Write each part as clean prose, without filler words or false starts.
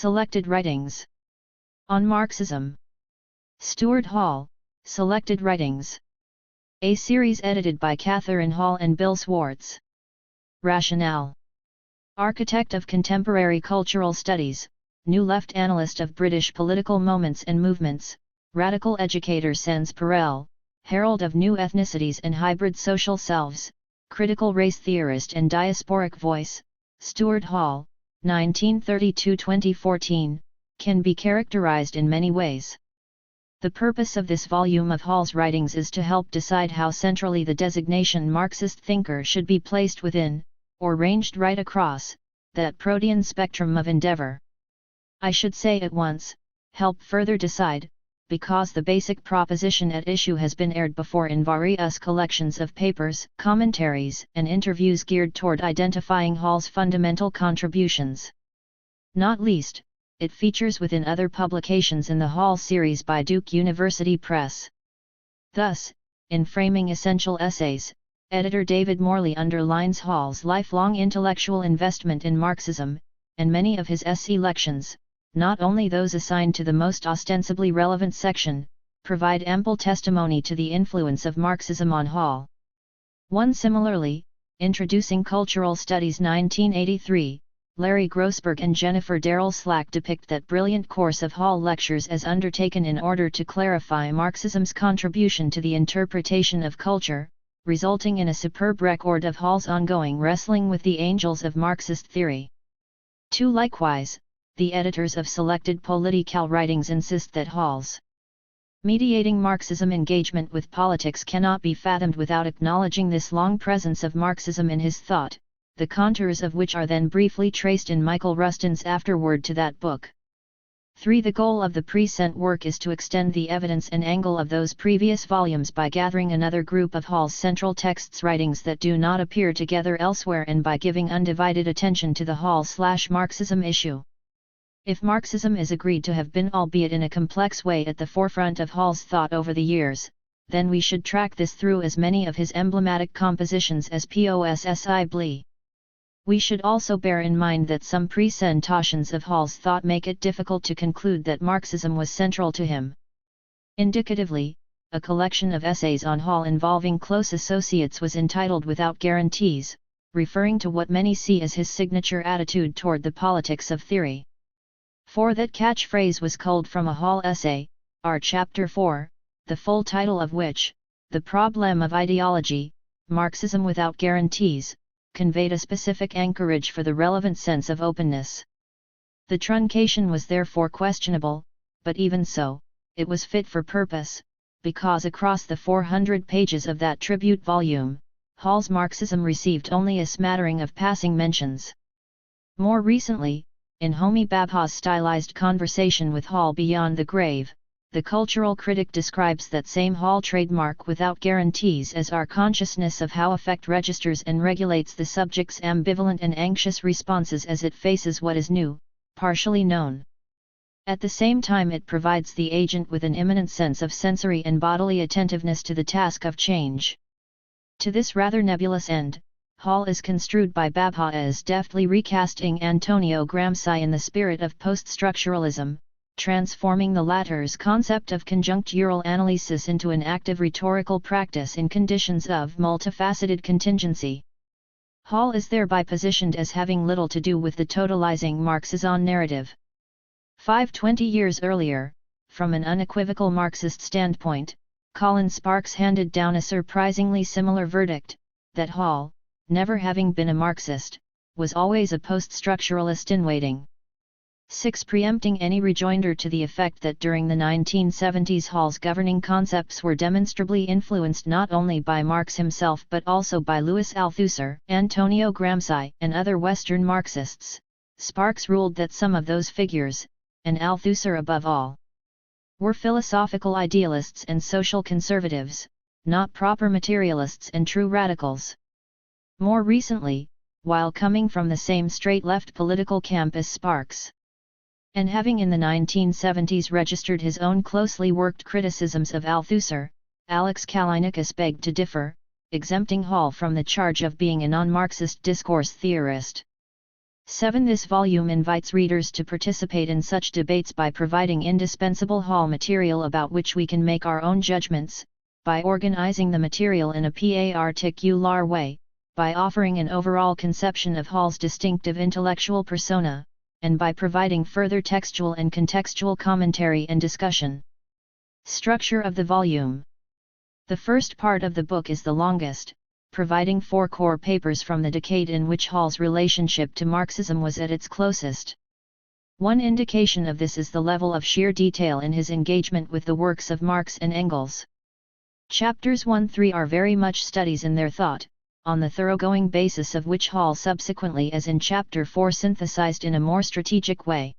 Selected Writings on Marxism. Stuart Hall, Selected Writings. A series edited by Catherine Hall and Bill Swartz. Rationale. Architect of contemporary cultural studies, New Left analyst of British political moments and movements, radical educator sans parallel, herald of new ethnicities and hybrid social selves, critical race theorist and diasporic voice, Stuart Hall, 1932-2014, can be characterized in many ways. The purpose of this volume of Hall's writings is to help decide how centrally the designation Marxist thinker should be placed within, or ranged right across, that protean spectrum of endeavor. I should say at once, help further decide, because the basic proposition at issue has been aired before in various collections of papers, commentaries, and interviews geared toward identifying Hall's fundamental contributions. Not least, it features within other publications in the Hall series by Duke University Press. Thus, in framing essential essays, editor David Morley underlines Hall's lifelong intellectual investment in Marxism, and many of his essay lections, not only those assigned to the most ostensibly relevant section, provide ample testimony to the influence of Marxism on Hall. 1. Similarly, Introducing Cultural Studies 1983, Larry Grossberg and Jennifer Darrell Slack depict that brilliant course of Hall lectures as undertaken in order to clarify Marxism's contribution to the interpretation of culture, resulting in a superb record of Hall's ongoing wrestling with the angels of Marxist theory. 2. Likewise, the editors of selected political writings insist that Hall's mediating Marxism engagement with politics cannot be fathomed without acknowledging this long presence of Marxism in his thought, the contours of which are then briefly traced in Michael Rustin's afterword to that book. 3. The goal of the present work is to extend the evidence and angle of those previous volumes by gathering another group of Hall's central texts writings that do not appear together elsewhere and by giving undivided attention to the Hall/Marxism issue. If Marxism is agreed to have been, albeit in a complex way, at the forefront of Hall's thought over the years, then we should track this through as many of his emblematic compositions as possibly. We should also bear in mind that some presentations of Hall's thought make it difficult to conclude that Marxism was central to him. Indicatively, a collection of essays on Hall involving close associates was entitled Without Guarantees, referring to what many see as his signature attitude toward the politics of theory. 4. That catchphrase was culled from a Hall essay, our Chapter 4, the full title of which, The Problem of Ideology, Marxism Without Guarantees, conveyed a specific anchorage for the relevant sense of openness. The truncation was therefore questionable, but even so, it was fit for purpose, because across the 400 pages of that tribute volume, Hall's Marxism received only a smattering of passing mentions. More recently, in Homi Bhabha's stylized conversation with Hall Beyond the Grave, the cultural critic describes that same Hall trademark Without Guarantees as our consciousness of how affect registers and regulates the subject's ambivalent and anxious responses as it faces what is new, partially known. At the same time, it provides the agent with an imminent sense of sensory and bodily attentiveness to the task of change. To this rather nebulous end, Hall is construed by Bhabha as deftly recasting Antonio Gramsci in the spirit of post-structuralism, transforming the latter's concept of conjunctural analysis into an active rhetorical practice in conditions of multifaceted contingency. Hall is thereby positioned as having little to do with the totalizing Marxism narrative. 20 years earlier, from an unequivocal Marxist standpoint, Colin Sparks handed down a surprisingly similar verdict, that Hall, never having been a Marxist, was always a post-structuralist in waiting. 6. Preempting any rejoinder to the effect that during the 1970s Hall's governing concepts were demonstrably influenced not only by Marx himself but also by Louis Althusser, Antonio Gramsci, and other Western Marxists, Sparks ruled that some of those figures, and Althusser above all, were philosophical idealists and social conservatives, not proper materialists and true radicals. More recently, while coming from the same straight-left political camp as Sparks, and having in the 1970s registered his own closely worked criticisms of Althusser, Alex Kallinicus begged to differ, exempting Hall from the charge of being a non-Marxist discourse theorist. 7. This volume invites readers to participate in such debates by providing indispensable Hall material about which we can make our own judgments, by organizing the material in a particular way, by offering an overall conception of Hall's distinctive intellectual persona, and by providing further textual and contextual commentary and discussion. Structure of the volume. The first part of the book is the longest, providing 4 core papers from the decade in which Hall's relationship to Marxism was at its closest. One indication of this is the level of sheer detail in his engagement with the works of Marx and Engels. Chapters 1-3 are very much studies in their thought, on the thoroughgoing basis of which Hall subsequently, as in Chapter 4, synthesized in a more strategic way.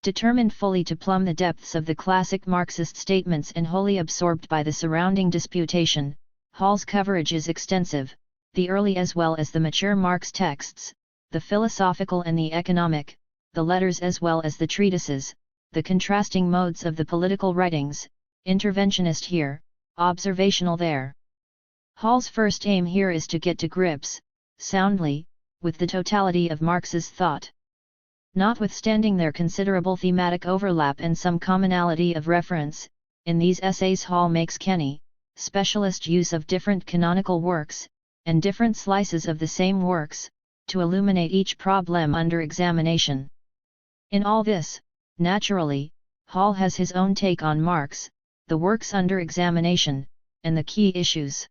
Determined fully to plumb the depths of the classic Marxist statements and wholly absorbed by the surrounding disputation, Hall's coverage is extensive, the early as well as the mature Marx texts, the philosophical and the economic, the letters as well as the treatises, the contrasting modes of the political writings, interventionist here, observational there. Hall's first aim here is to get to grips, soundly, with the totality of Marx's thought. Notwithstanding their considerable thematic overlap and some commonality of reference, in these essays Hall makes canny, specialist use of different canonical works, and different slices of the same works, to illuminate each problem under examination. In all this, naturally, Hall has his own take on Marx, the works under examination, and the key issues.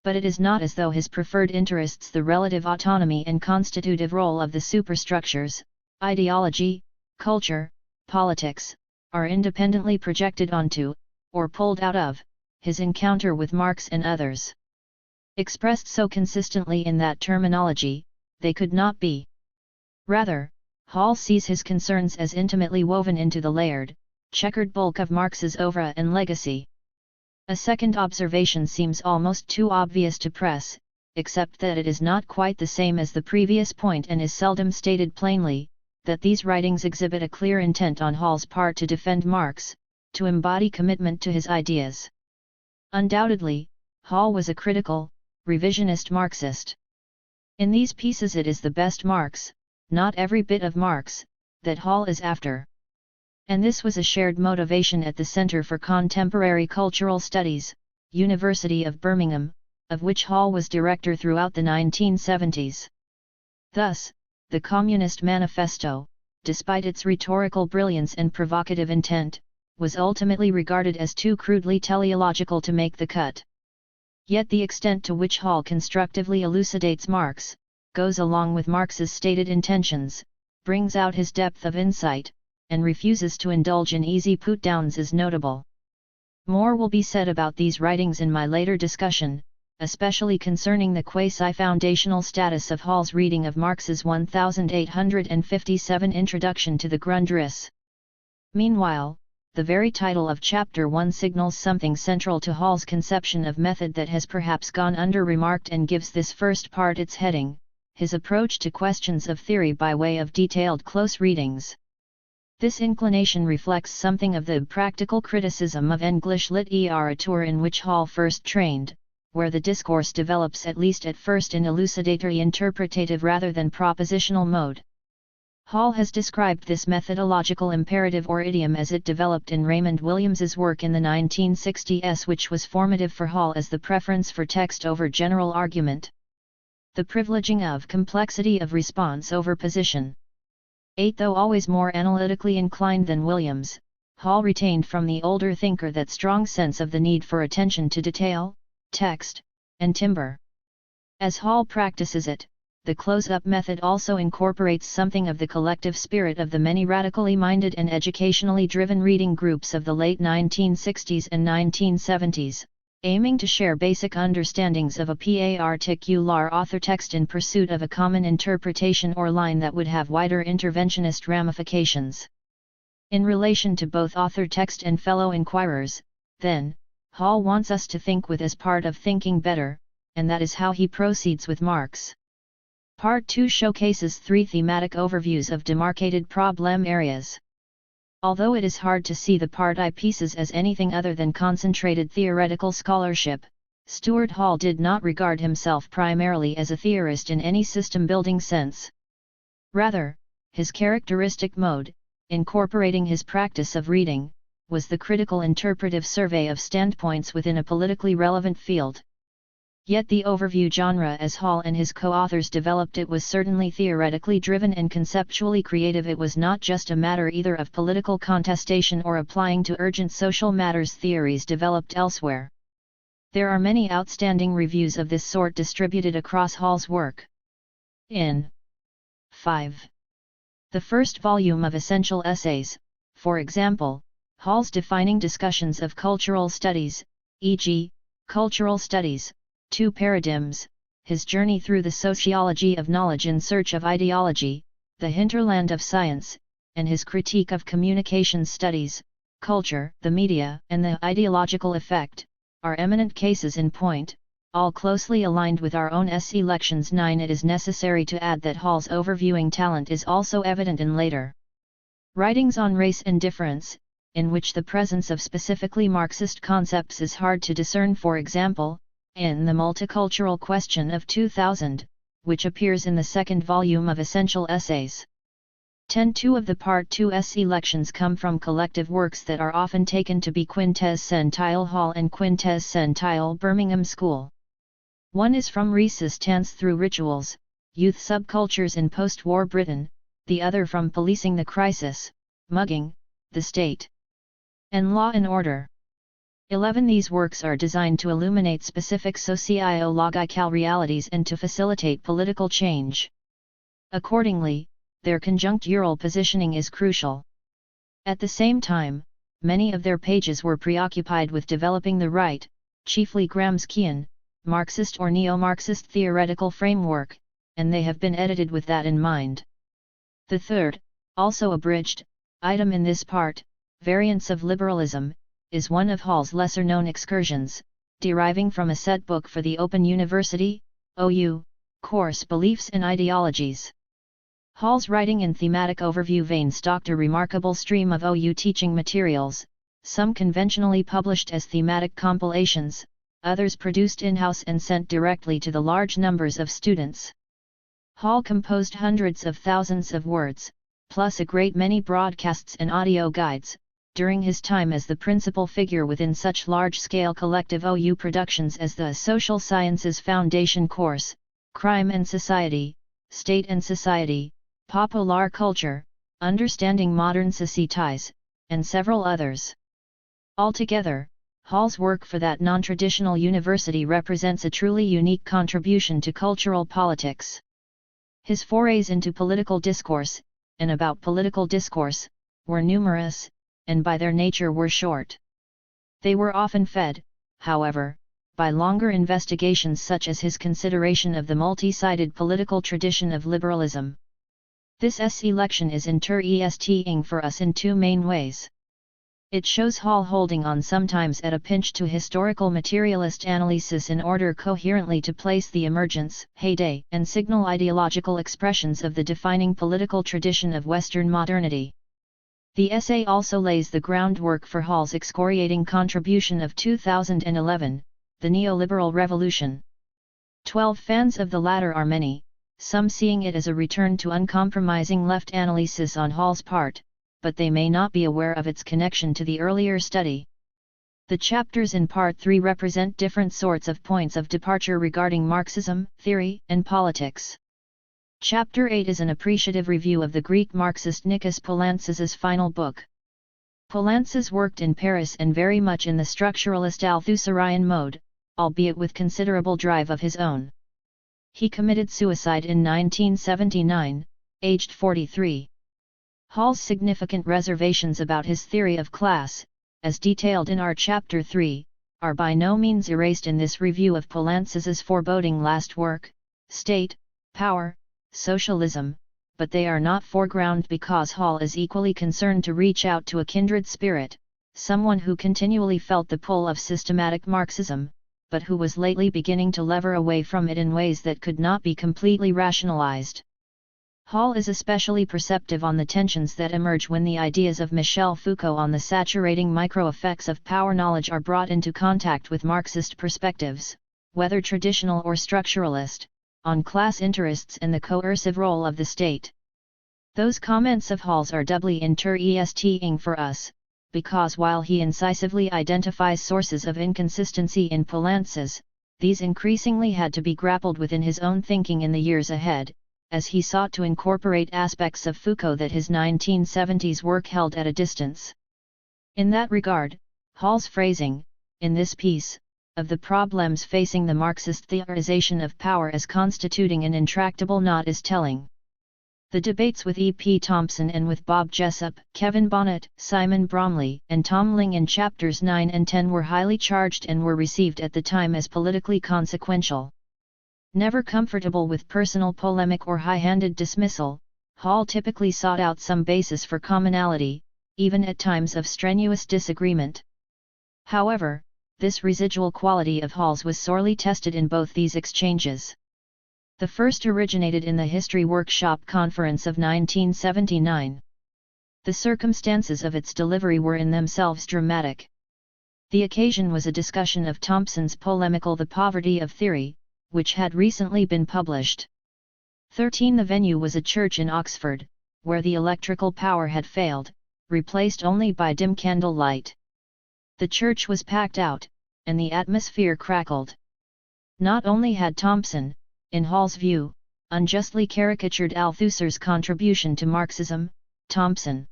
But it is not as though his preferred interests, the relative autonomy and constitutive role of the superstructures, ideology, culture, politics, are independently projected onto, or pulled out of, his encounter with Marx and others. Expressed so consistently in that terminology, they could not be. Rather, Hall sees his concerns as intimately woven into the layered, checkered bulk of Marx's oeuvre and legacy. A second observation seems almost too obvious to press, except that it is not quite the same as the previous point and is seldom stated plainly, that these writings exhibit a clear intent on Hall's part to defend Marx, to embody commitment to his ideas. Undoubtedly, Hall was a critical, revisionist Marxist. In these pieces it is the best Marx, not every bit of Marx, that Hall is after. And this was a shared motivation at the Center for Contemporary Cultural Studies, University of Birmingham, of which Hall was director throughout the 1970s. Thus, the Communist Manifesto, despite its rhetorical brilliance and provocative intent, was ultimately regarded as too crudely teleological to make the cut. Yet the extent to which Hall constructively elucidates Marx, goes along with Marx's stated intentions, brings out his depth of insight, and refuses to indulge in easy put-downs is notable. More will be said about these writings in my later discussion, especially concerning the quasi-foundational status of Hall's reading of Marx's 1857 Introduction to the Grundrisse. Meanwhile, the very title of Chapter 1 signals something central to Hall's conception of method that has perhaps gone under-remarked and gives this first part its heading, his approach to questions of theory by way of detailed close readings. This inclination reflects something of the practical criticism of English literature in which Hall first trained, where the discourse develops at least at first in elucidatory interpretative rather than propositional mode. Hall has described this methodological imperative or idiom as it developed in Raymond Williams's work in the 1960s, which was formative for Hall as the preference for text over general argument. The privileging of complexity of response over position. 8. Though always more analytically inclined than Williams, Hall retained from the older thinker that strong sense of the need for attention to detail, text, and timbre. As Hall practices it, the close-up method also incorporates something of the collective spirit of the many radically minded and educationally driven reading groups of the late 1960s and 1970s, aiming to share basic understandings of a particular author text in pursuit of a common interpretation or line that would have wider interventionist ramifications. In relation to both author text and fellow inquirers, then, Hall wants us to think with as part of thinking better, and that is how he proceeds with Marx. Part 2 showcases 3 thematic overviews of demarcated problem areas. Although it is hard to see the Part I pieces as anything other than concentrated theoretical scholarship, Stuart Hall did not regard himself primarily as a theorist in any system-building sense. Rather, his characteristic mode, incorporating his practice of reading, was the critical interpretive survey of standpoints within a politically relevant field. Yet the overview genre as Hall and his co-authors developed it was certainly theoretically driven and conceptually creative. It was not just a matter either of political contestation or applying to urgent social matters theories developed elsewhere. There are many outstanding reviews of this sort distributed across Hall's work. In 5. The first volume of Essential Essays, for example, Hall's defining discussions of cultural studies, e.g., Cultural Studies, Two Paradigms, his journey through the sociology of knowledge in search of ideology, the hinterland of science, and his critique of communications studies, culture, the media, and the ideological effect, are eminent cases in point, all closely aligned with our own SE Lections 9. It is necessary to add that Hall's overviewing talent is also evident in later writings on race and difference, in which the presence of specifically Marxist concepts is hard to discern. For example, in The Multicultural Question of 2000, which appears in the second volume of Essential Essays. 10.2 of the Part 2 SE Lections come from collective works that are often taken to be quintessential Hall and quintessential Birmingham School. One is from Resistance Through Rituals, Youth Subcultures in Post-War Britain, the other from Policing the Crisis, Mugging, the State, and Law and Order. 11. These works are designed to illuminate specific socio-logical realities and to facilitate political change. Accordingly, their conjunctural positioning is crucial. At the same time, many of their pages were preoccupied with developing the right, chiefly Gramscian, Marxist or neo-Marxist theoretical framework, and they have been edited with that in mind. The third, also abridged, item in this part, Variants of Liberalism, is one of Hall's lesser-known excursions, deriving from a set book for the Open University, OU, course Beliefs and Ideologies. Hall's writing in thematic overview vein stocked a remarkable stream of OU teaching materials, some conventionally published as thematic compilations, others produced in-house and sent directly to the large numbers of students. Hall composed hundreds of thousands of words, plus a great many broadcasts and audio guides, during his time as the principal figure within such large-scale collective OU productions as the Social Sciences Foundation course, Crime and Society, State and Society, Popular Culture, Understanding Modern Societies, and several others. Altogether, Hall's work for that non-traditional university represents a truly unique contribution to cultural politics. His forays into political discourse, and about political discourse, were numerous, and by their nature were short. They were often fed, however, by longer investigations such as his consideration of the multi-sided political tradition of liberalism. This SE lection is interesting for us in two main ways. It shows Hall holding on sometimes at a pinch to historical materialist analysis in order coherently to place the emergence, heyday, and signal ideological expressions of the defining political tradition of Western modernity. The essay also lays the groundwork for Hall's excoriating contribution of 2011, the neoliberal revolution. 12 fans of the latter are many, some seeing it as a return to uncompromising left analysis on Hall's part, but they may not be aware of its connection to the earlier study. The chapters in Part 3 represent different sorts of points of departure regarding Marxism, theory, and politics. Chapter 8 is an appreciative review of the Greek Marxist Nikos Poulantzas's final book. Poulantzas worked in Paris and very much in the structuralist Althusserian mode, albeit with considerable drive of his own. He committed suicide in 1979, aged 43. Hall's significant reservations about his theory of class, as detailed in our Chapter 3, are by no means erased in this review of Poulantzas's foreboding last work, State, Power, Socialism, but they are not foregrounded because Hall is equally concerned to reach out to a kindred spirit, someone who continually felt the pull of systematic Marxism, but who was lately beginning to lever away from it in ways that could not be completely rationalized. Hall is especially perceptive on the tensions that emerge when the ideas of Michel Foucault on the saturating micro-effects of power knowledge are brought into contact with Marxist perspectives, whether traditional or structuralist, on class interests and the coercive role of the state. Those comments of Hall's are doubly interesting for us, because while he incisively identifies sources of inconsistency in Poulantzas, these increasingly had to be grappled with in his own thinking in the years ahead, as he sought to incorporate aspects of Foucault that his 1970s work held at a distance. In that regard, Hall's phrasing, in this piece, of the problems facing the Marxist theorization of power as constituting an intractable knot is telling. The debates with E. P. Thompson and with Bob Jessup, Kevin Bonnet, Simon Bromley, and Tom Ling in chapters 9 and 10 were highly charged and were received at the time as politically consequential. Never comfortable with personal polemic or high-handed dismissal, Hall typically sought out some basis for commonality, even at times of strenuous disagreement. However, this residual quality of Hall's was sorely tested in both these exchanges. The first originated in the History Workshop Conference of 1979. The circumstances of its delivery were in themselves dramatic. The occasion was a discussion of Thompson's polemical The Poverty of Theory, which had recently been published. 13. The venue was a church in Oxford, where the electrical power had failed, replaced only by dim candle light. The church was packed out, and the atmosphere crackled. Not only had Thompson, in Hall's view, unjustly caricatured Althusser's contribution to Marxism, Thompson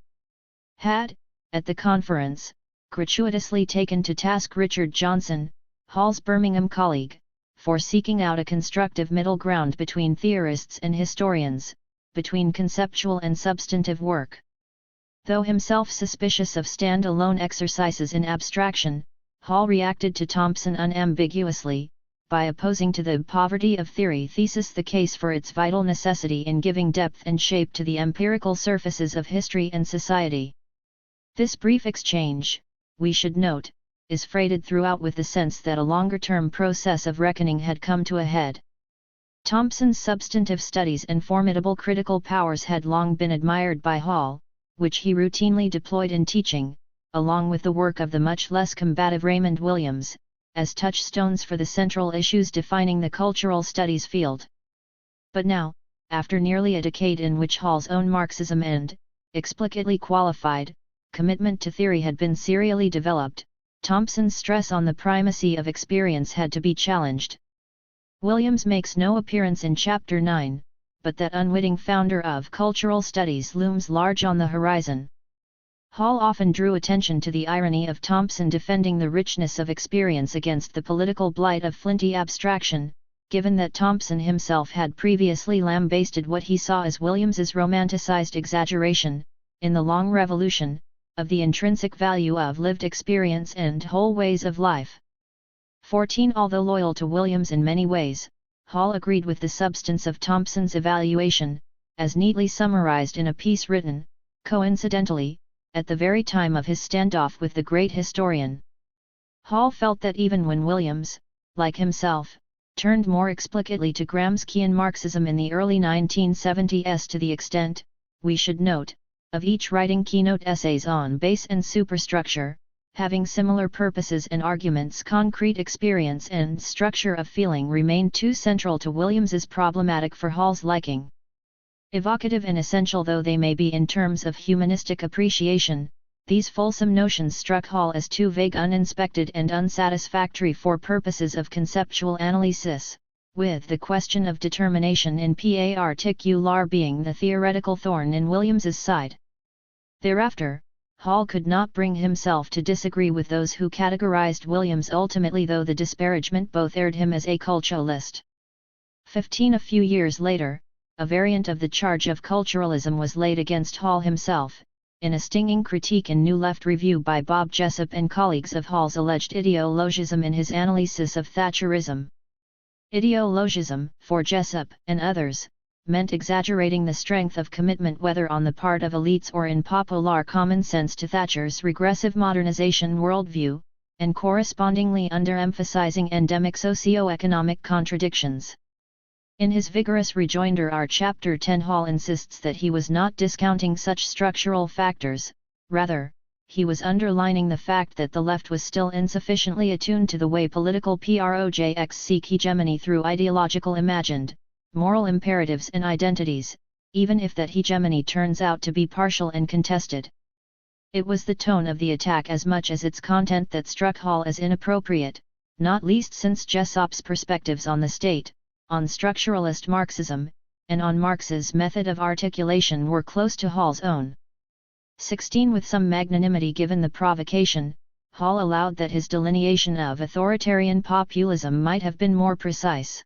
had, at the conference, gratuitously taken to task Richard Johnson, Hall's Birmingham colleague, for seeking out a constructive middle ground between theorists and historians, between conceptual and substantive work. Though himself suspicious of stand-alone exercises in abstraction, Hall reacted to Thompson unambiguously, by opposing to the poverty of theory thesis the case for its vital necessity in giving depth and shape to the empirical surfaces of history and society. This brief exchange, we should note, is freighted throughout with the sense that a longer-term process of reckoning had come to a head. Thompson's substantive studies and formidable critical powers had long been admired by Hall, which he routinely deployed in teaching, along with the work of the much less combative Raymond Williams, as touchstones for the central issues defining the cultural studies field. But now, after nearly a decade in which Hall's own Marxism and, explicitly qualified, commitment to theory had been serially developed, Thompson's stress on the primacy of experience had to be challenged. Williams makes no appearance in Chapter 9, but that unwitting founder of cultural studies looms large on the horizon. Hall often drew attention to the irony of Thompson defending the richness of experience against the political blight of flinty abstraction, given that Thompson himself had previously lambasted what he saw as Williams's romanticized exaggeration, in The Long Revolution, of the intrinsic value of lived experience and whole ways of life. 14. Although loyal to Williams in many ways, Hall agreed with the substance of Thompson's evaluation, as neatly summarized in a piece written, coincidentally, at the very time of his standoff with the great historian. Hall felt that even when Williams, like himself, turned more explicitly to Gramscian Marxism in the early 1970s to the extent, we should note, of each writing keynote essays on base and superstructure, having similar purposes and arguments, concrete experience and structure of feeling remained too central to Williams's problematic for Hall's liking. Evocative and essential though they may be in terms of humanistic appreciation, these fulsome notions struck Hall as too vague, uninspected and unsatisfactory for purposes of conceptual analysis, with the question of determination in particular being the theoretical thorn in Williams's side. Thereafter, Hall could not bring himself to disagree with those who categorized Williams ultimately, though the disparagement both aired him as a culturalist. 15. A few years later, a variant of the charge of culturalism was laid against Hall himself, in a stinging critique in New Left Review by Bob Jessup and colleagues of Hall's alleged ideologism in his analysis of Thatcherism. Ideologism, for Jessup and others, meant exaggerating the strength of commitment whether on the part of elites or in popular common sense to Thatcher's regressive modernization worldview, and correspondingly underemphasizing endemic socio-economic contradictions. In his vigorous rejoinder our Chapter 10, Hall insists that he was not discounting such structural factors, rather, he was underlining the fact that the left was still insufficiently attuned to the way political projects seek hegemony through ideological imagined, moral imperatives and identities, even if that hegemony turns out to be partial and contested. It was the tone of the attack as much as its content that struck Hall as inappropriate, not least since Jessop's perspectives on the state, on structuralist Marxism, and on Marx's method of articulation were close to Hall's own. 16 With some magnanimity given the provocation, Hall allowed that his delineation of authoritarian populism might have been more precise.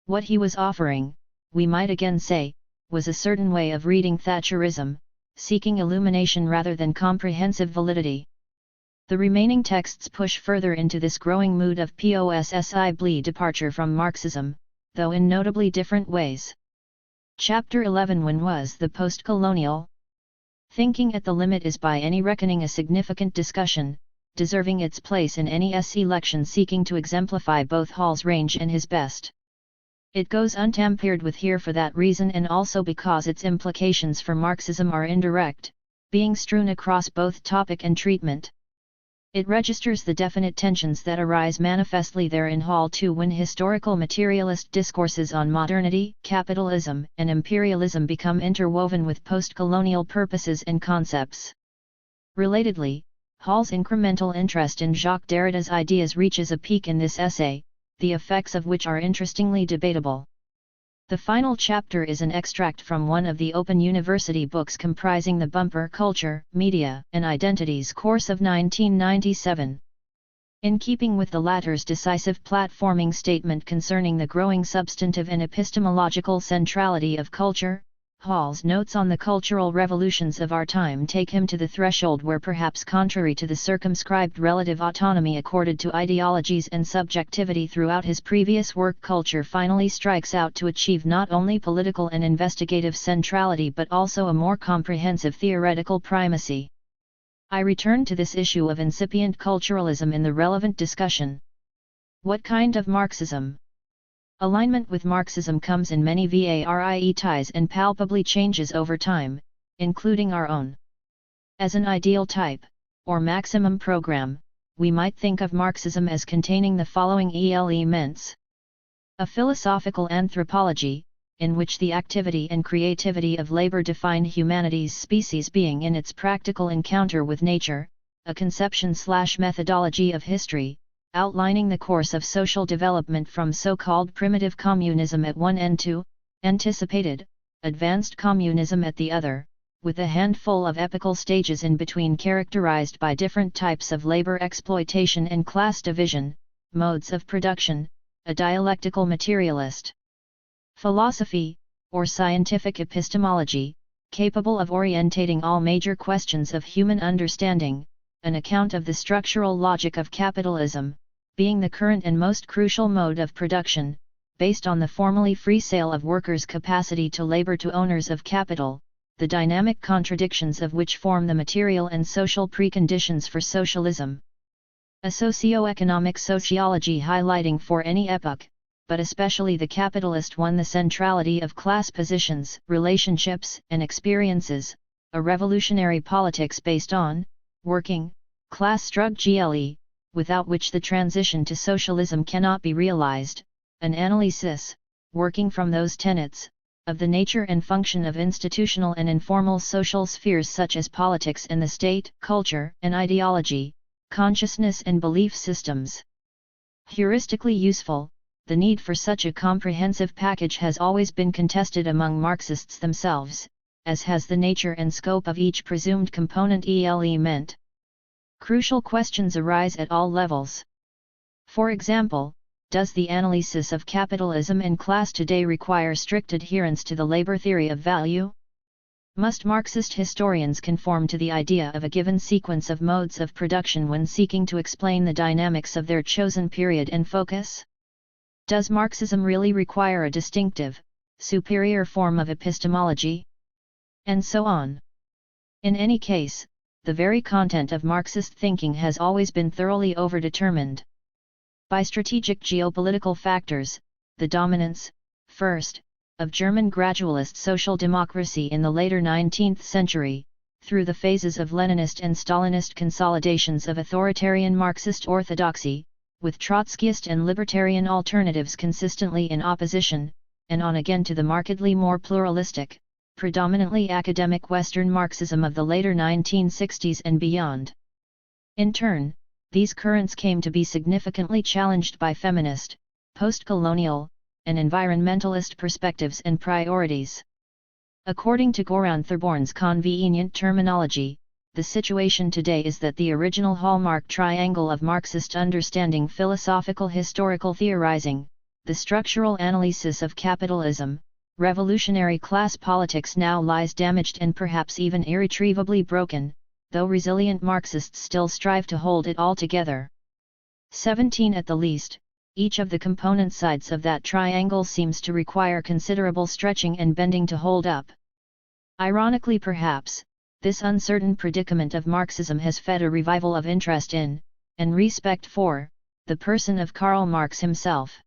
What he was offering, we might again say, was a certain way of reading Thatcherism, seeking illumination rather than comprehensive validity. The remaining texts push further into this growing mood of possibly departure from Marxism, though in notably different ways. Chapter 11 When was the post-colonial thinking at the limit is by any reckoning a significant discussion, deserving its place in any election seeking to exemplify both Hall's range and his best. It goes untampered with here for that reason and also because its implications for Marxism are indirect, being strewn across both topic and treatment. It registers the definite tensions that arise manifestly there in Hall too when historical materialist discourses on modernity, capitalism, and imperialism become interwoven with post-colonial purposes and concepts. Relatedly, Hall's incremental interest in Jacques Derrida's ideas reaches a peak in this essay, the effects of which are interestingly debatable. The final chapter is an extract from one of the Open University books comprising the bumper Culture, Media, and Identities course of 1997. In keeping with the latter's decisive platforming statement concerning the growing substantive and epistemological centrality of culture, Hall's notes on the cultural revolutions of our time take him to the threshold where, perhaps contrary to the circumscribed relative autonomy accorded to ideologies and subjectivity throughout his previous work, culture finally strikes out to achieve not only political and investigative centrality but also a more comprehensive theoretical primacy. I return to this issue of incipient culturalism in the relevant discussion. What kind of Marxism? Alignment with Marxism comes in many ties and palpably changes over time, including our own. As an ideal type, or maximum program, we might think of Marxism as containing the following elements. A philosophical anthropology, in which the activity and creativity of labor define humanity's species being in its practical encounter with nature, a conception/methodology of history, outlining the course of social development from so-called primitive communism at one end to anticipated, advanced communism at the other, with a handful of epochal stages in between characterized by different types of labor exploitation and class division, modes of production, a dialectical materialist philosophy, or scientific epistemology, capable of orientating all major questions of human understanding, an account of the structural logic of capitalism, being the current and most crucial mode of production, based on the formally free sale of workers' capacity to labor to owners of capital, the dynamic contradictions of which form the material and social preconditions for socialism. A socio-economic sociology highlighting for any epoch, but especially the capitalist one, the centrality of class positions, relationships, and experiences, a revolutionary politics based on working class struggle, without which the transition to socialism cannot be realized, an analysis, working from those tenets, of the nature and function of institutional and informal social spheres such as politics and the state, culture and ideology, consciousness and belief systems. Heuristically useful, the need for such a comprehensive package has always been contested among Marxists themselves, as has the nature and scope of each presumed component element. Crucial questions arise at all levels. For example, does the analysis of capitalism and class today require strict adherence to the labor theory of value? Must Marxist historians conform to the idea of a given sequence of modes of production when seeking to explain the dynamics of their chosen period and focus? Does Marxism really require a distinctive, superior form of epistemology? And so on. In any case, the very content of Marxist thinking has always been thoroughly overdetermined by strategic geopolitical factors, the dominance, first, of German gradualist social democracy in the later 19th century, through the phases of Leninist and Stalinist consolidations of authoritarian Marxist orthodoxy, with Trotskyist and libertarian alternatives consistently in opposition, and on again to the markedly more pluralistic, predominantly academic Western Marxism of the later 1960s and beyond. In turn, these currents came to be significantly challenged by feminist, post-colonial, and environmentalist perspectives and priorities. According to Goran Thurborn's convenient terminology, the situation today is that the original hallmark triangle of Marxist understanding, philosophical historical theorizing, the structural analysis of capitalism, revolutionary class politics now lies damaged and perhaps even irretrievably broken, though resilient Marxists still strive to hold it all together. 17 at the least, each of the component sides of that triangle seems to require considerable stretching and bending to hold up. Ironically perhaps, this uncertain predicament of Marxism has fed a revival of interest in, and respect for, the person of Karl Marx himself.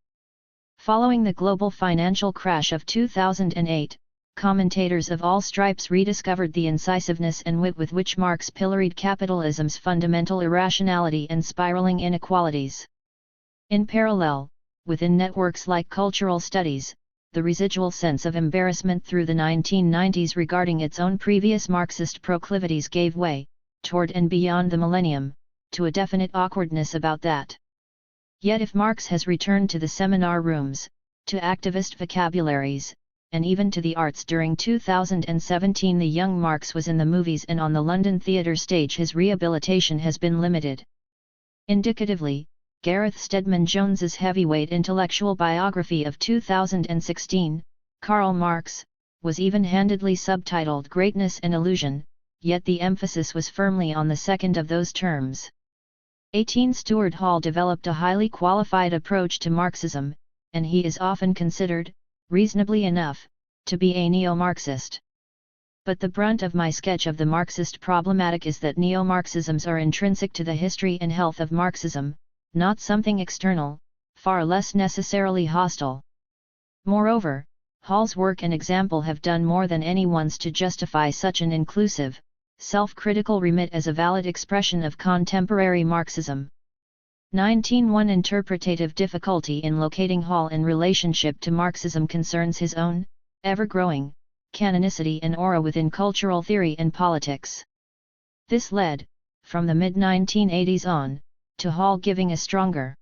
Following the global financial crash of 2008, commentators of all stripes rediscovered the incisiveness and wit with which Marx pilloried capitalism's fundamental irrationality and spiraling inequalities. In parallel, within networks like cultural studies, the residual sense of embarrassment through the 1990s regarding its own previous Marxist proclivities gave way, toward and beyond the millennium, to a definite awkwardness about that. Yet if Marx has returned to the seminar rooms, to activist vocabularies, and even to the arts during 2017, the young Marx was in the movies and on the London theatre stage, his rehabilitation has been limited. Indicatively, Gareth Stedman Jones's heavyweight intellectual biography of 2016, Karl Marx, was even-handedly subtitled Greatness and Illusion, yet the emphasis was firmly on the second of those terms. 18 Stuart Hall developed a highly qualified approach to Marxism, and he is often considered, reasonably enough, to be a neo-Marxist. But the brunt of my sketch of the Marxist problematic is that neo-Marxisms are intrinsic to the history and health of Marxism, not something external, far less necessarily hostile. Moreover, Hall's work and example have done more than anyone's to justify such an inclusive, self-critical remit as a valid expression of contemporary Marxism. 19.1 Interpretative difficulty in locating Hall in relationship to Marxism concerns his own, ever-growing, canonicity and aura within cultural theory and politics. This led, from the mid-1980s on, to Hall giving a stronger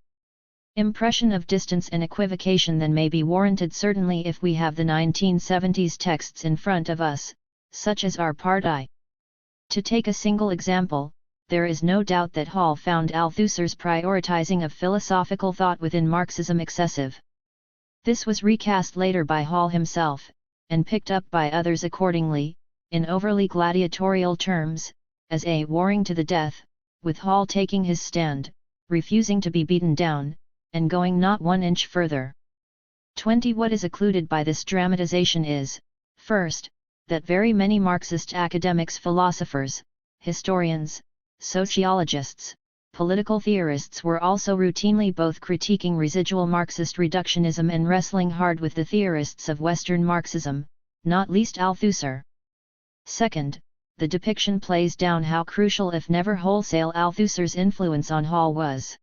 impression of distance and equivocation than may be warranted, certainly if we have the 1970s texts in front of us, such as our Part I. To take a single example, there is no doubt that Hall found Althusser's prioritizing of philosophical thought within Marxism excessive. This was recast later by Hall himself, and picked up by others accordingly, in overly gladiatorial terms, as a warring to the death, with Hall taking his stand, refusing to be beaten down, and going not 1 inch further. 20 What is occluded by this dramatization is, first, that very many Marxist academics, philosophers, historians, sociologists, political theorists were also routinely both critiquing residual Marxist reductionism and wrestling hard with the theorists of Western Marxism, not least Althusser. Second, the depiction plays down how crucial, if never wholesale, Althusser's influence on Hall was.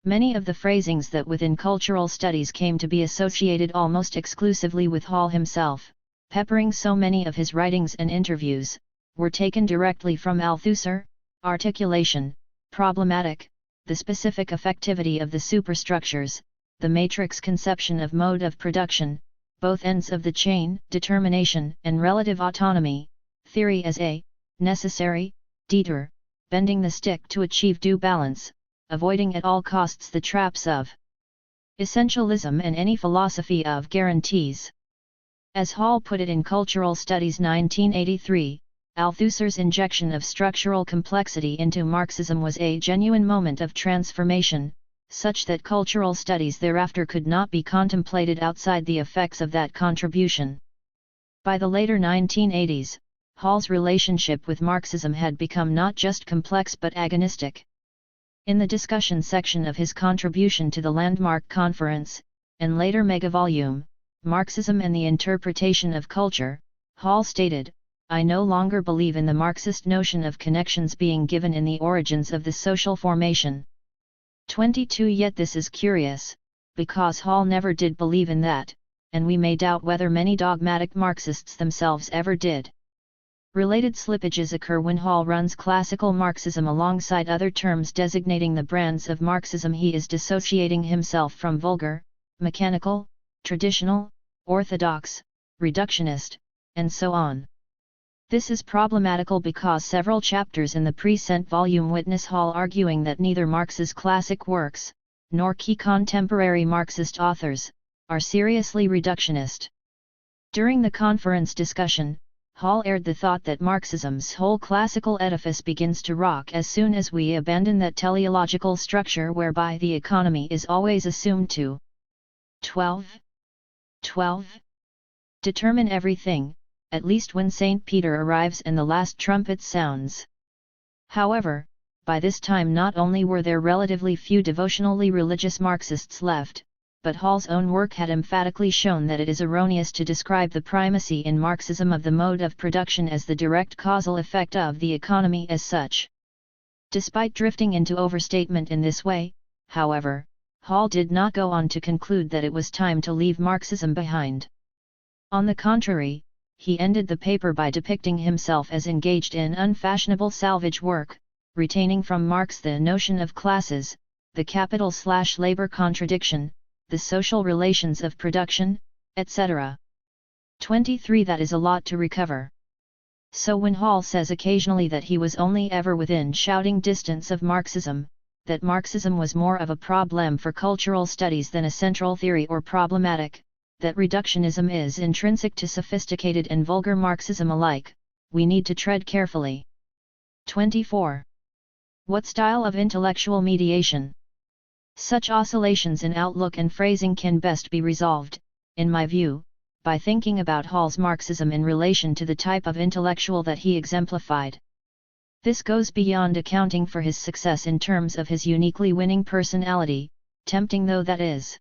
Many of the phrasings that within cultural studies came to be associated almost exclusively with Hall himself, peppering so many of his writings and interviews, were taken directly from Althusser: articulation, problematic, the specific effectivity of the superstructures, the matrix conception of mode of production, both ends of the chain, determination and relative autonomy, theory as a necessary detour, bending the stick to achieve due balance, avoiding at all costs the traps of essentialism and any philosophy of guarantees. As Hall put it in Cultural Studies 1983, Althusser's injection of structural complexity into Marxism was a genuine moment of transformation, such that cultural studies thereafter could not be contemplated outside the effects of that contribution. By the later 1980s, Hall's relationship with Marxism had become not just complex but agonistic. In the discussion section of his contribution to the Landmark Conference, and later megavolume, Marxism and the Interpretation of Culture, Hall stated, "I no longer believe in the Marxist notion of connections being given in the origins of the social formation." 22 Yet this is curious, because Hall never did believe in that, and we may doubt whether many dogmatic Marxists themselves ever did. Related slippages occur when Hall runs classical Marxism alongside other terms designating the brands of Marxism he is dissociating himself from: vulgar, mechanical, traditional, orthodox, reductionist, and so on. This is problematical because several chapters in the present volume witness Hall arguing that neither Marx's classic works, nor key contemporary Marxist authors, are seriously reductionist. During the conference discussion, Hall aired the thought that Marxism's whole classical edifice begins to rock as soon as we abandon that teleological structure whereby the economy is always assumed to 12 determine everything, at least when St. Peter arrives and the last trumpet sounds. However, by this time not only were there relatively few devotionally religious Marxists left, but Hall's own work had emphatically shown that it is erroneous to describe the primacy in Marxism of the mode of production as the direct causal effect of the economy as such. Despite drifting into overstatement in this way, however, Hall did not go on to conclude that it was time to leave Marxism behind. On the contrary, he ended the paper by depicting himself as engaged in unfashionable salvage work, retaining from Marx the notion of classes, the capital/labor contradiction, the social relations of production, etc. 23. That is a lot to recover. So when Hall says occasionally that he was only ever within shouting distance of Marxism, that Marxism was more of a problem for cultural studies than a central theory or problematic, that reductionism is intrinsic to sophisticated and vulgar Marxism alike, we need to tread carefully. 24. What style of intellectual mediation? Such oscillations in outlook and phrasing can best be resolved, in my view, by thinking about Hall's Marxism in relation to the type of intellectual that he exemplified. This goes beyond accounting for his success in terms of his uniquely winning personality, tempting though that is.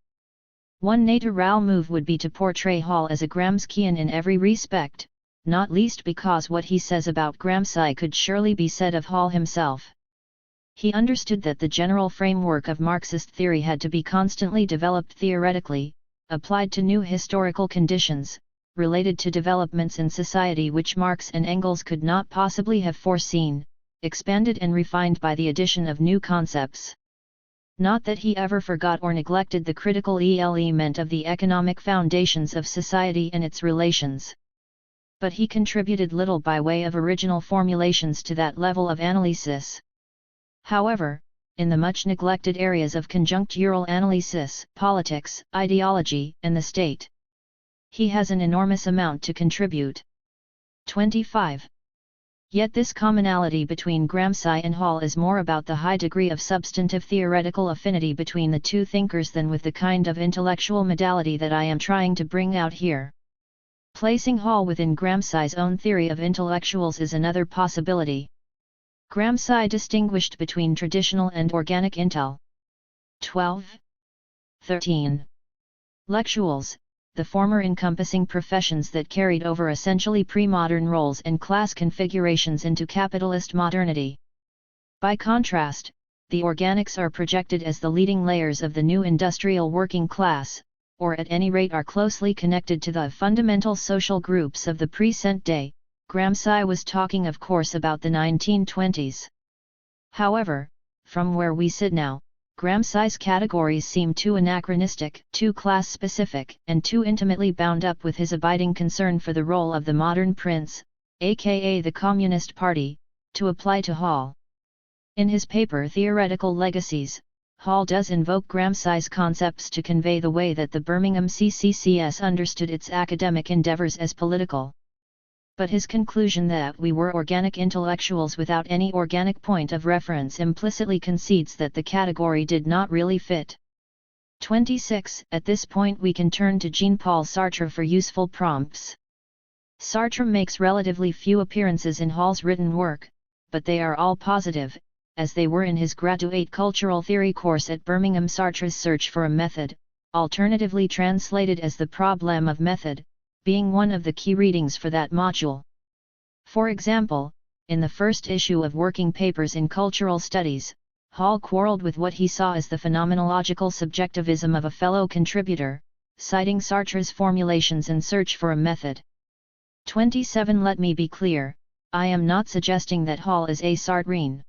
One natural move would be to portray Hall as a Gramscian in every respect, not least because what he says about Gramsci could surely be said of Hall himself. He understood that the general framework of Marxist theory had to be constantly developed theoretically, applied to new historical conditions, related to developments in society which Marx and Engels could not possibly have foreseen, expanded and refined by the addition of new concepts. Not that he ever forgot or neglected the critical element of the economic foundations of society and its relations. But he contributed little by way of original formulations to that level of analysis. However, in the much neglected areas of conjunctural analysis, politics, ideology, and the state, he has an enormous amount to contribute. 25. Yet this commonality between Gramsci and Hall is more about the high degree of substantive theoretical affinity between the two thinkers than with the kind of intellectual modality that I am trying to bring out here. Placing Hall within Gramsci's own theory of intellectuals is another possibility. Gramsci distinguished between traditional and organic intel. 12. 13. Lectuals, the former encompassing professions that carried over essentially pre-modern roles and class configurations into capitalist modernity. By contrast, the organics are projected as the leading layers of the new industrial working class, or at any rate are closely connected to the fundamental social groups of the present day. Gramsci was talking of course about the 1920s. However, from where we sit now, Gramsci's categories seem too anachronistic, too class-specific, and too intimately bound up with his abiding concern for the role of the modern prince, aka the Communist Party, to apply to Hall. In his paper Theoretical Legacies, Hall does invoke Gramsci's concepts to convey the way that the Birmingham CCCS understood its academic endeavors as political. But his conclusion that we were organic intellectuals without any organic point of reference implicitly concedes that the category did not really fit. 26. At this point we can turn to Jean-Paul Sartre for useful prompts. Sartre makes relatively few appearances in Hall's written work, but they are all positive, as they were in his graduate cultural theory course at Birmingham. Sartre's Search for a Method, alternatively translated as The Problem of Method, being one of the key readings for that module. For example, in the first issue of Working Papers in Cultural Studies, Hall quarreled with what he saw as the phenomenological subjectivism of a fellow contributor, citing Sartre's formulations in search for a method. 27. Let me be clear, I am not suggesting that Hall is a Sartrine.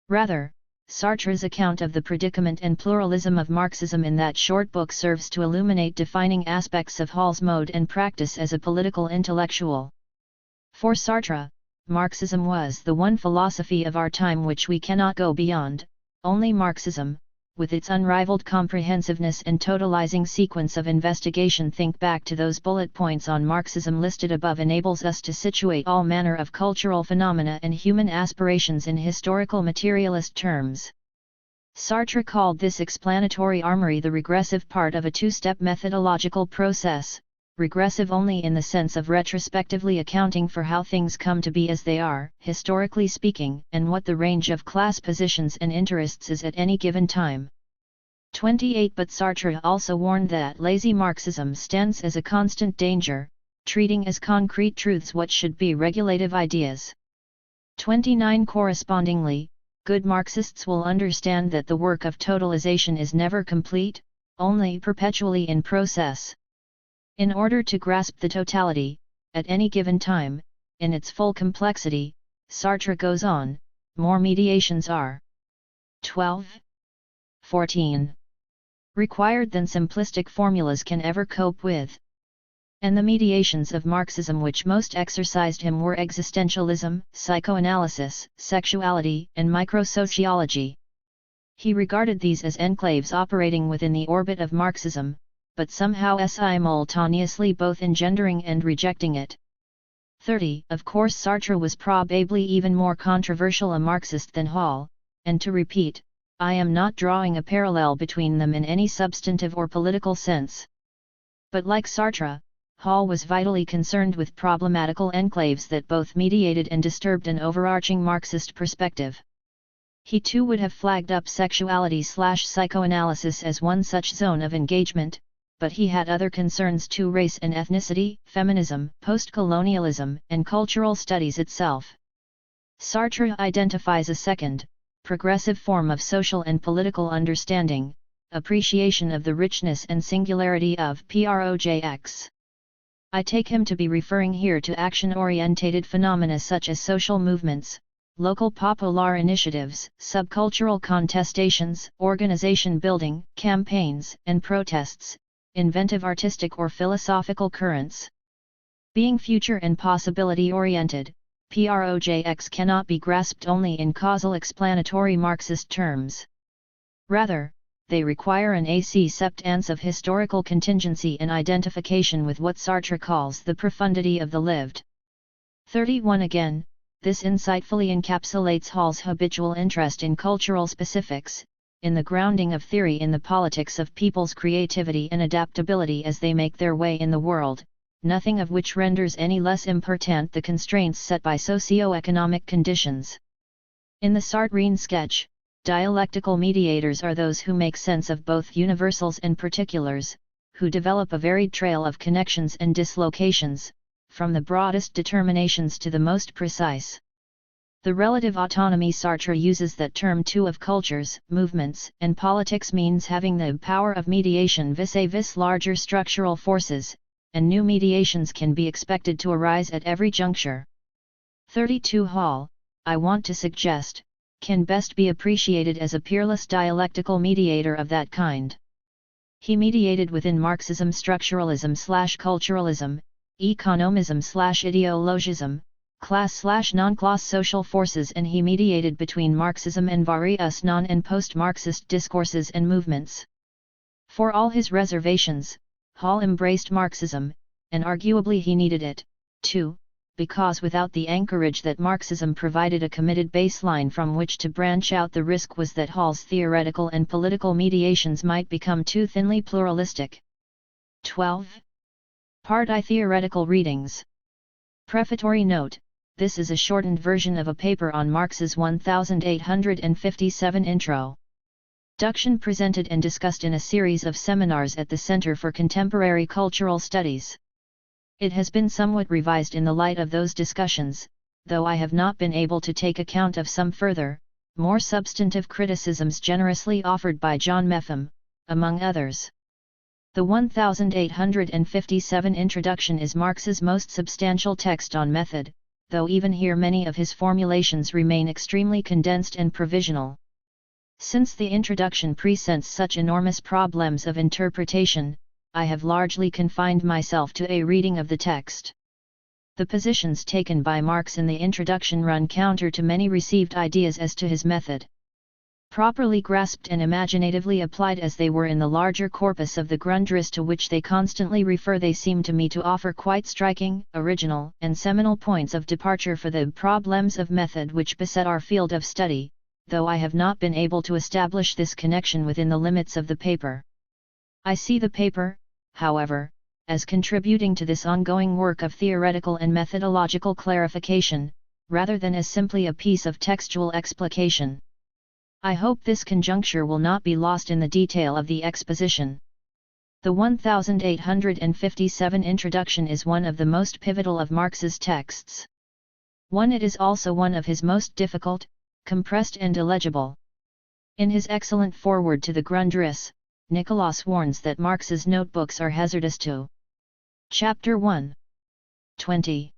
Rather, Sartre's account of the predicament and pluralism of Marxism in that short book serves to illuminate defining aspects of Hall's mode and practice as a political intellectual. For Sartre, Marxism was the one philosophy of our time which we cannot go beyond. Only Marxism, with its unrivaled comprehensiveness and totalizing sequence of investigation, think back to those bullet points on Marxism listed above, enables us to situate all manner of cultural phenomena and human aspirations in historical materialist terms. Sartre called this explanatory armory the regressive part of a two-step methodological process, regressive only in the sense of retrospectively accounting for how things come to be as they are, historically speaking, and what the range of class positions and interests is at any given time. 28. But Sartre also warned that lazy Marxism stands as a constant danger, treating as concrete truths what should be regulative ideas. 29. Correspondingly, good Marxists will understand that the work of totalization is never complete, only perpetually in process. In order to grasp the totality, at any given time, in its full complexity, Sartre goes on, more mediations are 12. 14. Required than simplistic formulas can ever cope with. And the mediations of Marxism which most exercised him were existentialism, psychoanalysis, sexuality, and microsociology. He regarded these as enclaves operating within the orbit of Marxism, but somehow simultaneously both engendering and rejecting it. 30. Of course Sartre was probably even more controversial a Marxist than Hall, and to repeat, I am not drawing a parallel between them in any substantive or political sense. But like Sartre, Hall was vitally concerned with problematical enclaves that both mediated and disturbed an overarching Marxist perspective. He too would have flagged up sexuality/psychoanalysis as one such zone of engagement, but he had other concerns too: race and ethnicity, feminism, post-colonialism, and cultural studies itself. Sartre identifies a second, progressive form of social and political understanding, appreciation of the richness and singularity of projects. I take him to be referring here to action-orientated phenomena such as social movements, local popular initiatives, subcultural contestations, organization building, campaigns, and protests, inventive artistic or philosophical currents. Being future and possibility-oriented, projects cannot be grasped only in causal explanatory Marxist terms. Rather, they require an acceptance of historical contingency and identification with what Sartre calls the profundity of the lived. 31. Again, this insightfully encapsulates Hall's habitual interest in cultural specifics, in the grounding of theory in the politics of people's creativity and adaptability as they make their way in the world, nothing of which renders any less important the constraints set by socio-economic conditions. In the Sartrine sketch, dialectical mediators are those who make sense of both universals and particulars, who develop a varied trail of connections and dislocations, from the broadest determinations to the most precise. The relative autonomy Sartre uses that term too of cultures, movements, and politics means having the power of mediation vis-a-vis larger structural forces, and new mediations can be expected to arise at every juncture. 32. Hall, I want to suggest, can best be appreciated as a peerless dialectical mediator of that kind. He mediated within Marxism structuralism/culturalism, economism/ideologism, class/non-class social forces, and he mediated between Marxism and various non- and post-Marxist discourses and movements. For all his reservations, Hall embraced Marxism, and arguably he needed it, too, because without the anchorage that Marxism provided a committed baseline from which to branch out, the risk was that Hall's theoretical and political mediations might become too thinly pluralistic. 12. Part I. Theoretical readings. Prefatory note: this is a shortened version of a paper on Marx's 1857 intro. Duction presented and discussed in a series of seminars at the Center for Contemporary Cultural Studies. It has been somewhat revised in the light of those discussions, though I have not been able to take account of some further, more substantive criticisms generously offered by John Mepham, among others. The 1857 introduction is Marx's most substantial text on method, though even here many of his formulations remain extremely condensed and provisional. Since the introduction presents such enormous problems of interpretation, I have largely confined myself to a reading of the text. The positions taken by Marx in the introduction run counter to many received ideas as to his method. Properly grasped and imaginatively applied as they were in the larger corpus of the Grundrisse to which they constantly refer, they seem to me to offer quite striking, original, and seminal points of departure for the problems of method which beset our field of study, though I have not been able to establish this connection within the limits of the paper. I see the paper, however, as contributing to this ongoing work of theoretical and methodological clarification, rather than as simply a piece of textual explication. I hope this conjuncture will not be lost in the detail of the exposition. The 1857 introduction is one of the most pivotal of Marx's texts. It is also one of his most difficult, compressed and illegible. In his excellent foreword to the Grundrisse, Nicholas warns that Marx's notebooks are hazardous to. Chapter 1. 20.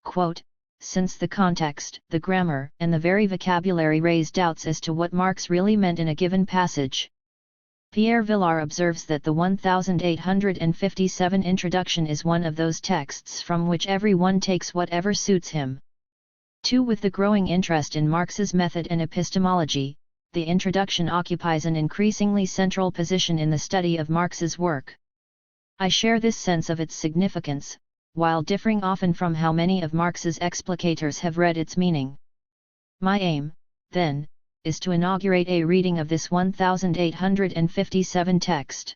Quote, since the context, the grammar, and the very vocabulary raise doubts as to what Marx really meant in a given passage. Pierre Vilar observes that the 1857 introduction is one of those texts from which every one takes whatever suits him. 2. With the growing interest in Marx's method and epistemology, the introduction occupies an increasingly central position in the study of Marx's work. I share this sense of its significance, while differing often from how many of Marx's explicators have read its meaning. My aim, then, is to inaugurate a reading of this 1857 text.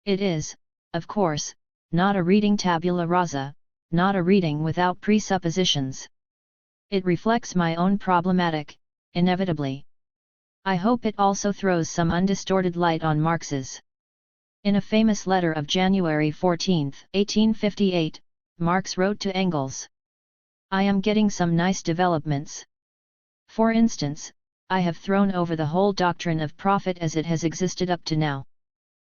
It is, of course, not a reading tabula rasa, not a reading without presuppositions. It reflects my own problematic, inevitably. I hope it also throws some undistorted light on Marx's. In a famous letter of January 14, 1858, Marx wrote to Engels, I am getting some nice developments. For instance, I have thrown over the whole doctrine of profit as it has existed up to now.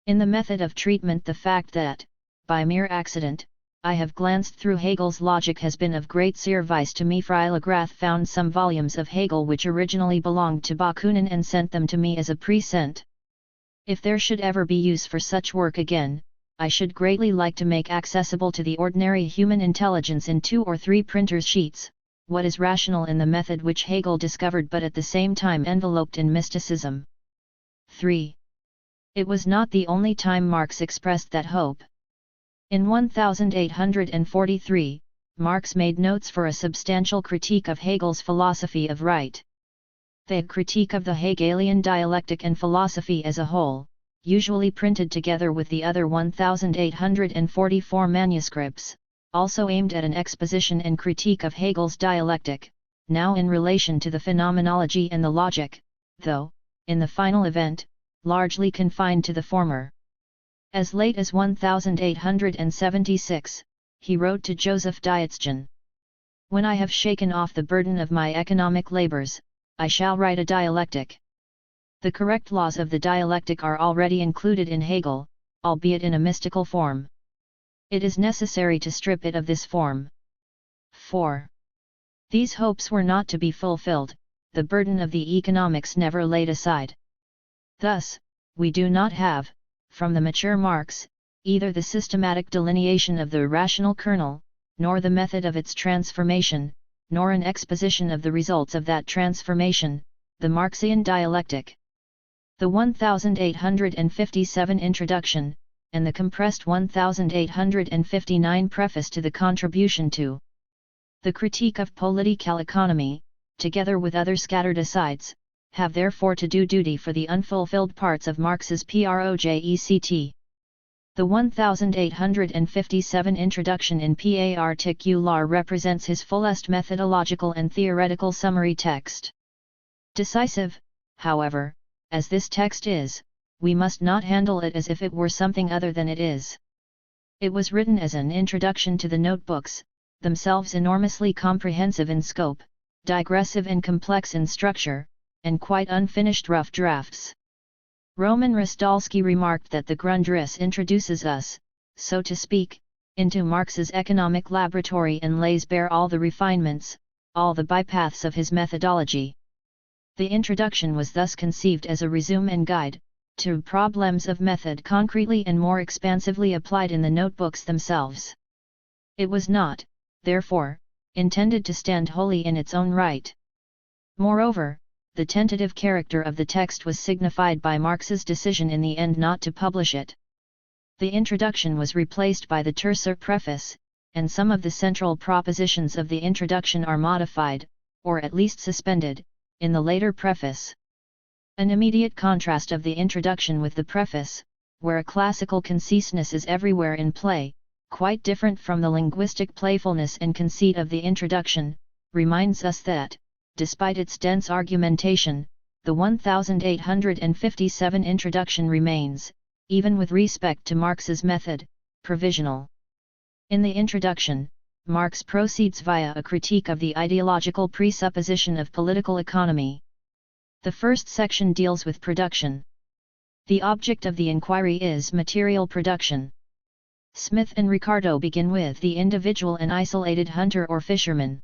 In the method of treatment, the fact that, by mere accident, I have glanced through Hegel's logic has been of great service to me. Freilagrath found some volumes of Hegel which originally belonged to Bakunin and sent them to me as a present. If there should ever be use for such work again, I should greatly like to make accessible to the ordinary human intelligence in 2 or 3 printers' sheets, what is rational in the method which Hegel discovered but at the same time enveloped in mysticism. 3. It was not the only time Marx expressed that hope. In 1843, Marx made notes for a substantial critique of Hegel's philosophy of right. The critique of the Hegelian dialectic and philosophy as a whole, usually printed together with the other 1844 manuscripts, also aimed at an exposition and critique of Hegel's dialectic, now in relation to the phenomenology and the logic, though, in the final event, largely confined to the former. As late as 1876, he wrote to Joseph Dietzgen, when I have shaken off the burden of my economic labors, I shall write a dialectic. The correct laws of the dialectic are already included in Hegel, albeit in a mystical form. It is necessary to strip it of this form. 4. These hopes were not to be fulfilled, the burden of the economics never laid aside. Thus, we do not have, from the mature Marx, either the systematic delineation of the rational kernel, nor the method of its transformation, nor an exposition of the results of that transformation, the Marxian dialectic. The 1857 introduction, and the compressed 1859 preface to the contribution to the critique of political economy, together with other scattered asides, have therefore to do duty for the unfulfilled parts of Marx's project. The 1857 introduction in particular represents his fullest methodological and theoretical summary text. Decisive, however, as this text is, we must not handle it as if it were something other than it is. It was written as an introduction to the notebooks, themselves enormously comprehensive in scope, digressive and complex in structure, and quite unfinished rough drafts. Roman Rostolsky remarked that the Grundriss introduces us, so to speak, into Marx's economic laboratory and lays bare all the refinements, all the bypaths of his methodology. The introduction was thus conceived as a resume and guide to problems of method concretely and more expansively applied in the notebooks themselves. It was not, therefore, intended to stand wholly in its own right. Moreover, the tentative character of the text was signified by Marx's decision in the end not to publish it. The introduction was replaced by the terser preface, and some of the central propositions of the introduction are modified, or at least suspended, in the later preface. An immediate contrast of the introduction with the preface, where a classical conciseness is everywhere in play, quite different from the linguistic playfulness and conceit of the introduction, reminds us that, despite its dense argumentation, the 1857 introduction remains, even with respect to Marx's method, provisional. In the introduction, Marx proceeds via a critique of the ideological presupposition of political economy. The first section deals with production. The object of the inquiry is material production. Smith and Ricardo begin with the individual and isolated hunter or fisherman.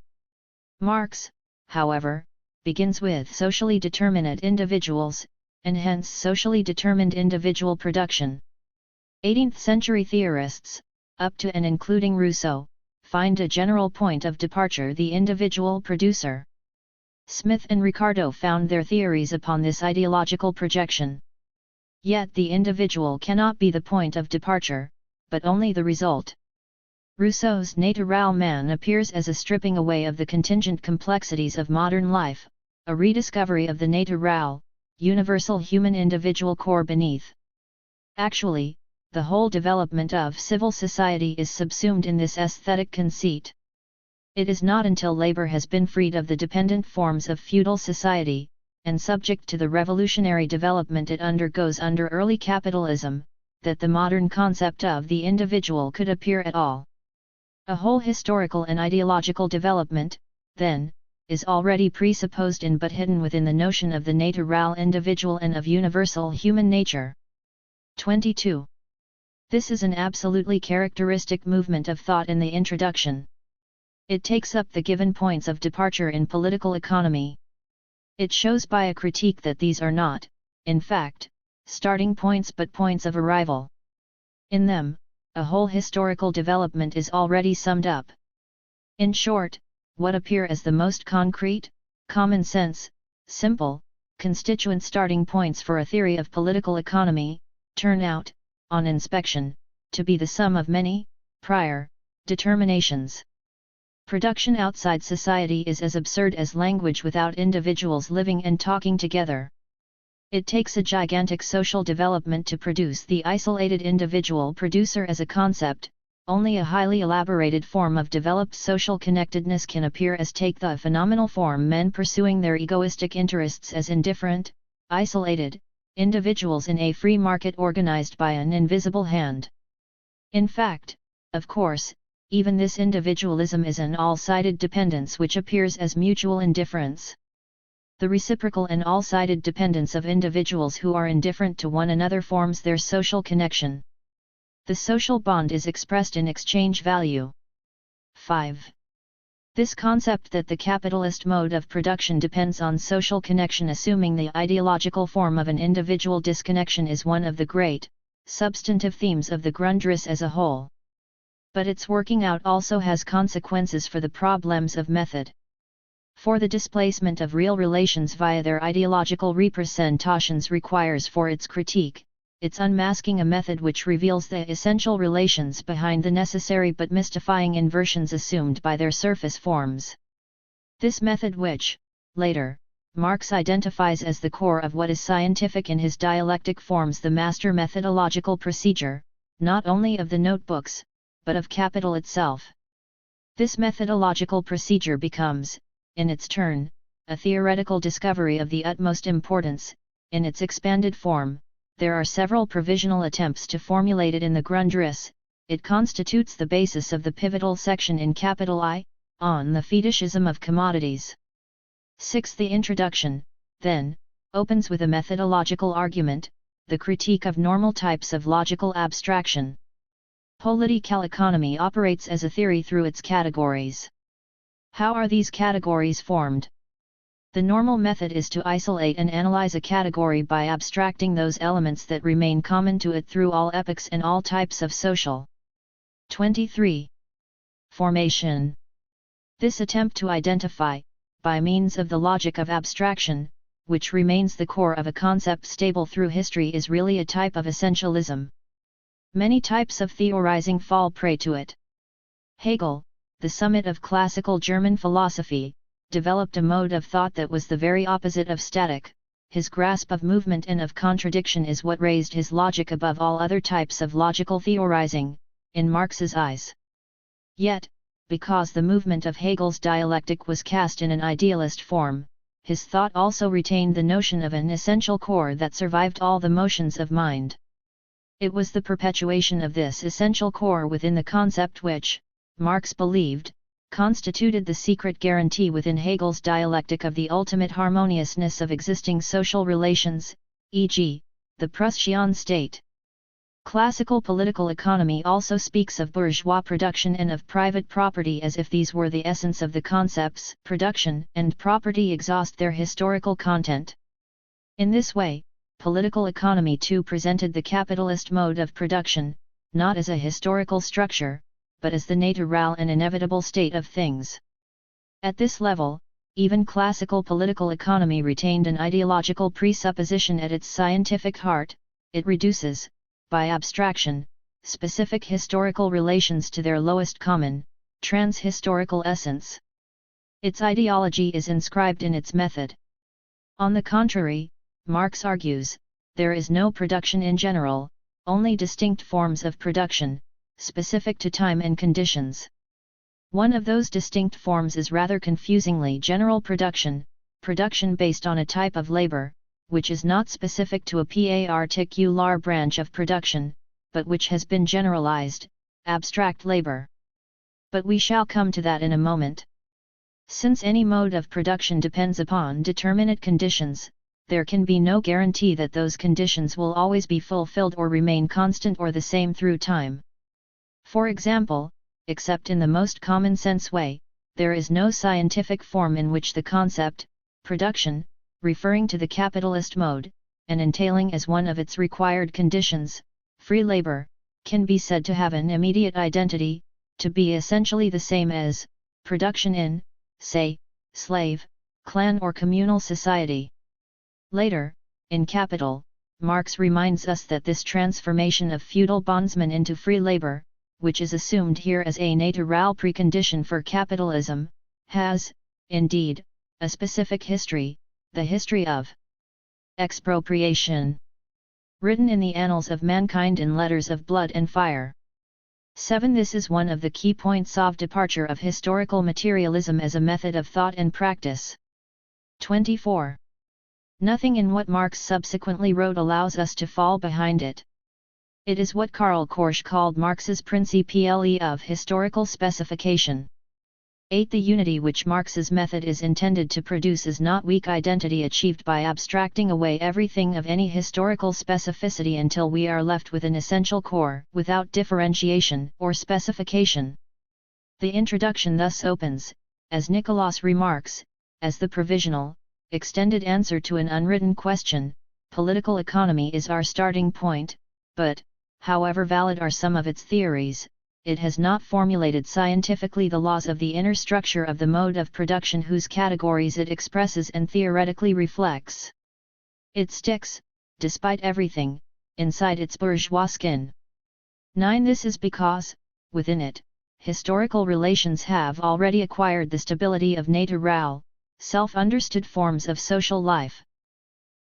Marx, however, begins with socially determinate individuals, and hence socially determined individual production. 18th-century theorists, up to and including Rousseau, find a general point of departure the individual producer. Smith and Ricardo found their theories upon this ideological projection. Yet the individual cannot be the point of departure, but only the result. Rousseau's Naturel man appears as a stripping away of the contingent complexities of modern life, a rediscovery of the natural, universal human individual core beneath. Actually, the whole development of civil society is subsumed in this aesthetic conceit. It is not until labor has been freed of the dependent forms of feudal society, and subject to the revolutionary development it undergoes under early capitalism, that the modern concept of the individual could appear at all. A whole historical and ideological development, then, is already presupposed in but hidden within the notion of the natural individual and of universal human nature. 22. This is an absolutely characteristic movement of thought in the introduction. It takes up the given points of departure in political economy. It shows by a critique that these are not, in fact, starting points but points of arrival. In them, a whole historical development is already summed up. In short, what appear as the most concrete, common sense, simple, constituent starting points for a theory of political economy, turn out, on inspection, to be the sum of many, prior, determinations. Production outside society is as absurd as language without individuals living and talking together. It takes a gigantic social development to produce the isolated individual producer as a concept. Only a highly elaborated form of developed social connectedness can appear as take the phenomenal form men pursuing their egoistic interests as indifferent, isolated, individuals in a free market organized by an invisible hand. In fact, of course, even this individualism is an all-sided dependence which appears as mutual indifference. The reciprocal and all-sided dependence of individuals who are indifferent to one another forms their social connection. The social bond is expressed in exchange value. 5. This concept that the capitalist mode of production depends on social connection assuming the ideological form of an individual disconnection is one of the great, substantive themes of the Grundriss as a whole. But its working out also has consequences for the problems of method. For the displacement of real relations via their ideological representations requires for its critique, its unmasking a method which reveals the essential relations behind the necessary but mystifying inversions assumed by their surface forms. This method which, later, Marx identifies as the core of what is scientific in his dialectic forms the master methodological procedure, not only of the notebooks, but of capital itself. This methodological procedure becomes, in its turn, a theoretical discovery of the utmost importance. In its expanded form, there are several provisional attempts to formulate it in the Grundriss. It constitutes the basis of the pivotal section in capital I, on the fetishism of commodities. 6. The introduction, then, opens with a methodological argument, the critique of normal types of logical abstraction. Political economy operates as a theory through its categories. How are these categories formed? The normal method is to isolate and analyze a category by abstracting those elements that remain common to it through all epochs and all types of social. 23. Formation. This attempt to identify, by means of the logic of abstraction, which remains the core of a concept stable through history, is really a type of essentialism. Many types of theorizing fall prey to it. Hegel, the summit of classical German philosophy, developed a mode of thought that was the very opposite of static. His grasp of movement and of contradiction is what raised his logic above all other types of logical theorizing, in Marx's eyes. Yet, because the movement of Hegel's dialectic was cast in an idealist form, his thought also retained the notion of an essential core that survived all the motions of mind. It was the perpetuation of this essential core within the concept which, Marx believed, constituted the secret guarantee within Hegel's dialectic of the ultimate harmoniousness of existing social relations, e.g., the Prussian state. Classical political economy also speaks of bourgeois production and of private property as if these were the essence of the concepts. Production and property exhaust their historical content. In this way, political economy too presented the capitalist mode of production, not as a historical structure, but as the natural and inevitable state of things. At this level, even classical political economy retained an ideological presupposition at its scientific heart. It reduces, by abstraction, specific historical relations to their lowest common, trans-historical essence. Its ideology is inscribed in its method. On the contrary, Marx argues, there is no production in general, only distinct forms of production, specific to time and conditions. One of those distinct forms is rather confusingly general production, production based on a type of labor, which is not specific to a particular branch of production, but which has been generalized, abstract labor. But we shall come to that in a moment. Since any mode of production depends upon determinate conditions, there can be no guarantee that those conditions will always be fulfilled or remain constant or the same through time. For example, except in the most common-sense way, there is no scientific form in which the concept, production, referring to the capitalist mode, and entailing as one of its required conditions, free labor, can be said to have an immediate identity, to be essentially the same as production in, say, slave, clan or communal society. Later, in Capital, Marx reminds us that this transformation of feudal bondsmen into free labor, which is assumed here as a natural precondition for capitalism, has, indeed, a specific history, the history of expropriation, written in the annals of mankind in letters of blood and fire. 7. This is one of the key points of departure of historical materialism as a method of thought and practice. 24. Nothing in what Marx subsequently wrote allows us to fall behind it. It is what Karl Korsch called Marx's principle of historical specification. 8. The unity which Marx's method is intended to produce is not weak identity achieved by abstracting away everything of any historical specificity until we are left with an essential core without differentiation or specification. The introduction thus opens, as Nicholas remarks, as the provisional, extended answer to an unwritten question. Political economy is our starting point, but, however valid are some of its theories, it has not formulated scientifically the laws of the inner structure of the mode of production whose categories it expresses and theoretically reflects. It sticks, despite everything, inside its bourgeois skin. 9. This is because, within it, historical relations have already acquired the stability of natural, self-understood forms of social life.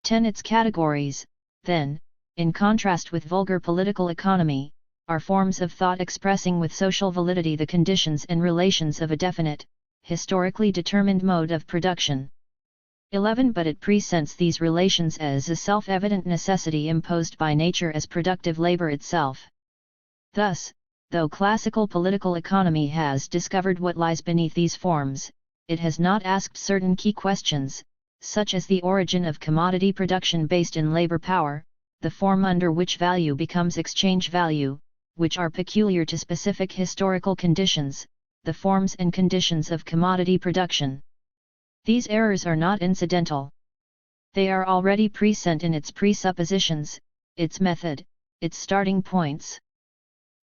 10. Its categories, then, in contrast with vulgar political economy, are forms of thought expressing with social validity the conditions and relations of a definite, historically determined mode of production. 11. But it presents these relations as a self-evident necessity imposed by nature as productive labor itself. Thus, though classical political economy has discovered what lies beneath these forms, it has not asked certain key questions, such as the origin of commodity production based in labor power, the form under which value becomes exchange value, which are peculiar to specific historical conditions, the forms and conditions of commodity production. These errors are not incidental. They are already present in its presuppositions, its method, its starting points.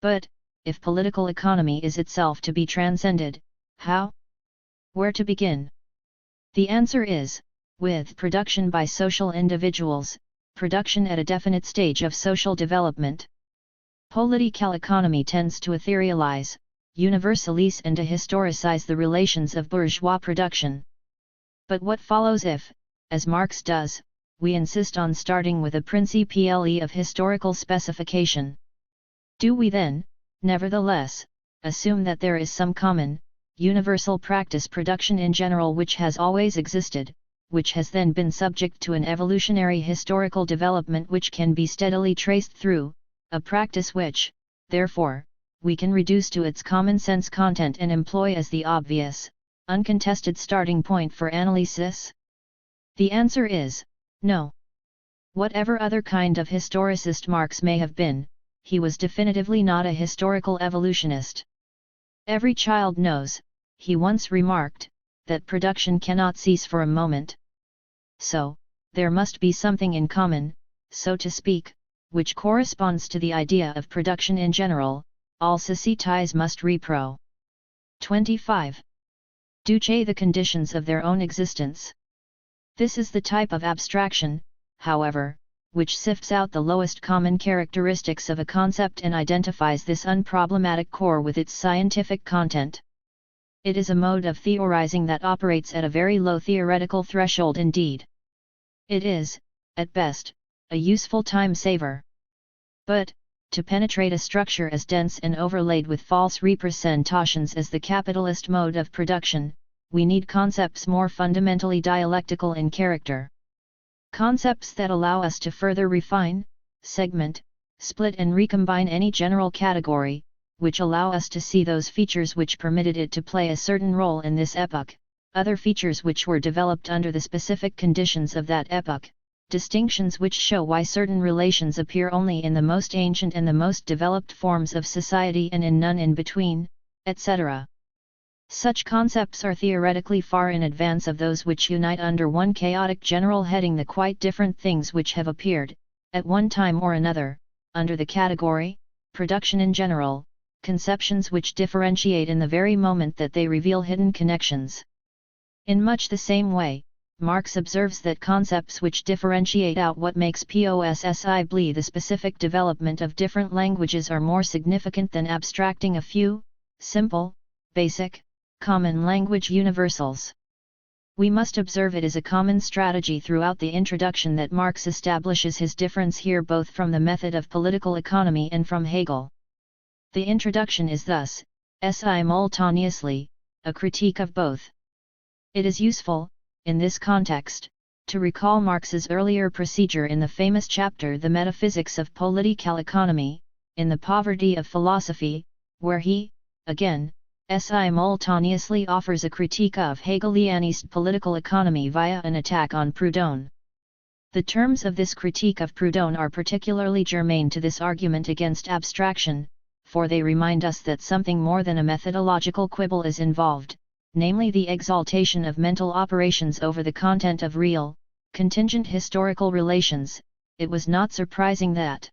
But, if political economy is itself to be transcended, how? Where to begin? The answer is, with production by social individuals, production at a definite stage of social development. Political economy tends to etherealize, universalize and to historicize the relations of bourgeois production. But what follows if, as Marx does, we insist on starting with a principle of historical specification? Do we then, nevertheless, assume that there is some common, universal practice production in general which has always existed, which has then been subject to an evolutionary historical development which can be steadily traced through, a practice which, therefore, we can reduce to its common sense content and employ as the obvious, uncontested starting point for analysis? The answer is, no. Whatever other kind of historicist Marx may have been, he was definitively not a historical evolutionist. Every child knows, he once remarked, that production cannot cease for a moment. So, there must be something in common, so to speak, which corresponds to the idea of production in general, all societies must repro. 25. Duce the conditions of their own existence. This is the type of abstraction, however, which sifts out the lowest common characteristics of a concept and identifies this unproblematic core with its scientific content. It is a mode of theorizing that operates at a very low theoretical threshold indeed. It is, at best, a useful time saver. But, to penetrate a structure as dense and overlaid with false representations as the capitalist mode of production, we need concepts more fundamentally dialectical in character. Concepts that allow us to further refine, segment, split and recombine any general category, which allow us to see those features which permitted it to play a certain role in this epoch, other features which were developed under the specific conditions of that epoch, distinctions which show why certain relations appear only in the most ancient and the most developed forms of society and in none in between, etc. Such concepts are theoretically far in advance of those which unite under one chaotic general heading the quite different things which have appeared, at one time or another, under the category, production in general, conceptions which differentiate in the very moment that they reveal hidden connections. In much the same way, Marx observes that concepts which differentiate out what makes possibly the specific development of different languages are more significant than abstracting a few, simple, basic, common language universals. We must observe it as a common strategy throughout the introduction that Marx establishes his difference here both from the method of political economy and from Hegel. The introduction is thus, simultaneously, a critique of both. It is useful, in this context, to recall Marx's earlier procedure in the famous chapter The Metaphysics of Political Economy, in The Poverty of Philosophy, where he, again, simultaneously offers a critique of Hegelianist political economy via an attack on Proudhon. The terms of this critique of Proudhon are particularly germane to this argument against abstraction, for they remind us that something more than a methodological quibble is involved, namely the exaltation of mental operations over the content of real, contingent historical relations. It was not surprising that,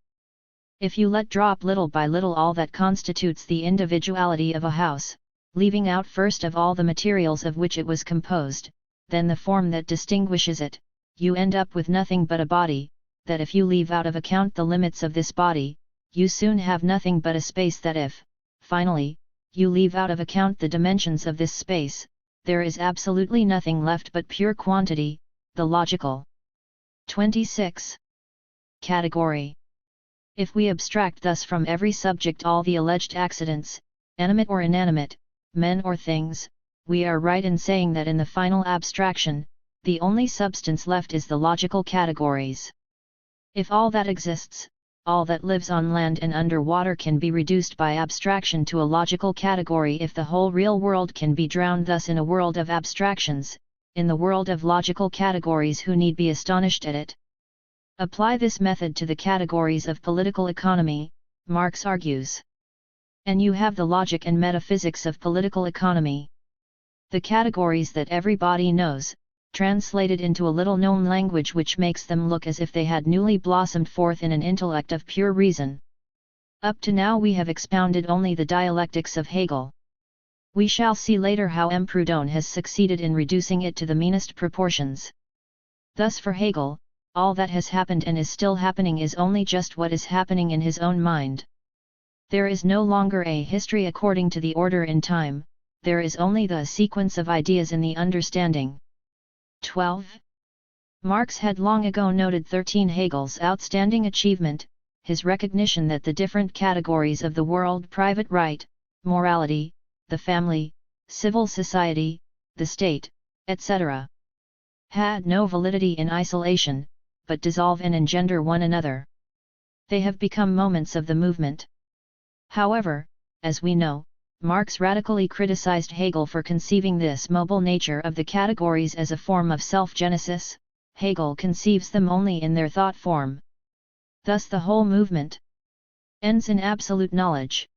if you let drop little by little all that constitutes the individuality of a house, leaving out first of all the materials of which it was composed, then the form that distinguishes it, you end up with nothing but a body, that if you leave out of account the limits of this body, you soon have nothing but a space that if, finally, you leave out of account the dimensions of this space, there is absolutely nothing left but pure quantity, the logical. 26. Category. If we abstract thus from every subject all the alleged accidents, animate or inanimate, men or things, we are right in saying that in the final abstraction, the only substance left is the logical categories. If all that exists, all that lives on land and under water can be reduced by abstraction to a logical category, if the whole real world can be drowned thus in a world of abstractions, in the world of logical categories, who need be astonished at it? Apply this method to the categories of political economy, Marx argues. And you have the logic and metaphysics of political economy. The categories that everybody knows, translated into a little-known language which makes them look as if they had newly blossomed forth in an intellect of pure reason. Up to now we have expounded only the dialectics of Hegel. We shall see later how M. Proudhon has succeeded in reducing it to the meanest proportions. Thus for Hegel, all that has happened and is still happening is only just what is happening in his own mind. There is no longer a history according to the order in time, there is only the sequence of ideas in the understanding. 12. Marx had long ago noted 13 Hegel's outstanding achievement, his recognition that the different categories of the world, private right, morality, the family, civil society, the state, etc., had no validity in isolation, but dissolve and engender one another. They have become moments of the movement. However, as we know, Marx radically criticized Hegel for conceiving this mobile nature of the categories as a form of self-genesis. Hegel conceives them only in their thought form. Thus the whole movement ends in absolute knowledge.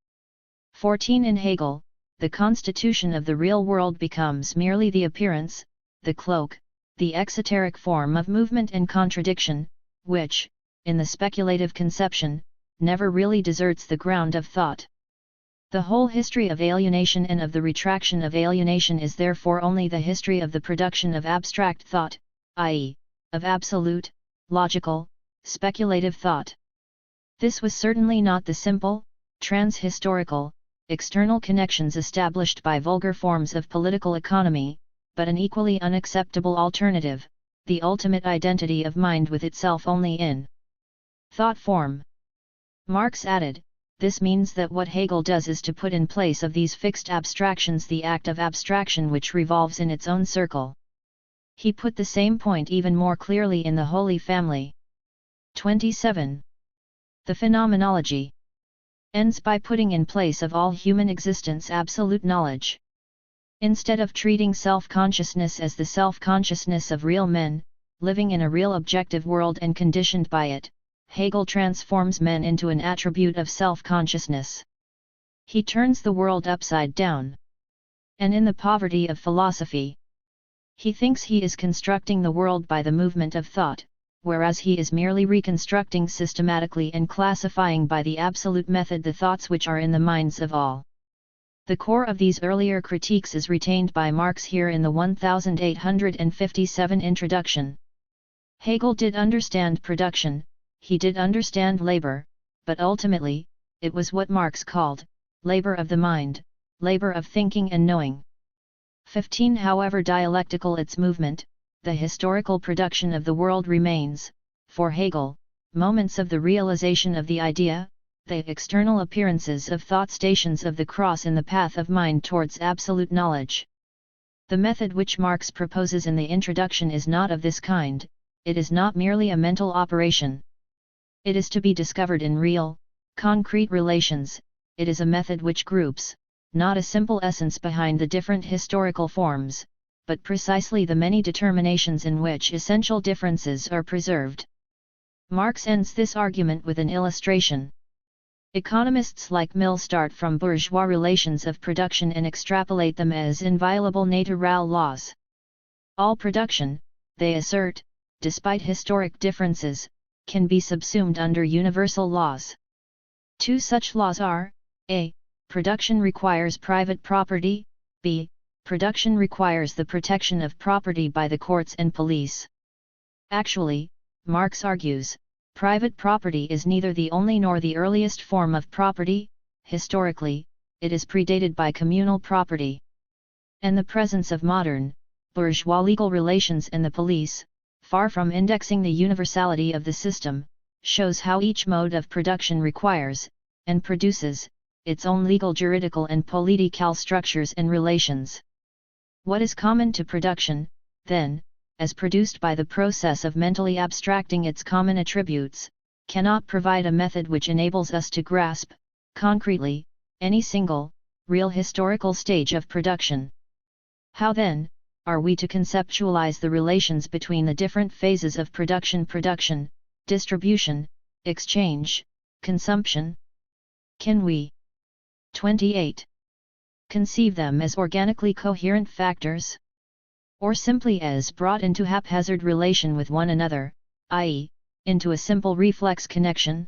14. In Hegel, the constitution of the real world becomes merely the appearance, the cloak, the exoteric form of movement and contradiction, which, in the speculative conception, never really deserts the ground of thought. The whole history of alienation and of the retraction of alienation is therefore only the history of the production of abstract thought, i.e., of absolute, logical, speculative thought. This was certainly not the simple, trans-historical, external connections established by vulgar forms of political economy, but an equally unacceptable alternative, the ultimate identity of mind with itself only in thought form. Marx added, this means that what Hegel does is to put in place of these fixed abstractions the act of abstraction which revolves in its own circle. He put the same point even more clearly in the Holy Family. 27. The phenomenology ends by putting in place of all human existence absolute knowledge. Instead of treating self-consciousness as the self-consciousness of real men, living in a real objective world and conditioned by it, Hegel transforms men into an attribute of self-consciousness. He turns the world upside down. And in the poverty of philosophy, he thinks he is constructing the world by the movement of thought, whereas he is merely reconstructing systematically and classifying by the absolute method the thoughts which are in the minds of all. The core of these earlier critiques is retained by Marx here in the 1857 introduction. Hegel did understand production, he did understand labor, but ultimately, it was what Marx called, labor of the mind, labor of thinking and knowing. 15. However dialectical its movement, the historical production of the world remains, for Hegel, moments of the realization of the idea, the external appearances of thought stations of the cross in the path of mind towards absolute knowledge. The method which Marx proposes in the introduction is not of this kind, it is not merely a mental operation. It is to be discovered in real, concrete relations, it is a method which groups, not a simple essence behind the different historical forms, but precisely the many determinations in which essential differences are preserved. Marx ends this argument with an illustration. Economists like Mill start from bourgeois relations of production and extrapolate them as inviolable natural laws. All production, they assert, despite historic differences, can be subsumed under universal laws. Two such laws are, a. Production requires private property, b. Production requires the protection of property by the courts and police. Actually, Marx argues, private property is neither the only nor the earliest form of property, historically, it is predated by communal property. And the presence of modern, bourgeois legal relations and the police, far from indexing the universality of the system, shows how each mode of production requires, and produces, its own legal juridical and political structures and relations. What is common to production, then, as produced by the process of mentally abstracting its common attributes, cannot provide a method which enables us to grasp, concretely, any single, real historical stage of production. How then, are we to conceptualize the relations between the different phases of production, distribution, exchange, consumption? Can we 28. Conceive them as organically coherent factors? Or simply as brought into haphazard relation with one another, i.e., into a simple reflex connection?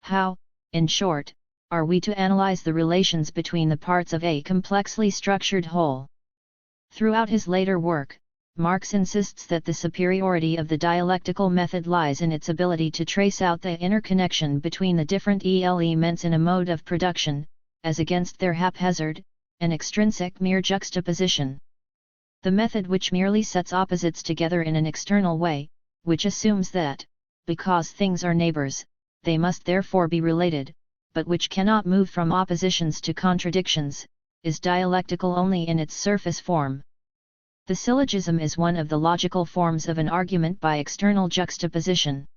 How, in short, are we to analyze the relations between the parts of a complexly structured whole? Throughout his later work, Marx insists that the superiority of the dialectical method lies in its ability to trace out the interconnection between the different elements in a mode of production, as against their haphazard, and extrinsic mere juxtaposition. The method which merely sets opposites together in an external way, which assumes that, because things are neighbors, they must therefore be related, but which cannot move from oppositions to contradictions, is dialectical only in its surface form. The syllogism is one of the logical forms of an argument by external juxtaposition.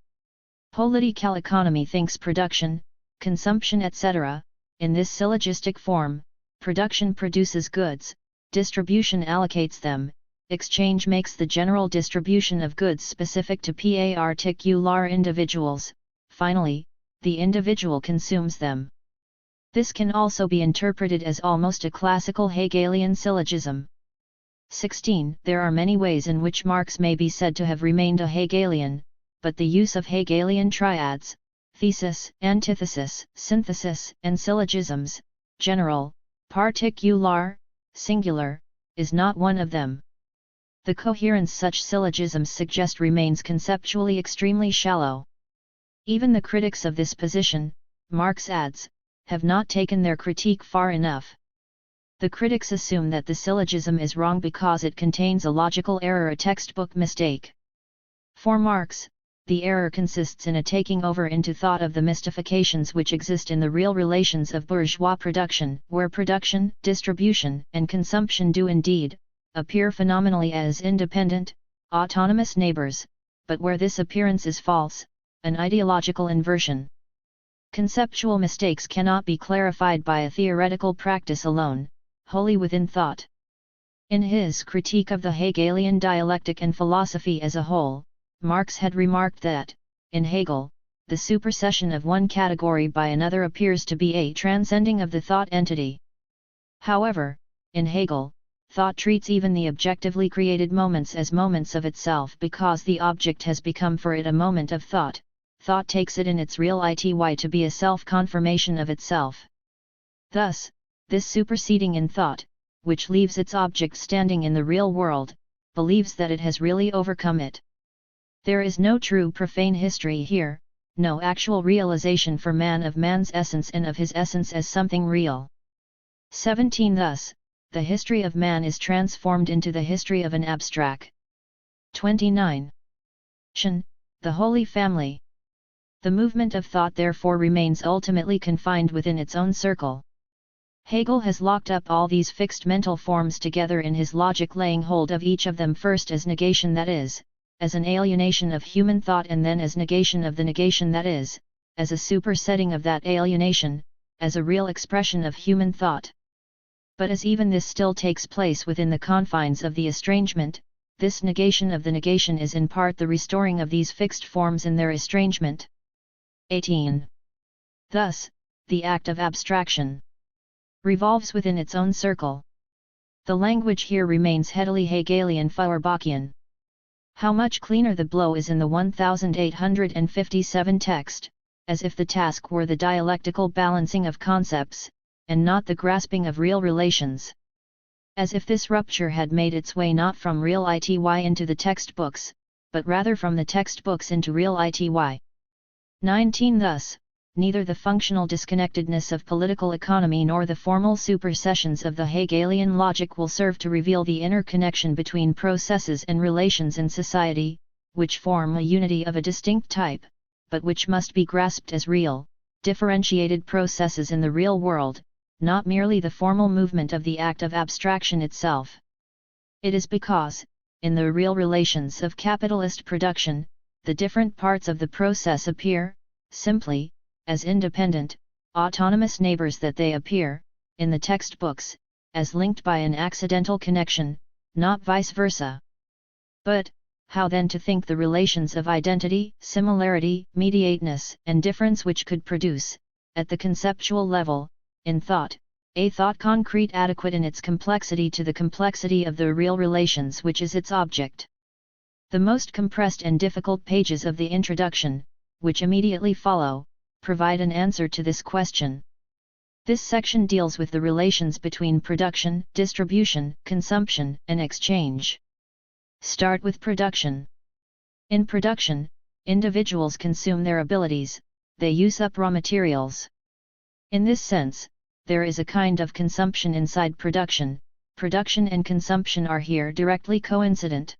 Political economy thinks production, consumption etc., in this syllogistic form: production produces goods, distribution allocates them, exchange makes the general distribution of goods specific to particular individuals, finally, the individual consumes them. This can also be interpreted as almost a classical Hegelian syllogism. 16. There are many ways in which Marx may be said to have remained a Hegelian, but the use of Hegelian triads, thesis, antithesis, synthesis, and syllogisms, general, particular, singular, is not one of them. The coherence such syllogisms suggest remains conceptually extremely shallow. Even the critics of this position, Marx adds, have not taken their critique far enough. The critics assume that the syllogism is wrong because it contains a logical error, a textbook mistake. For Marx, the error consists in a taking over into thought of the mystifications which exist in the real relations of bourgeois production, where production, distribution, and consumption do indeed appear phenomenally as independent, autonomous neighbors, but where this appearance is false, an ideological inversion. Conceptual mistakes cannot be clarified by a theoretical practice alone, wholly within thought. In his critique of the Hegelian dialectic and philosophy as a whole, Marx had remarked that, in Hegel, the supersession of one category by another appears to be a transcending of the thought entity. However, in Hegel, thought treats even the objectively created moments as moments of itself because the object has become for it a moment of thought. Thought takes it in its real ity to be a self-confirmation of itself. Thus, this superseding in thought, which leaves its object standing in the real world, believes that it has really overcome it. There is no true profane history here, no actual realization for man of man's essence and of his essence as something real. 17. Thus, the history of man is transformed into the history of an abstract. 29. The Holy Family. The movement of thought therefore remains ultimately confined within its own circle. Hegel has locked up all these fixed mental forms together in his logic, laying hold of each of them first as negation, that is, as an alienation of human thought, and then as negation of the negation, that is, as a supersetting of that alienation, as a real expression of human thought. But as even this still takes place within the confines of the estrangement, this negation of the negation is in part the restoring of these fixed forms in their estrangement. 18. Thus, the act of abstraction revolves within its own circle. The language here remains heavily Hegelian Feuerbachian. How much cleaner the blow is in the 1857 text, as if the task were the dialectical balancing of concepts, and not the grasping of real relations. As if this rupture had made its way not from real ity into the textbooks, but rather from the textbooks into real ity. 19. Thus, neither the functional disconnectedness of political economy nor the formal supersessions of the Hegelian logic will serve to reveal the inner connection between processes and relations in society, which form a unity of a distinct type, but which must be grasped as real, differentiated processes in the real world, not merely the formal movement of the act of abstraction itself. It is because, in the real relations of capitalist production, the different parts of the process appear, simply, as independent, autonomous neighbors that they appear, in the textbooks, as linked by an accidental connection, not vice versa. But, How then to think the relations of identity, similarity, mediateness, and difference which could produce, at the conceptual level, in thought, a thought concrete adequate in its complexity to the complexity of the real relations which is its object. The most compressed and difficult pages of the introduction, which immediately follow, provide an answer to this question. This section deals with the relations between production, distribution, consumption, and exchange. Start with production. In production, individuals consume their abilities, they use up raw materials. In this sense, there is a kind of consumption inside production. Production and consumption are here directly coincident.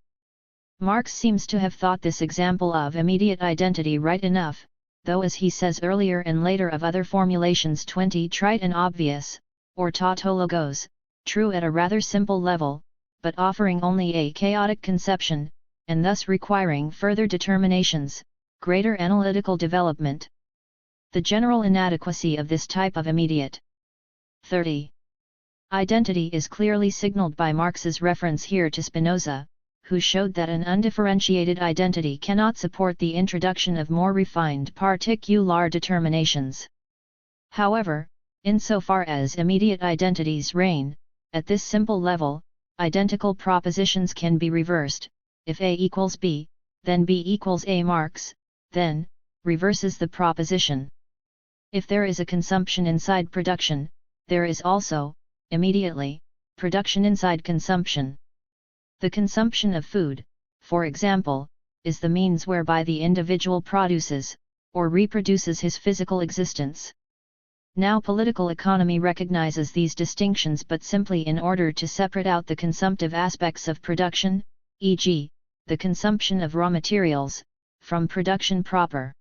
Marx seems to have thought this example of immediate identity right enough, though as he says earlier and later of other formulations 20 trite and obvious, or tautologos, true at a rather simple level, but offering only a chaotic conception, and thus requiring further determinations, greater analytical development. The general inadequacy of this type of immediate 30. Identity is clearly signaled by Marx's reference here to Spinoza, who showed that an undifferentiated identity cannot support the introduction of more refined particular determinations. However, insofar as immediate identities reign, at this simple level, identical propositions can be reversed. If A equals B, then B equals A. Marx, then, reverses the proposition. If there is a consumption inside production, there is also, immediately, production inside consumption. The consumption of food, for example, is the means whereby the individual produces, or reproduces his physical existence. Now political economy recognizes these distinctions but simply in order to separate out the consumptive aspects of production, e.g., the consumption of raw materials, from production proper.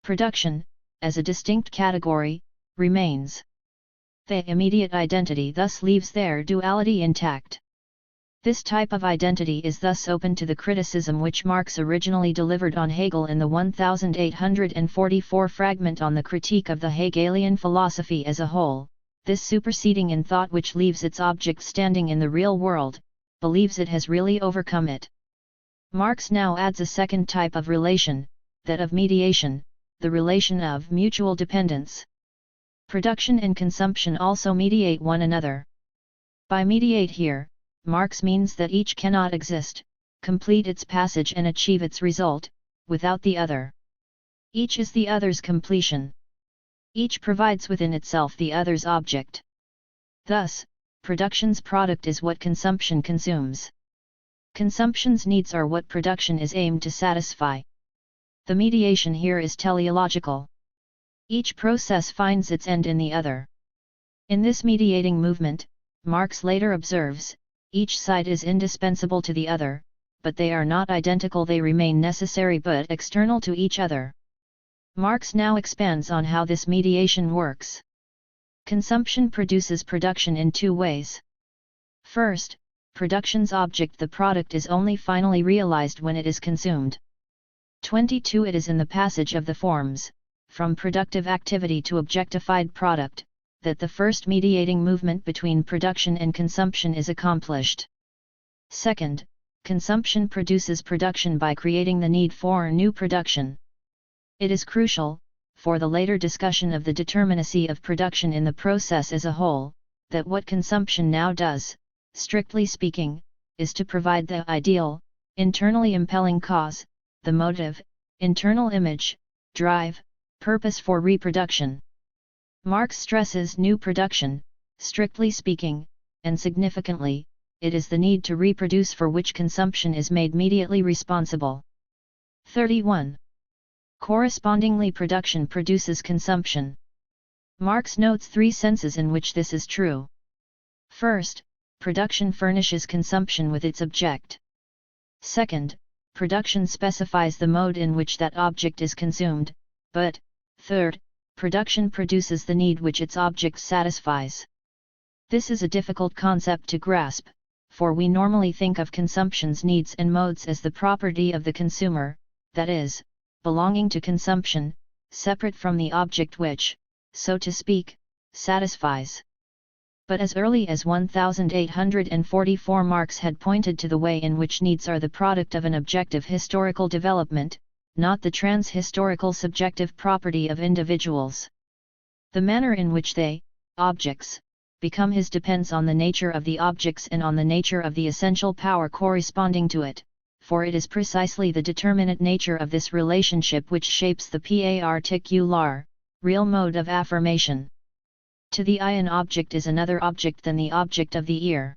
Production, as a distinct category, remains. The immediate identity thus leaves their duality intact. This type of identity is thus open to the criticism which Marx originally delivered on Hegel in the 1844 fragment on the critique of the Hegelian philosophy as a whole. This superseding in thought which leaves its object standing in the real world, believes it has really overcome it. Marx now adds a second type of relation, that of mediation, the relation of mutual dependence. Production and consumption also mediate one another. By mediate here, Marx means that each cannot exist, complete its passage and achieve its result, without the other. Each is the other's completion. Each provides within itself the other's object. Thus, production's product is what consumption consumes. Consumption's needs are what production is aimed to satisfy. The mediation here is teleological. Each process finds its end in the other. In this mediating movement, Marx later observes, each side is indispensable to the other, but they are not identical, they remain necessary but external to each other. Marx now expands on how this mediation works. Consumption produces production in two ways. First, production's object, the product, is only finally realized when it is consumed. 22. It is in the passage of the forms, from productive activity to objectified product, that the first mediating movement between production and consumption is accomplished. Second, consumption produces production by creating the need for new production. It is crucial, for the later discussion of the determinacy of production in the process as a whole, that what consumption now does, strictly speaking, is to provide the ideal, internally impelling cause, the motive, internal image, drive, purpose for reproduction. Marx stresses new production, strictly speaking, and significantly, it is the need to reproduce for which consumption is made mediately responsible. 31. Correspondingly, production produces consumption. Marx notes three senses in which this is true. First, production furnishes consumption with its object. Second, production specifies the mode in which that object is consumed, but, third, production produces the need which its object satisfies. This is a difficult concept to grasp, for we normally think of consumption's needs and modes as the property of the consumer, that is, belonging to consumption, separate from the object which, so to speak, satisfies. But as early as 1844 Marx had pointed to the way in which needs are the product of an objective historical development, not the trans-historical subjective property of individuals. The manner in which they, objects, become his depends on the nature of the objects and on the nature of the essential power corresponding to it, for it is precisely the determinate nature of this relationship which shapes the particular, real mode of affirmation. To the eye an object is another object than the object of the ear.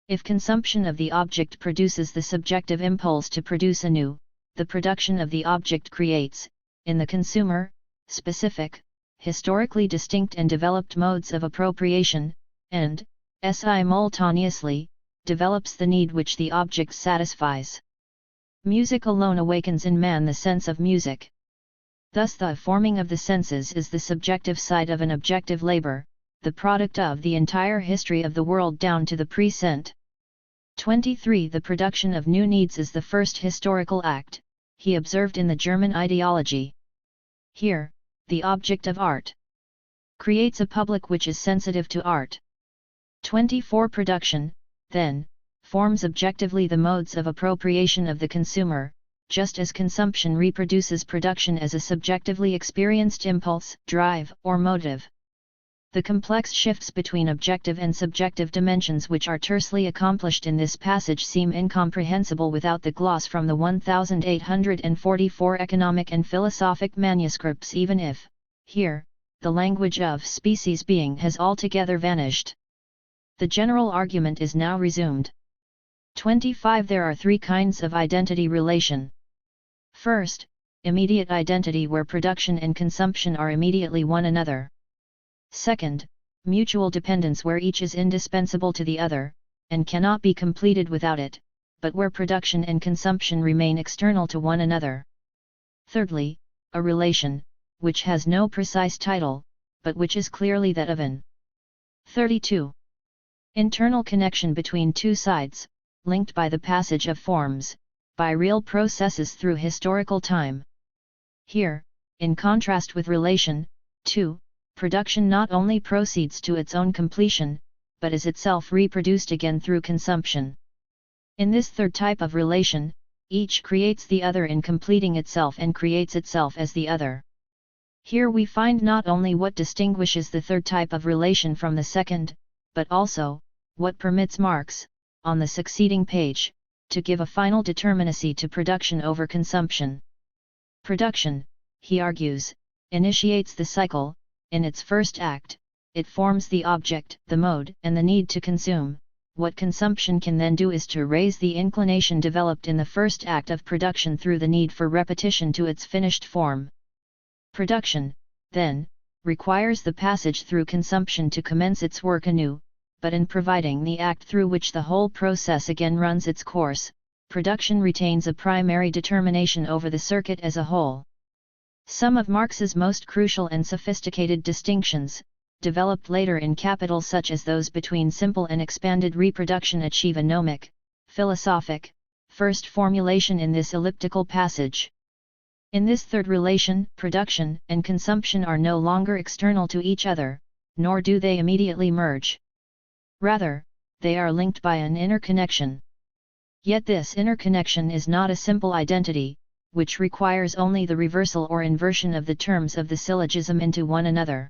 If consumption of the object produces the subjective impulse to produce anew, the production of the object creates, in the consumer, specific, historically distinct and developed modes of appropriation, and, simultaneously, develops the need which the object satisfies. Music alone awakens in man the sense of music. Thus the forming of the senses is the subjective side of an objective labor, the product of the entire history of the world down to the present. 23. The production of new needs is the first historical act, he observed in the German ideology. Here, the object of art creates a public which is sensitive to art. 24. Production, then, forms objectively the modes of appropriation of the consumer, just as consumption reproduces production as a subjectively experienced impulse, drive, or motive. The complex shifts between objective and subjective dimensions which are tersely accomplished in this passage seem incomprehensible without the gloss from the 1844 economic and philosophic manuscripts, even if, here, the language of species being has altogether vanished. The general argument is now resumed. 25. There are three kinds of identity relation. First, immediate identity where production and consumption are immediately one another. Second, mutual dependence where each is indispensable to the other, and cannot be completed without it, but where production and consumption remain external to one another. Thirdly, a relation, which has no precise title, but which is clearly that of an 32. Internal connection between two sides, linked by the passage of forms, by real processes through historical time. Here, in contrast with relation, 2, production not only proceeds to its own completion, but is itself reproduced again through consumption. In this third type of relation, each creates the other in completing itself and creates itself as the other. Here we find not only what distinguishes the third type of relation from the second, but also, what permits Marx, on the succeeding page, to give a final determinacy to production over consumption. Production, he argues, initiates the cycle. In its first act, it forms the object, the mode, and the need to consume. What consumption can then do is to raise the inclination developed in the first act of production through the need for repetition to its finished form. Production, then, requires the passage through consumption to commence its work anew, but in providing the act through which the whole process again runs its course, production retains a primary determination over the circuit as a whole. Some of Marx's most crucial and sophisticated distinctions, developed later in Capital, such as those between simple and expanded reproduction, achieve a gnomic, philosophic, first formulation in this elliptical passage. In this third relation, production and consumption are no longer external to each other, nor do they immediately merge. Rather, they are linked by an interconnection. Yet this interconnection is not a simple identity, which requires only the reversal or inversion of the terms of the syllogism into one another.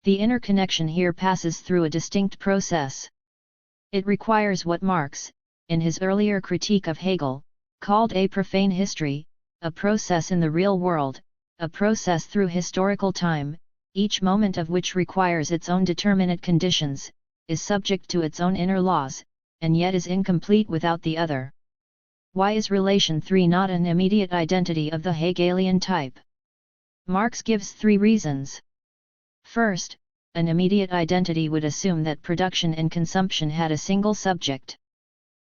The interconnection here passes through a distinct process. It requires what Marx, in his earlier critique of Hegel, called a profane history, a process in the real world, a process through historical time, each moment of which requires its own determinate conditions, is subject to its own inner laws, and yet is incomplete without the other. Why is relation 3 not an immediate identity of the Hegelian type? Marx gives 3 reasons. First, an immediate identity would assume that production and consumption had a single subject.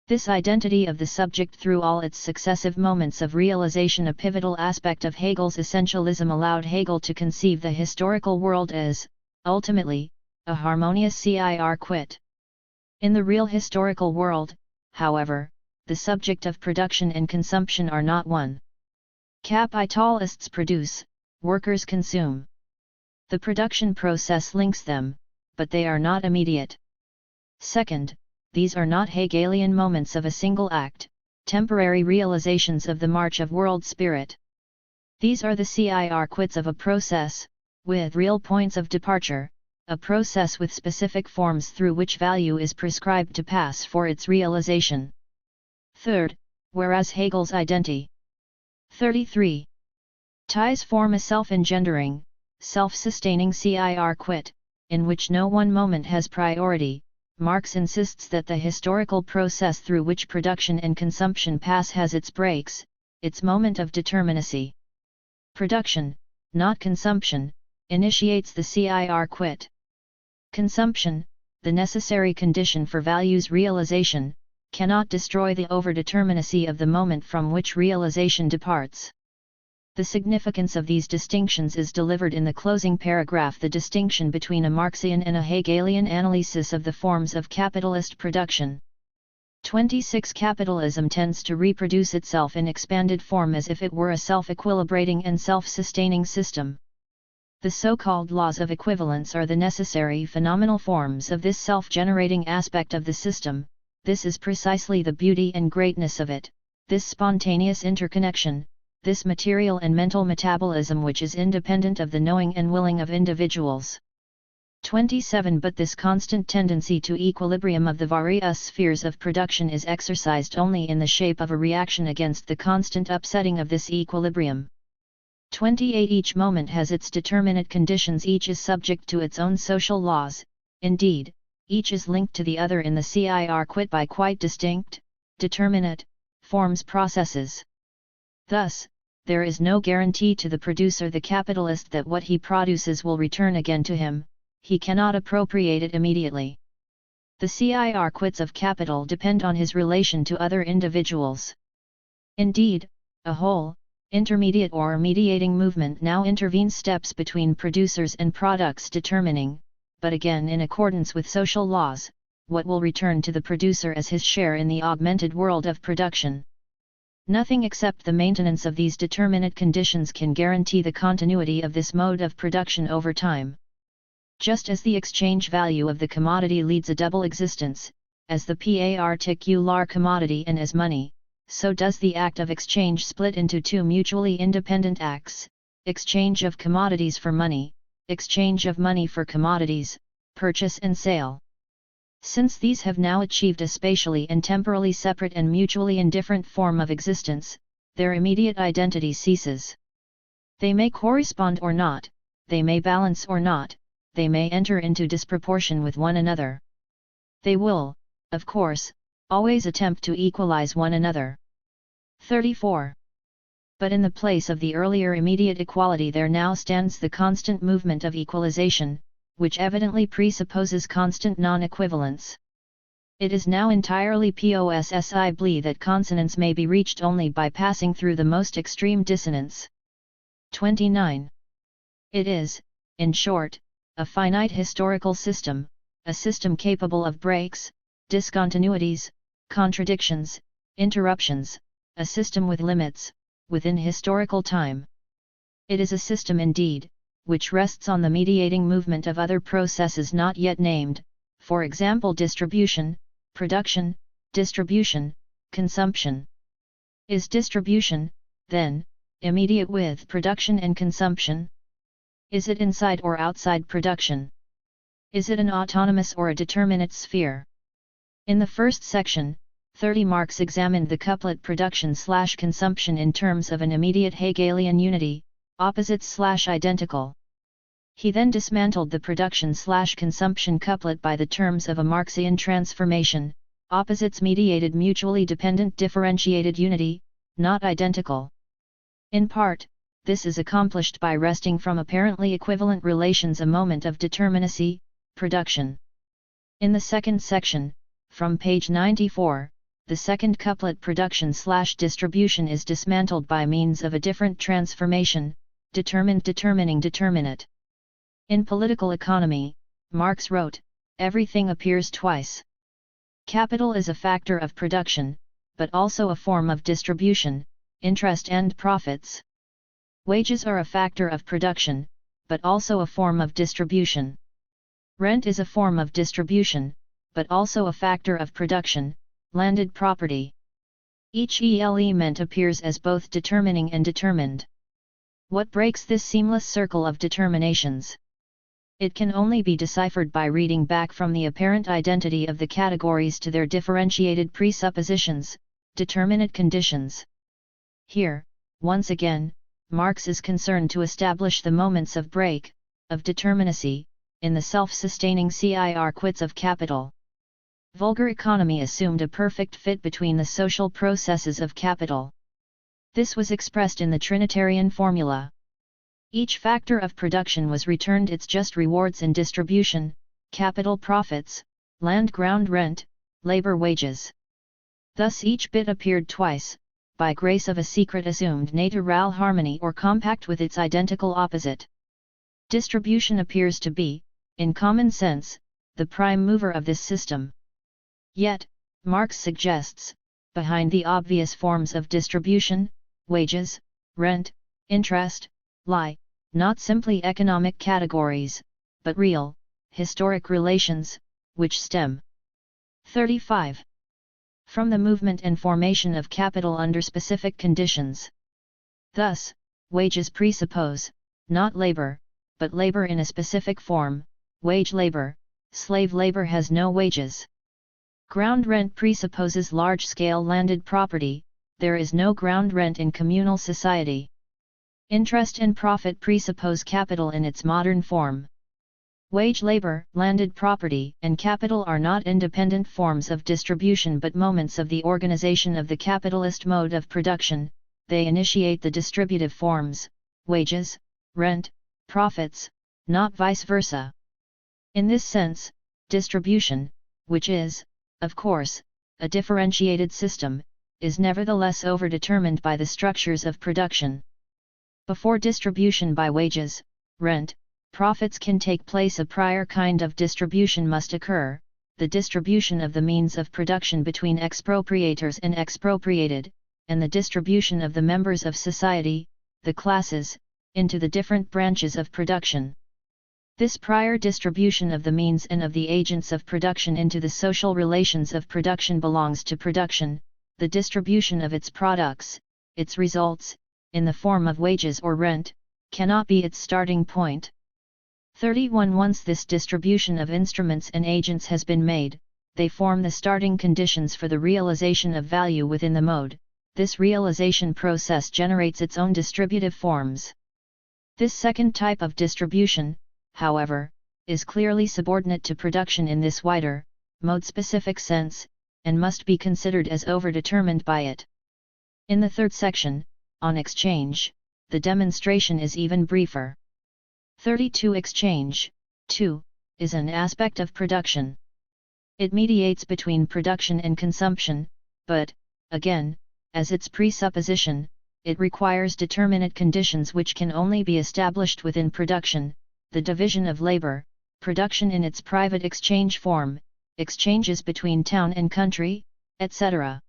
This identity of the subject through all its successive moments of realization, a pivotal aspect of Hegel's essentialism, allowed Hegel to conceive the historical world as, ultimately, a harmonious circuit. In the real historical world, however, the subject of production and consumption are not one. Capitalists produce, workers consume. The production process links them, but they are not immediate. Second, these are not Hegelian moments of a single act, temporary realizations of the march of world spirit. These are the circuits of a process, with real points of departure, a process with specific forms through which value is prescribed to pass for its realization. Third, whereas Hegel's identity 33 ties form a self-engendering, self-sustaining circuit, in which no one moment has priority, Marx insists that the historical process through which production and consumption pass has its breaks, its moment of determinacy. Production, not consumption, initiates the circuit. Consumption, the necessary condition for value's realization, cannot destroy the overdeterminacy of the moment from which realization departs. The significance of these distinctions is delivered in the closing paragraph. The distinction between a Marxian and a Hegelian analysis of the forms of capitalist production. 26 Capitalism tends to reproduce itself in expanded form as if it were a self-equilibrating and self-sustaining system. The so-called laws of equivalence are the necessary phenomenal forms of this self-generating aspect of the system. This is precisely the beauty and greatness of it, this spontaneous interconnection, this material and mental metabolism which is independent of the knowing and willing of individuals. 27 But this constant tendency to equilibrium of the various spheres of production is exercised only in the shape of a reaction against the constant upsetting of this equilibrium. 28 Each moment has its determinate conditions, each is subject to its own social laws, indeed, each is linked to the other in the circuit by quite distinct, determinate, forms processes. Thus, there is no guarantee to the producer, the capitalist, that what he produces will return again to him, he cannot appropriate it immediately. The circuits of capital depend on his relation to other individuals. Indeed, a whole, intermediate or mediating movement now intervenes steps between producers and products, determining, but again in accordance with social laws, what will return to the producer as his share in the augmented world of production. Nothing except the maintenance of these determinate conditions can guarantee the continuity of this mode of production over time. Just as the exchange value of the commodity leads a double existence, as the particular commodity and as money, so does the act of exchange split into two mutually independent acts: exchange of commodities for money, exchange of money for commodities, purchase and sale. Since these have now achieved a spatially and temporally separate and mutually indifferent form of existence, their immediate identity ceases. They may correspond or not, they may balance or not, they may enter into disproportion with one another. They will, of course, always attempt to equalize one another. 34. But in the place of the earlier immediate equality there now stands the constant movement of equalization, which evidently presupposes constant non-equivalence. It is now entirely possible that consonance may be reached only by passing through the most extreme dissonance. 29. It is, in short, a finite historical system, a system capable of breaks, discontinuities, contradictions, interruptions, a system with limits, within historical time. It is a system indeed, which rests on the mediating movement of other processes not yet named, for example distribution, production, distribution, consumption. Is distribution, then, immediate with production and consumption? Is it inside or outside production? Is it an autonomous or a determinate sphere? In the first section, 30 Marx examined the couplet production/consumption in terms of an immediate Hegelian unity, opposites/identical. He then dismantled the production/consumption couplet by the terms of a Marxian transformation, opposites-mediated mutually dependent differentiated unity, not identical. In part, this is accomplished by wresting from apparently equivalent relations a moment of determinacy, production. In the second section, from page 94, the second couplet production/distribution is dismantled by means of a different transformation, determined determining determinate. In Political Economy, Marx wrote, "Everything appears twice. Capital is a factor of production, but also a form of distribution, interest and profits. Wages are a factor of production, but also a form of distribution. Rent is a form of distribution, but also a factor of production, landed property. Each element appears as both determining and determined. What breaks this seamless circle of determinations? It can only be deciphered by reading back from the apparent identity of the categories to their differentiated presuppositions, determinate conditions. Here, once again, Marx is concerned to establish the moments of break, of determinacy, in the self-sustaining circuits of capital. Vulgar economy assumed a perfect fit between the social processes of capital. This was expressed in the Trinitarian formula. Each factor of production was returned its just rewards in distribution, capital profits, land ground rent, labor wages. Thus each bit appeared twice, by grace of a secret assumed natural harmony or compact with its identical opposite. Distribution appears to be, in common sense, the prime mover of this system. Yet, Marx suggests, behind the obvious forms of distribution, wages, rent, interest, lie, not simply economic categories, but real, historic relations, which stem 35. From the movement and formation of capital under specific conditions. Thus, wages presuppose, not labor, but labor in a specific form, wage labor. Slave labor has no wages. Ground rent presupposes large-scale landed property, there is no ground rent in communal society. Interest and profit presuppose capital in its modern form. Wage labor, landed property, and capital are not independent forms of distribution but moments of the organization of the capitalist mode of production, they initiate the distributive forms, wages, rent, profits, not vice versa. In this sense, distribution, which is, of course, a differentiated system, is nevertheless overdetermined by the structures of production. Before distribution by wages, rent, profits can take place a prior kind of distribution must occur, the distribution of the means of production between expropriators and expropriated, and the distribution of the members of society, the classes, into the different branches of production. This prior distribution of the means and of the agents of production into the social relations of production belongs to production, the distribution of its products, its results, in the form of wages or rent, cannot be its starting point. 31. Once this distribution of instruments and agents has been made, they form the starting conditions for the realization of value within the mode. This realization process generates its own distributive forms. This second type of distribution, however, is clearly subordinate to production in this wider, mode-specific sense, and must be considered as overdetermined by it. In the third section, on exchange, the demonstration is even briefer. 32. Exchange, too, is an aspect of production. It mediates between production and consumption, but, again, as its presupposition, it requires determinate conditions which can only be established within production, the division of labor, production in its private exchange form, exchanges between town and country, etc.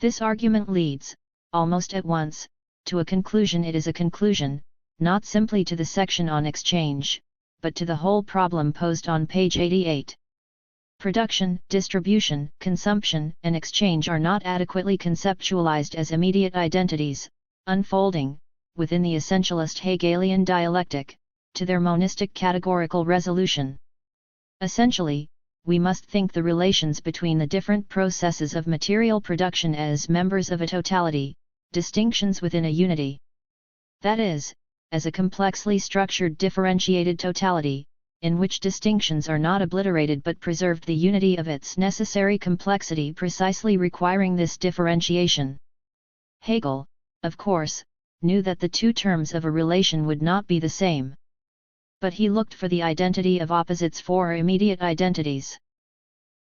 This argument leads, almost at once, to a conclusion. It is a conclusion, not simply to the section on exchange, but to the whole problem posed on page 88. Production, distribution, consumption, and exchange are not adequately conceptualized as immediate identities, unfolding, within the essentialist Hegelian dialectic, to their monistic categorical resolution. Essentially, we must think the relations between the different processes of material production as members of a totality, distinctions within a unity. That is, as a complexly structured differentiated totality, in which distinctions are not obliterated but preserved, the unity of its necessary complexity precisely requiring this differentiation. Hegel, of course, knew that the two terms of a relation would not be the same. But he looked for the identity of opposites for immediate identities.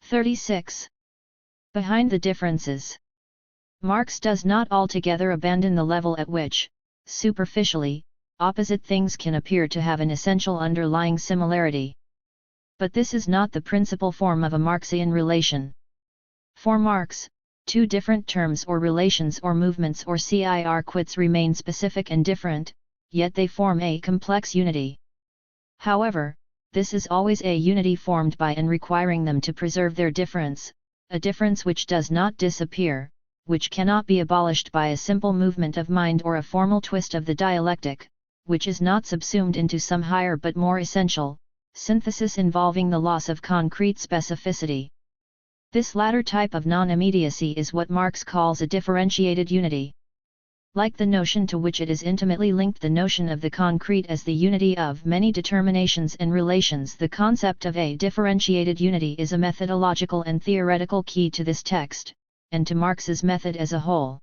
36. Behind the differences. Marx does not altogether abandon the level at which, superficially, opposite things can appear to have an essential underlying similarity. But this is not the principal form of a Marxian relation. For Marx, two different terms or relations or movements or circuits remain specific and different, yet they form a complex unity. However, this is always a unity formed by and requiring them to preserve their difference, a difference which does not disappear, which cannot be abolished by a simple movement of mind or a formal twist of the dialectic, which is not subsumed into some higher but more essential synthesis involving the loss of concrete specificity. This latter type of non-immediacy is what Marx calls a differentiated unity. Like the notion to which it is intimately linked, the notion of the concrete as the unity of many determinations and relations, the concept of a differentiated unity is a methodological and theoretical key to this text, and to Marx's method as a whole.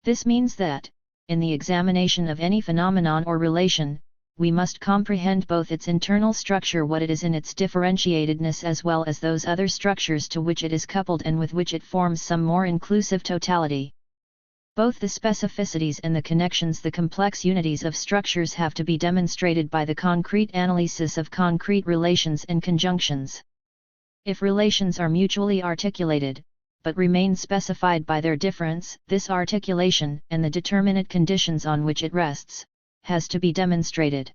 This means that, in the examination of any phenomenon or relation, we must comprehend both its internal structure, what it is in its differentiatedness, as well as those other structures to which it is coupled and with which it forms some more inclusive totality. Both the specificities and the connections, the complex unities of structures, have to be demonstrated by the concrete analysis of concrete relations and conjunctions. If relations are mutually articulated, but remain specified by their difference, this articulation, and the determinate conditions on which it rests, has to be demonstrated.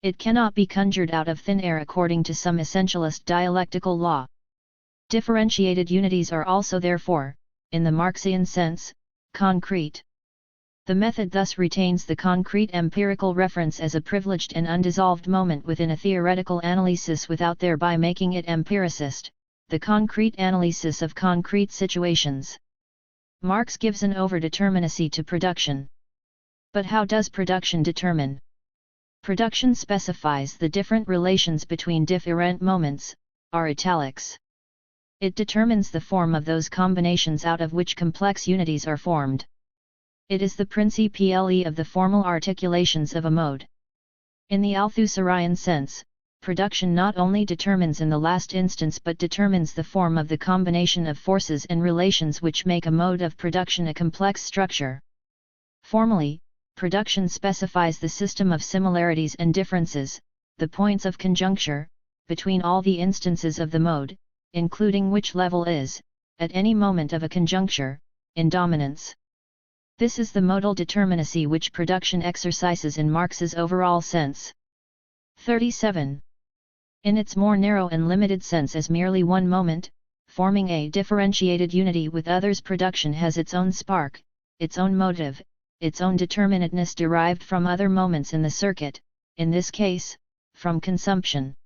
It cannot be conjured out of thin air according to some essentialist dialectical law. Differentiated unities are also, therefore, in the Marxian sense, concrete. The method thus retains the concrete empirical reference as a privileged and undissolved moment within a theoretical analysis without thereby making it empiricist, the concrete analysis of concrete situations. Marx gives an overdeterminacy to production. But how does production determine? Production specifies the different relations between different moments, are italics. It determines the form of those combinations out of which complex unities are formed. It is the principle of the formal articulations of a mode. In the Althusserian sense, production not only determines in the last instance but determines the form of the combination of forces and relations which make a mode of production a complex structure. Formally, production specifies the system of similarities and differences, the points of conjuncture, between all the instances of the mode, including which level is, at any moment of a conjuncture, in dominance. This is the modal determinacy which production exercises in Marx's overall sense. 37. In its more narrow and limited sense as merely one moment, forming a differentiated unity with others, production has its own spark, its own motive, its own determinateness derived from other moments in the circuit, in this case, from consumption.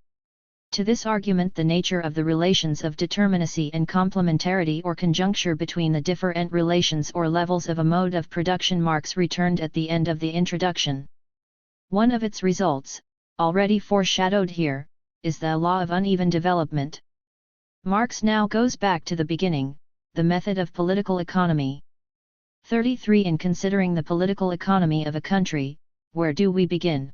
To this argument, the nature of the relations of determinacy and complementarity or conjuncture between the different relations or levels of a mode of production Marx returned at the end of the introduction. One of its results, already foreshadowed here, is the law of uneven development. Marx now goes back to the beginning, the method of political economy. 33. In considering the political economy of a country, where do we begin?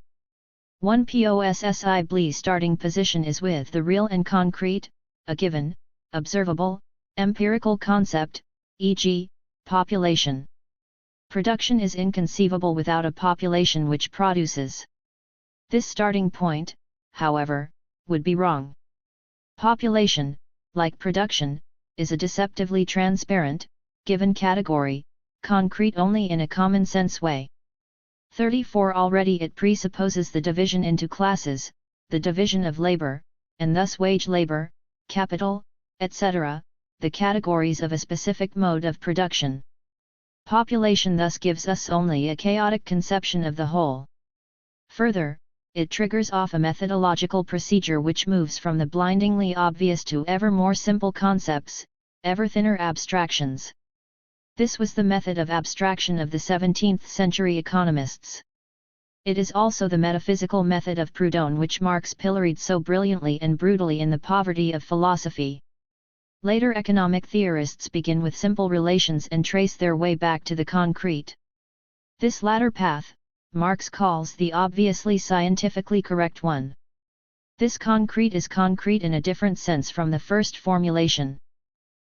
1. Possibly starting position is with the real and concrete, a given, observable, empirical concept, e.g., population. Production is inconceivable without a population which produces. This starting point, however, would be wrong. Population, like production, is a deceptively transparent, given category, concrete only in a common-sense way. 34. Already it presupposes the division into classes, the division of labor, and thus wage labor, capital, etc., the categories of a specific mode of production. Population thus gives us only a chaotic conception of the whole. Further, it triggers off a methodological procedure which moves from the blindingly obvious to ever more simple concepts, ever thinner abstractions. This was the method of abstraction of the 17th century economists. It is also the metaphysical method of Proudhon which Marx pilloried so brilliantly and brutally in The Poverty of Philosophy. Later economic theorists begin with simple relations and trace their way back to the concrete. This latter path, Marx calls the obviously scientifically correct one. This concrete is concrete in a different sense from the first formulation.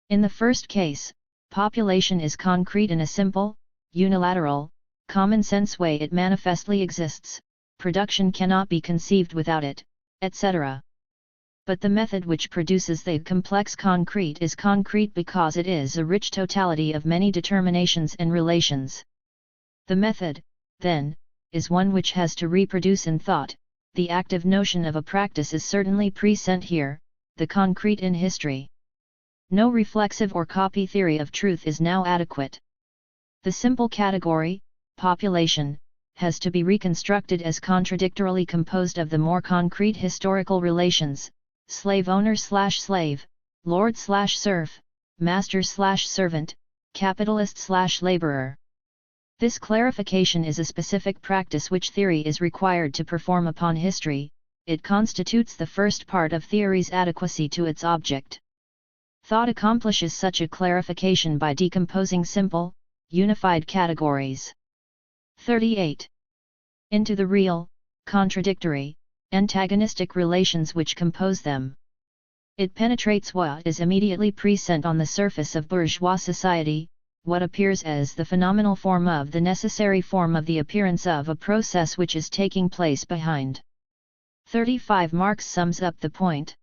In the first case, population is concrete in a simple, unilateral, common-sense way. It manifestly exists, production cannot be conceived without it, etc. But the method which produces the complex concrete is concrete because it is a rich totality of many determinations and relations. The method, then, is one which has to reproduce in thought, the active notion of a practice is certainly present here, the concrete in history. No reflexive or copy theory of truth is now adequate. The simple category, population, has to be reconstructed as contradictorily composed of the more concrete historical relations, slave owner/slave, lord/serf, master/servant, capitalist/laborer. This clarification is a specific practice which theory is required to perform upon history. It constitutes the first part of theory's adequacy to its object. Thought accomplishes such a clarification by decomposing simple, unified categories. 38. Into the real, contradictory, antagonistic relations which compose them. It penetrates what is immediately present on the surface of bourgeois society, what appears as the phenomenal form of the necessary form of the appearance of a process which is taking place behind. 35. Marx sums up the point.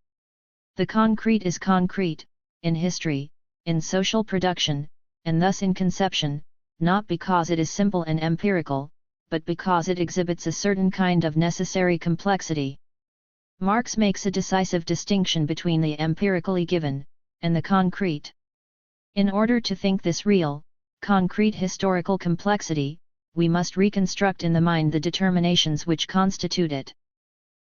The concrete is concrete, in history, in social production, and thus in conception, not because it is simple and empirical, but because it exhibits a certain kind of necessary complexity. Marx makes a decisive distinction between the empirically given, and the concrete. In order to think this real, concrete historical complexity, we must reconstruct in the mind the determinations which constitute it.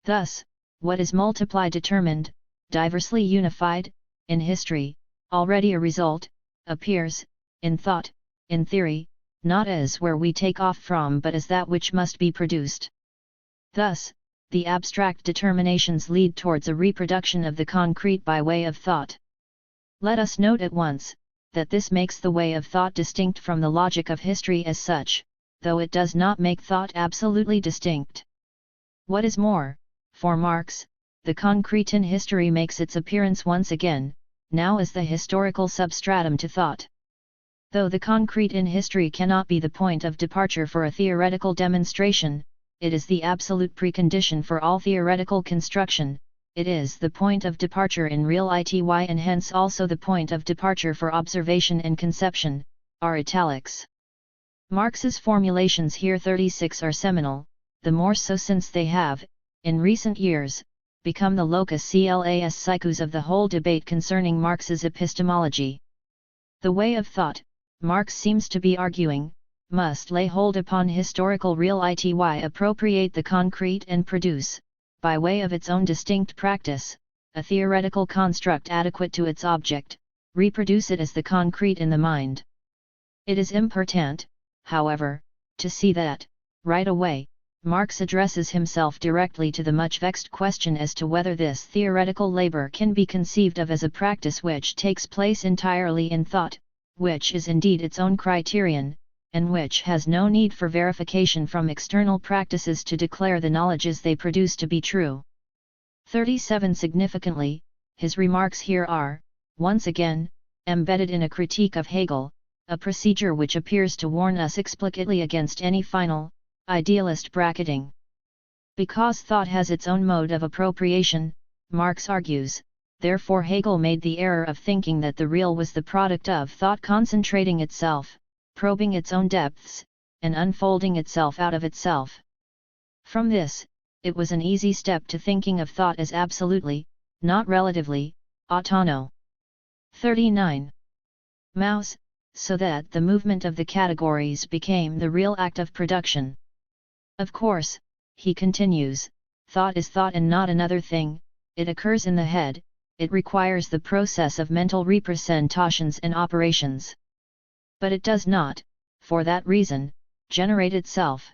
Thus, what is multiply determined, diversely unified, in history, already a result, appears, in thought, in theory, not as where we take off from but as that which must be produced. Thus, the abstract determinations lead towards a reproduction of the concrete by way of thought. Let us note at once, that this makes the way of thought distinct from the logic of history as such, though it does not make thought absolutely distinct. What is more, for Marx, the concrete in history makes its appearance once again, now as the historical substratum to thought. Though the concrete in history cannot be the point of departure for a theoretical demonstration, it is the absolute precondition for all theoretical construction. It is the point of departure in real ity and hence also the point of departure for observation and conception, are italics. Marx's formulations here 36 are seminal, the more so since they have, in recent years, become the locus clas sicut of the whole debate concerning Marx's epistemology. The way of thought, Marx seems to be arguing, must lay hold upon historical real ity, appropriate the concrete and produce, by way of its own distinct practice, a theoretical construct adequate to its object, reproduce it as the concrete in the mind. It is important, however, to see that, right away, Marx addresses himself directly to the much vexed question as to whether this theoretical labor can be conceived of as a practice which takes place entirely in thought, which is indeed its own criterion, and which has no need for verification from external practices to declare the knowledges they produce to be true. 37. Significantly, his remarks here are, once again, embedded in a critique of Hegel, a procedure which appears to warn us explicitly against any final, idealist bracketing. Because thought has its own mode of appropriation, Marx argues, therefore Hegel made the error of thinking that the real was the product of thought concentrating itself, probing its own depths, and unfolding itself out of itself. From this, it was an easy step to thinking of thought as absolutely, not relatively, autono. 39. Maus, so that the movement of the categories became the real act of production. Of course, he continues, thought is thought and not another thing, it occurs in the head, it requires the process of mental representations and operations. But it does not, for that reason, generate itself.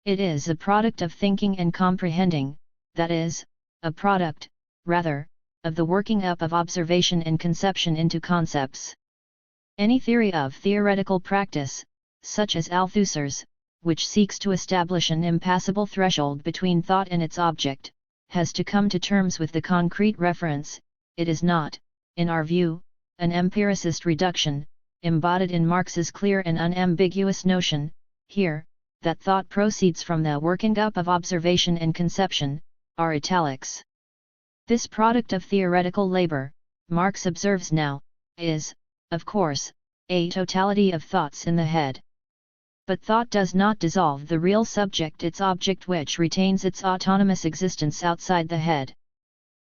It is a product of thinking and comprehending, that is, a product, rather, of the working up of observation and conception into concepts. Any theory of theoretical practice, such as Althusser's, which seeks to establish an impassable threshold between thought and its object, has to come to terms with the concrete reference. It is not, in our view, an empiricist reduction, embodied in Marx's clear and unambiguous notion, here, that thought proceeds from the working up of observation and conception, are italics. This product of theoretical labor, Marx observes now, is, of course, a totality of thoughts in the head. But thought does not dissolve the real subject, its object, which retains its autonomous existence outside the head.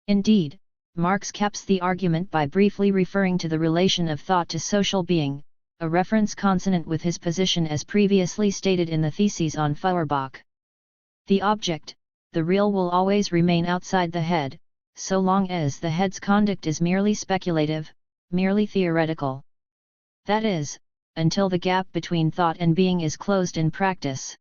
Indeed, Marx caps the argument by briefly referring to the relation of thought to social being, a reference consonant with his position as previously stated in the Theses on Feuerbach. The object, the real, will always remain outside the head, so long as the head's conduct is merely speculative, merely theoretical. That is, until the gap between thought and being is closed in practice.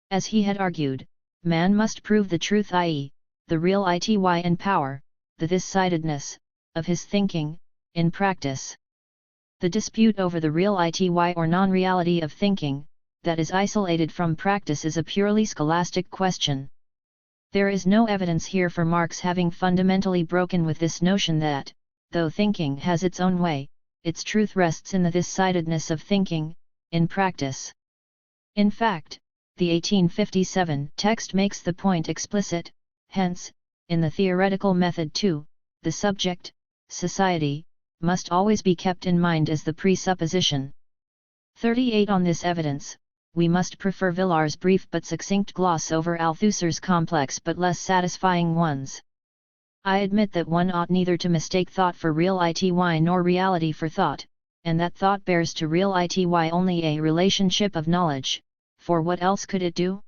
As he had argued, man must prove the truth, i.e., the real ity and power, the this-sidedness, of his thinking, in practice. The dispute over the real ity or non-reality of thinking, that is isolated from practice, is a purely scholastic question. There is no evidence here for Marx having fundamentally broken with this notion that, though thinking has its own way, its truth rests in the this-sidedness of thinking, in practice. In fact, the 1857 text makes the point explicit. Hence, in the theoretical method too, the subject, society, must always be kept in mind as the presupposition. 38. On this evidence, we must prefer Villar's brief but succinct gloss over Althusser's complex but less satisfying ones. I admit that one ought neither to mistake thought for real ity nor reality for thought, and that thought bears to real ity only a relationship of knowledge, for what else could it do?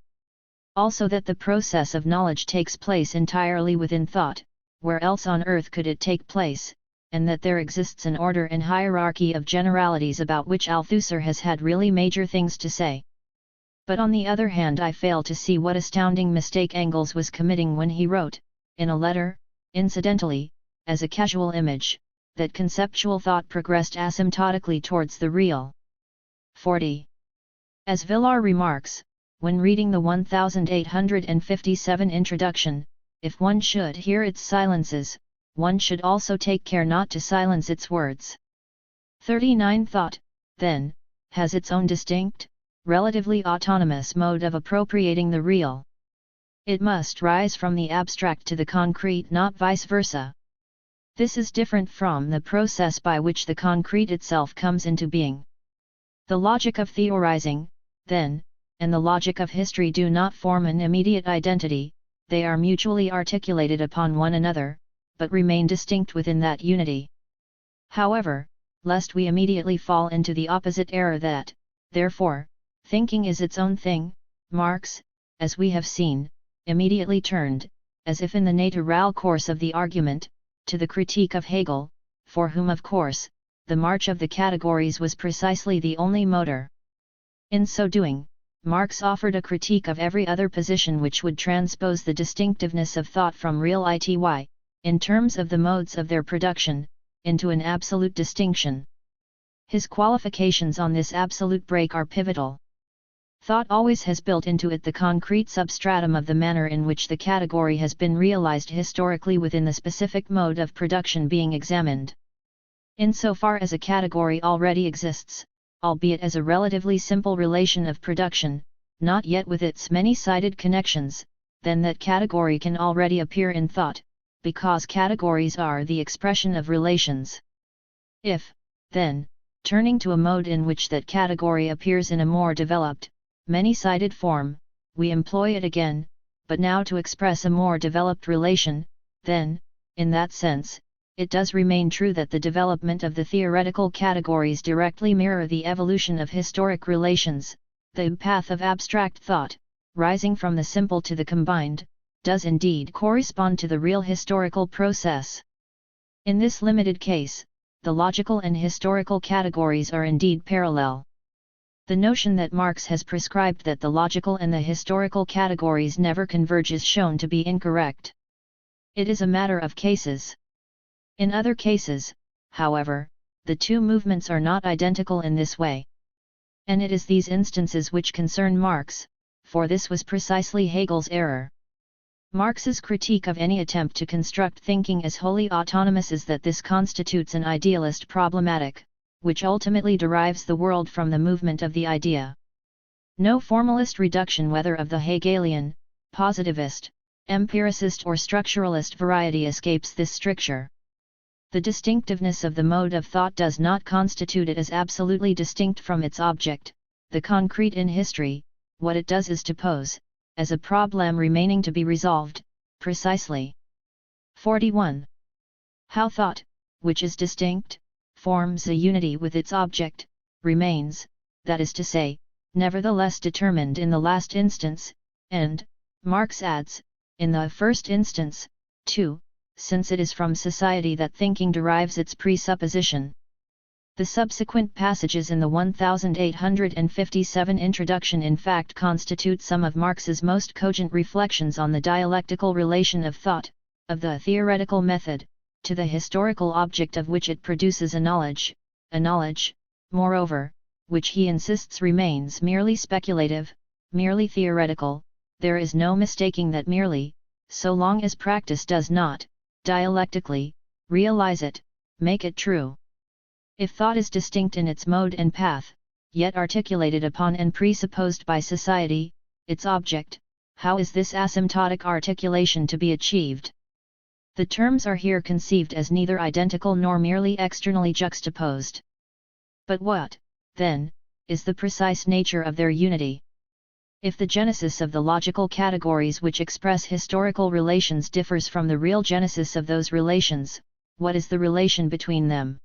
Also that the process of knowledge takes place entirely within thought, where else on earth could it take place, and that there exists an order and hierarchy of generalities about which Althusser has had really major things to say. But on the other hand, I fail to see what astounding mistake Engels was committing when he wrote, in a letter, incidentally, as a casual image, that conceptual thought progressed asymptotically towards the real. 40. As Villar remarks, when reading the 1857 introduction, if one should hear its silences, one should also take care not to silence its words. 39. Thought, then, has its own distinct, relatively autonomous mode of appropriating the real. It must rise from the abstract to the concrete, not vice versa. This is different from the process by which the concrete itself comes into being. The logic of theorizing, then, and the logic of history do not form an immediate identity, they are mutually articulated upon one another, but remain distinct within that unity. However, lest we immediately fall into the opposite error that, therefore, thinking is its own thing, Marx, as we have seen, immediately turned, as if in the natural course of the argument, to the critique of Hegel, for whom of course, the march of the categories was precisely the only motor. In so doing, Marx offered a critique of every other position which would transpose the distinctiveness of thought from real ity, in terms of the modes of their production, into an absolute distinction. His qualifications on this absolute break are pivotal. Thought always has built into it the concrete substratum of the manner in which the category has been realized historically within the specific mode of production being examined. Insofar as a category already exists, albeit as a relatively simple relation of production, not yet with its many-sided connections, then that category can already appear in thought, because categories are the expression of relations. If, then, turning to a mode in which that category appears in a more developed, many-sided form, we employ it again, but now to express a more developed relation, then, in that sense, it does remain true that the development of the theoretical categories directly mirror the evolution of historic relations. The path of abstract thought, rising from the simple to the combined, does indeed correspond to the real historical process. In this limited case, the logical and historical categories are indeed parallel. The notion that Marx has prescribed that the logical and the historical categories never converge is shown to be incorrect. It is a matter of cases. In other cases, however, the two movements are not identical in this way. And it is these instances which concern Marx, for this was precisely Hegel's error. Marx's critique of any attempt to construct thinking as wholly autonomous is that this constitutes an idealist problematic, which ultimately derives the world from the movement of the idea. No formalist reduction, whether of the Hegelian, positivist, empiricist or structuralist variety, escapes this stricture. The distinctiveness of the mode of thought does not constitute it as absolutely distinct from its object, the concrete in history, what it does is to pose, as a problem remaining to be resolved, precisely. 41. How thought, which is distinct, forms a unity with its object, remains, that is to say, nevertheless determined in the last instance, and, Marx adds, in the first instance, too, since it is from society that thinking derives its presupposition. The subsequent passages in the 1857 introduction in fact constitute some of Marx's most cogent reflections on the dialectical relation of thought, of the theoretical method, to the historical object of which it produces a knowledge, moreover, which he insists remains merely speculative, merely theoretical. There is no mistaking that merely, so long as practice does not, dialectically, realize it, make it true. If thought is distinct in its mode and path, yet articulated upon and presupposed by society, its object, how is this asymptotic articulation to be achieved? The terms are here conceived as neither identical nor merely externally juxtaposed. But what, then, is the precise nature of their unity? If the genesis of the logical categories which express historical relations differs from the real genesis of those relations, what is the relation between them?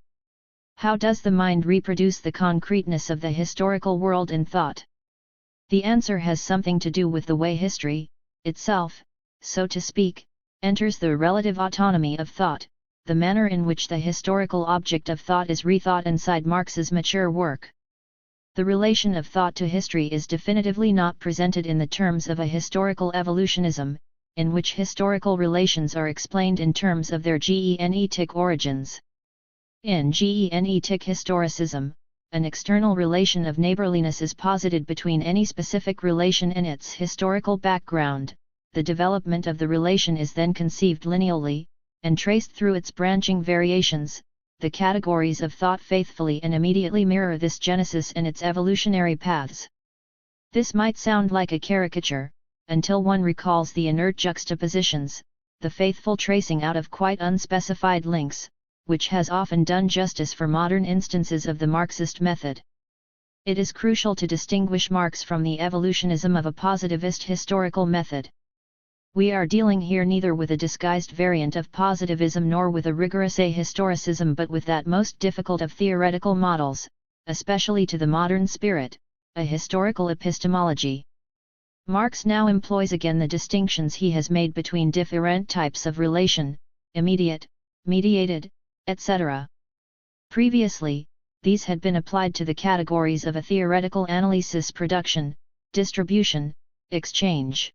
How does the mind reproduce the concreteness of the historical world in thought? The answer has something to do with the way history, itself, so to speak, enters the relative autonomy of thought, the manner in which the historical object of thought is rethought inside Marx's mature work. The relation of thought to history is definitively not presented in the terms of a historical evolutionism, in which historical relations are explained in terms of their genetic origins. In genetic historicism, an external relation of neighborliness is posited between any specific relation and its historical background. The development of the relation is then conceived lineally, and traced through its branching variations. The categories of thought faithfully and immediately mirror this genesis and its evolutionary paths. This might sound like a caricature, until one recalls the inert juxtapositions, the faithful tracing out of quite unspecified links, which has often done justice for modern instances of the Marxist method. It is crucial to distinguish Marx from the evolutionism of a positivist historical method. We are dealing here neither with a disguised variant of positivism nor with a rigorous ahistoricism but with that most difficult of theoretical models, especially to the modern spirit, a historical epistemology. Marx now employs again the distinctions he has made between different types of relation, immediate, mediated, etc. Previously, these had been applied to the categories of a theoretical analysis, production, distribution, exchange.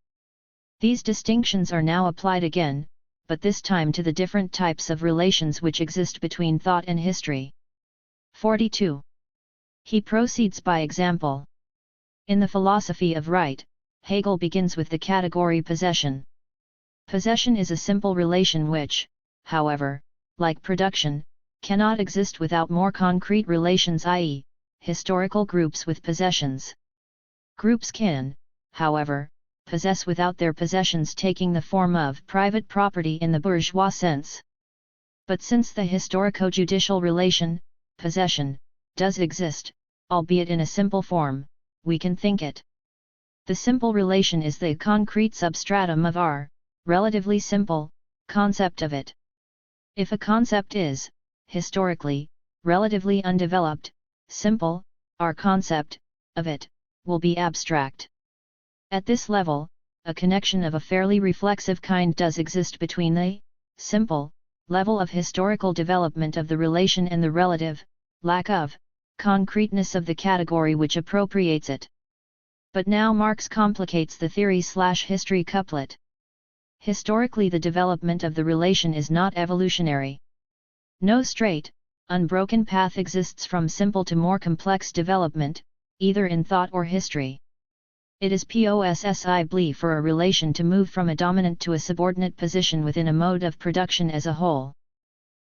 These distinctions are now applied again, but this time to the different types of relations which exist between thought and history. 42. He proceeds by example. In the philosophy of right, Hegel begins with the category possession. Possession is a simple relation which, however, like production, cannot exist without more concrete relations, i.e., historical groups with possessions. Groups can, however, possess without their possessions taking the form of private property in the bourgeois sense. But since the historico-judicial relation, possession, does exist, albeit in a simple form, we can think it. The simple relation is the concrete substratum of our, relatively simple, concept of it. If a concept is, historically, relatively undeveloped, simple, our concept, of it, will be abstract. At this level, a connection of a fairly reflexive kind does exist between the simple level of historical development of the relation and the relative lack of concreteness of the category which appropriates it. But now Marx complicates the theory/history couplet. Historically, the development of the relation is not evolutionary. No straight, unbroken path exists from simple to more complex development, either in thought or history. It is possibly for a relation to move from a dominant to a subordinate position within a mode of production as a whole.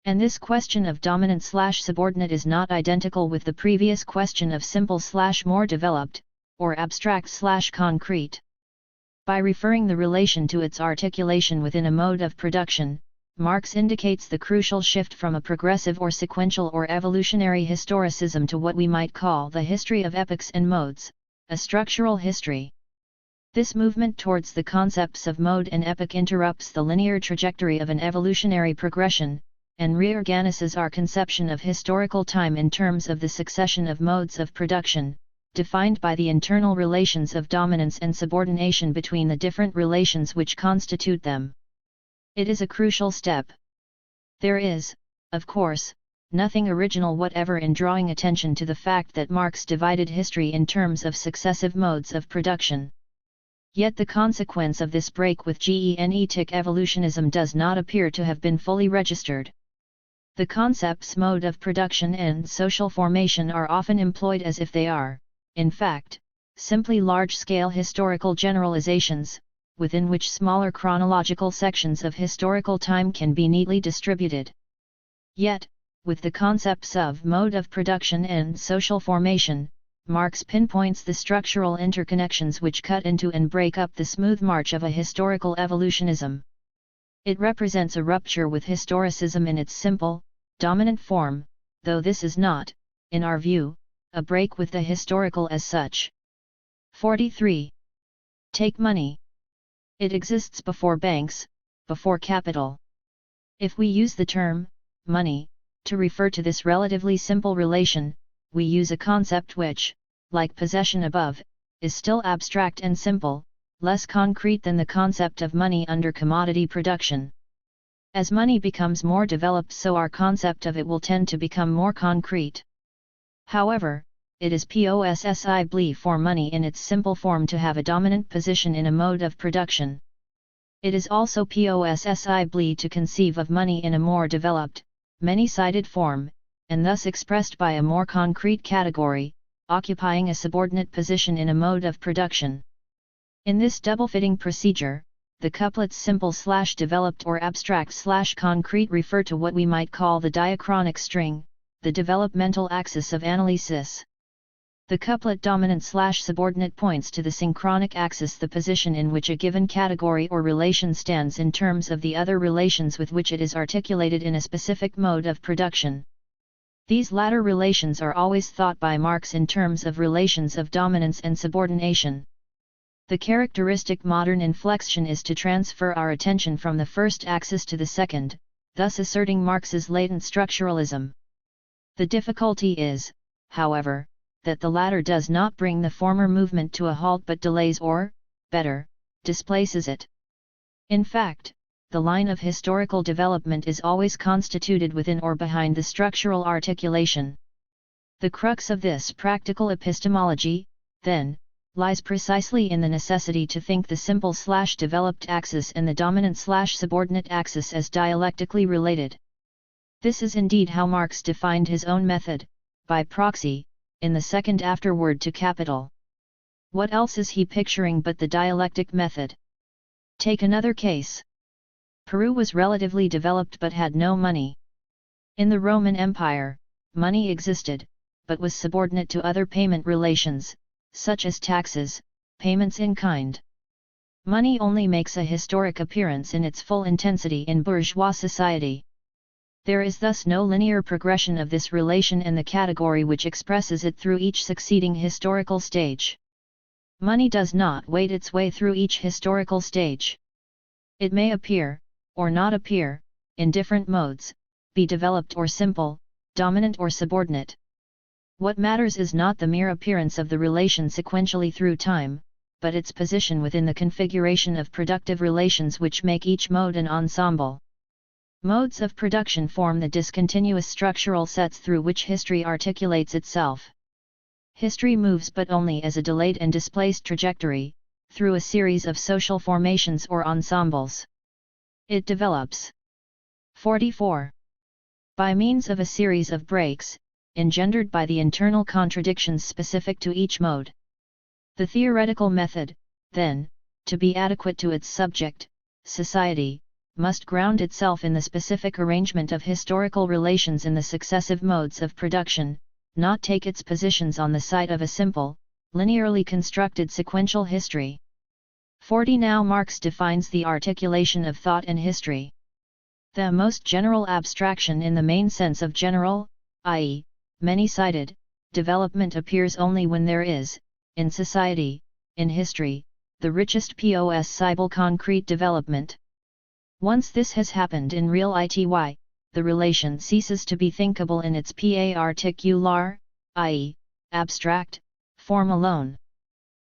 And this question of dominant/subordinate is not identical with the previous question of simple/more developed, or abstract/concrete. By referring the relation to its articulation within a mode of production, Marx indicates the crucial shift from a progressive or sequential or evolutionary historicism to what we might call the history of epochs and modes, a structural history. This movement towards the concepts of mode and epoch interrupts the linear trajectory of an evolutionary progression, and reorganizes our conception of historical time in terms of the succession of modes of production, defined by the internal relations of dominance and subordination between the different relations which constitute them. It is a crucial step. There is, of course, nothing original whatever in drawing attention to the fact that Marx divided history in terms of successive modes of production. Yet the consequence of this break with genetic evolutionism does not appear to have been fully registered. The concepts mode of production and social formation are often employed as if they are, in fact, simply large-scale historical generalizations, within which smaller chronological sections of historical time can be neatly distributed. Yet, with the concepts of mode of production and social formation, Marx pinpoints the structural interconnections which cut into and break up the smooth march of a historical evolutionism. It represents a rupture with historicism in its simple, dominant form, though this is not, in our view, a break with the historical as such. 43. Take money. It exists before banks, before capital. If we use the term, money, to refer to this relatively simple relation, we use a concept which, like possession above, is still abstract and simple, less concrete than the concept of money under commodity production. As money becomes more developed, so our concept of it will tend to become more concrete. However, it is possibly for money in its simple form to have a dominant position in a mode of production. It is also possibly to conceive of money in a more developed, many-sided form, and thus expressed by a more concrete category, occupying a subordinate position in a mode of production. In this double-fitting procedure, the couplets simple/developed or abstract/concrete refer to what we might call the diachronic string, the developmental axis of analysis. The couplet dominant/subordinate points to the synchronic axis, the position in which a given category or relation stands in terms of the other relations with which it is articulated in a specific mode of production. These latter relations are always thought by Marx in terms of relations of dominance and subordination. The characteristic modern inflection is to transfer our attention from the first axis to the second, thus asserting Marx's latent structuralism. The difficulty is, however, that the latter does not bring the former movement to a halt but delays or, better, displaces it. In fact, the line of historical development is always constituted within or behind the structural articulation. The crux of this practical epistemology, then, lies precisely in the necessity to think the simple/developed axis and the dominant/subordinate axis as dialectically related. This is indeed how Marx defined his own method, by proxy, in the second afterword to Capital. What else is he picturing but the dialectic method? Take another case. Peru was relatively developed but had no money. In the Roman Empire, money existed, but was subordinate to other payment relations, such as taxes, payments in kind. Money only makes a historic appearance in its full intensity in bourgeois society. There is thus no linear progression of this relation and the category which expresses it through each succeeding historical stage. Money does not wade its way through each historical stage. It may appear, or not appear, in different modes, be developed or simple, dominant or subordinate. What matters is not the mere appearance of the relation sequentially through time, but its position within the configuration of productive relations which make each mode an ensemble. Modes of production form the discontinuous structural sets through which history articulates itself. History moves but only as a delayed and displaced trajectory, through a series of social formations or ensembles. It develops. 44. By means of a series of breaks, engendered by the internal contradictions specific to each mode. The theoretical method, then, to be adequate to its subject, society, must ground itself in the specific arrangement of historical relations in the successive modes of production, not take its positions on the side of a simple, linearly constructed sequential history. 40. Now Marx defines the articulation of thought and history. The most general abstraction in the main sense of general, i.e., many-sided, development appears only when there is, in society, in history, the richest possible concrete development. Once this has happened in real ity, the relation ceases to be thinkable in its particular, i.e., abstract, form alone.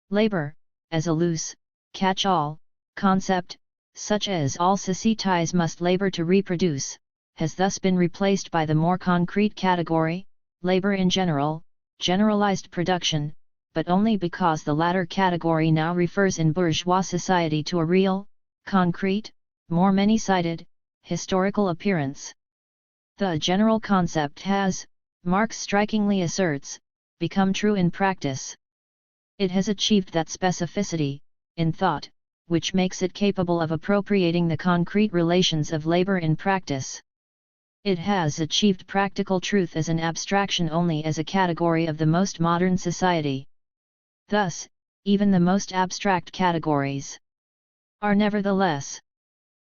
Labor, as a loose, catch-all, concept, such as all societies must labor to reproduce, has thus been replaced by the more concrete category, labor in general, generalized production, but only because the latter category now refers in bourgeois society to a real, concrete, more many-sided, historical appearance. The general concept has, Marx strikingly asserts, become true in practice. It has achieved that specificity, in thought, which makes it capable of appropriating the concrete relations of labor in practice. It has achieved practical truth as an abstraction only as a category of the most modern society. Thus, even the most abstract categories are nevertheless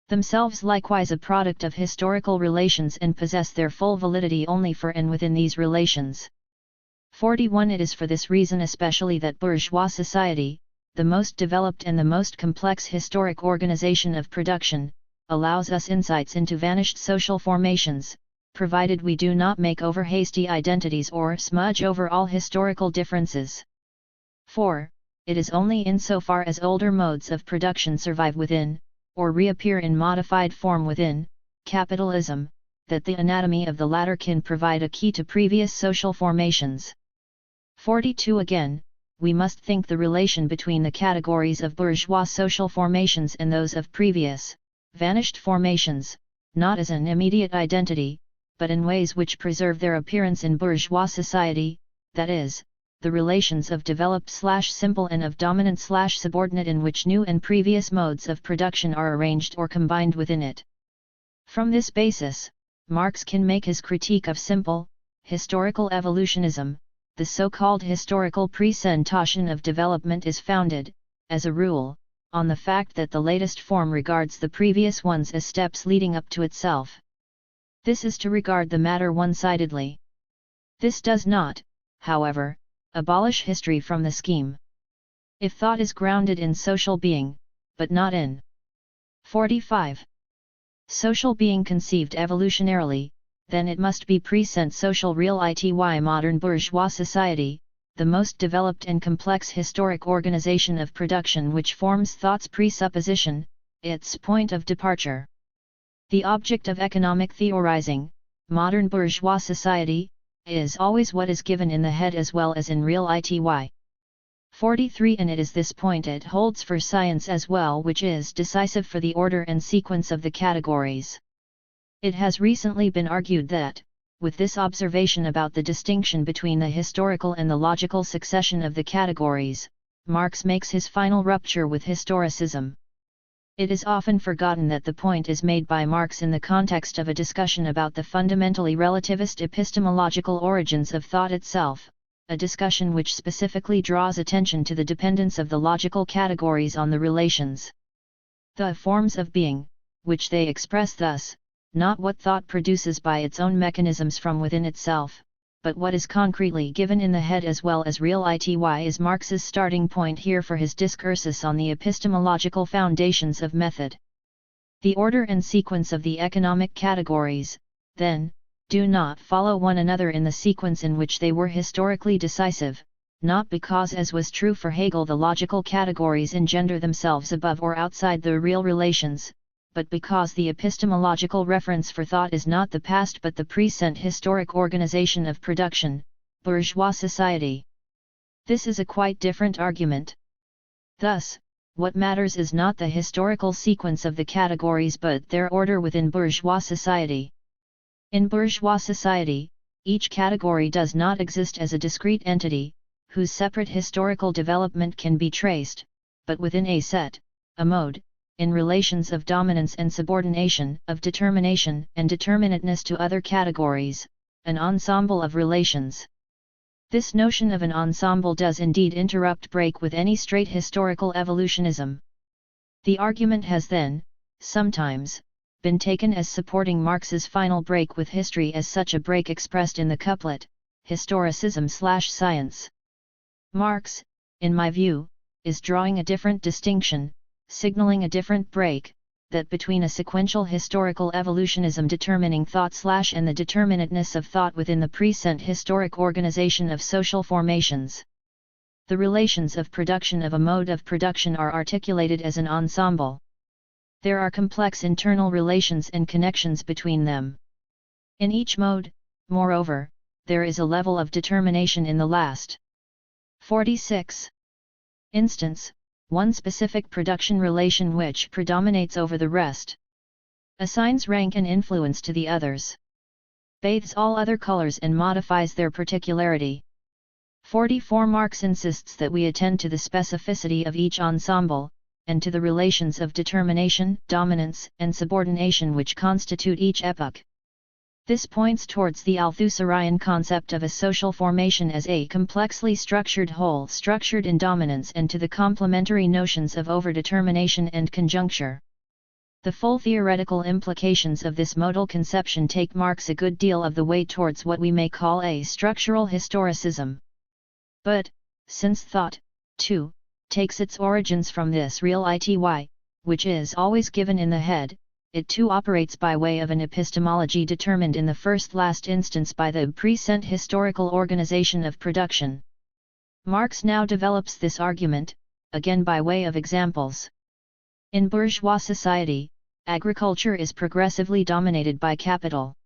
themselves likewise a product of historical relations and possess their full validity only for and within these relations. 41. It is for this reason especially that bourgeois society, the most developed and the most complex historic organization of production, allows us insights into vanished social formations, provided we do not make over hasty identities or smudge over all historical differences. 4. It is only insofar as older modes of production survive within, or reappear in modified form within, capitalism, that the anatomy of the latter can provide a key to previous social formations. 42. Again, we must think the relation between the categories of bourgeois social formations and those of previous, vanished formations, not as an immediate identity, but in ways which preserve their appearance in bourgeois society, that is, the relations of developed/simple and of dominant/subordinate in which new and previous modes of production are arranged or combined within it. From this basis, Marx can make his critique of simple, historical evolutionism. The so-called historical presentation of development is founded, as a rule, on the fact that the latest form regards the previous ones as steps leading up to itself. This is to regard the matter one-sidedly. This does not, however, abolish history from the scheme. If thought is grounded in social being, but not in 45. Social being conceived evolutionarily, then it must be present social real ity modern bourgeois society, the most developed and complex historic organization of production which forms thought's presupposition, its point of departure. The object of economic theorizing, modern bourgeois society, is always what is given in the head as well as in real ity. 43. And it is this point it holds for science as well which is decisive for the order and sequence of the categories. It has recently been argued that, with this observation about the distinction between the historical and the logical succession of the categories, Marx makes his final rupture with historicism. It is often forgotten that the point is made by Marx in the context of a discussion about the fundamentally relativist epistemological origins of thought itself, a discussion which specifically draws attention to the dependence of the logical categories on the relations. The forms of being, which they express thus, not what thought produces by its own mechanisms from within itself, but what is concretely given in the head as well as real ity is Marx's starting point here for his discourses on the epistemological foundations of method. The order and sequence of the economic categories, then, do not follow one another in the sequence in which they were historically decisive, not because as was true for Hegel the logical categories engender themselves above or outside the real relations, but because the epistemological reference for thought is not the past but the present historic organization of production, bourgeois society. This is a quite different argument. Thus, what matters is not the historical sequence of the categories but their order within bourgeois society. In bourgeois society, each category does not exist as a discrete entity, whose separate historical development can be traced, but within a set, a mode, in relations of dominance and subordination, of determination and determinateness to other categories, an ensemble of relations. This notion of an ensemble does indeed break with any straight historical evolutionism. The argument has then, sometimes, been taken as supporting Marx's final break with history as such a break expressed in the couplet, historicism/science. Marx, in my view, is drawing a different distinction, signaling a different break, that between a sequential historical evolutionism determining thought and the determinateness of thought within the present historic organization of social formations. The relations of production of a mode of production are articulated as an ensemble. There are complex internal relations and connections between them. In each mode, moreover, there is a level of determination in the last. 46. Instance, one specific production relation which predominates over the rest. Assigns rank and influence to the others. Bathes all other colors and modifies their particularity. 44. Marx insists that we attend to the specificity of each ensemble, and to the relations of determination, dominance, and subordination which constitute each epoch. This points towards the Althusserian concept of a social formation as a complexly structured whole structured in dominance and to the complementary notions of overdetermination and conjuncture. The full theoretical implications of this modal conception take Marx a good deal of the way towards what we may call a structural historicism. But, since thought, too, takes its origins from this real ity, which is always given in the head, it too operates by way of an epistemology determined in the last instance by the present historical organization of production. Marx now develops this argument, again by way of examples. In bourgeois society, agriculture is progressively dominated by capital.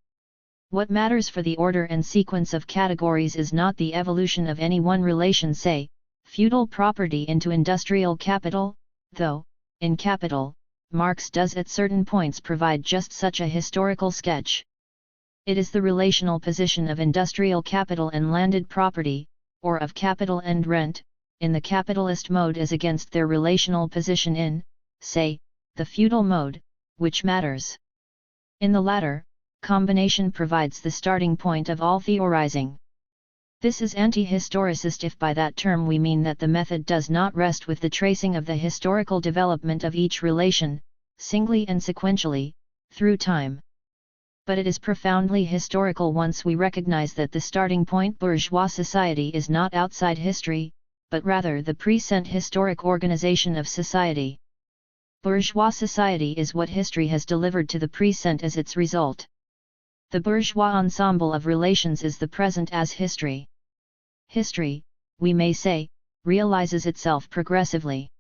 What matters for the order and sequence of categories is not the evolution of any one relation, say, feudal property into industrial capital, though, in Capital, Marx does at certain points provide just such a historical sketch. It is the relational position of industrial capital and landed property, or of capital and rent, in the capitalist mode as against their relational position in, say, the feudal mode, which matters. In the latter, combination provides the starting point of all theorizing. This is anti-historicist if by that term we mean that the method does not rest with the tracing of the historical development of each relation, singly and sequentially, through time. But it is profoundly historical once we recognize that the starting point bourgeois society is not outside history, but rather the present historic organization of society. Bourgeois society is what history has delivered to the present as its result. The bourgeois ensemble of relations is the present as history. History, we may say, realizes itself progressively.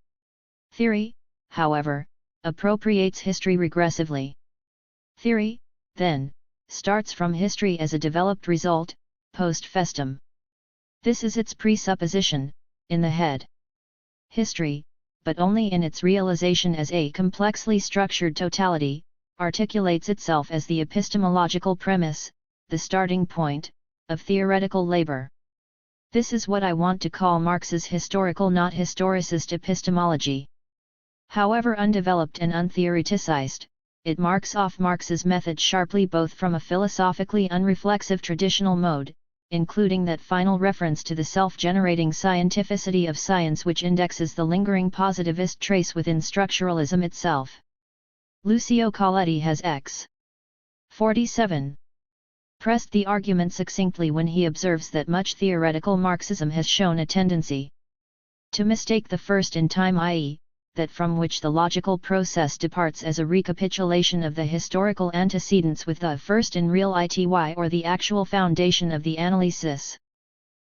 Theory, however, appropriates history regressively. Theory, then, starts from history as a developed result, post festum. This is its presupposition, in the head. History, but only in its realization as a complexly structured totality, articulates itself as the epistemological premise, the starting point, of theoretical labor. This is what I want to call Marx's historical not historicist epistemology. However undeveloped and untheoreticized, it marks off Marx's method sharply both from a philosophically unreflexive traditional mode, including that final reference to the self-generating scientificity of science which indexes the lingering positivist trace within structuralism itself. Lucio Colletti has x. 47. Pressed the argument succinctly when he observes that much theoretical Marxism has shown a tendency to mistake the first in time, i.e., that from which the logical process departs as a recapitulation of the historical antecedents with the first in real ity or the actual foundation of the analysis.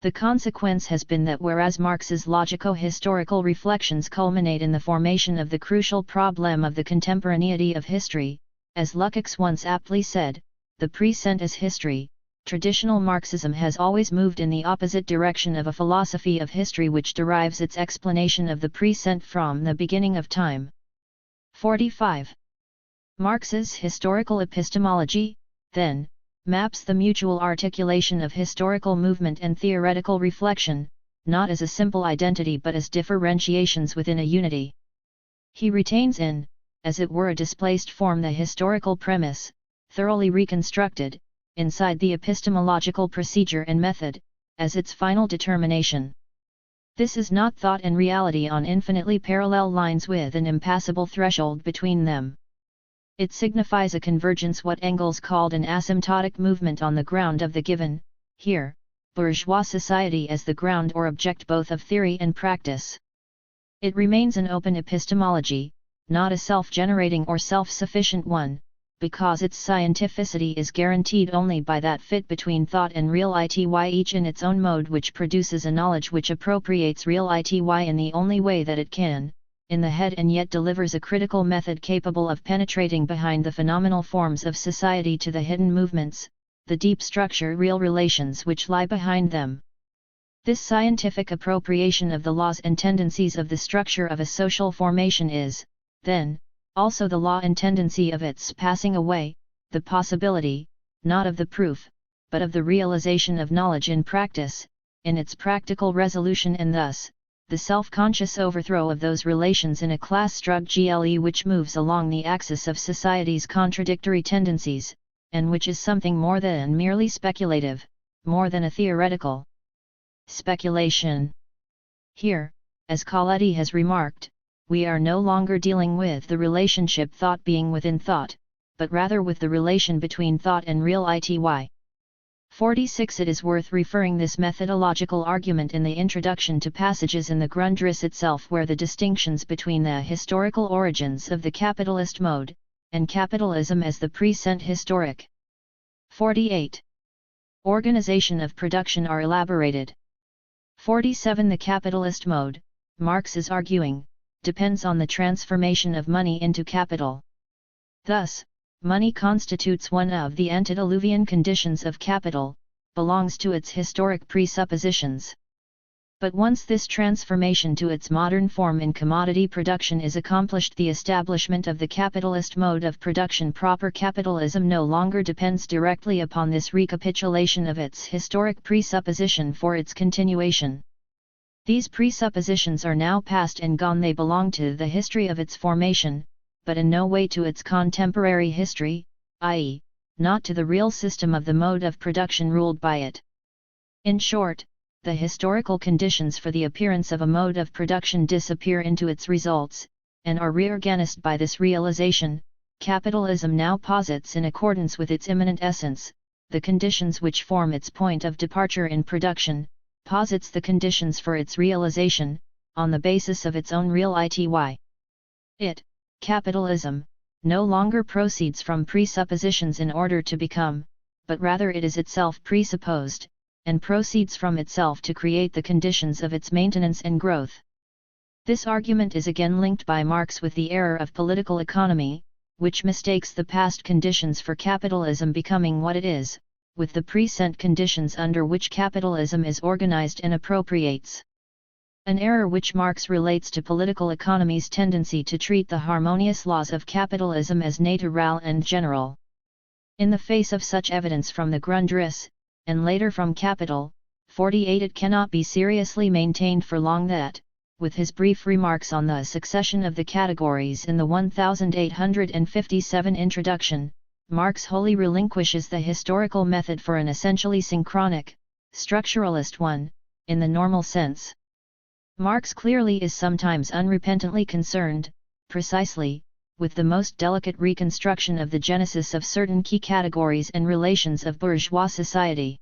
The consequence has been that whereas Marx's logico-historical reflections culminate in the formation of the crucial problem of the contemporaneity of history, as Lukács once aptly said, the present is history, traditional Marxism has always moved in the opposite direction of a philosophy of history which derives its explanation of the present from the beginning of time. 45. Marx's historical epistemology, then, maps the mutual articulation of historical movement and theoretical reflection, not as a simple identity but as differentiations within a unity. He retains in, as it were a displaced form the historical premise, thoroughly reconstructed, inside the epistemological procedure and method, as its final determination. This is not thought and reality on infinitely parallel lines with an impassable threshold between them. It signifies a convergence, what Engels called an asymptotic movement on the ground of the given, here, bourgeois society as the ground or object both of theory and practice. It remains an open epistemology, not a self-generating or self-sufficient one, because its scientificity is guaranteed only by that fit between thought and real ity, each in its own mode, which produces a knowledge which appropriates real ity in the only way that it can, in the head, and yet delivers a critical method capable of penetrating behind the phenomenal forms of society to the hidden movements, the deep structure, real relations which lie behind them. This scientific appropriation of the laws and tendencies of the structure of a social formation is, then, also the law and tendency of its passing away, the possibility, not of the proof, but of the realization of knowledge in practice, in its practical resolution, and thus, the self-conscious overthrow of those relations in a class struggle which moves along the axis of society's contradictory tendencies, and which is something more than merely speculative, more than a theoretical speculation. Here, as Coletti has remarked, we are no longer dealing with the relationship thought being within thought, but rather with the relation between thought and real ity. 46. It is worth referring this methodological argument in the introduction to passages in the Grundriss itself, where the distinctions between the historical origins of the capitalist mode, and capitalism as the present historic 48. Organization of production are elaborated. 47. The capitalist mode, Marx is arguing, depends on the transformation of money into capital. Thus, money constitutes one of the antediluvian conditions of capital, belongs to its historic presuppositions. But once this transformation to its modern form in commodity production is accomplished, the establishment of the capitalist mode of production proper, capitalism no longer depends directly upon this recapitulation of its historic presupposition for its continuation. These presuppositions are now past and gone. They belong to the history of its formation, but in no way to its contemporary history, i.e., not to the real system of the mode of production ruled by it. In short, the historical conditions for the appearance of a mode of production disappear into its results, and are reorganized by this realization. Capitalism now posits, in accordance with its immanent essence, the conditions which form its point of departure in production, posits the conditions for its realization, on the basis of its own real ity. It, capitalism, no longer proceeds from presuppositions in order to become, but rather it is itself presupposed, and proceeds from itself to create the conditions of its maintenance and growth. This argument is again linked by Marx with the error of political economy, which mistakes the past conditions for capitalism becoming what it is, with the present conditions under which capitalism is organized and appropriates. An error which Marx relates to political economy's tendency to treat the harmonious laws of capitalism as natural and general. In the face of such evidence from the Grundriss, and later from Capital, 48, it cannot be seriously maintained for long that, with his brief remarks on the succession of the categories in the 1857 introduction, Marx wholly relinquishes the historical method for an essentially synchronic, structuralist one, in the normal sense. Marx clearly is sometimes unrepentantly concerned, precisely, with the most delicate reconstruction of the genesis of certain key categories and relations of bourgeois society.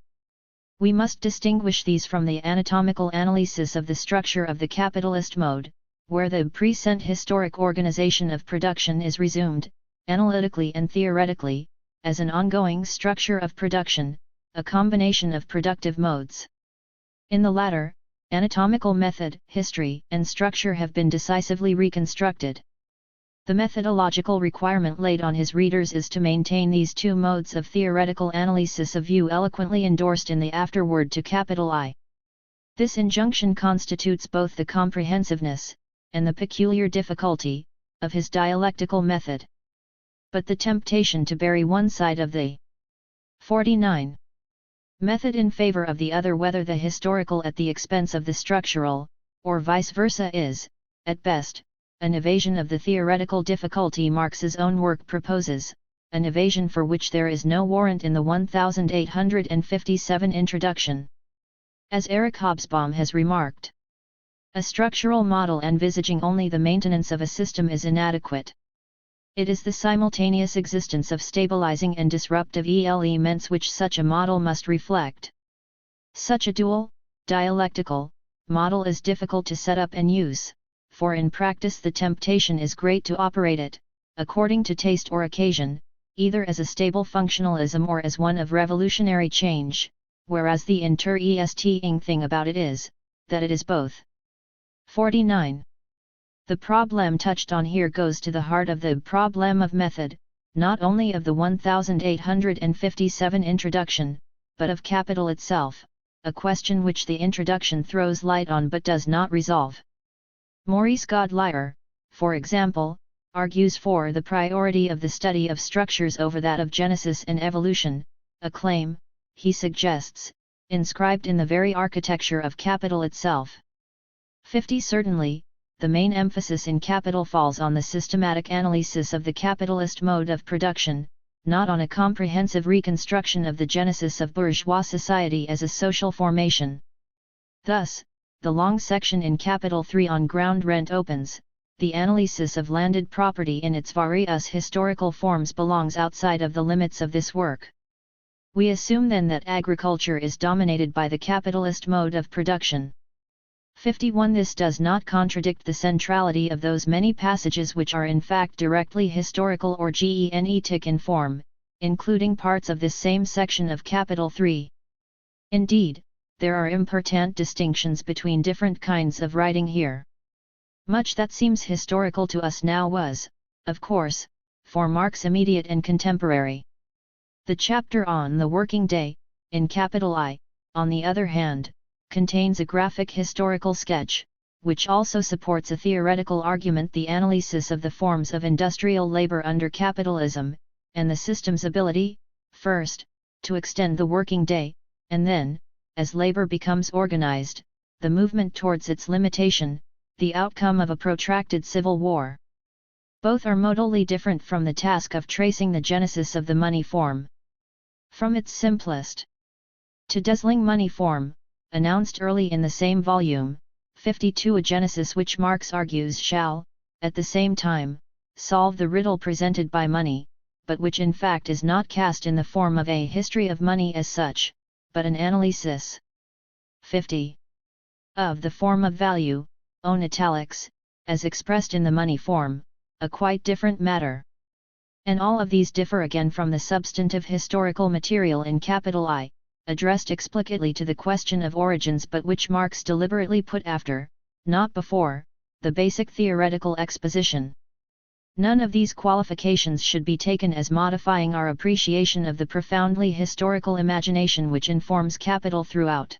We must distinguish these from the anatomical analysis of the structure of the capitalist mode, where the present historic organization of production is resumed, analytically and theoretically, as an ongoing structure of production, a combination of productive modes. In the latter, anatomical method, history, and structure have been decisively reconstructed. The methodological requirement laid on his readers is to maintain these two modes of theoretical analysis, a view eloquently endorsed in the afterword to capital I. This injunction constitutes both the comprehensiveness, and the peculiar difficulty, of his dialectical method. But the temptation to bury one side of the 49 method in favor of the other, whether the historical at the expense of the structural, or vice versa, is, at best, an evasion of the theoretical difficulty Marx's own work proposes, an evasion for which there is no warrant in the 1857 introduction. As Erich Hobsbawm has remarked, a structural model envisaging only the maintenance of a system is inadequate. It is the simultaneous existence of stabilizing and disruptive elements which such a model must reflect. Such a dual, dialectical, model is difficult to set up and use, for in practice the temptation is great to operate it, according to taste or occasion, either as a stable functionalism or as one of revolutionary change, whereas the interesting thing about it is, that it is both. 49. The problem touched on here goes to the heart of the problem of method, not only of the 1857 introduction, but of capital itself, a question which the introduction throws light on but does not resolve. Maurice Godelier, for example, argues for the priority of the study of structures over that of genesis and evolution, a claim, he suggests, inscribed in the very architecture of capital itself. 50. Certainly, the main emphasis in capital falls on the systematic analysis of the capitalist mode of production, not on a comprehensive reconstruction of the genesis of bourgeois society as a social formation. Thus, the long section in Capital 3 on ground rent opens, the analysis of landed property in its various historical forms belongs outside of the limits of this work. We assume then that agriculture is dominated by the capitalist mode of production. 51. This does not contradict the centrality of those many passages which are in fact directly historical or genetic in form, including parts of this same section of Capital 3. Indeed, there are important distinctions between different kinds of writing here. Much that seems historical to us now was, of course, for Marx immediate and contemporary. The chapter on the working day, in capital I, on the other hand, contains a graphic historical sketch, which also supports a theoretical argument, the analysis of the forms of industrial labor under capitalism, and the system's ability, first, to extend the working day, and then, as labor becomes organized, the movement towards its limitation, the outcome of a protracted civil war. Both are modally different from the task of tracing the genesis of the money form. From its simplest to dazzling money form, announced early in the same volume, 52, a genesis which Marx argues shall, at the same time, solve the riddle presented by money, but which in fact is not cast in the form of a history of money as such, but an analysis. 50. Of the form of value, own italics, as expressed in the money form, a quite different matter. And all of these differ again from the substantive historical material in capital I, addressed explicitly to the question of origins but which Marx deliberately put after, not before, the basic theoretical exposition. None of these qualifications should be taken as modifying our appreciation of the profoundly historical imagination which informs capital throughout.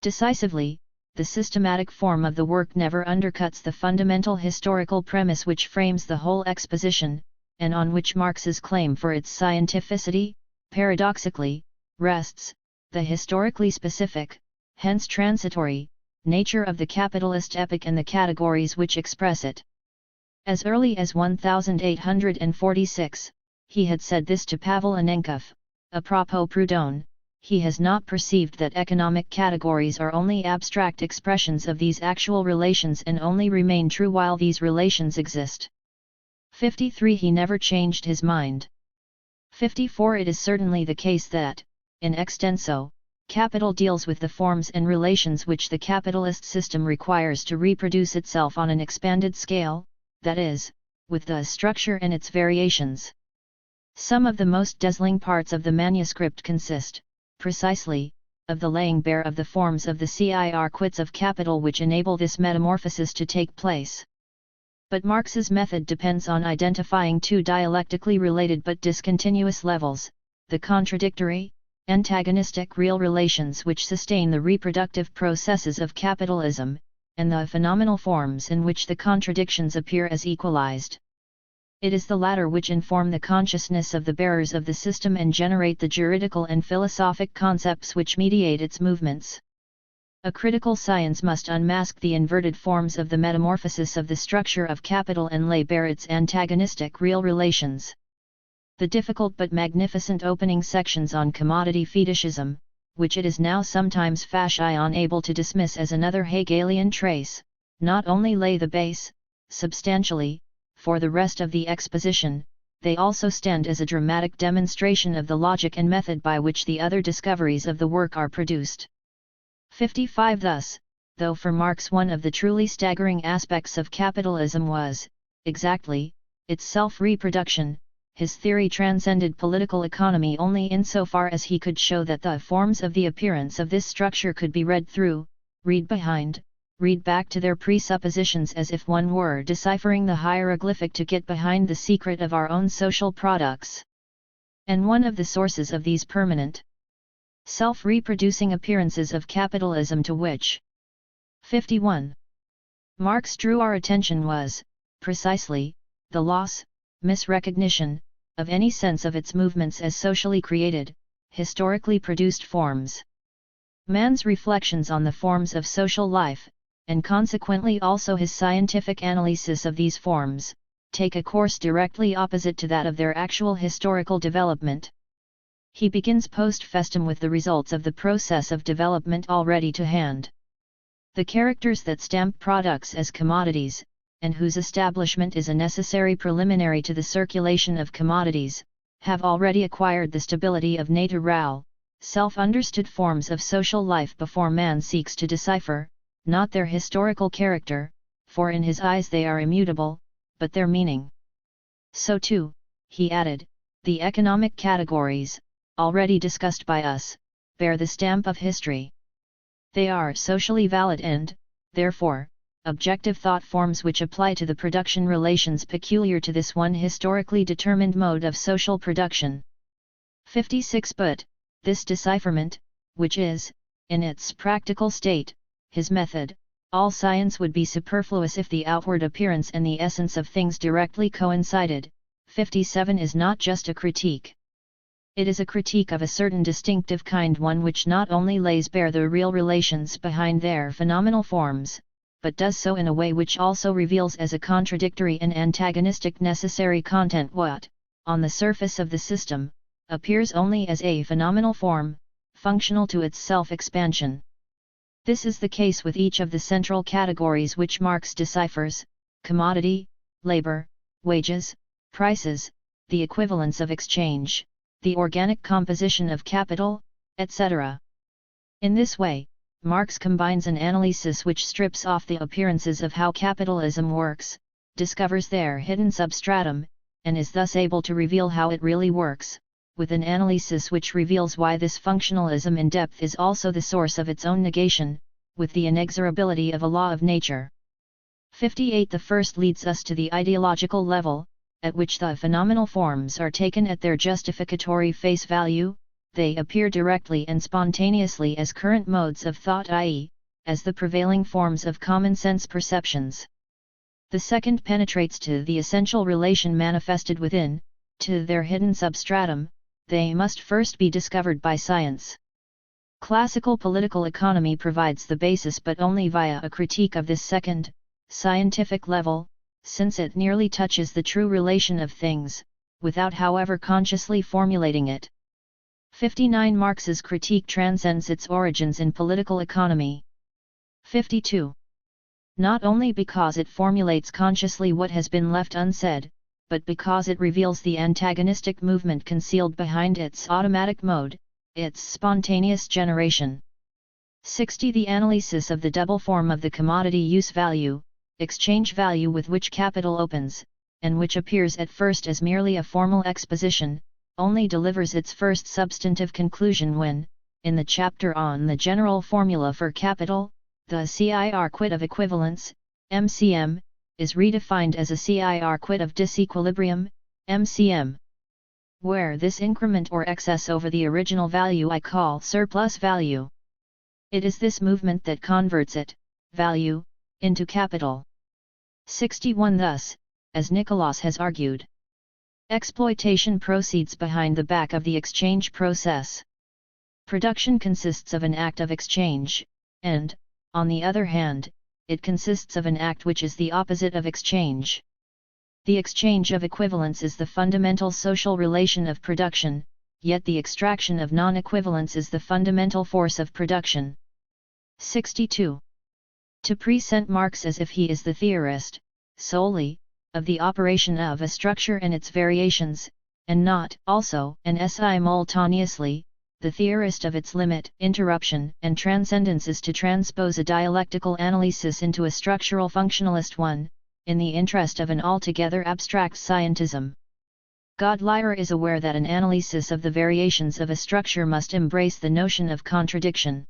Decisively, the systematic form of the work never undercuts the fundamental historical premise which frames the whole exposition, and on which Marx's claim for its scientificity, paradoxically, rests, the historically specific, hence transitory, nature of the capitalist epoch and the categories which express it. As early as 1846, he had said this to Pavel Anenkov, apropos Proudhon, he has not perceived that economic categories are only abstract expressions of these actual relations and only remain true while these relations exist. 53. He never changed his mind. 54. It is certainly the case that, in extenso, capital deals with the forms and relations which the capitalist system requires to reproduce itself on an expanded scale, that is, with the structure and its variations. Some of the most dazzling parts of the manuscript consist, precisely, of the laying bare of the forms of the circuits of capital which enable this metamorphosis to take place. But Marx's method depends on identifying two dialectically related but discontinuous levels, the contradictory, antagonistic real relations which sustain the reproductive processes of capitalism, and the phenomenal forms in which the contradictions appear as equalized. It is the latter which inform the consciousness of the bearers of the system and generate the juridical and philosophic concepts which mediate its movements. A critical science must unmask the inverted forms of the metamorphosis of the structure of capital and lay bare its antagonistic real relations. The difficult but magnificent opening sections on commodity fetishism, which it is now sometimes fashion able to dismiss as another Hegelian trace, not only lay the base, substantially, for the rest of the exposition, they also stand as a dramatic demonstration of the logic and method by which the other discoveries of the work are produced. 55. Thus, though for Marx one of the truly staggering aspects of capitalism was, exactly, its self-reproduction, his theory transcended political economy only insofar as he could show that the forms of the appearance of this structure could be read through, read behind, read back to their presuppositions as if one were deciphering the hieroglyphic to get behind the secret of our own social products. And one of the sources of these permanent, self-reproducing appearances of capitalism to which 51. Marx drew our attention was, precisely, the loss, misrecognition, of any sense of its movements as socially created, historically produced forms. Man's reflections on the forms of social life, and consequently also his scientific analysis of these forms, take a course directly opposite to that of their actual historical development. He begins post festum with the results of the process of development already to hand. The characters that stamp products as commodities, and whose establishment is a necessary preliminary to the circulation of commodities, have already acquired the stability of natural, self-understood forms of social life before man seeks to decipher, not their historical character, for in his eyes they are immutable, but their meaning. So too, he added, the economic categories, already discussed by us, bear the stamp of history. They are socially valid and, therefore, objective thought forms which apply to the production relations peculiar to this one historically determined mode of social production. 56. But, this decipherment, which is, in its practical state, his method, all science would be superfluous if the outward appearance and the essence of things directly coincided. 57 is not just a critique. It is a critique of a certain distinctive kind, one which not only lays bare the real relations behind their phenomenal forms, but does so in a way which also reveals as a contradictory and antagonistic necessary content what, on the surface of the system, appears only as a phenomenal form, functional to its self-expansion. This is the case with each of the central categories which Marx deciphers: commodity, labor, wages, prices, the equivalence of exchange, the organic composition of capital, etc. In this way, Marx combines an analysis which strips off the appearances of how capitalism works, discovers their hidden substratum, and is thus able to reveal how it really works, with an analysis which reveals why this functionalism in depth is also the source of its own negation, with the inexorability of a law of nature. 58. The first leads us to the ideological level, at which the phenomenal forms are taken at their justificatory face value. They appear directly and spontaneously as current modes of thought, i.e., as the prevailing forms of common-sense perceptions. The second penetrates to the essential relation manifested within, to their hidden substratum. They must first be discovered by science. Classical political economy provides the basis, but only via a critique of this second, scientific level, since it nearly touches the true relation of things, without however consciously formulating it. 59. Marx's critique transcends its origins in political economy. 52. Not only because it formulates consciously what has been left unsaid, but because it reveals the antagonistic movement concealed behind its automatic mode, its spontaneous generation. 60. The analysis of the double form of the commodity use value, exchange value with which capital opens, and which appears at first as merely a formal exposition, only delivers its first substantive conclusion when, in the chapter on the general formula for capital, the CIR quid of equivalence, MCM, is redefined as a CIR quid of disequilibrium, MCM. Where this increment or excess over the original value I call surplus value. It is this movement that converts it, value, into capital. 61. Thus, as Nicholas has argued, exploitation proceeds behind the back of the exchange process. Production consists of an act of exchange, and, on the other hand, it consists of an act which is the opposite of exchange. The exchange of equivalence is the fundamental social relation of production, yet the extraction of non-equivalence is the fundamental force of production. 62. To present Marx as if he is the theorist, solely, of the operation of a structure and its variations, and not, also, and simultaneously, the theorist of its limit, interruption, and transcendence is to transpose a dialectical analysis into a structural functionalist one, in the interest of an altogether abstract scientism. Godleyer is aware that an analysis of the variations of a structure must embrace the notion of contradiction.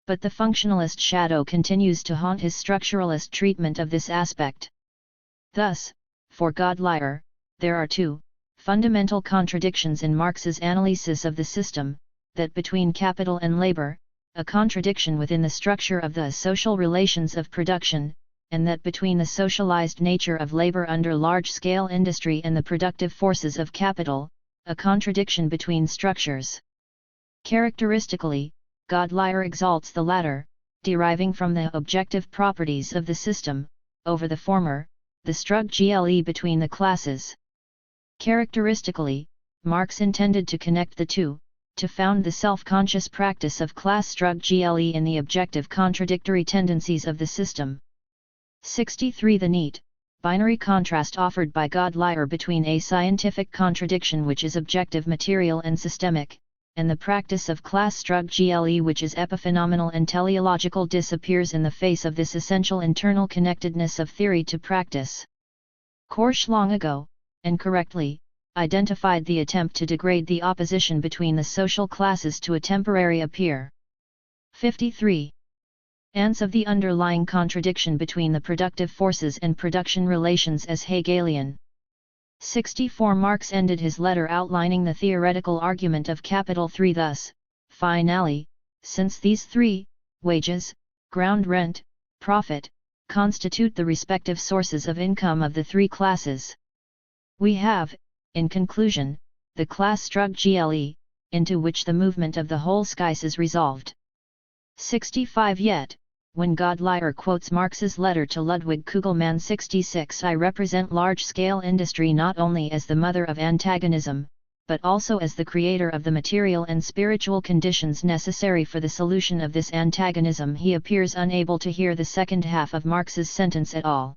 But the functionalist shadow continues to haunt his structuralist treatment of this aspect. Thus, for Godleyer, there are two fundamental contradictions in Marx's analysis of the system, that between capital and labor, a contradiction within the structure of the social relations of production, and that between the socialized nature of labor under large-scale industry and the productive forces of capital, a contradiction between structures. Characteristically, Godleyer exalts the latter, deriving from the objective properties of the system, over the former, the struggle between the classes. Characteristically, Marx intended to connect the two, to found the self-conscious practice of class struggle in the objective contradictory tendencies of the system. 63. The neat, binary contrast offered by Godleyer between a scientific contradiction which is objective material and systemic, and the practice of class struggle which is epiphenomenal and teleological disappears in the face of this essential internal connectedness of theory to practice. Korsch long ago, and correctly, identified the attempt to degrade the opposition between the social classes to a temporary appear. 53. Ants of the underlying contradiction between the productive forces and production relations as Hegelian. 64. Marx ended his letter outlining the theoretical argument of Capital 3 thus: finally, since these three, wages, ground rent, profit, constitute the respective sources of income of the three classes, we have, in conclusion, the class struggle, into which the movement of the whole skies is resolved. 65. Yet, when Godleyer quotes Marx's letter to Ludwig Kugelmann 66, I represent large-scale industry not only as the mother of antagonism, but also as the creator of the material and spiritual conditions necessary for the solution of this antagonism. He appears unable to hear the second half of Marx's sentence at all.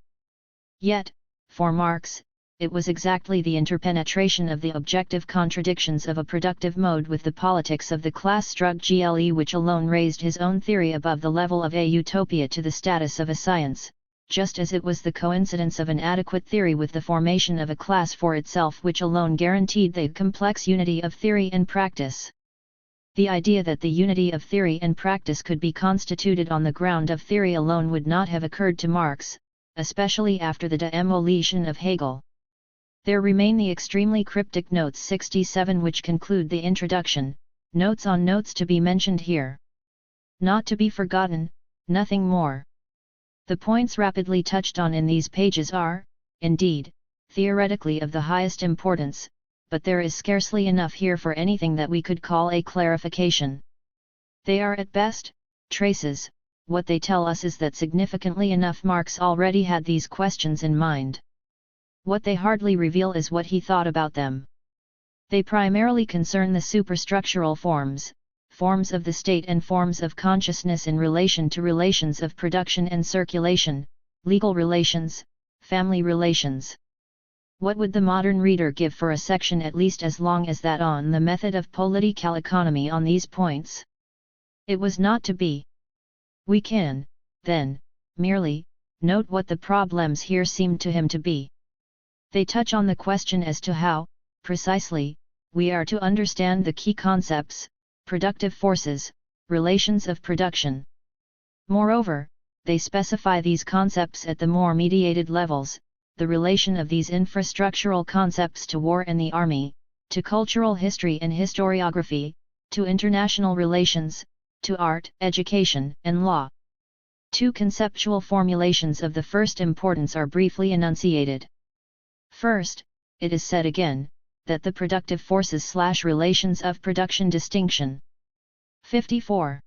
Yet, for Marx, it was exactly the interpenetration of the objective contradictions of a productive mode with the politics of the class struggle which alone raised his own theory above the level of a utopia to the status of a science, just as it was the coincidence of an adequate theory with the formation of a class for itself which alone guaranteed the complex unity of theory and practice. The idea that the unity of theory and practice could be constituted on the ground of theory alone would not have occurred to Marx, especially after the demolition of Hegel. There remain the extremely cryptic notes 67 which conclude the introduction, notes on notes to be mentioned here. Not to be forgotten, nothing more. The points rapidly touched on in these pages are, indeed, theoretically of the highest importance, but there is scarcely enough here for anything that we could call a clarification. They are at best, traces. What they tell us is that significantly enough Marx already had these questions in mind. What they hardly reveal is what he thought about them. They primarily concern the superstructural forms of the state and forms of consciousness in relation to relations of production and circulation, legal relations, family relations. What would the modern reader give for a section at least as long as that on the method of political economy on these points? It was not to be. We can, then, merely note what the problems here seemed to him to be. They touch on the question as to how, precisely, we are to understand the key concepts, productive forces, relations of production. Moreover, they specify these concepts at the more mediated levels, the relation of these infrastructural concepts to war and the army, to cultural history and historiography, to international relations, to art, education, and law. Two conceptual formulations of the first importance are briefly enunciated. First, it is said again, that the productive forces/relations of production distinction. 54.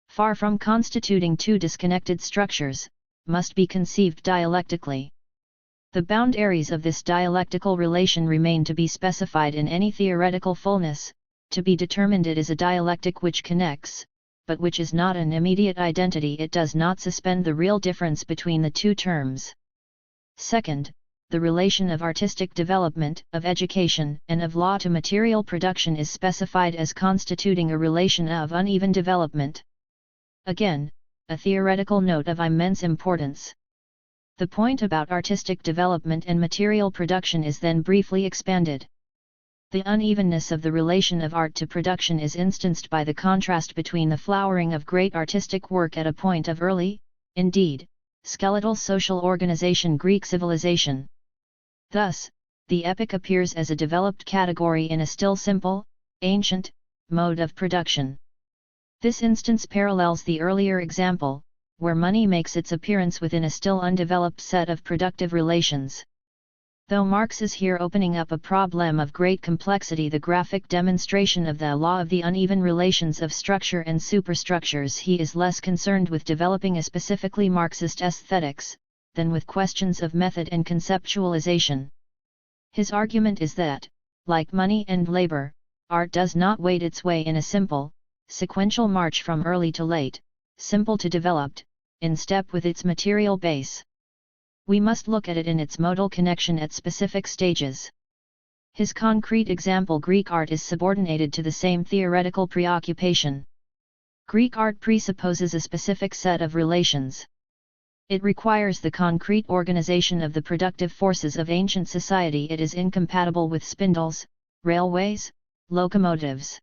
Far from constituting two disconnected structures, must be conceived dialectically. The boundaries of this dialectical relation remain to be specified in any theoretical fullness. To be determined it is a dialectic which connects, but which is not an immediate identity. It does not suspend the real difference between the two terms. Second, the relation of artistic development, of education, and of law to material production is specified as constituting a relation of uneven development. Again, a theoretical note of immense importance. The point about artistic development and material production is then briefly expanded. The unevenness of the relation of art to production is instanced by the contrast between the flowering of great artistic work at a point of early, indeed, skeletal social organization Greek civilization. Thus, the epic appears as a developed category in a still simple, ancient, mode of production. This instance parallels the earlier example, where money makes its appearance within a still undeveloped set of productive relations. Though Marx is here opening up a problem of great complexity, the graphic demonstration of the law of the uneven relations of structure and superstructures, he is less concerned with developing a specifically Marxist aesthetics, than with questions of method and conceptualization. His argument is that, like money and labor, art does not wade its way in a simple, sequential march from early to late, simple to developed, in step with its material base. We must look at it in its modal connection at specific stages. His concrete example, Greek art, is subordinated to the same theoretical preoccupation. Greek art presupposes a specific set of relations. It requires the concrete organization of the productive forces of ancient society. It is incompatible with spindles, railways, locomotives.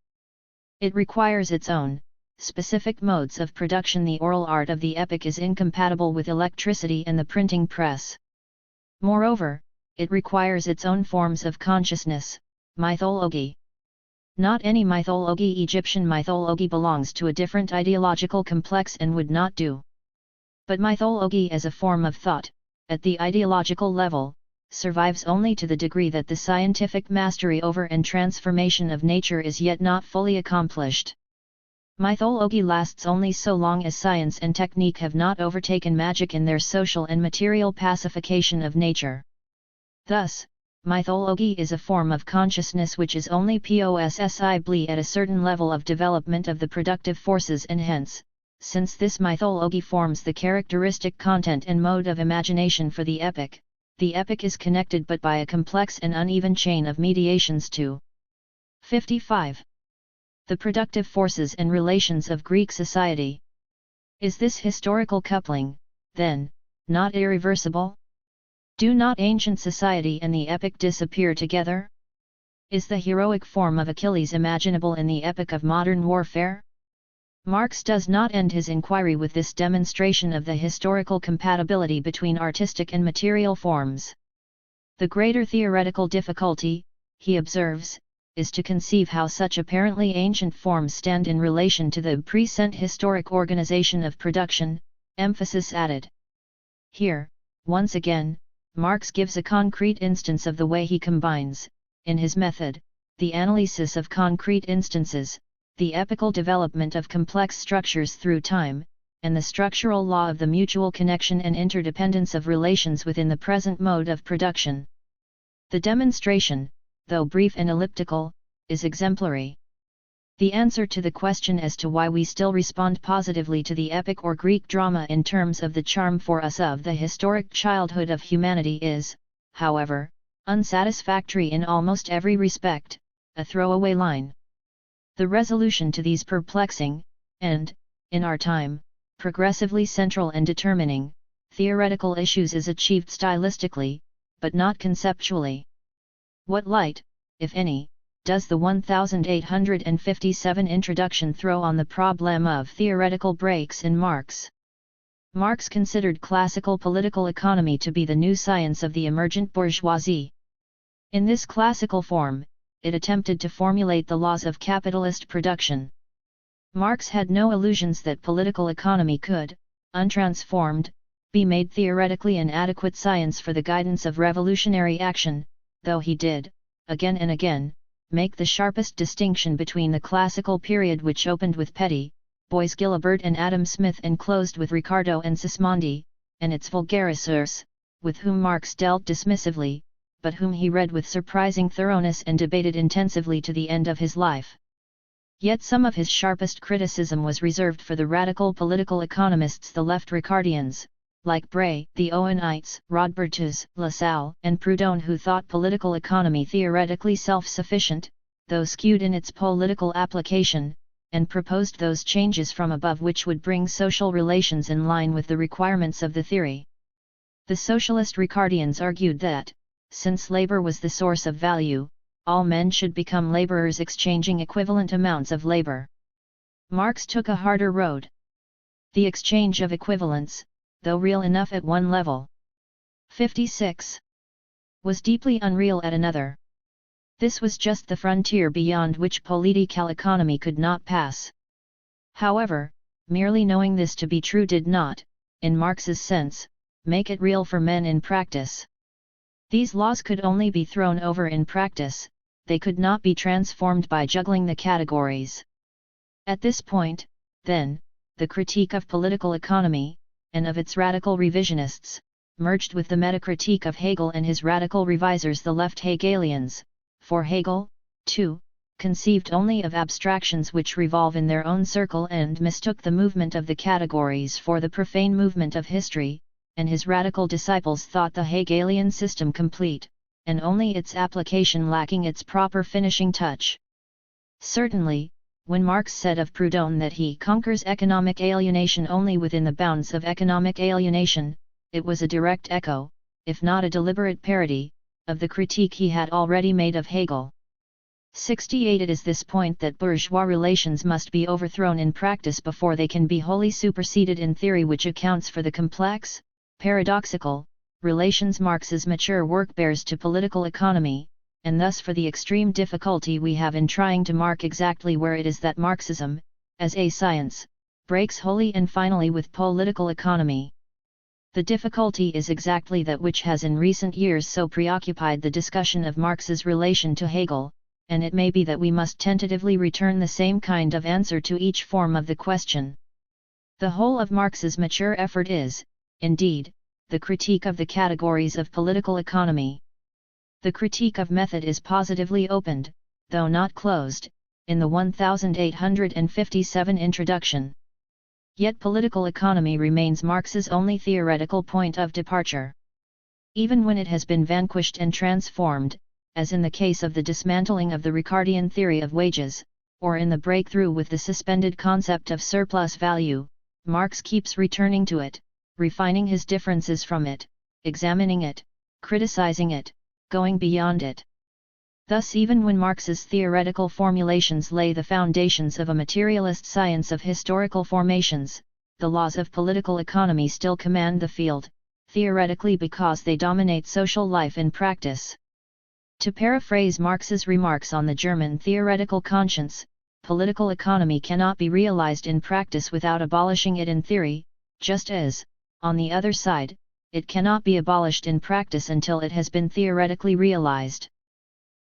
It requires its own specific modes of production. The oral art of the epic is incompatible with electricity and the printing press. Moreover, it requires its own forms of consciousness, mythology. Not any mythology. Egyptian mythology belongs to a different ideological complex and would not do. But mythology as a form of thought, at the ideological level, survives only to the degree that the scientific mastery over and transformation of nature is yet not fully accomplished. Mythology lasts only so long as science and technique have not overtaken magic in their social and material pacification of nature. Thus, mythology is a form of consciousness which is only possible at a certain level of development of the productive forces, and hence, since this mythology forms the characteristic content and mode of imagination for the epic is connected but by a complex and uneven chain of mediations to 55. The productive forces and relations of Greek society. Is this historical coupling, then, not irreversible? Do not ancient society and the epic disappear together? Is the heroic form of Achilles imaginable in the epic of modern warfare? Marx does not end his inquiry with this demonstration of the historical compatibility between artistic and material forms. The greater theoretical difficulty, he observes, is to conceive how such apparently ancient forms stand in relation to the present historic organization of production, emphasis added. Here, once again, Marx gives a concrete instance of the way he combines, in his method, the analysis of concrete instances, the epical development of complex structures through time, and the structural law of the mutual connection and interdependence of relations within the present mode of production. The demonstration, though brief and elliptical, is exemplary. The answer to the question as to why we still respond positively to the epic or Greek drama in terms of the charm for us of the historic childhood of humanity is, however, unsatisfactory in almost every respect, a throwaway line. The resolution to these perplexing, and, in our time, progressively central and determining, theoretical issues is achieved stylistically, but not conceptually. What light, if any, does the 1857 introduction throw on the problem of theoretical breaks in Marx? Marx considered classical political economy to be the new science of the emergent bourgeoisie. In this classical form, it attempted to formulate the laws of capitalist production. Marx had no illusions that political economy could, untransformed, be made theoretically an adequate science for the guidance of revolutionary action, though he did, again and again, make the sharpest distinction between the classical period which opened with Petty, Boyce Gilbert and Adam Smith and closed with Ricardo and Sismondi, and its vulgarisers, with whom Marx dealt dismissively, but whom he read with surprising thoroughness and debated intensively to the end of his life. Yet some of his sharpest criticism was reserved for the radical political economists, the left Ricardians, like Bray, the Owenites, Rodbertus, Lassalle, and Proudhon, who thought political economy theoretically self-sufficient, though skewed in its political application, and proposed those changes from above which would bring social relations in line with the requirements of the theory. The socialist Ricardians argued that, since labor was the source of value, all men should become laborers exchanging equivalent amounts of labor. Marx took a harder road. The exchange of equivalents, though real enough at one level, 56, was deeply unreal at another. This was just the frontier beyond which political economy could not pass. However, merely knowing this to be true did not, in Marx's sense, make it real for men in practice. These laws could only be thrown over in practice, they could not be transformed by juggling the categories. At this point, then, the critique of political economy, and of its radical revisionists, merged with the metacritique of Hegel and his radical revisers the left Hegelians, for Hegel, too, conceived only of abstractions which revolve in their own circle and mistook the movement of the categories for the profane movement of history, and his radical disciples thought the Hegelian system complete, and only its application lacking its proper finishing touch. Certainly, when Marx said of Proudhon that he conquers economic alienation only within the bounds of economic alienation, it was a direct echo, if not a deliberate parody, of the critique he had already made of Hegel. 68. It is this point that bourgeois relations must be overthrown in practice before they can be wholly superseded in theory, which accounts for the complex, paradoxical, relations Marx's mature work bears to political economy, and thus for the extreme difficulty we have in trying to mark exactly where it is that Marxism, as a science, breaks wholly and finally with political economy. The difficulty is exactly that which has in recent years so preoccupied the discussion of Marx's relation to Hegel, and it may be that we must tentatively return the same kind of answer to each form of the question. The whole of Marx's mature effort is, indeed, the critique of the categories of political economy. The critique of method is positively opened, though not closed, in the 1857 introduction. Yet political economy remains Marx's only theoretical point of departure. Even when it has been vanquished and transformed, as in the case of the dismantling of the Ricardian theory of wages, or in the breakthrough with the suspended concept of surplus value, Marx keeps returning to it, refining his differences from it, examining it, criticizing it, going beyond it. Thus even when Marx's theoretical formulations lay the foundations of a materialist science of historical formations, the laws of political economy still command the field, theoretically because they dominate social life in practice. To paraphrase Marx's remarks on the German theoretical conscience, political economy cannot be realized in practice without abolishing it in theory, just as, on the other side, it cannot be abolished in practice until it has been theoretically realized.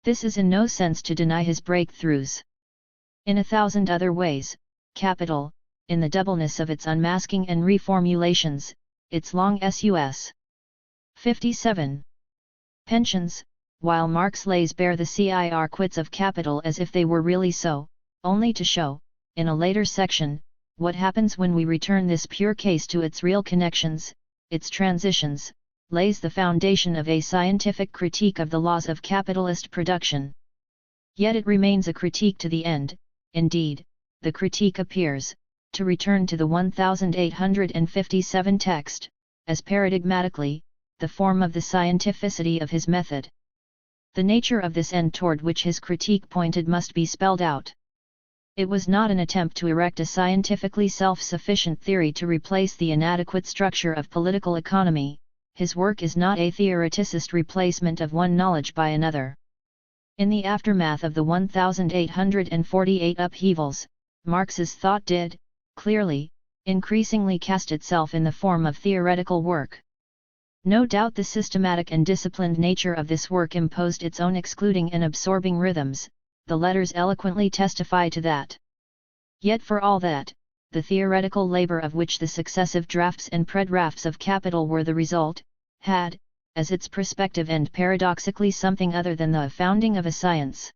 This is in no sense to deny his breakthroughs. In a thousand other ways, capital, in the doubleness of its unmasking and reformulations, its long sus. 57. Pensions, while Marx lays bare the circuits of capital as if they were really so, only to show, in a later section, what happens when we return this pure case to its real connections, its transitions, lays the foundation of a scientific critique of the laws of capitalist production. Yet it remains a critique to the end. Indeed, the critique appears, to return to the 1857 text, as paradigmatically, the form of the scientificity of his method. The nature of this end toward which his critique pointed must be spelled out. It was not an attempt to erect a scientifically self-sufficient theory to replace the inadequate structure of political economy. His work is not a theoreticist replacement of one knowledge by another. In the aftermath of the 1848 upheavals, Marx's thought did, clearly, increasingly cast itself in the form of theoretical work. No doubt the systematic and disciplined nature of this work imposed its own excluding and absorbing rhythms, the letters eloquently testify to that. Yet for all that, the theoretical labor of which the successive drafts and predrafts of Capital were the result, had, as its perspective end paradoxically something other than the founding of a science.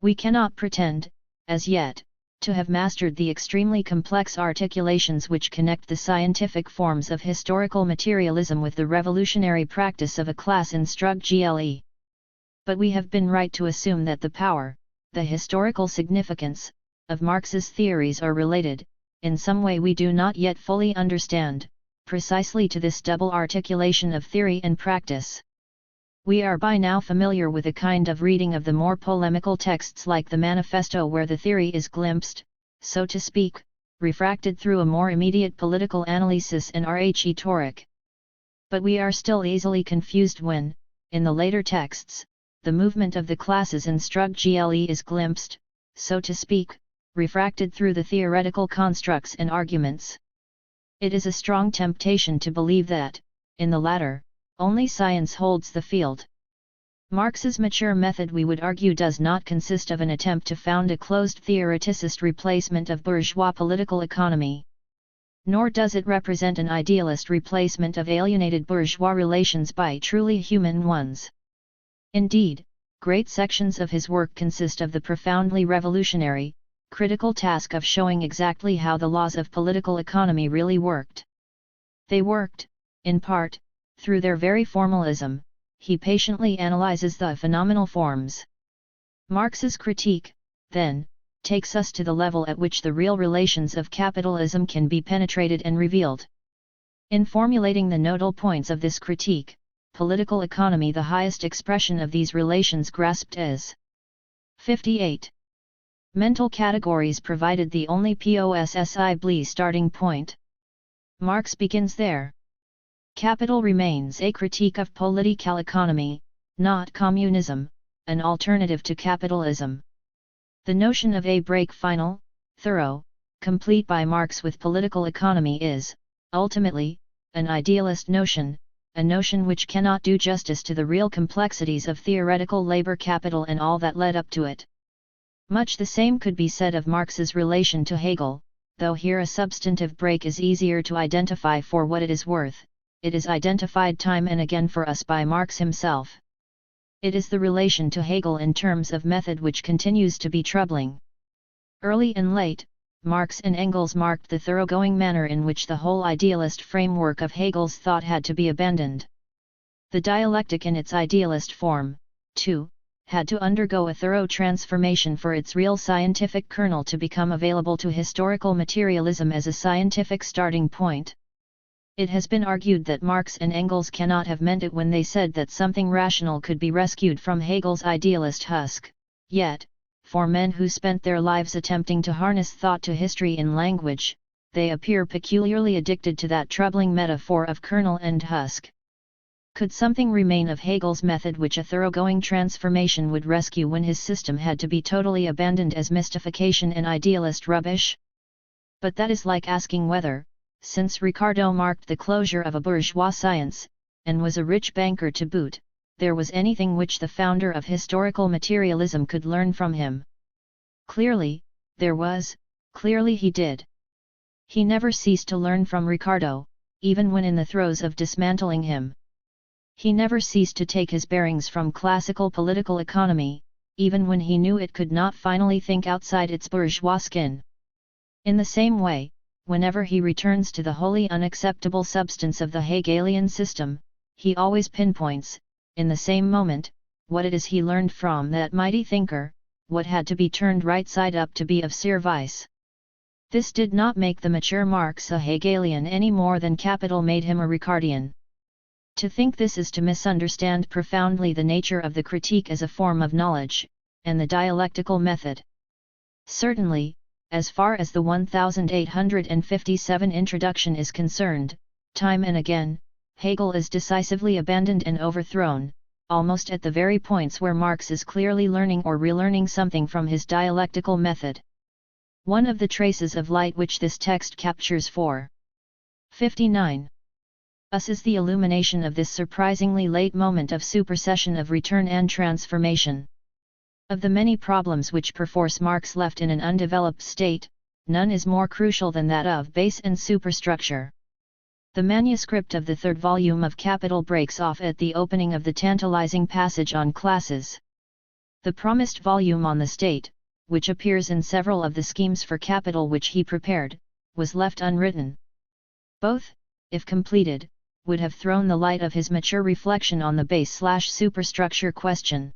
We cannot pretend, as yet, to have mastered the extremely complex articulations which connect the scientific forms of historical materialism with the revolutionary practice of a class in Strug GLE. But we have been right to assume that the power, the historical significance, of Marx's theories are related, in some way we do not yet fully understand, precisely to this double articulation of theory and practice. We are by now familiar with a kind of reading of the more polemical texts like the Manifesto, where the theory is glimpsed, so to speak, refracted through a more immediate political analysis and rhetoric. But we are still easily confused when, in the later texts, the movement of the classes in Strug GLE is glimpsed, so to speak, refracted through the theoretical constructs and arguments. It is a strong temptation to believe that, in the latter, only science holds the field. Marx's mature method, we would argue, does not consist of an attempt to found a closed theoreticist replacement of bourgeois political economy. Nor does it represent an idealist replacement of alienated bourgeois relations by truly human ones. Indeed, great sections of his work consist of the profoundly revolutionary, critical task of showing exactly how the laws of political economy really worked. They worked, in part, through their very formalism. He patiently analyzes the phenomenal forms. Marx's critique, then, takes us to the level at which the real relations of capitalism can be penetrated and revealed. In formulating the nodal points of this critique, political economy, the highest expression of these relations, grasped as 58. Mental categories provided the only possibly starting point. Marx begins there. Capital remains a critique of political economy, not communism, an alternative to capitalism. The notion of a break final, thorough, complete by Marx with political economy is, ultimately, an idealist notion, a notion which cannot do justice to the real complexities of theoretical labor capital and all that led up to it. Much the same could be said of Marx's relation to Hegel, though here a substantive break is easier to identify for what it is worth. It is identified time and again for us by Marx himself. It is the relation to Hegel in terms of method which continues to be troubling. Early and late, Marx and Engels marked the thoroughgoing manner in which the whole idealist framework of Hegel's thought had to be abandoned. The dialectic in its idealist form, too, had to undergo a thorough transformation for its real scientific kernel to become available to historical materialism as a scientific starting point. It has been argued that Marx and Engels cannot have meant it when they said that something rational could be rescued from Hegel's idealist husk, yet, for men who spent their lives attempting to harness thought to history in language, they appear peculiarly addicted to that troubling metaphor of kernel and husk. Could something remain of Hegel's method which a thoroughgoing transformation would rescue when his system had to be totally abandoned as mystification and idealist rubbish? But that is like asking whether, since Ricardo marked the closure of a bourgeois science, and was a rich banker to boot, there was anything which the founder of historical materialism could learn from him. Clearly, there was, clearly he did. He never ceased to learn from Ricardo, even when in the throes of dismantling him. He never ceased to take his bearings from classical political economy, even when he knew it could not finally think outside its bourgeois skin. In the same way, whenever he returns to the wholly unacceptable substance of the Hegelian system, he always pinpoints, in the same moment, what it is he learned from that mighty thinker, what had to be turned right side up to be of service. This did not make the mature Marx a Hegelian any more than capital made him a Ricardian. To think this is to misunderstand profoundly the nature of the critique as a form of knowledge, and the dialectical method. Certainly, as far as the 1857 introduction is concerned, time and again, Hegel is decisively abandoned and overthrown, almost at the very points where Marx is clearly learning or relearning something from his dialectical method. One of the traces of light which this text captures for 59. Us is the illumination of this surprisingly late moment of supersession, of return and transformation. Of the many problems which perforce Marx left in an undeveloped state, none is more crucial than that of base and superstructure. The manuscript of the third volume of Capital breaks off at the opening of the tantalizing passage on classes. The promised volume on the state, which appears in several of the schemes for capital which he prepared, was left unwritten. Both, if completed, would have thrown the light of his mature reflection on the base/superstructure question.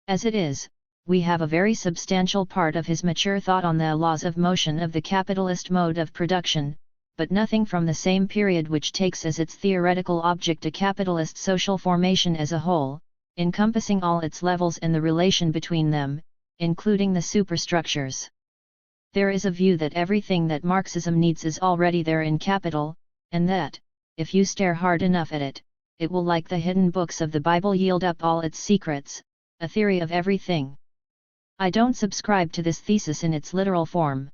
As it is, we have a very substantial part of his mature thought on the laws of motion of the capitalist mode of production, but nothing from the same period which takes as its theoretical object a capitalist social formation as a whole, encompassing all its levels and the relation between them, including the superstructures. There is a view that everything that Marxism needs is already there in Capital, and that, if you stare hard enough at it, it will, like the hidden books of the Bible, yield up all its secrets, a theory of everything. I don't subscribe to this thesis in its literal form.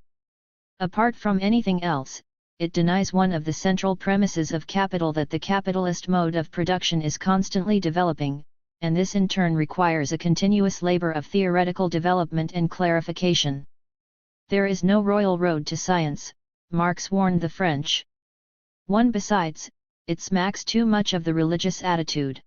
Apart from anything else, it denies one of the central premises of capital, that the capitalist mode of production is constantly developing, and this in turn requires a continuous labor of theoretical development and clarification. There is no royal road to science, Marx warned the French. One besides, it smacks too much of the religious attitude.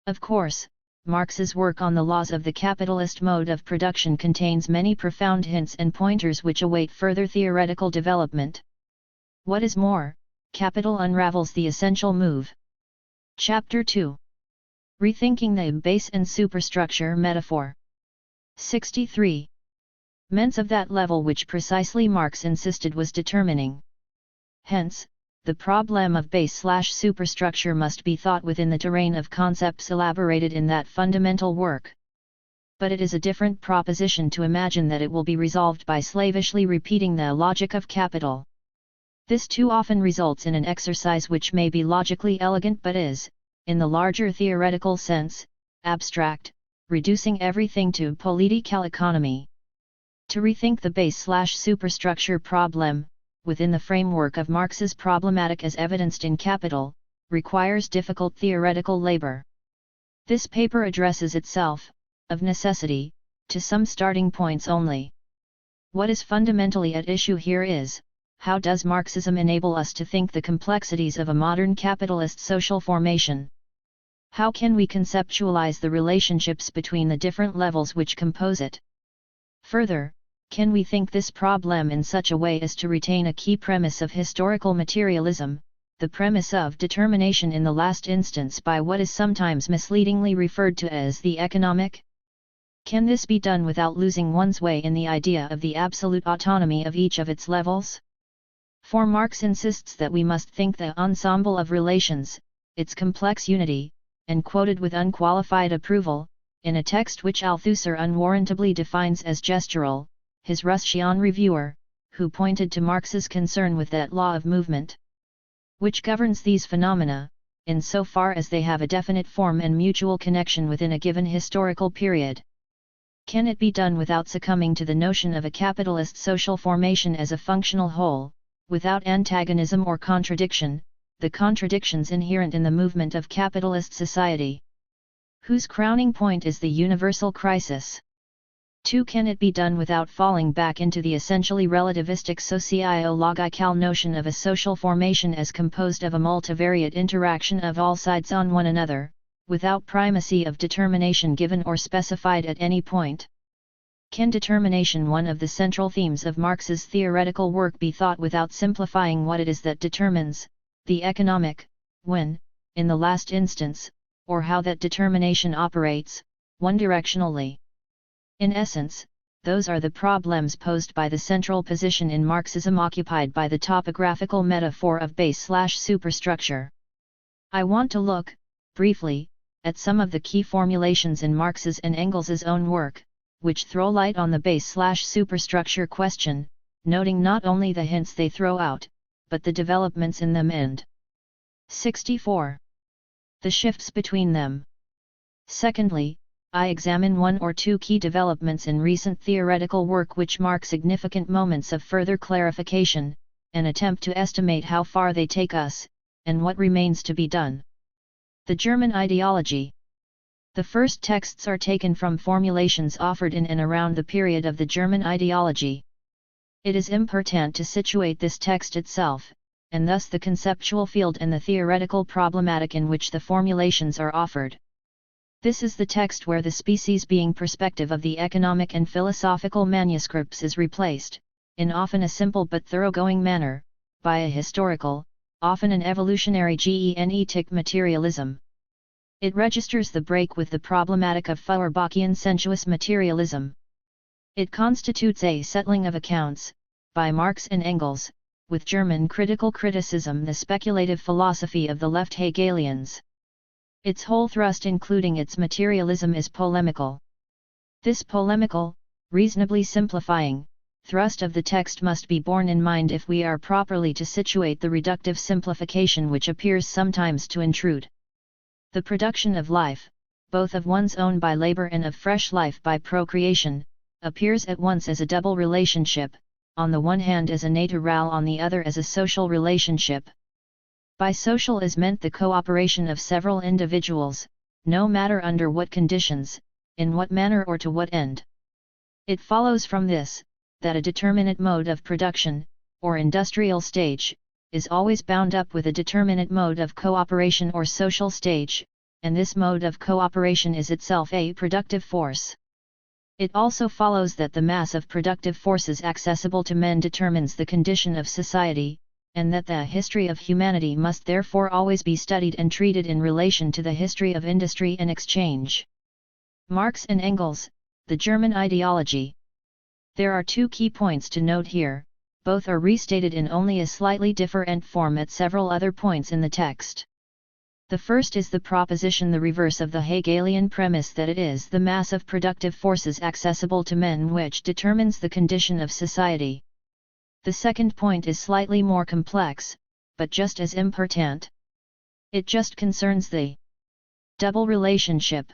Of course, Marx's work on the laws of the capitalist mode of production contains many profound hints and pointers which await further theoretical development. What is more, Capital unravels the essential move. Chapter 2. Rethinking the base and superstructure metaphor. 63. Ments of that level which precisely Marx insisted was determining. Hence, the problem of base/superstructure must be thought within the terrain of concepts elaborated in that fundamental work. But it is a different proposition to imagine that it will be resolved by slavishly repeating the logic of capital. This too often results in an exercise which may be logically elegant but is, in the larger theoretical sense, abstract, reducing everything to political economy. To rethink the base/superstructure problem, within the framework of Marx's problematic as evidenced in Capital, requires difficult theoretical labor. This paper addresses itself, of necessity, to some starting points only. What is fundamentally at issue here is, how does Marxism enable us to think the complexities of a modern capitalist social formation? How can we conceptualize the relationships between the different levels which compose it? Further, can we think this problem in such a way as to retain a key premise of historical materialism, the premise of determination in the last instance by what is sometimes misleadingly referred to as the economic? Can this be done without losing one's way in the idea of the absolute autonomy of each of its levels? For Marx insists that we must think the ensemble of relations, its complex unity, and quoted with unqualified approval, in a text which Althusser unwarrantably defines as gestural, his Russian reviewer, who pointed to Marx's concern with that law of movement, which governs these phenomena, in so far as they have a definite form and mutual connection within a given historical period. Can it be done without succumbing to the notion of a capitalist social formation as a functional whole, without antagonism or contradiction, the contradictions inherent in the movement of capitalist society, whose crowning point is the universal crisis? 2. Can it be done without falling back into the essentially relativistic socio-logical notion of a social formation as composed of a multivariate interaction of all sides on one another, without primacy of determination given or specified at any point? Can determination, one of the central themes of Marx's theoretical work, be thought without simplifying what it is that determines, the economic, when, in the last instance, or how that determination operates, one-directionally? In essence, those are the problems posed by the central position in Marxism occupied by the topographical metaphor of base/superstructure. I want to look, briefly, at some of the key formulations in Marx's and Engels's own work, which throw light on the base/superstructure question, noting not only the hints they throw out, but the developments in them and 64. The shifts between them. Secondly, I examine one or two key developments in recent theoretical work which mark significant moments of further clarification, and attempt to estimate how far they take us, and what remains to be done. The German ideology. The first texts are taken from formulations offered in and around the period of the German ideology. It is important to situate this text itself, and thus the conceptual field and the theoretical problematic in which the formulations are offered. This is the text where the species-being perspective of the economic and philosophical manuscripts is replaced, in often a simple but thoroughgoing manner, by a historical, often an evolutionary genetic materialism. It registers the break with the problematic of Feuerbachian sensuous materialism. It constitutes a settling of accounts, by Marx and Engels, with German critical criticism, the speculative philosophy of the left Hegelians. Its whole thrust, including its materialism, is polemical. This polemical, reasonably simplifying, thrust of the text must be borne in mind if we are properly to situate the reductive simplification which appears sometimes to intrude. The production of life, both of one's own by labor and of fresh life by procreation, appears at once as a double relationship, on the one hand as a natural, on the other as a social relationship. By social is meant the cooperation of several individuals, no matter under what conditions, in what manner or to what end. It follows from this, that a determinate mode of production, or industrial stage, is always bound up with a determinate mode of cooperation or social stage, and this mode of cooperation is itself a productive force. It also follows that the mass of productive forces accessible to men determines the condition of society, and that the history of humanity must therefore always be studied and treated in relation to the history of industry and exchange. Marx and Engels, the German ideology. There are two key points to note here, both are restated in only a slightly different form at several other points in the text. The first is the proposition, the reverse of the Hegelian premise, that it is the mass of productive forces accessible to men which determines the condition of society. The second point is slightly more complex, but just as important. It just concerns the double relationship.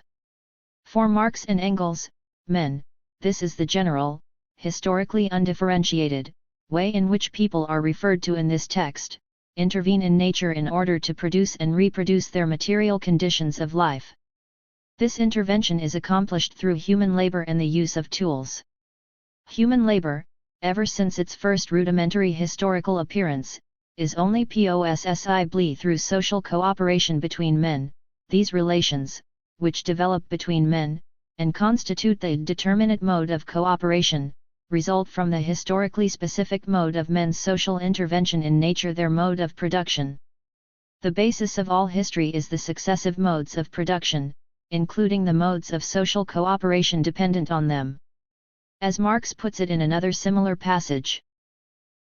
For Marx and Engels, men, this is the general, historically undifferentiated, way in which people are referred to in this text, intervene in nature in order to produce and reproduce their material conditions of life. This intervention is accomplished through human labor and the use of tools. Human labor, ever since its first rudimentary historical appearance, is only possible through social cooperation between men. These relations, which develop between men, and constitute the determinate mode of cooperation, result from the historically specific mode of men's social intervention in nature, their mode of production. The basis of all history is the successive modes of production, including the modes of social cooperation dependent on them. As Marx puts it in another similar passage,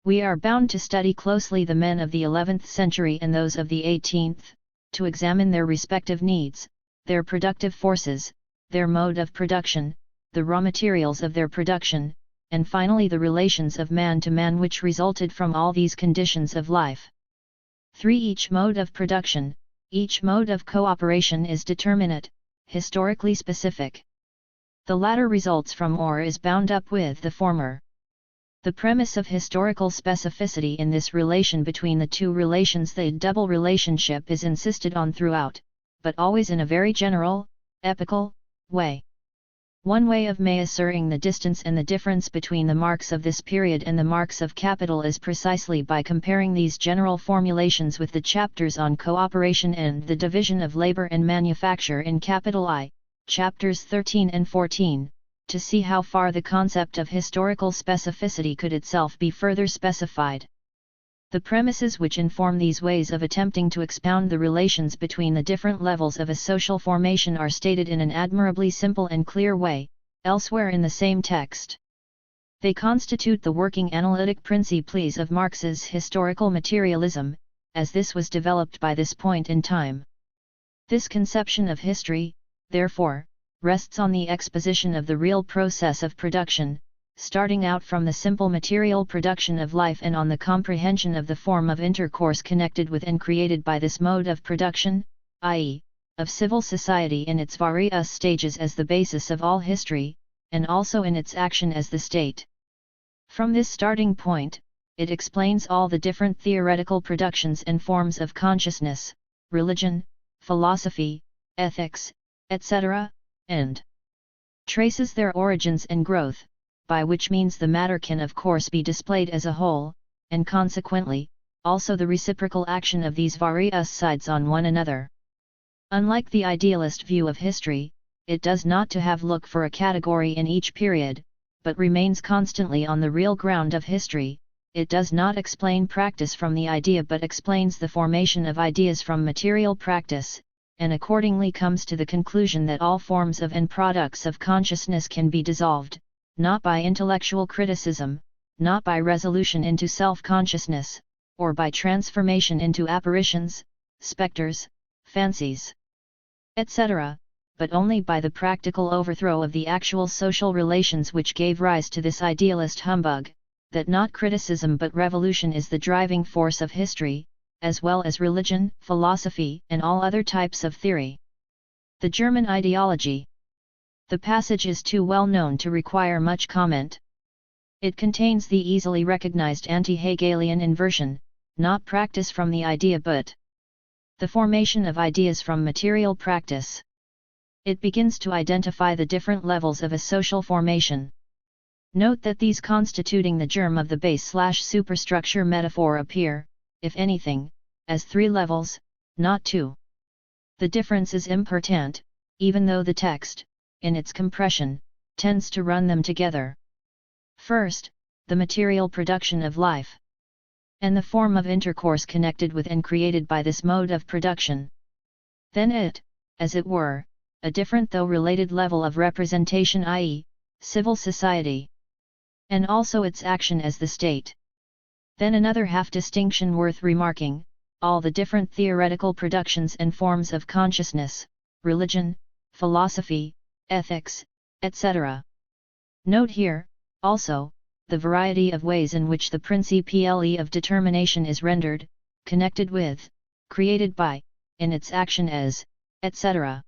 we are bound to study closely the men of the 11th century and those of the 18th, to examine their respective needs, their productive forces, their mode of production, the raw materials of their production, and finally the relations of man to man which resulted from all these conditions of life. 3. Each mode of production, each mode of cooperation is determinate, historically specific. The latter results from or is bound up with the former. The premise of historical specificity in this relation between the two relations, the double relationship, is insisted on throughout, but always in a very general, epical way. One way of measuring the distance and the difference between the Marx of this period and the Marx of Capital is precisely by comparing these general formulations with the chapters on cooperation and the division of labor and manufacture in capital I, chapters 13 and 14, to see how far the concept of historical specificity could itself be further specified. The premises which inform these ways of attempting to expound the relations between the different levels of a social formation are stated in an admirably simple and clear way, elsewhere in the same text. They constitute the working analytic principles of Marx's historical materialism, as this was developed by this point in time. This conception of history, therefore, rests on the exposition of the real process of production, starting out from the simple material production of life and on the comprehension of the form of intercourse connected with and created by this mode of production, i.e., of civil society in its various stages as the basis of all history, and also in its action as the state. From this starting point, it explains all the different theoretical productions and forms of consciousness, religion, philosophy, ethics, etc., and traces their origins and growth, by which means the matter can of course be displayed as a whole, and consequently, also the reciprocal action of these various sides on one another. Unlike the idealist view of history, it does not to have look for a category in each period, but remains constantly on the real ground of history. It does not explain practice from the idea but explains the formation of ideas from material practice, and accordingly comes to the conclusion that all forms of and products of consciousness can be dissolved, not by intellectual criticism, not by resolution into self-consciousness, or by transformation into apparitions, specters, fancies, etc., but only by the practical overthrow of the actual social relations which gave rise to this idealist humbug, that not criticism but revolution is the driving force of history, as well as religion, philosophy, and all other types of theory. The German ideology. The passage is too well known to require much comment. It contains the easily recognized anti-Hegelian inversion, not practice from the idea but the formation of ideas from material practice. It begins to identify the different levels of a social formation. Note that these constituting the germ of the base/superstructure metaphor appear, if anything, as 3 levels, not 2. The difference is important, even though the text, in its compression, tends to run them together. First, the material production of life, and the form of intercourse connected with and created by this mode of production. Then it, as it were, a different though related level of representation, i.e., civil society, and also its action as the state. Then another half distinction worth remarking, all the different theoretical productions and forms of consciousness, religion, philosophy, ethics, etc. Note here, also, the variety of ways in which the principle of determination is rendered, connected with, created by, in its action as, etc.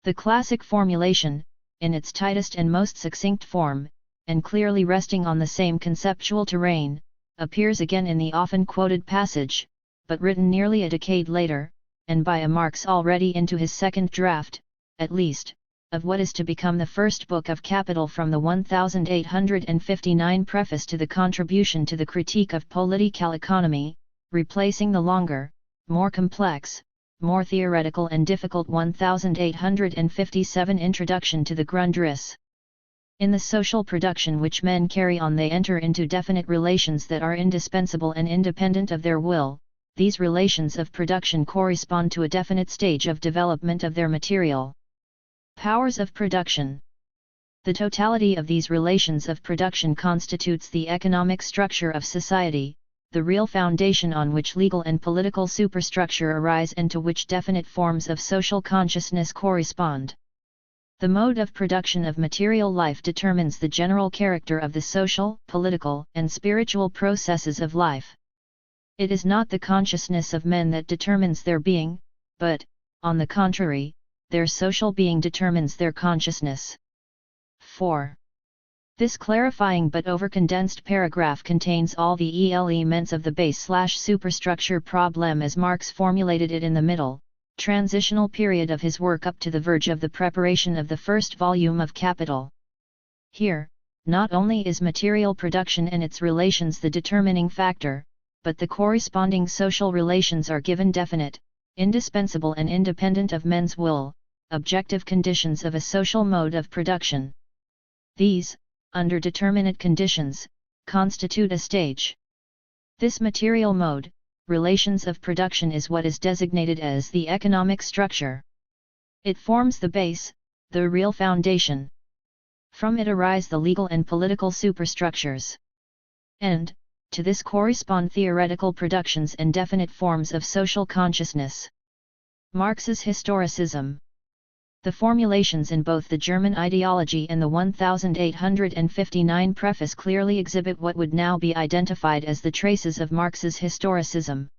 The classic formulation, in its tightest and most succinct form, and clearly resting on the same conceptual terrain, appears again in the often quoted passage, but written nearly a decade later, and by a Marx already into his second draft, at least, of what is to become the first book of Capital from the 1859 preface to the contribution to the critique of political economy, replacing the longer, more complex, more theoretical and difficult 1857 introduction to the Grundriss. In the social production which men carry on they enter into definite relations that are indispensable and independent of their will. These relations of production correspond to a definite stage of development of their material powers of production. The totality of these relations of production constitutes the economic structure of society, the real foundation on which legal and political superstructure arise and to which definite forms of social consciousness correspond. The mode of production of material life determines the general character of the social, political, and spiritual processes of life. It is not the consciousness of men that determines their being, but, on the contrary, their social being determines their consciousness. 4. This clarifying but over-condensed paragraph contains all the elements of the base/superstructure problem as Marx formulated it in the middle, transitional period of his work up to the verge of the preparation of the first volume of Capital. Here, not only is material production and its relations the determining factor, but the corresponding social relations are given definite, indispensable and independent of men's will, objective conditions of a social mode of production. These, under determinate conditions, constitute a stage. This material mode, relations of production is what is designated as the economic structure. It forms the base, the real foundation. From it arise the legal and political superstructures. And, to this correspond theoretical productions and definite forms of social consciousness. Marx's historicism. The formulations in both the German ideology and the 1859 preface clearly exhibit what would now be identified as the traces of Marx's historicism.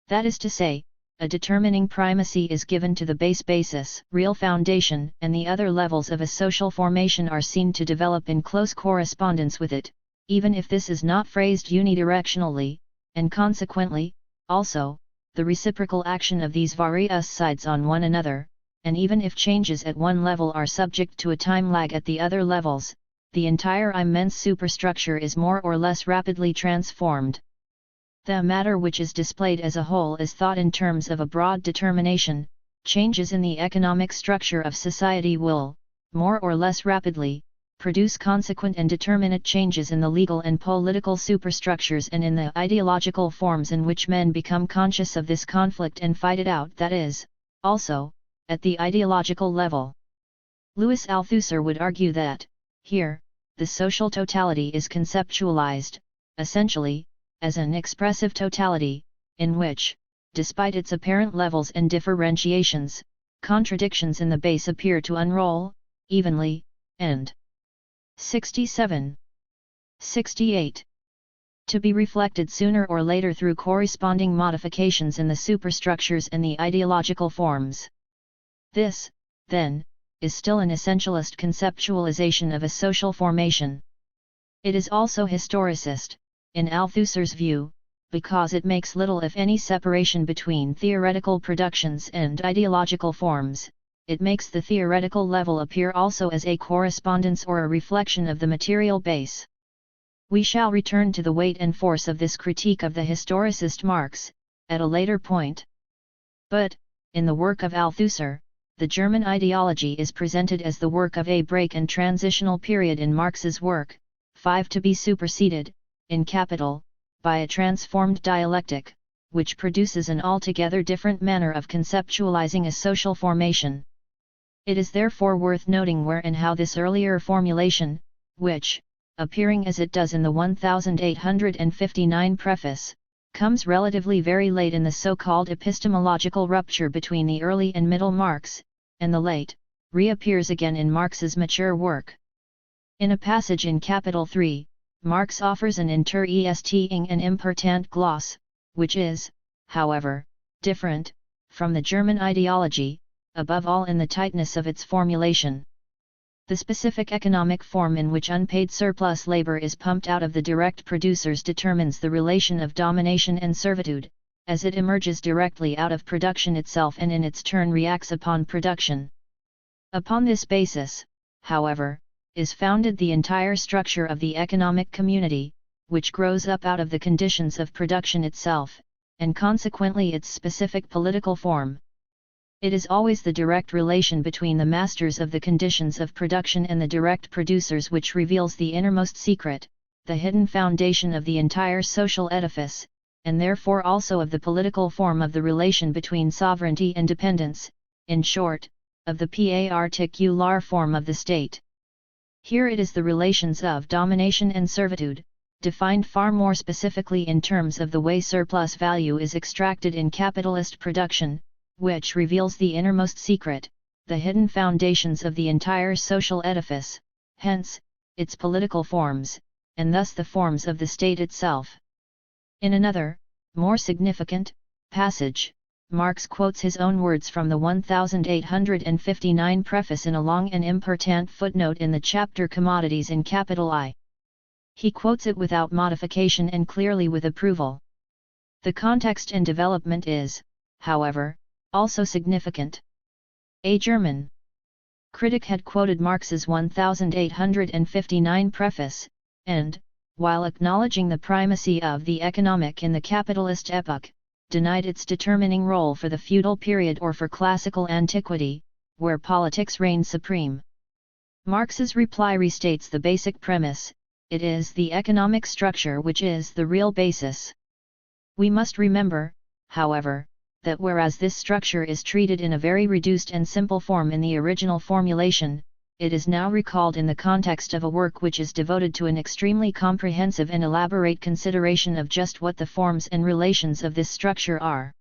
That is to say, a determining primacy is given to the basis, real foundation, and the other levels of a social formation are seen to develop in close correspondence with it, even if this is not phrased unidirectionally, and consequently, also, the reciprocal action of these various sides on one another, and even if changes at one level are subject to a time lag at the other levels, the entire immense superstructure is more or less rapidly transformed. The matter which is displayed as a whole is thought in terms of a broad determination, changes in the economic structure of society will, more or less rapidly, produce consequent and determinate changes in the legal and political superstructures and in the ideological forms in which men become conscious of this conflict and fight it out, that is, also, at the ideological level. Louis Althusser would argue that, here, the social totality is conceptualized, essentially, as an expressive totality, in which, despite its apparent levels and differentiations, contradictions in the base appear to unroll, evenly, and 67. 68. To be reflected sooner or later through corresponding modifications in the superstructures and the ideological forms. This, then, is still an essentialist conceptualization of a social formation. It is also historicist, in Althusser's view, because it makes little if any separation between theoretical productions and ideological forms. It makes the theoretical level appear also as a correspondence or a reflection of the material base. We shall return to the weight and force of this critique of the historicist Marx, at a later point. But, in the work of Althusser, the German ideology is presented as the work of a break and transitional period in Marx's work, 5 to be superseded, in Capital, by a transformed dialectic, which produces an altogether different manner of conceptualizing a social formation. It is therefore worth noting where and how this earlier formulation, which, appearing as it does in the 1859 preface, comes relatively very late in the so-called epistemological rupture between the early and middle Marx, and the late, reappears again in Marx's mature work. In a passage in Capital 3, Marx offers an interesting and important gloss, which is, however, different, from the German ideology, above all in the tightness of its formulation. The specific economic form in which unpaid surplus labor is pumped out of the direct producers determines the relation of domination and servitude, as it emerges directly out of production itself and in its turn reacts upon production. Upon this basis, however, is founded the entire structure of the economic community, which grows up out of the conditions of production itself, and consequently its specific political form. It is always the direct relation between the masters of the conditions of production and the direct producers which reveals the innermost secret, the hidden foundation of the entire social edifice, and therefore also of the political form of the relation between sovereignty and dependence, in short, of the particular form of the state. Here it is the relations of domination and servitude, defined far more specifically in terms of the way surplus value is extracted in capitalist production, which reveals the innermost secret, the hidden foundations of the entire social edifice, hence, its political forms, and thus the forms of the state itself. In another, more significant, passage, Marx quotes his own words from the 1859 preface in a long and important footnote in the chapter Commodities in Capital I. He quotes it without modification and clearly with approval. The context and development is, however, also significant. A German critic had quoted Marx's 1859 preface, and, while acknowledging the primacy of the economic in the capitalist epoch, denied its determining role for the feudal period or for classical antiquity, where politics reigned supreme. Marx's reply restates the basic premise: it is the economic structure which is the real basis. We must remember, however, that whereas this structure is treated in a very reduced and simple form in the original formulation, it is now recalled in the context of a work which is devoted to an extremely comprehensive and elaborate consideration of just what the forms and relations of this structure are.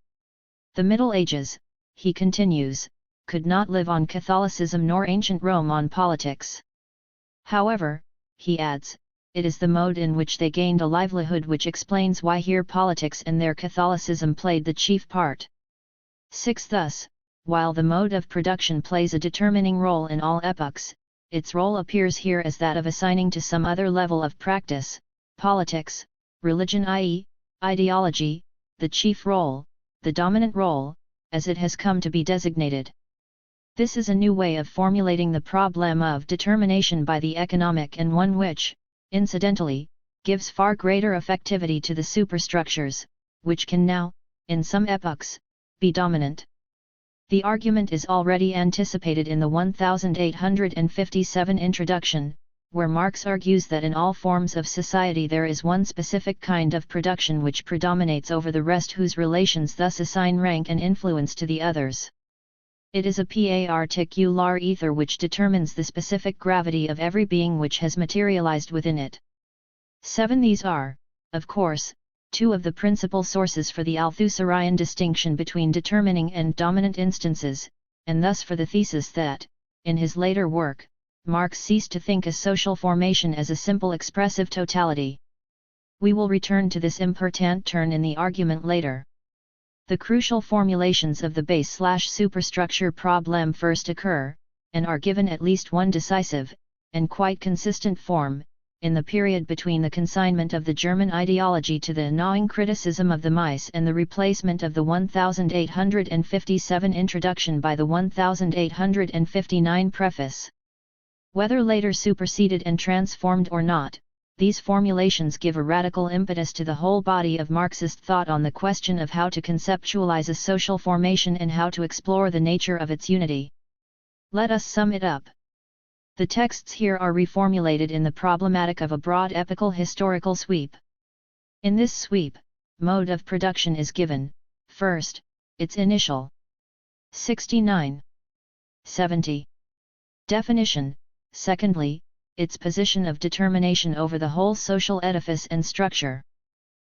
The Middle Ages, he continues, could not live on Catholicism nor ancient Rome on politics. However, he adds, it is the mode in which they gained a livelihood which explains why here politics and their Catholicism played the chief part. 6. Thus, while the mode of production plays a determining role in all epochs, its role appears here as that of assigning to some other level of practice, politics, religion, i.e., ideology, the chief role, the dominant role, as it has come to be designated. This is a new way of formulating the problem of determination by the economic, and one which, incidentally, gives far greater effectivity to the superstructures, which can now, in some epochs, be dominant. The argument is already anticipated in the 1857 introduction, where Marx argues that in all forms of society there is one specific kind of production which predominates over the rest, whose relations thus assign rank and influence to the others. It is a particular ether which determines the specific gravity of every being which has materialized within it. 7. These are, of course, two of the principal sources for the Althusserian distinction between determining and dominant instances, and thus for the thesis that, in his later work, Marx ceased to think a social formation as a simple expressive totality. We will return to this important turn in the argument later. The crucial formulations of the base/superstructure problem first occur, and are given at least one decisive, and quite consistent form, in the period between the consignment of the German ideology to the gnawing criticism of the mice and the replacement of the 1857 introduction by the 1859 preface. Whether later superseded and transformed or not, these formulations give a radical impetus to the whole body of Marxist thought on the question of how to conceptualize a social formation and how to explore the nature of its unity. Let us sum it up. The texts here are reformulated in the problematic of a broad epical historical sweep. In this sweep, mode of production is given, first, its initial 69. 70. Definition, secondly, its position of determination over the whole social edifice and structure.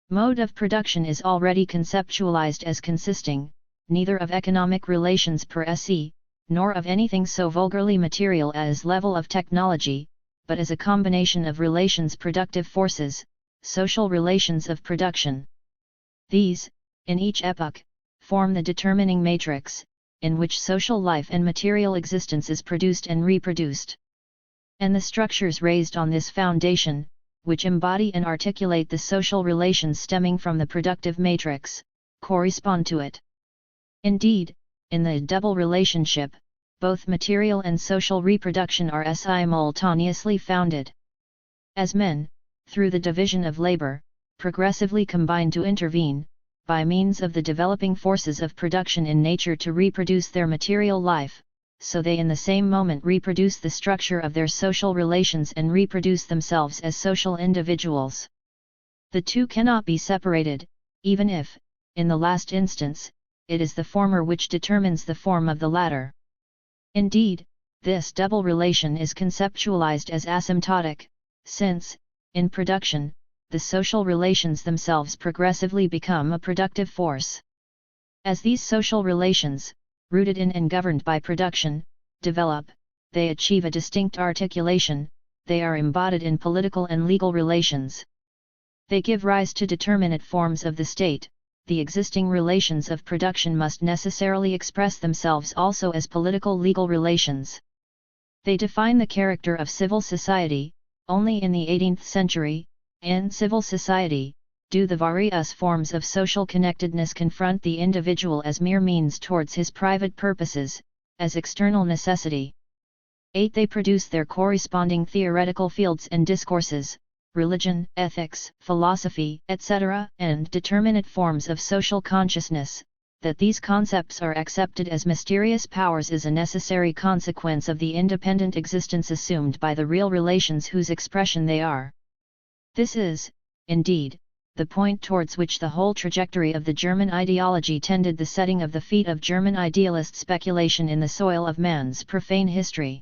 Mode of production is already conceptualized as consisting, neither of economic relations per se, nor of anything so vulgarly material as level of technology, but as a combination of relations, productive forces, social relations of production. These, in each epoch, form the determining matrix, in which social life and material existence is produced and reproduced. And the structures raised on this foundation, which embody and articulate the social relations stemming from the productive matrix, correspond to it. Indeed, in the double relationship, both material and social reproduction are simultaneously founded. As men, through the division of labor, progressively combine to intervene, by means of the developing forces of production in nature to reproduce their material life, so they in the same moment reproduce the structure of their social relations and reproduce themselves as social individuals. The two cannot be separated, even if, in the last instance, it is the former which determines the form of the latter. Indeed, this double relation is conceptualized as asymptotic, since, in production, the social relations themselves progressively become a productive force. As these social relations, rooted in and governed by production, develop, they achieve a distinct articulation, they are embodied in political and legal relations. They give rise to determinate forms of the state. The existing relations of production must necessarily express themselves also as political legal relations. They define the character of civil society. Only in the 18th century, in civil society, do the various forms of social connectedness confront the individual as mere means towards his private purposes, as external necessity. 8. They produce their corresponding theoretical fields and discourses, religion, ethics, philosophy, etc., and determinate forms of social consciousness. That these concepts are accepted as mysterious powers is a necessary consequence of the independent existence assumed by the real relations whose expression they are. This is, indeed, the point towards which the whole trajectory of the German ideology tended, the setting of the feet of German idealist speculation in the soil of man's profane history.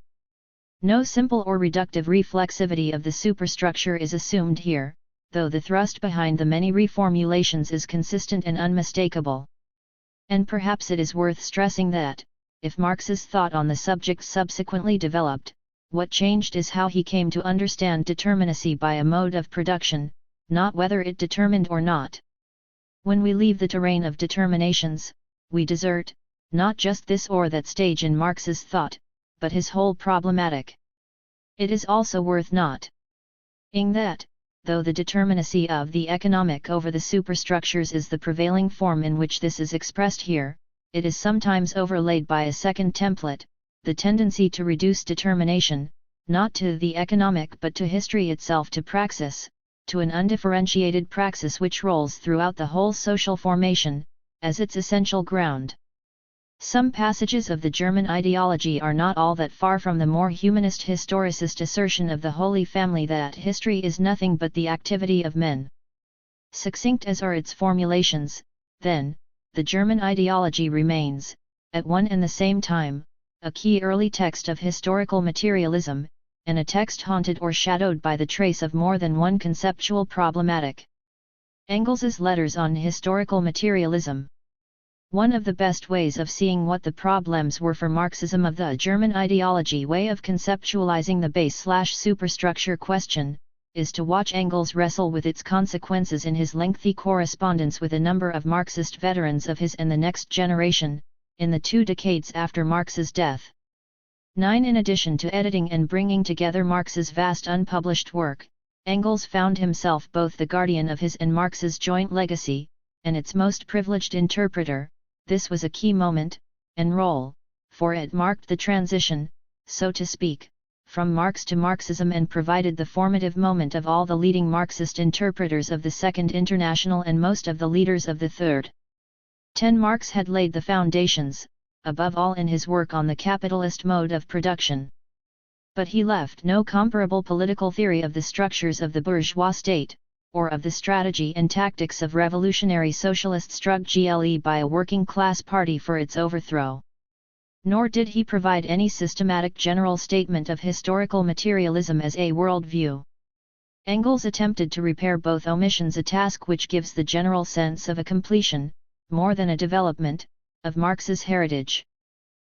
No simple or reductive reflexivity of the superstructure is assumed here, though the thrust behind the many reformulations is consistent and unmistakable. And perhaps it is worth stressing that, if Marx's thought on the subject subsequently developed, what changed is how he came to understand determinacy by a mode of production, not whether it determined or not. When we leave the terrain of determinations, we desert, not just this or that stage in Marx's thought, but his whole problematic. It is also worth noting that, though the determinacy of the economic over the superstructures is the prevailing form in which this is expressed here, it is sometimes overlaid by a second template, the tendency to reduce determination, not to the economic but to history itself, to praxis, to an undifferentiated praxis which rolls throughout the whole social formation, as its essential ground. Some passages of the German ideology are not all that far from the more humanist historicist assertion of the Holy Family that history is nothing but the activity of men. Succinct as are its formulations, then, the German ideology remains, at one and the same time, a key early text of historical materialism, and a text haunted or shadowed by the trace of more than one conceptual problematic. Engels's Letters on Historical Materialism. One of the best ways of seeing what the problems were for Marxism of the German ideology way of conceptualizing the base/superstructure question, is to watch Engels wrestle with its consequences in his lengthy correspondence with a number of Marxist veterans of his and the next generation, in the 2 decades after Marx's death. 9. In addition to editing and bringing together Marx's vast unpublished work, Engels found himself both the guardian of his and Marx's joint legacy, and its most privileged interpreter. This was a key moment, and role, for it marked the transition, so to speak, from Marx to Marxism and provided the formative moment of all the leading Marxist interpreters of the Second International and most of the leaders of the Third. 10. Marx had laid the foundations, above all in his work on the capitalist mode of production. But he left no comparable political theory of the structures of the bourgeois state, or of the strategy and tactics of revolutionary socialist struggle by a working-class party for its overthrow. Nor did he provide any systematic general statement of historical materialism as a worldview. Engels attempted to repair both omissions, a task which gives the general sense of a completion, more than a development, of Marx's heritage.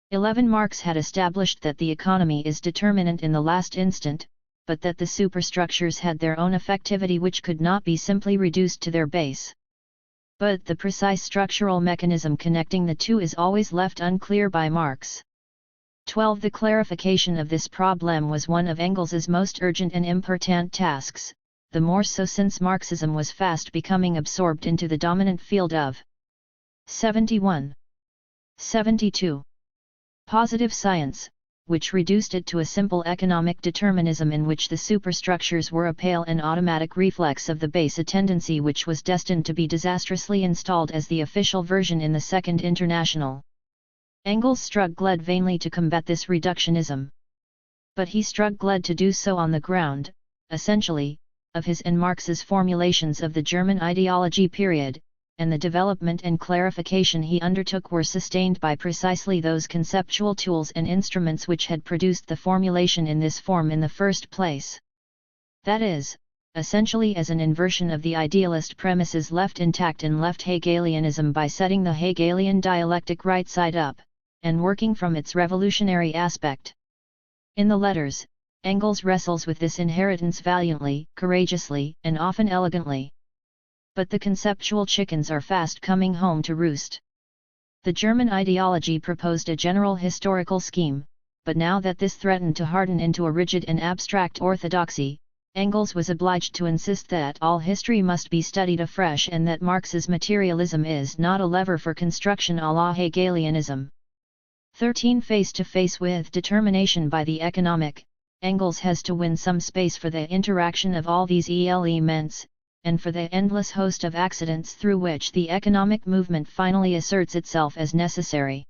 11. Marx had established that the economy is determinant in the last instant, but that the superstructures had their own effectivity which could not be simply reduced to their base. But the precise structural mechanism connecting the two is always left unclear by Marx. 12. The clarification of this problem was one of Engels's most urgent and important tasks, the more so since Marxism was fast becoming absorbed into the dominant field of 71. 72. Positive science, which reduced it to a simple economic determinism in which the superstructures were a pale and automatic reflex of the base, a tendency which was destined to be disastrously installed as the official version in the Second International. Engels struggled vainly to combat this reductionism. But he struggled to do so on the ground, essentially, of his and Marx's formulations of the German ideology period, and the development and clarification he undertook were sustained by precisely those conceptual tools and instruments which had produced the formulation in this form in the first place. That is, essentially as an inversion of the idealist premises left intact in left Hegelianism by setting the Hegelian dialectic right side up, and working from its revolutionary aspect. In the Letters, Engels wrestles with this inheritance valiantly, courageously, and often elegantly. But the conceptual chickens are fast coming home to roost. The German ideology proposed a general historical scheme, but now that this threatened to harden into a rigid and abstract orthodoxy, Engels was obliged to insist that all history must be studied afresh and that Marx's materialism is not a lever for construction à la Hegelianism. 13. Face to face with determination by the economic, Engels has to win some space for the interaction of all these elements, and for the endless host of accidents through which the economic movement finally asserts itself as necessary.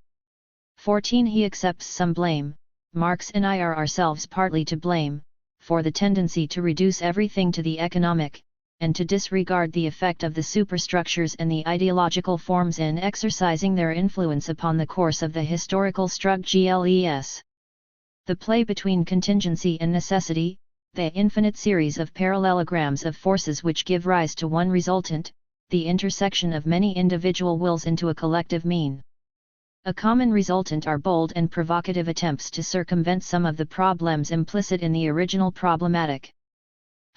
14. He accepts some blame, Marx and I are ourselves partly to blame, for the tendency to reduce everything to the economic, and to disregard the effect of the superstructures and the ideological forms in exercising their influence upon the course of the historical struggles. The play between contingency and necessity, the infinite series of parallelograms of forces which give rise to one resultant, the intersection of many individual wills into a collective mean. A common resultant are bold and provocative attempts to circumvent some of the problems implicit in the original problematic.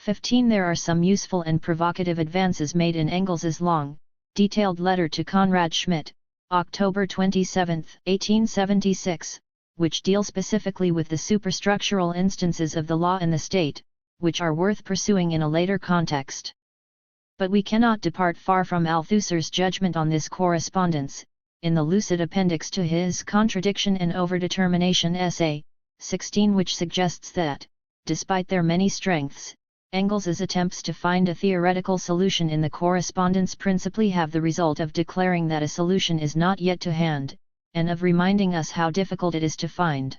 15. There are some useful and provocative advances made in Engels's long, detailed letter to Conrad Schmidt, October 27, 1876, which deal specifically with the superstructural instances of the law and the state, which are worth pursuing in a later context. But we cannot depart far from Althusser's judgment on this correspondence, in the lucid appendix to his Contradiction and Overdetermination essay, 16, which suggests that, despite their many strengths, Engels's attempts to find a theoretical solution in the correspondence principally have the result of declaring that a solution is not yet to hand, and of reminding us how difficult it is to find.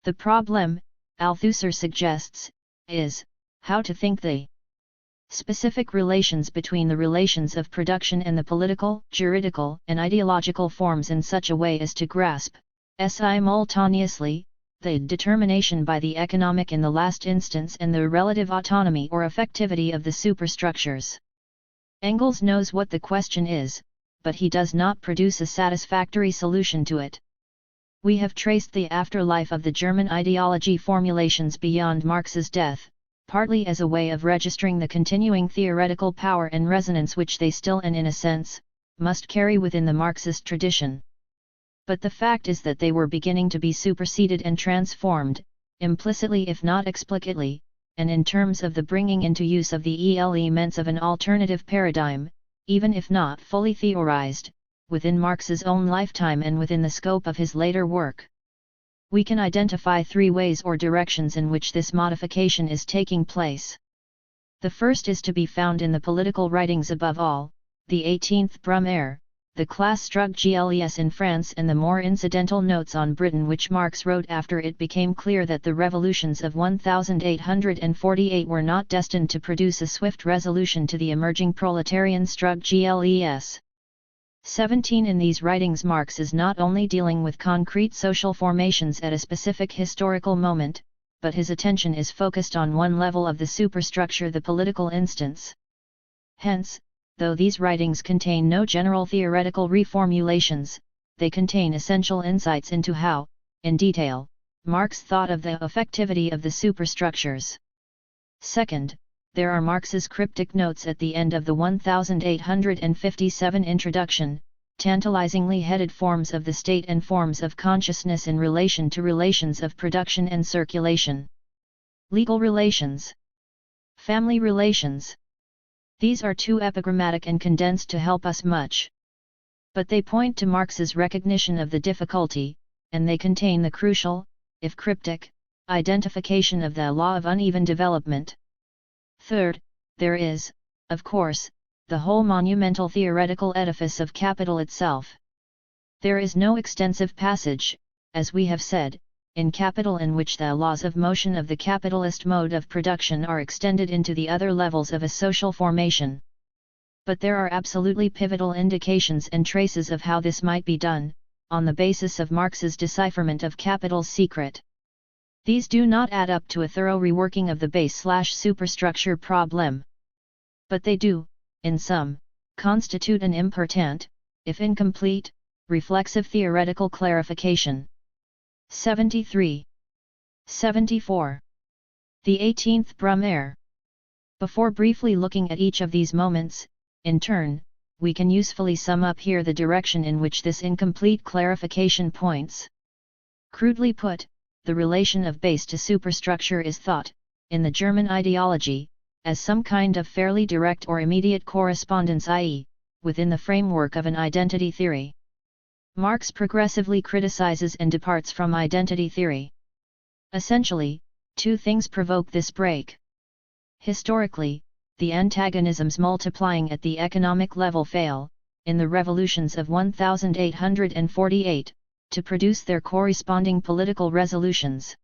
The problem, Althusser suggests, is how to think the specific relations between the relations of production and the political, juridical, and ideological forms in such a way as to grasp, simultaneously, the determination by the economic in the last instance and the relative autonomy or effectivity of the superstructures. Engels knows what the question is, but he does not produce a satisfactory solution to it. We have traced the afterlife of the German ideology formulations beyond Marx's death, partly as a way of registering the continuing theoretical power and resonance which they still and in a sense, must carry within the Marxist tradition. But the fact is that they were beginning to be superseded and transformed, implicitly if not explicitly, and in terms of the bringing into use of the elements of an alternative paradigm, even if not fully theorized, within Marx's own lifetime and within the scope of his later work. We can identify three ways or directions in which this modification is taking place. The first is to be found in the political writings above all, the 18th Brumaire, the class structures in France and the more incidental notes on Britain which Marx wrote after it became clear that the revolutions of 1848 were not destined to produce a swift resolution to the emerging proletarian structures. 17 In these writings Marx is not only dealing with concrete social formations at a specific historical moment, but his attention is focused on one level of the superstructure, the political instance. Hence, though these writings contain no general theoretical reformulations, they contain essential insights into how, in detail, Marx thought of the effectivity of the superstructures. Second, there are Marx's cryptic notes at the end of the 1857 introduction, tantalizingly headed Forms of the State and Forms of Consciousness in relation to relations of production and circulation. Legal relations. Family relations. These are too epigrammatic and condensed to help us much. But they point to Marx's recognition of the difficulty, and they contain the crucial, if cryptic, identification of the law of uneven development. Third, there is, of course, the whole monumental theoretical edifice of capital itself. There is no extensive passage, as we have said, in Capital in which the laws of motion of the capitalist mode of production are extended into the other levels of a social formation. But there are absolutely pivotal indications and traces of how this might be done, on the basis of Marx's decipherment of Capital's secret. These do not add up to a thorough reworking of the base/superstructure problem. But they do, in sum, constitute an important, if incomplete, reflexive theoretical clarification. 73. 74. The 18th Brumaire. Before briefly looking at each of these moments, in turn, we can usefully sum up here the direction in which this incomplete clarification points. Crudely put, the relation of base to superstructure is thought, in the German ideology, as some kind of fairly direct or immediate correspondence, i.e., within the framework of an identity theory. Marx progressively criticizes and departs from identity theory. Essentially, two things provoke this break. Historically, the antagonisms multiplying at the economic level fail, in the revolutions of 1848, to produce their corresponding political resolutions.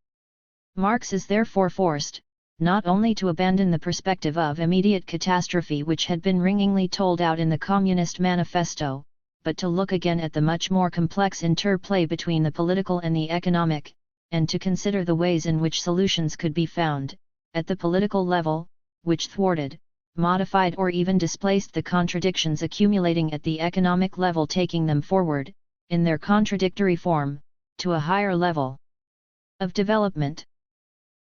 Marx is therefore forced, not only to abandon the perspective of immediate catastrophe which had been ringingly told out in the Communist Manifesto, but to look again at the much more complex interplay between the political and the economic, and to consider the ways in which solutions could be found, at the political level, which thwarted, modified or even displaced the contradictions accumulating at the economic level, taking them forward, in their contradictory form, to a higher level of development.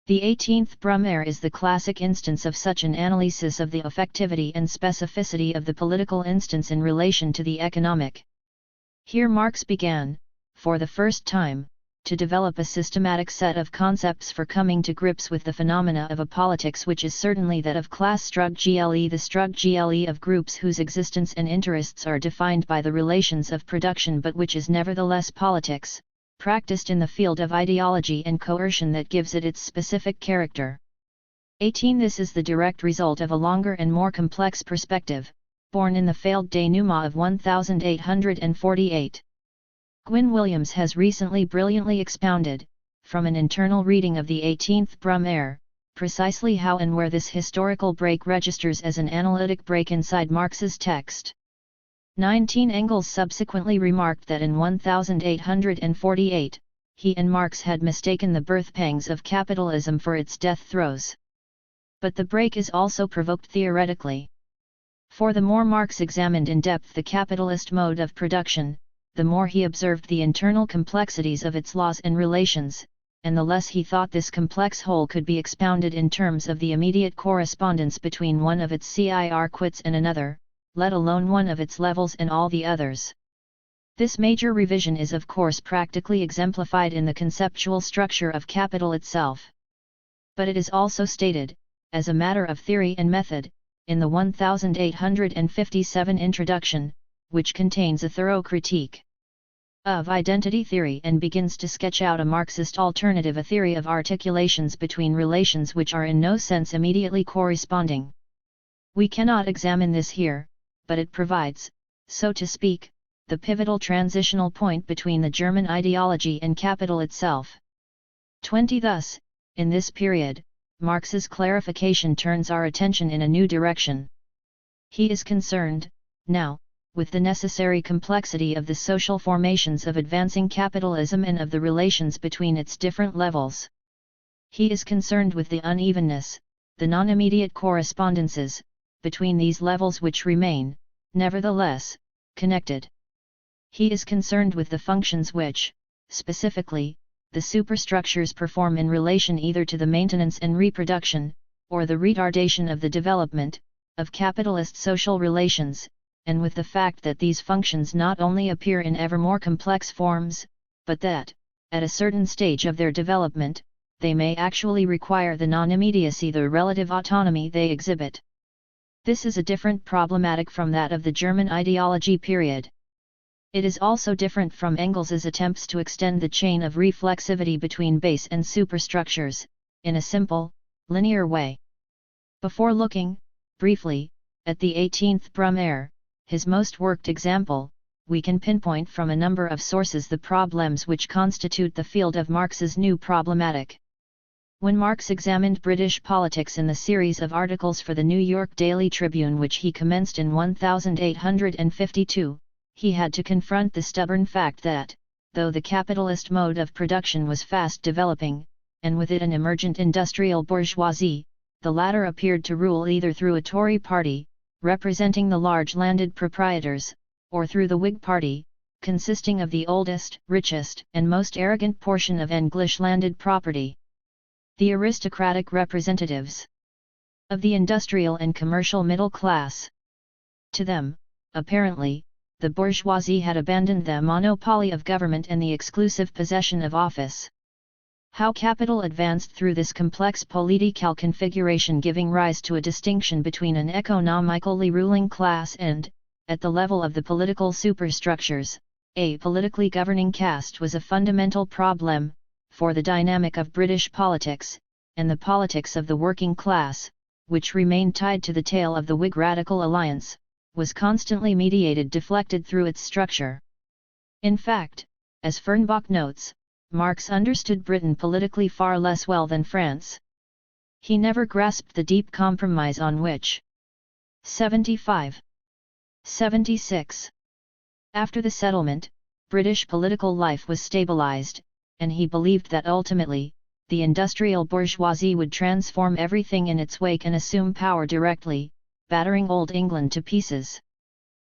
The 18th Brumaire is the classic instance of such an analysis of the effectivity and specificity of the political instance in relation to the economic. Here Marx began, for the first time, to develop a systematic set of concepts for coming to grips with the phenomena of a politics which is certainly that of class structure, the structure of groups whose existence and interests are defined by the relations of production, but which is nevertheless politics, practiced in the field of ideology and coercion that gives it its specific character. 18. This is the direct result of a longer and more complex perspective, born in the failed denouement of 1848. Gwyn Williams has recently brilliantly expounded, from an internal reading of the 18th Brumaire, precisely how and where this historical break registers as an analytic break inside Marx's text. 19 Engels subsequently remarked that in 1848, he and Marx had mistaken the birth pangs of capitalism for its death throes. But the break is also provoked theoretically. For the more Marx examined in depth the capitalist mode of production, the more he observed the internal complexities of its laws and relations, and the less he thought this complex whole could be expounded in terms of the immediate correspondence between one of its circuits and another, let alone one of its levels and all the others. This major revision is of course practically exemplified in the conceptual structure of capital itself. But it is also stated, as a matter of theory and method, in the 1857 introduction, which contains a thorough critique of identity theory and begins to sketch out a Marxist alternative, a theory of articulations between relations which are in no sense immediately corresponding. We cannot examine this here, but it provides, so to speak, the pivotal transitional point between the German ideology and capital itself. 20 Thus, in this period, Marx's clarification turns our attention in a new direction. He is concerned, now, with the necessary complexity of the social formations of advancing capitalism and of the relations between its different levels. He is concerned with the unevenness, the non-immediate correspondences, between these levels which remain, nevertheless, connected. He is concerned with the functions which, specifically, the superstructures perform in relation either to the maintenance and reproduction, or the retardation of the development, of capitalist social relations, and with the fact that these functions not only appear in ever more complex forms, but that, at a certain stage of their development, they may actually require the non-immediacy, the relative autonomy they exhibit. This is a different problematic from that of the German ideology period. It is also different from Engels's attempts to extend the chain of reflexivity between base and superstructures, in a simple, linear way. Before looking, briefly, at the 18th Brumaire, his most worked example, we can pinpoint from a number of sources the problems which constitute the field of Marx's new problematic. When Marx examined British politics in the series of articles for the New York Daily Tribune which he commenced in 1852, he had to confront the stubborn fact that, though the capitalist mode of production was fast developing, and with it an emergent industrial bourgeoisie, the latter appeared to rule either through a Tory party, representing the large landed proprietors, or through the Whig party, consisting of the oldest, richest, and most arrogant portion of English landed property. The aristocratic representatives of the industrial and commercial middle class. To them, apparently, the bourgeoisie had abandoned the monopoly of government and the exclusive possession of office. How capital advanced through this complex political configuration, giving rise to a distinction between an economically ruling class and, at the level of the political superstructures, a politically governing caste, was a fundamental problem, for the dynamic of British politics, and the politics of the working class, which remained tied to the tail of the Whig Radical alliance, was constantly mediated, deflected through its structure. In fact, as Fernbach notes, Marx understood Britain politically far less well than France. He never grasped the deep compromise on which 75. 76. After the settlement, British political life was stabilized, and he believed that ultimately, the industrial bourgeoisie would transform everything in its wake and assume power directly, battering old England to pieces.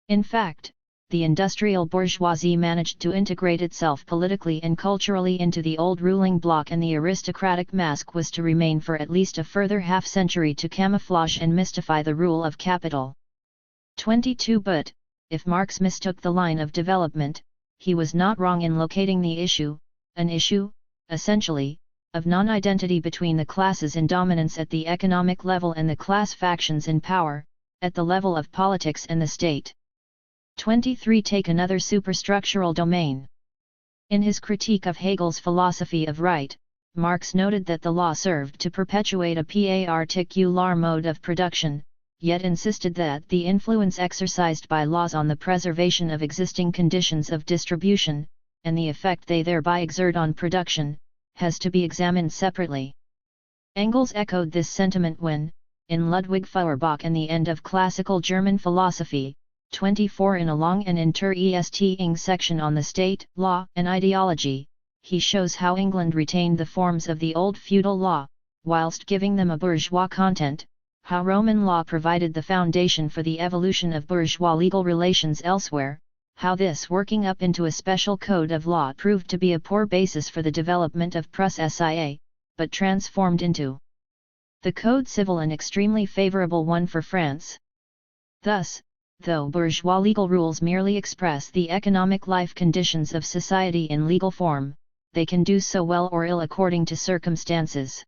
In fact, the industrial bourgeoisie managed to integrate itself politically and culturally into the old ruling bloc, and the aristocratic mask was to remain for at least a further half-century to camouflage and mystify the rule of capital. 22. But, if Marx mistook the line of development, he was not wrong in locating the issue, an issue, essentially, of non-identity between the classes in dominance at the economic level and the class factions in power, at the level of politics and the state. 23. Take another superstructural domain. In his critique of Hegel's philosophy of right, Marx noted that the law served to perpetuate a particular mode of production, yet insisted that the influence exercised by laws on the preservation of existing conditions of distribution, and the effect they thereby exert on production, has to be examined separately. Engels echoed this sentiment when, in Ludwig Feuerbach and the End of Classical German Philosophy, 24 in a long and interesting section on the state, law, and ideology, he shows how England retained the forms of the old feudal law, whilst giving them a bourgeois content, how Roman law provided the foundation for the evolution of bourgeois legal relations elsewhere, how this working up into a special code of law proved to be a poor basis for the development of Prussia, but transformed into the Code Civil an extremely favourable one for France. Thus, though bourgeois legal rules merely express the economic life conditions of society in legal form, they can do so well or ill according to circumstances.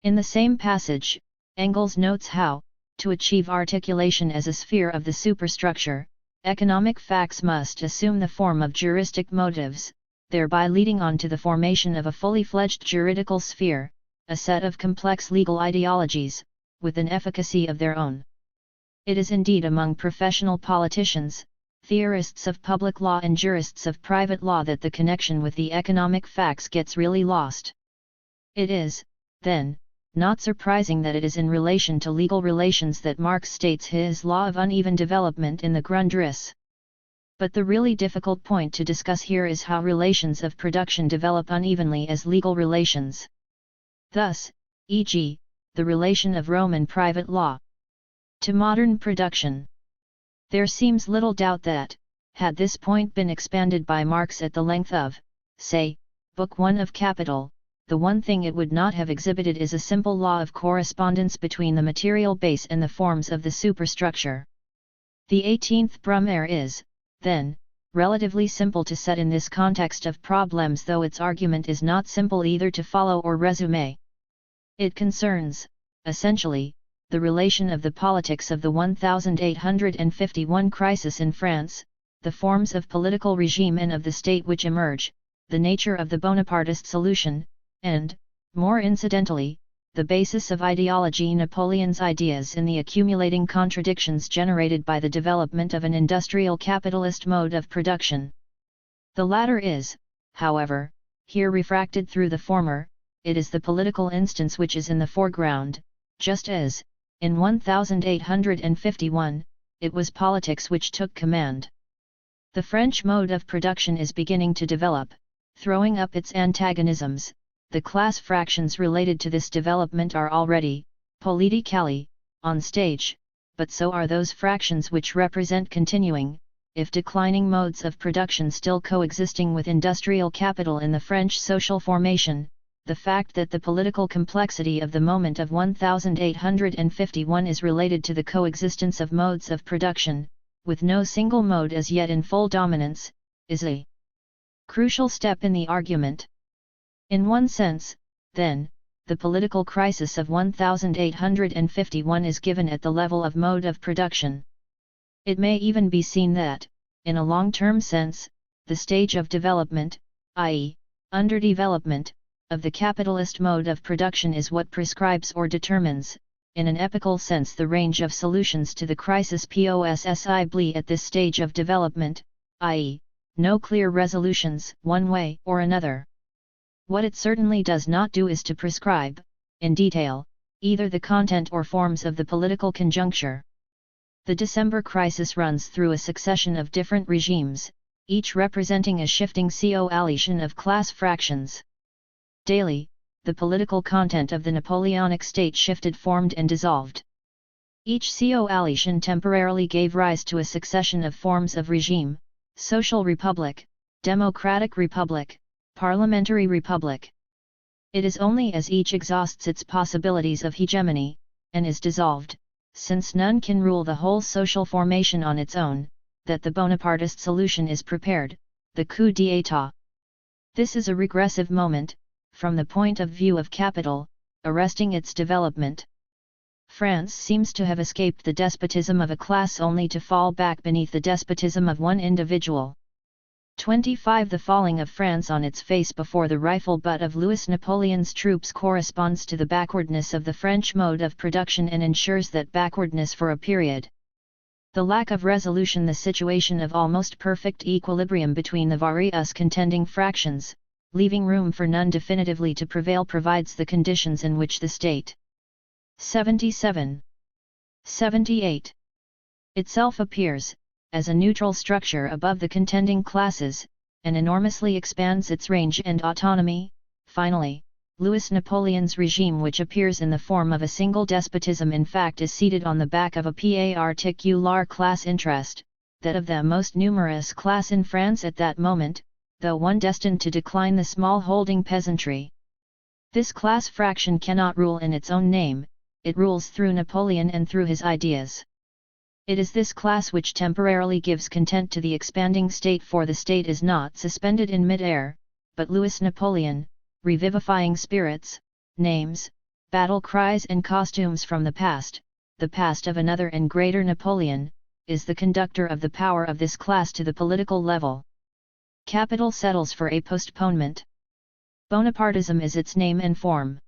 In the same passage, Engels notes how, to achieve articulation as a sphere of the superstructure, economic facts must assume the form of juristic motives, thereby leading on to the formation of a fully fledged juridical sphere, a set of complex legal ideologies, with an efficacy of their own. It is indeed among professional politicians, theorists of public law and jurists of private law that the connection with the economic facts gets really lost. It is, then, not surprising that it is in relation to legal relations that Marx states his law of uneven development in the Grundrisse. But the really difficult point to discuss here is how relations of production develop unevenly as legal relations. Thus, e.g., the relation of Roman private law to modern production. There seems little doubt that, had this point been expanded by Marx at the length of, say, Book 1 of Capital, the one thing it would not have exhibited is a simple law of correspondence between the material base and the forms of the superstructure. The 18th Brumaire is, then, relatively simple to set in this context of problems, though its argument is not simple either to follow or resume. It concerns, essentially, the relation of the politics of the 1851 crisis in France, the forms of political regime and of the state which emerge, the nature of the Bonapartist solution, and, more incidentally, the basis of ideology Napoleon's ideas in the accumulating contradictions generated by the development of an industrial capitalist mode of production. The latter is, however, here refracted through the former. It is the political instance which is in the foreground, just as, in 1851, it was politics which took command. The French mode of production is beginning to develop, throwing up its antagonisms. The class fractions related to this development are already, politically, on stage, but so are those fractions which represent continuing, if declining modes of production still coexisting with industrial capital in the French social formation. The fact that the political complexity of the moment of 1851 is related to the coexistence of modes of production, with no single mode as yet in full dominance, is a crucial step in the argument. In one sense, then, the political crisis of 1851 is given at the level of mode of production. It may even be seen that, in a long-term sense, the stage of development, i.e., underdevelopment, of the capitalist mode of production is what prescribes or determines, in an epochal sense, the range of solutions to the crisis possibly at this stage of development, i.e., no clear resolutions, one way or another. What it certainly does not do is to prescribe, in detail, either the content or forms of the political conjuncture. The December crisis runs through a succession of different regimes, each representing a shifting coalition of class fractions. Daily, the political content of the Napoleonic state shifted, formed and dissolved. Each coalition temporarily gave rise to a succession of forms of regime: social republic, democratic republic, parliamentary republic. It is only as each exhausts its possibilities of hegemony, and is dissolved, since none can rule the whole social formation on its own, that the Bonapartist solution is prepared, the coup d'état. This is a regressive moment, from the point of view of capital, arresting its development. France seems to have escaped the despotism of a class only to fall back beneath the despotism of one individual. 25 The falling of France on its face before the rifle butt of Louis Napoleon's troops corresponds to the backwardness of the French mode of production and ensures that backwardness for a period. The lack of resolution, the situation of almost perfect equilibrium between the various contending fractions, leaving room for none definitively to prevail, provides the conditions in which the state 77. 78. Itself appears, as a neutral structure above the contending classes, and enormously expands its range and autonomy. Finally, Louis Napoleon's regime, which appears in the form of a single despotism, in fact is seated on the back of a particular class interest, that of the most numerous class in France at that moment, though one destined to decline the small holding peasantry. This class fraction cannot rule in its own name, it rules through Napoleon and through his ideas. It is this class which temporarily gives content to the expanding state, for the state is not suspended in mid-air, but Louis Napoleon, revivifying spirits, names, battle cries and costumes from the past of another and greater Napoleon, is the conductor of the power of this class to the political level. Capital settles for a postponement. Bonapartism is its name and form.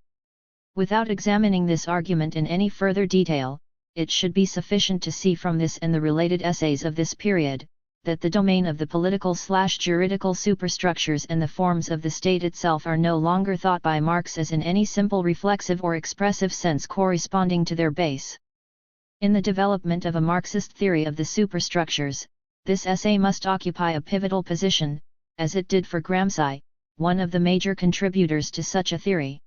Without examining this argument in any further detail, it should be sufficient to see from this and the related essays of this period, that the domain of the political/juridical superstructures and the forms of the state itself are no longer thought by Marx as in any simple reflexive or expressive sense corresponding to their base. In the development of a Marxist theory of the superstructures, this essay must occupy a pivotal position, as it did for Gramsci, one of the major contributors to such a theory.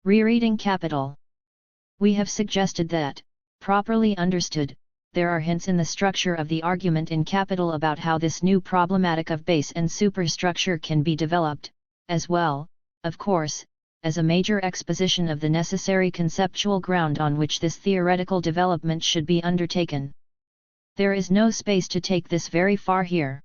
Rereading Capital. We have suggested that, properly understood, there are hints in the structure of the argument in Capital about how this new problematic of base and superstructure can be developed, as well, of course, as a major exposition of the necessary conceptual ground on which this theoretical development should be undertaken. There is no space to take this very far here.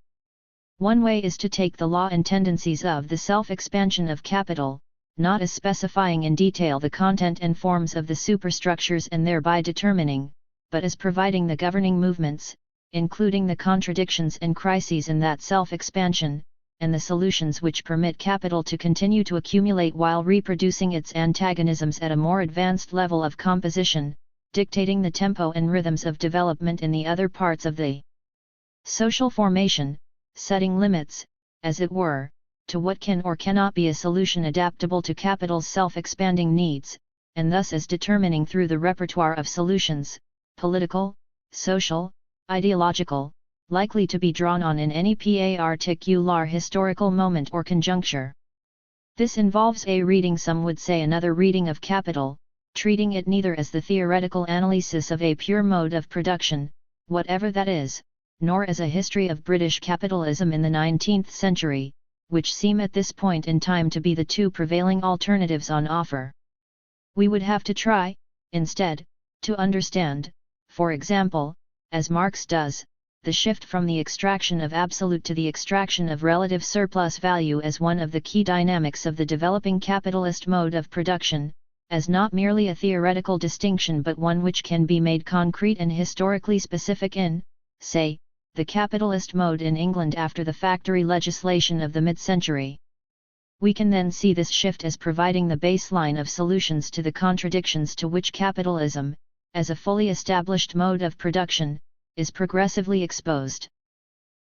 One way is to take the law and tendencies of the self-expansion of Capital, not as specifying in detail the content and forms of the superstructures and thereby determining, but as providing the governing movements, including the contradictions and crises in that self-expansion, and the solutions which permit capital to continue to accumulate while reproducing its antagonisms at a more advanced level of composition, dictating the tempo and rhythms of development in the other parts of the social formation, setting limits, as it were, to what can or cannot be a solution adaptable to capital's self-expanding needs, and thus as determining through the repertoire of solutions, political, social, ideological, likely to be drawn on in any particular historical moment or conjuncture. This involves a reading, some would say another reading, of Capital, treating it neither as the theoretical analysis of a pure mode of production, whatever that is, nor as a history of British capitalism in the 19th century, which seem at this point in time to be the two prevailing alternatives on offer. We would have to try, instead, to understand, for example, as Marx does, the shift from the extraction of absolute to the extraction of relative surplus value as one of the key dynamics of the developing capitalist mode of production, as not merely a theoretical distinction but one which can be made concrete and historically specific in, say, the capitalist mode in England after the factory legislation of the mid-century. We can then see this shift as providing the baseline of solutions to the contradictions to which capitalism, as a fully established mode of production, is progressively exposed.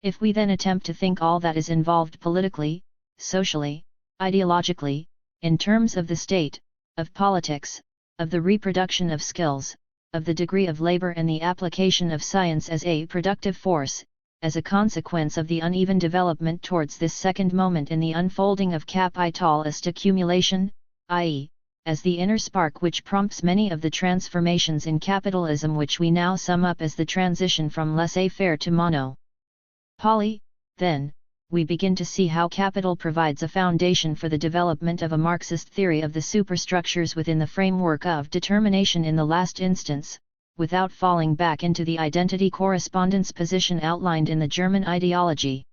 If we then attempt to think all that is involved politically, socially, ideologically, in terms of the state, of politics, of the reproduction of skills, of the degree of labor and the application of science as a productive force, as a consequence of the uneven development towards this second moment in the unfolding of capitalist accumulation, i.e., as the inner spark which prompts many of the transformations in capitalism which we now sum up as the transition from laissez-faire to monopoly, then, we begin to see how capital provides a foundation for the development of a Marxist theory of the superstructures within the framework of determination in the last instance, without falling back into the identity correspondence position outlined in the German ideology.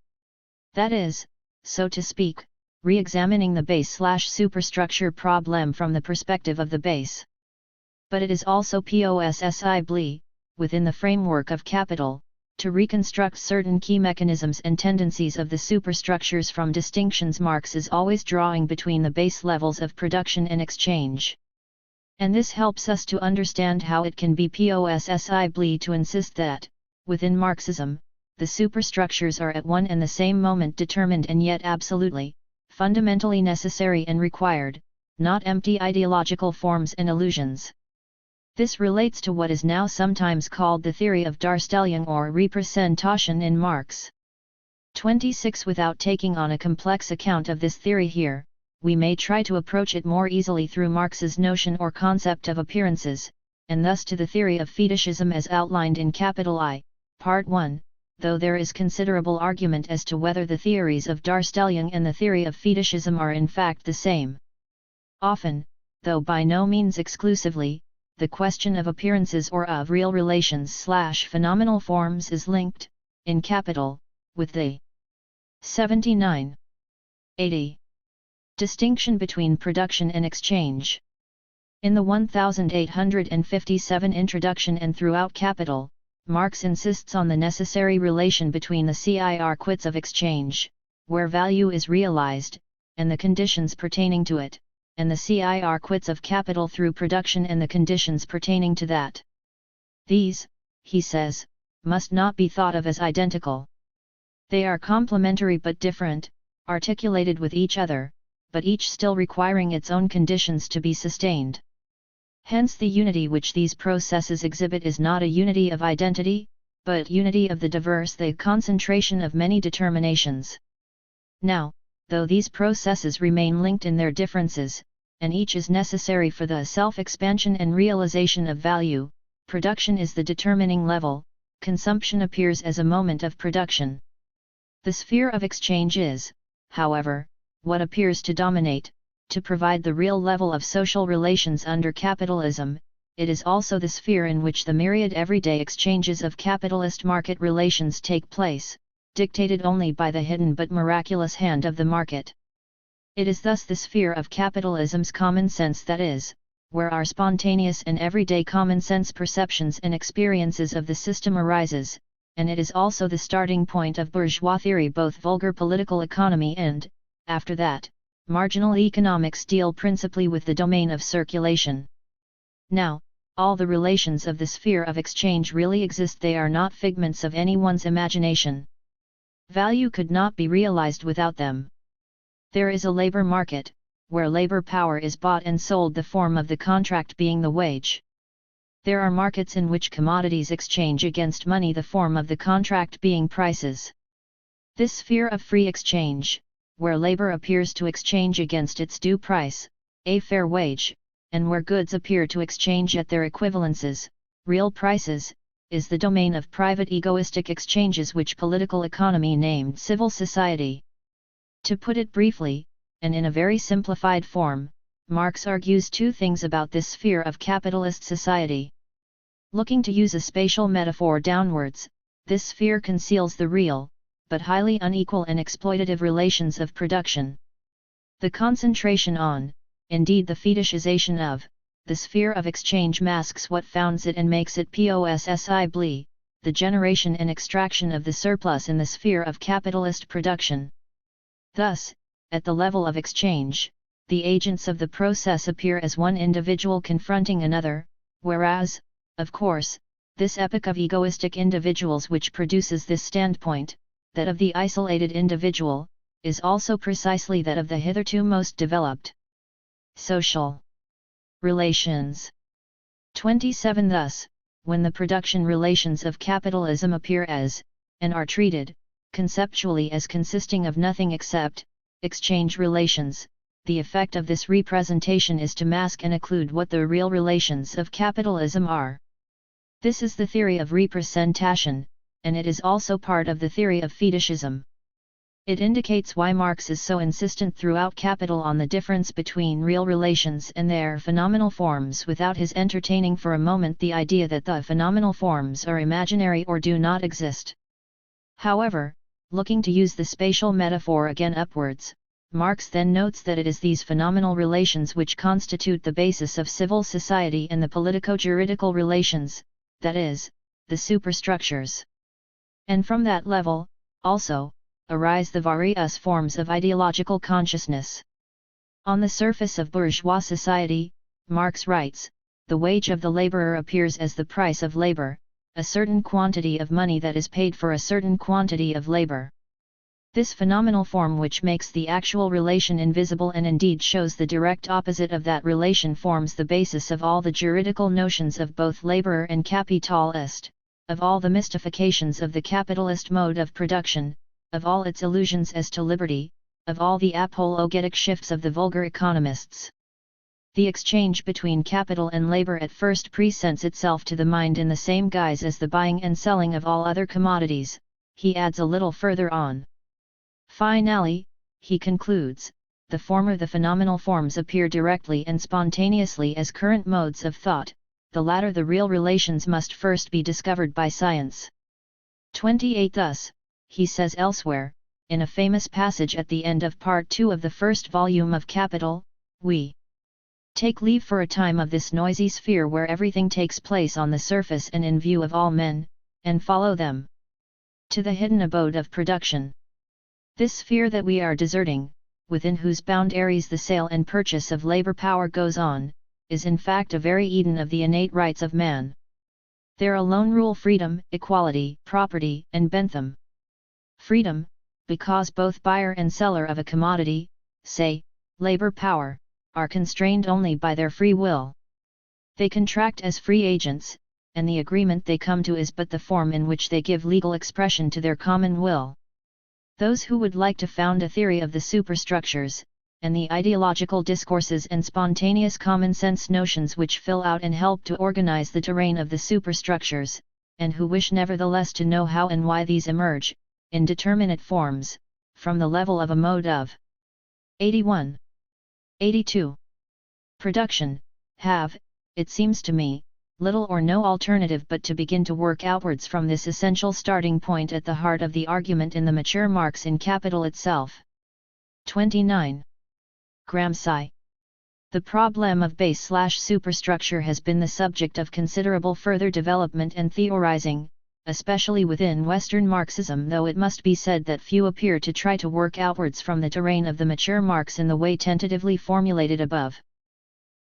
That is, so to speak, re-examining the base/superstructure problem from the perspective of the base. But it is also possible, within the framework of capital, to reconstruct certain key mechanisms and tendencies of the superstructures from distinctions Marx is always drawing between the base levels of production and exchange. And this helps us to understand how it can be possible to insist that, within Marxism, the superstructures are at one and the same moment determined and yet absolutely, fundamentally necessary and required, not empty ideological forms and illusions. This relates to what is now sometimes called the theory of Darstellung or Repräsentation in Marx. 26. Without taking on a complex account of this theory here, we may try to approach it more easily through Marx's notion or concept of appearances, and thus to the theory of fetishism as outlined in Capital I, Part 1, though there is considerable argument as to whether the theories of Darstellung and the theory of fetishism are in fact the same. Often, though by no means exclusively, the question of appearances or of real relations/phenomenal forms is linked, in Capital, with the 79. 80. Distinction between production and exchange. In the 1857 introduction and throughout Capital, Marx insists on the necessary relation between the circuits of exchange, where value is realized, and the conditions pertaining to it, and the circuits of capital through production and the conditions pertaining to that. These, he says, must not be thought of as identical. They are complementary but different, articulated with each other, but each still requiring its own conditions to be sustained. Hence the unity which these processes exhibit is not a unity of identity, but unity of the diverse, the concentration of many determinations. Now, though these processes remain linked in their differences, and each is necessary for the self-expansion and realization of value, production is the determining level, consumption appears as a moment of production. The sphere of exchange is, however, what appears to dominate, to provide the real level of social relations under capitalism. It is also the sphere in which the myriad everyday exchanges of capitalist market relations take place, dictated only by the hidden but miraculous hand of the market. It is thus the sphere of capitalism's common sense, that is, where our spontaneous and everyday common sense perceptions and experiences of the system arises, and it is also the starting point of bourgeois theory, both vulgar political economy and, after that, marginal economics deal principally with the domain of circulation. Now, all the relations of the sphere of exchange really exist, they are not figments of anyone's imagination. Value could not be realized without them. There is a labor market, where labor power is bought and sold, the form of the contract being the wage. There are markets in which commodities exchange against money, the form of the contract being prices. This sphere of free exchange, where labor appears to exchange against its due price, a fair wage, and where goods appear to exchange at their equivalences, real prices, is the domain of private egoistic exchanges which political economy named civil society. To put it briefly, and in a very simplified form, Marx argues two things about this sphere of capitalist society. Looking to use a spatial metaphor downwards, this sphere conceals the real, but highly unequal and exploitative relations of production. The concentration on, indeed the fetishization of, the sphere of exchange masks what founds it and makes it possibly, the generation and extraction of the surplus in the sphere of capitalist production. Thus, at the level of exchange, the agents of the process appear as one individual confronting another, whereas, of course, this epoch of egoistic individuals which produces this standpoint, that of the isolated individual, is also precisely that of the hitherto most developed social relations. 27. Thus, when the production relations of capitalism appear as, and are treated, conceptually as consisting of nothing except, exchange relations, the effect of this representation is to mask and occlude what the real relations of capitalism are. This is the theory of representation, and it is also part of the theory of fetishism. It indicates why Marx is so insistent throughout Capital on the difference between real relations and their phenomenal forms, without his entertaining for a moment the idea that the phenomenal forms are imaginary or do not exist. However, looking to use the spatial metaphor again upwards, Marx then notes that it is these phenomenal relations which constitute the basis of civil society and the politico-juridical relations, that is, the superstructures. And from that level, also, arise the various forms of ideological consciousness. On the surface of bourgeois society, Marx writes, the wage of the laborer appears as the price of labor, a certain quantity of money that is paid for a certain quantity of labor. This phenomenal form, which makes the actual relation invisible and indeed shows the direct opposite of that relation, forms the basis of all the juridical notions of both laborer and capitalist, of all the mystifications of the capitalist mode of production, of all its illusions as to liberty, of all the apologetic shifts of the vulgar economists. The exchange between capital and labor at first presents itself to the mind in the same guise as the buying and selling of all other commodities, he adds a little further on. Finally, he concludes, the former, the phenomenal forms, appear directly and spontaneously as current modes of thought, the latter, the real relations, must first be discovered by science. 28. Thus, he says elsewhere, in a famous passage at the end of Part 2 of the first volume of Capital, we take leave for a time of this noisy sphere where everything takes place on the surface and in view of all men, and follow them to the hidden abode of production. This sphere that we are deserting, within whose boundaries the sale and purchase of labor power goes on, is in fact a very Eden of the innate rights of man. There alone rule freedom, equality, property, and Bentham. Freedom, because both buyer and seller of a commodity, say, labor power, are constrained only by their free will. They contract as free agents, and the agreement they come to is but the form in which they give legal expression to their common will. Those who would like to found a theory of the superstructures, and the ideological discourses and spontaneous common-sense notions which fill out and help to organize the terrain of the superstructures, and who wish nevertheless to know how and why these emerge, in determinate forms, from the level of a mode of 81. 82. Production, have, it seems to me, little or no alternative but to begin to work outwards from this essential starting point at the heart of the argument in the mature Marx in Capital itself. 29. Gramsci. The problem of base/superstructure has been the subject of considerable further development and theorizing, especially within Western Marxism, though it must be said that few appear to try to work outwards from the terrain of the mature Marx in the way tentatively formulated above.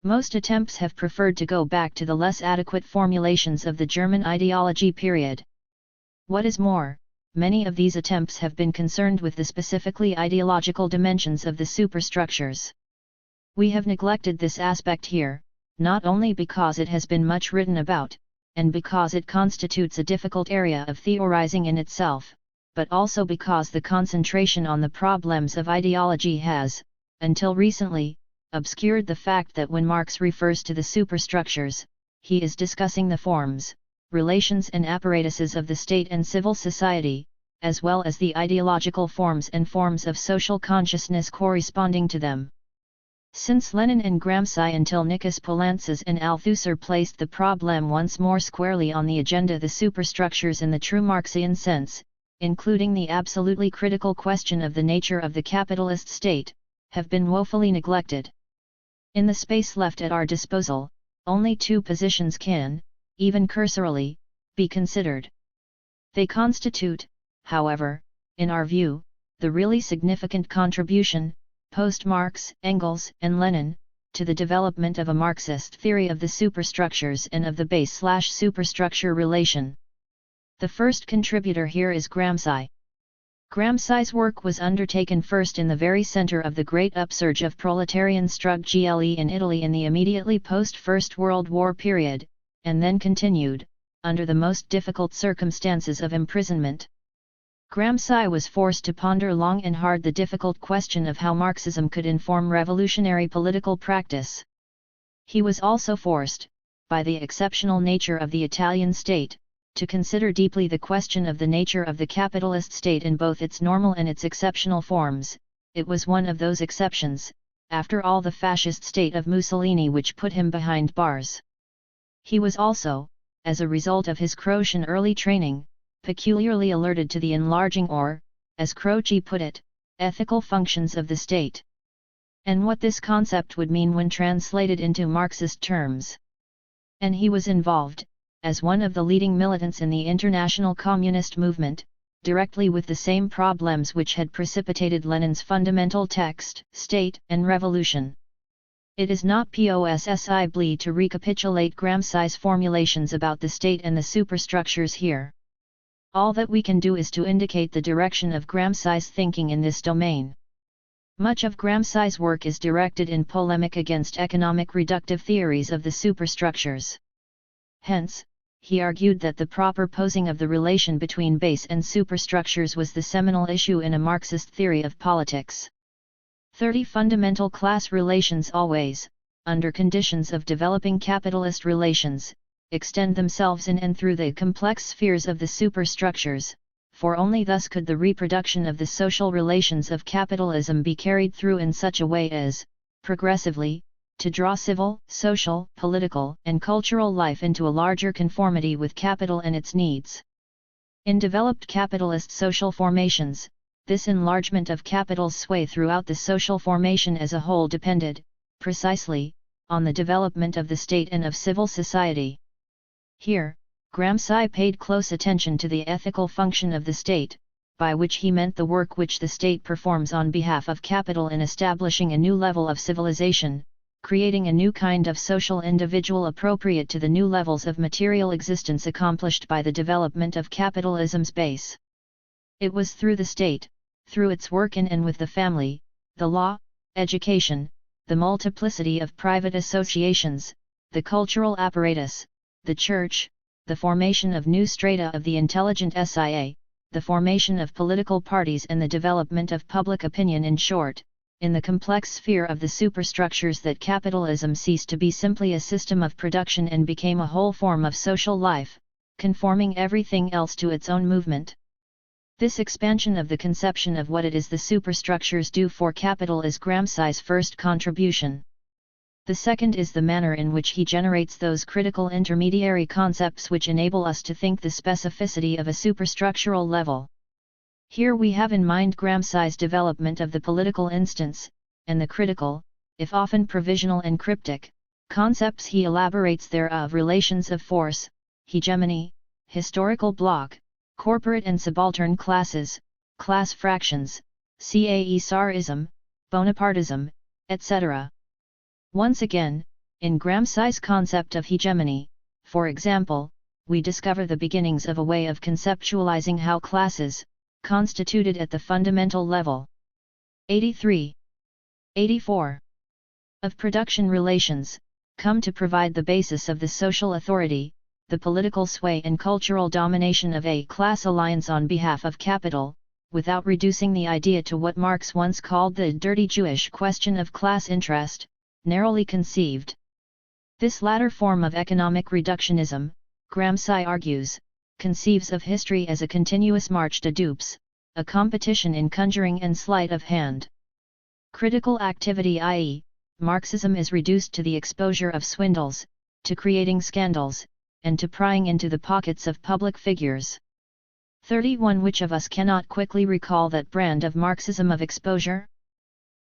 Most attempts have preferred to go back to the less adequate formulations of the German ideology period. What is more, many of these attempts have been concerned with the specifically ideological dimensions of the superstructures. We have neglected this aspect here, not only because it has been much written about, and because it constitutes a difficult area of theorizing in itself, but also because the concentration on the problems of ideology has, until recently, obscured the fact that when Marx refers to the superstructures, he is discussing the forms, relations and apparatuses of the state and civil society, as well as the ideological forms and forms of social consciousness corresponding to them. Since Lenin and Gramsci until Nikos Poulantzas and Althusser placed the problem once more squarely on the agenda, the superstructures in the true Marxian sense, including the absolutely critical question of the nature of the capitalist state, have been woefully neglected. In the space left at our disposal, only two positions can, even cursorily, be considered. They constitute, however, in our view, the really significant contribution, post-Marx, Engels, and Lenin, to the development of a Marxist theory of the superstructures and of the base/superstructure relation. The first contributor here is Gramsci. Gramsci's work was undertaken first in the very center of the great upsurge of proletarian struggle in Italy in the immediately post-First World War period, and then continued, under the most difficult circumstances of imprisonment. Gramsci was forced to ponder long and hard the difficult question of how Marxism could inform revolutionary political practice. He was also forced, by the exceptional nature of the Italian state, to consider deeply the question of the nature of the capitalist state in both its normal and its exceptional forms. It was one of those exceptions, after all, the fascist state of Mussolini, which put him behind bars. He was also, as a result of his Croatian early training, peculiarly alerted to the enlarging or, as Croce put it, ethical functions of the state, and what this concept would mean when translated into Marxist terms. And he was involved, as one of the leading militants in the international communist movement, directly with the same problems which had precipitated Lenin's fundamental text, State and Revolution. It is not possible to recapitulate Gramsci's formulations about the state and the superstructures here. All that we can do is to indicate the direction of Gramsci's thinking in this domain. Much of Gramsci's work is directed in polemic against economic reductive theories of the superstructures. Hence, he argued that the proper posing of the relation between base and superstructures was the seminal issue in a Marxist theory of politics. 30 Fundamental class relations always, under conditions of developing capitalist relations, extend themselves in and through the complex spheres of the superstructures, for only thus could the reproduction of the social relations of capitalism be carried through in such a way as, progressively, to draw civil, social, political, and cultural life into a larger conformity with capital and its needs. In developed capitalist social formations, this enlargement of capital's sway throughout the social formation as a whole depended, precisely, on the development of the state and of civil society. Here, Gramsci paid close attention to the ethical function of the state, by which he meant the work which the state performs on behalf of capital in establishing a new level of civilization, creating a new kind of social individual appropriate to the new levels of material existence accomplished by the development of capitalism's base. It was through the state, through its work in and with the family, the law, education, the multiplicity of private associations, the cultural apparatus, the church, the formation of new strata of the intelligent SIA, the formation of political parties and the development of public opinion, in short, in the complex sphere of the superstructures, that capitalism ceased to be simply a system of production and became a whole form of social life, conforming everything else to its own movement. This expansion of the conception of what it is the superstructures do for capital is Gramsci's first contribution. The second is the manner in which he generates those critical intermediary concepts which enable us to think the specificity of a superstructural level. Here we have in mind Gramsci's development of the political instance, and the critical, if often provisional and cryptic, concepts he elaborates thereof: relations of force, hegemony, historical bloc, corporate and subaltern classes, class fractions, Caesarism, Bonapartism, etc. Once again, in Gramsci's concept of hegemony, for example, we discover the beginnings of a way of conceptualizing how classes, constituted at the fundamental level, 83. 84. Of production relations, come to provide the basis of the social authority, the political sway and cultural domination of a class alliance on behalf of capital, without reducing the idea to what Marx once called the dirty Jewish question of class interest, narrowly conceived. This latter form of economic reductionism, Gramsci argues, conceives of history as a continuous march de dupes, a competition in conjuring and sleight of hand. Critical activity, i.e., Marxism, is reduced to the exposure of swindles, to creating scandals, and to prying into the pockets of public figures. 31. Which of us cannot quickly recall that brand of Marxism of exposure?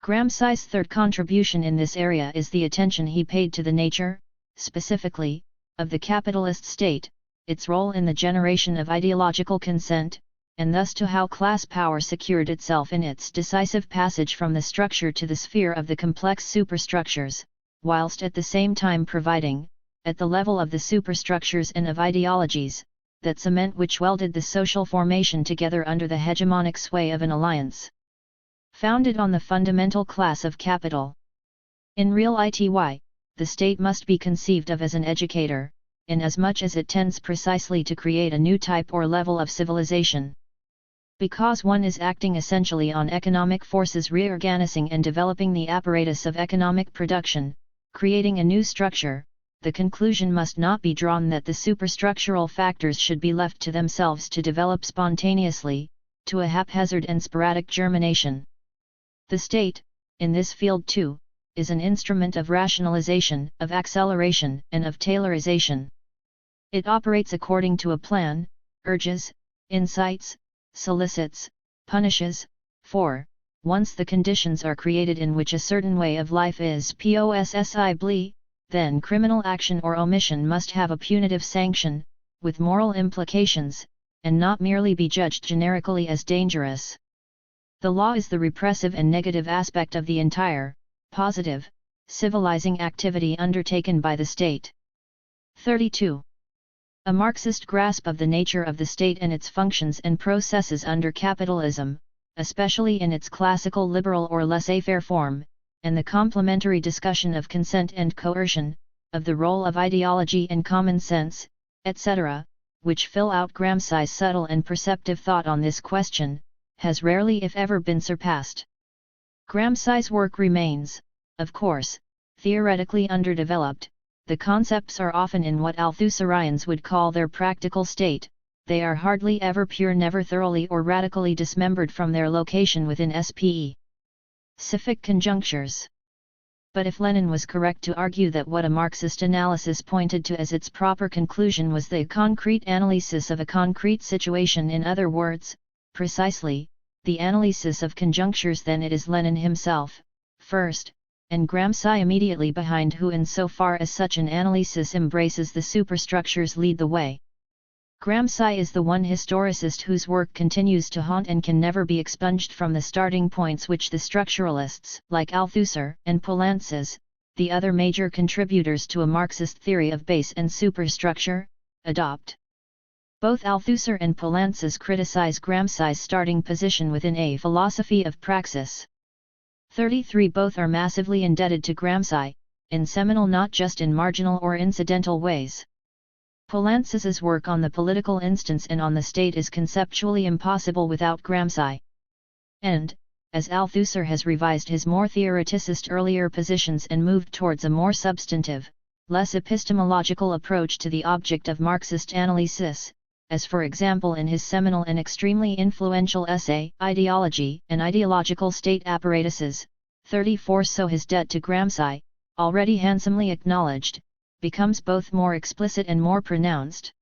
Gramsci's third contribution in this area is the attention he paid to the nature, specifically, of the capitalist state, its role in the generation of ideological consent, and thus to how class power secured itself in its decisive passage from the structure to the sphere of the complex superstructures, whilst at the same time providing, at the level of the superstructures and of ideologies, that cement which welded the social formation together under the hegemonic sway of an alliance founded on the fundamental class of capital. In real ity, the state must be conceived of as an educator, inasmuch as it tends precisely to create a new type or level of civilization. Because one is acting essentially on economic forces, reorganizing and developing the apparatus of economic production, creating a new structure, the conclusion must not be drawn that the superstructural factors should be left to themselves to develop spontaneously, to a haphazard and sporadic germination. The state, in this field too, is an instrument of rationalization, of acceleration, and of taylorization. It operates according to a plan, urges, incites, solicits, punishes, for, once the conditions are created in which a certain way of life is possible, then criminal action or omission must have a punitive sanction, with moral implications, and not merely be judged generically as dangerous. The law is the repressive and negative aspect of the entire, positive, civilizing activity undertaken by the state. 32. A Marxist grasp of the nature of the state and its functions and processes under capitalism, especially in its classical liberal or laissez-faire form, and the complementary discussion of consent and coercion, of the role of ideology and common sense, etc., which fill out Gramsci's subtle and perceptive thought on this question, has rarely if ever been surpassed. Gramsci's work remains, of course, theoretically underdeveloped. The concepts are often in what Althusserians would call their practical state, they are hardly ever pure, never thoroughly or radically dismembered from their location within specific conjunctures. But if Lenin was correct to argue that what a Marxist analysis pointed to as its proper conclusion was the concrete analysis of a concrete situation, in other words, precisely, the analysis of conjunctures, then it is Lenin himself, first, and Gramsci immediately behind, who insofar as such an analysis embraces the superstructures lead the way. Gramsci is the one historicist whose work continues to haunt and can never be expunged from the starting points which the structuralists, like Althusser and Poulantzas, the other major contributors to a Marxist theory of base and superstructure, adopt. Both Althusser and Poulantzas criticize Gramsci's starting position within a philosophy of praxis. 33. Both are massively indebted to Gramsci, in seminal not just in marginal or incidental ways. Poulantzas's work on the political instance and on the state is conceptually impossible without Gramsci. And, as Althusser has revised his more theoreticist earlier positions and moved towards a more substantive, less epistemological approach to the object of Marxist analysis, as for example in his seminal and extremely influential essay, Ideology and Ideological State Apparatuses, 34. So his debt to Gramsci, already handsomely acknowledged, becomes both more explicit and more pronounced.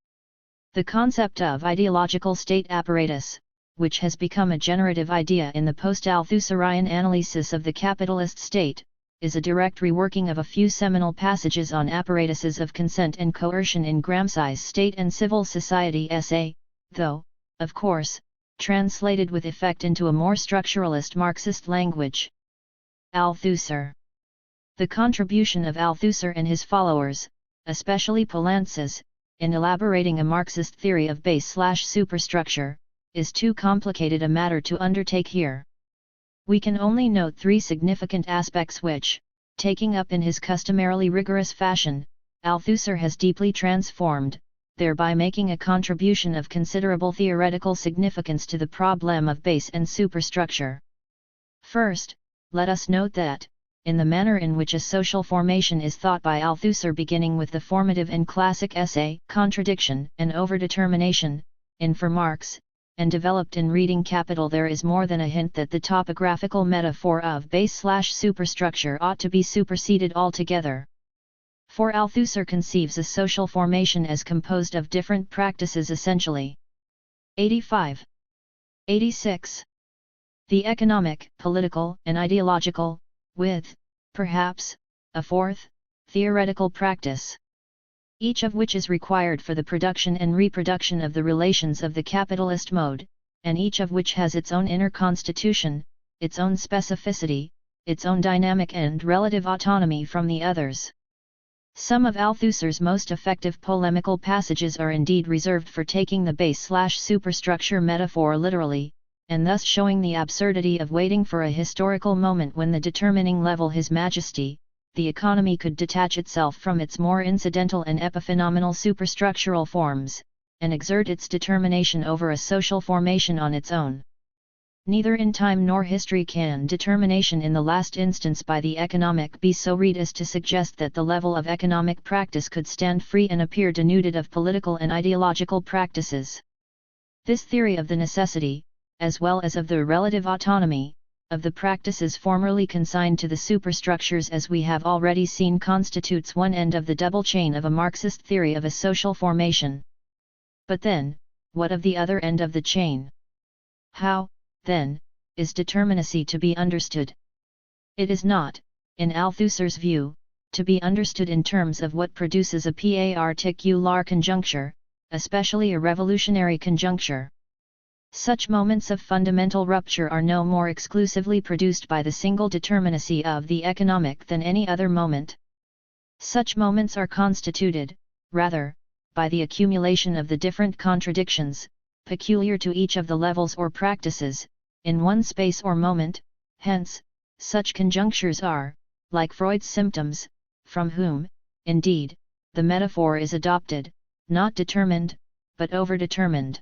The concept of ideological state apparatus, which has become a generative idea in the post-Althusserian analysis of the capitalist state, is a direct reworking of a few seminal passages on apparatuses of consent and coercion in Gramsci's State and Civil Society essay, though, of course, translated with effect into a more structuralist Marxist language. Althusser. The contribution of Althusser and his followers, especially Poulantzas, in elaborating a Marxist theory of base/superstructure, is too complicated a matter to undertake here. We can only note three significant aspects which, taking up in his customarily rigorous fashion, Althusser has deeply transformed, thereby making a contribution of considerable theoretical significance to the problem of base and superstructure. First, let us note that, in the manner in which a social formation is thought by Althusser, beginning with the formative and classic essay, Contradiction and Overdetermination, in For Marx, and developed in Reading Capital, there is more than a hint that the topographical metaphor of base/superstructure ought to be superseded altogether. For Althusser conceives a social formation as composed of different practices essentially. 85. 86. The economic, political, and ideological, with, perhaps, a fourth, theoretical practice. Each of which is required for the production and reproduction of the relations of the capitalist mode, and each of which has its own inner constitution, its own specificity, its own dynamic and relative autonomy from the others. Some of Althusser's most effective polemical passages are indeed reserved for taking the base/superstructure metaphor literally, and thus showing the absurdity of waiting for a historical moment when the determining level His Majesty, the economy, could detach itself from its more incidental and epiphenomenal superstructural forms, and exert its determination over a social formation on its own. Neither in time nor history can determination in the last instance by the economic be so read as to suggest that the level of economic practice could stand free and appear denuded of political and ideological practices. This theory of the necessity, as well as of the relative autonomy, of the practices formerly consigned to the superstructures, as we have already seen, constitutes one end of the double chain of a Marxist theory of a social formation. But then, what of the other end of the chain? How, then, is determinacy to be understood? It is not, in Althusser's view, to be understood in terms of what produces a particular conjuncture, especially a revolutionary conjuncture. Such moments of fundamental rupture are no more exclusively produced by the single determinacy of the economic than any other moment. Such moments are constituted, rather, by the accumulation of the different contradictions, peculiar to each of the levels or practices, in one space or moment. Hence, such conjunctures are, like Freud's symptoms, from whom, indeed, the metaphor is adopted, not determined, but overdetermined.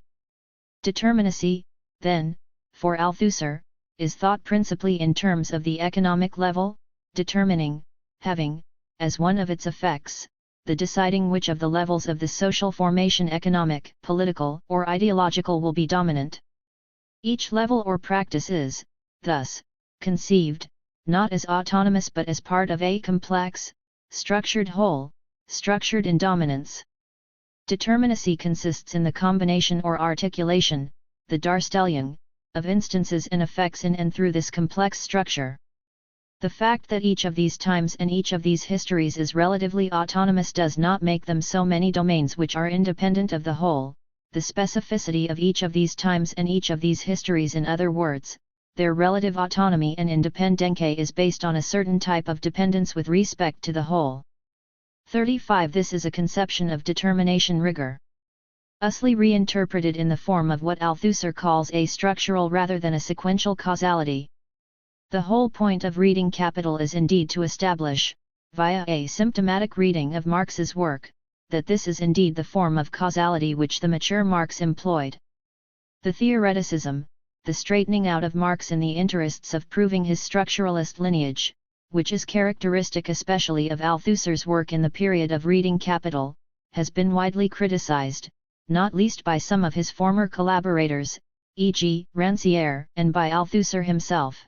Determinacy, then, for Althusser, is thought principally in terms of the economic level, determining, having, as one of its effects, the deciding which of the levels of the social formation economic, political, or ideological will be dominant. Each level or practice is, thus, conceived, not as autonomous but as part of a complex, structured whole, structured in dominance. Determinacy consists in the combination or articulation, the Darstellung, of instances and effects in and through this complex structure. The fact that each of these times and each of these histories is relatively autonomous does not make them so many domains which are independent of the whole. The specificity of each of these times and each of these histories, in other words, their relative autonomy and independence, is based on a certain type of dependence with respect to the whole. 35. This is a conception of determination rigor, usly reinterpreted in the form of what Althusser calls a structural rather than a sequential causality. The whole point of reading Capital is indeed to establish, via a symptomatic reading of Marx's work, that this is indeed the form of causality which the mature Marx employed. The theoreticism, the straightening out of Marx in the interests of proving his structuralist lineage, which is characteristic especially of Althusser's work in the period of reading Capital, has been widely criticized, not least by some of his former collaborators, e.g., Rancière, and by Althusser himself.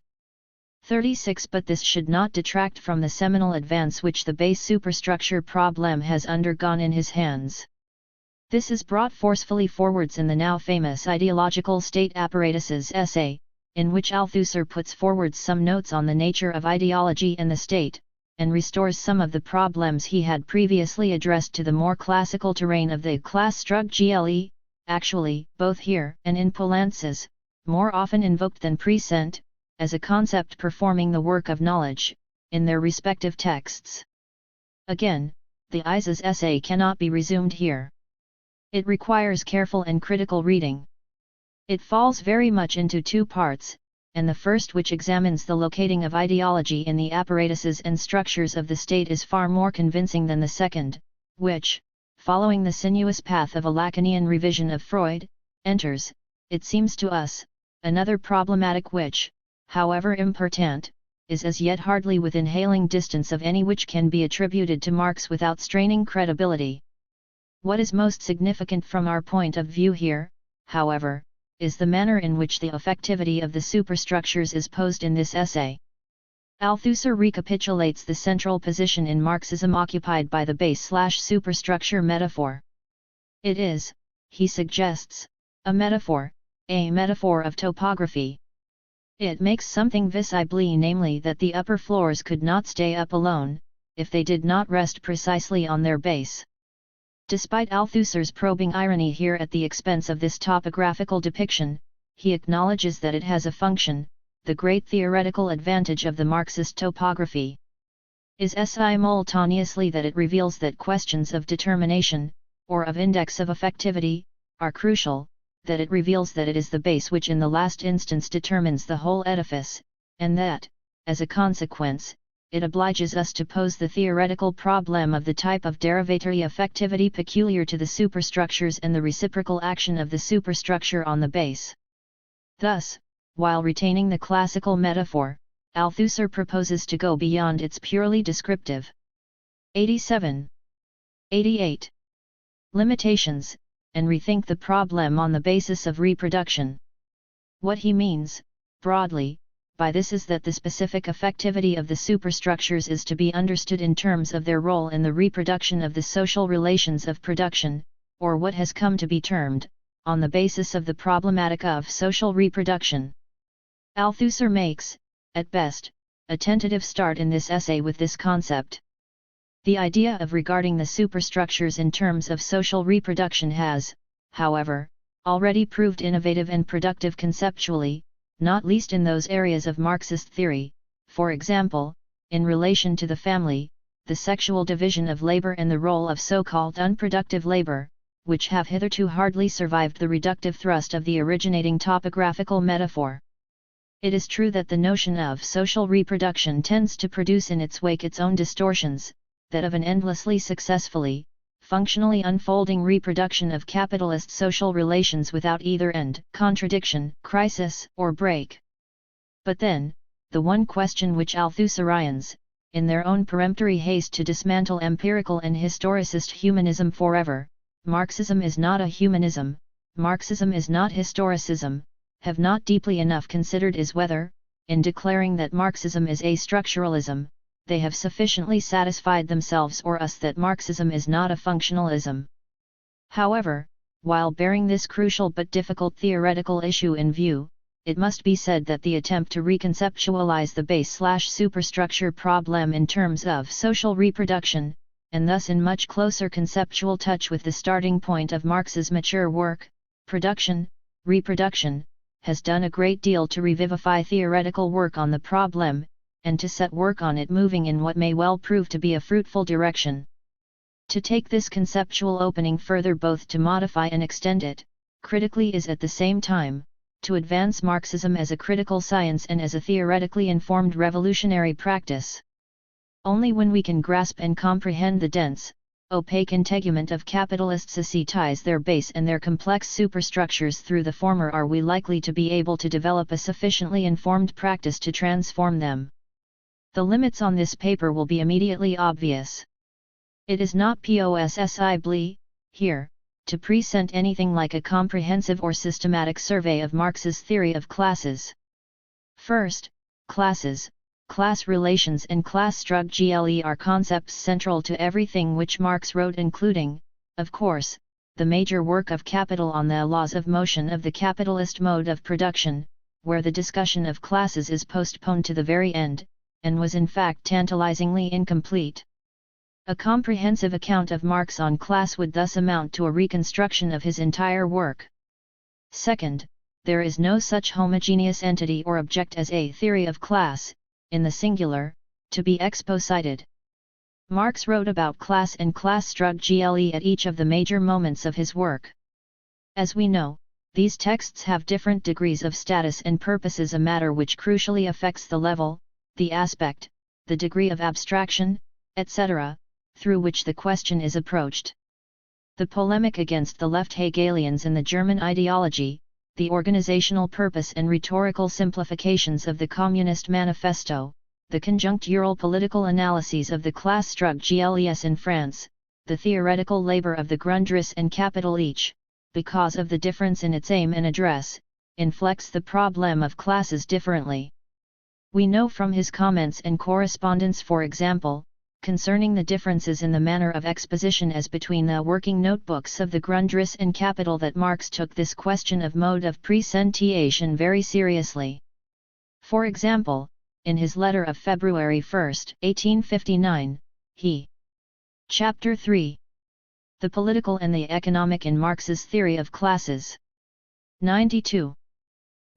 36. But this should not detract from the seminal advance which the base superstructure problem has undergone in his hands. This is brought forcefully forwards in the now famous Ideological State Apparatuses essay, in which Althusser puts forward some notes on the nature of ideology and the state, and restores some of the problems he had previously addressed to the more classical terrain of the Klassstrukturelle, actually, both here and in Poulantzas, more often invoked than present, as a concept performing the work of knowledge, in their respective texts. Again, the Ises essay cannot be resumed here. It requires careful and critical reading. It falls very much into two parts, and the first, which examines the locating of ideology in the apparatuses and structures of the state, is far more convincing than the second, which, following the sinuous path of a Lacanian revision of Freud, enters, it seems to us, another problematic which, however important, is as yet hardly within hailing distance of any which can be attributed to Marx without straining credibility. What is most significant from our point of view here, however, is the manner in which the effectivity of the superstructures is posed in this essay. Althusser recapitulates the central position in Marxism occupied by the base/superstructure metaphor. It is, he suggests, a metaphor of topography. It makes something visible, namely that the upper floors could not stay up alone, if they did not rest precisely on their base. Despite Althusser's probing irony here at the expense of this topographical depiction, he acknowledges that it has a function. The great theoretical advantage of the Marxist topography is simultaneously that it reveals that questions of determination, or of index of effectivity, are crucial, that it reveals that it is the base which in the last instance determines the whole edifice, and that, as a consequence, it obliges us to pose the theoretical problem of the type of derivatory effectivity peculiar to the superstructures and the reciprocal action of the superstructure on the base. Thus, while retaining the classical metaphor, Althusser proposes to go beyond its purely descriptive. 87. 88. Limitations, and rethink the problem on the basis of reproduction. What he means, broadly, by this is that the specific effectivity of the superstructures is to be understood in terms of their role in the reproduction of the social relations of production, or what has come to be termed, on the basis of the problematica of social reproduction. Althusser makes, at best, a tentative start in this essay with this concept. The idea of regarding the superstructures in terms of social reproduction has, however, already proved innovative and productive conceptually, not least in those areas of Marxist theory, for example, in relation to the family, the sexual division of labor and the role of so-called unproductive labor, which have hitherto hardly survived the reductive thrust of the originating topographical metaphor. It is true that the notion of social reproduction tends to produce in its wake its own distortions, that of an endlessly successfully, functionally unfolding reproduction of capitalist social relations without either end, contradiction, crisis, or break. But then, the one question which Althusserians, in their own peremptory haste to dismantle empirical and historicist humanism forever, Marxism is not a humanism, Marxism is not historicism, have not deeply enough considered is whether, in declaring that Marxism is a structuralism, they have sufficiently satisfied themselves or us that Marxism is not a functionalism. However, while bearing this crucial but difficult theoretical issue in view, it must be said that the attempt to reconceptualize the base/superstructure problem in terms of social reproduction, and thus in much closer conceptual touch with the starting point of Marx's mature work, Production, Reproduction, has done a great deal to revivify theoretical work on the problem, and to set work on it moving in what may well prove to be a fruitful direction. To take this conceptual opening further, both to modify and extend it, critically, is at the same time, to advance Marxism as a critical science and as a theoretically informed revolutionary practice. Only when we can grasp and comprehend the dense, opaque integument of capitalist societies, their base and their complex superstructures through the former, are we likely to be able to develop a sufficiently informed practice to transform them. The limits on this paper will be immediately obvious. It is not possible, here, to present anything like a comprehensive or systematic survey of Marx's theory of classes. First, classes, class relations and class structure are concepts central to everything which Marx wrote, including, of course, the major work of Capital on the laws of motion of the capitalist mode of production, where the discussion of classes is postponed to the very end, and was in fact tantalizingly incomplete. A comprehensive account of Marx on class would thus amount to a reconstruction of his entire work. Second, there is no such homogeneous entity or object as a theory of class, in the singular, to be exposited. Marx wrote about class and class structure at each of the major moments of his work. As we know, these texts have different degrees of status and purposes, a matter which crucially affects the level, the aspect, the degree of abstraction, etc., through which the question is approached. The polemic against the left Hegelians in the German ideology, the organizational purpose and rhetorical simplifications of the Communist Manifesto, the conjunctural political analyses of the class structures in France, the theoretical labor of the Grundrisse and Capital, each, because of the difference in its aim and address, inflects the problem of classes differently. We know from his comments and correspondence, for example, concerning the differences in the manner of exposition as between the working notebooks of the Grundrisse and Capital, that Marx took this question of mode of presentation very seriously. For example, in his letter of February 1, 1859, he, Chapter 3, The Political and the Economic in Marx's Theory of Classes, 92,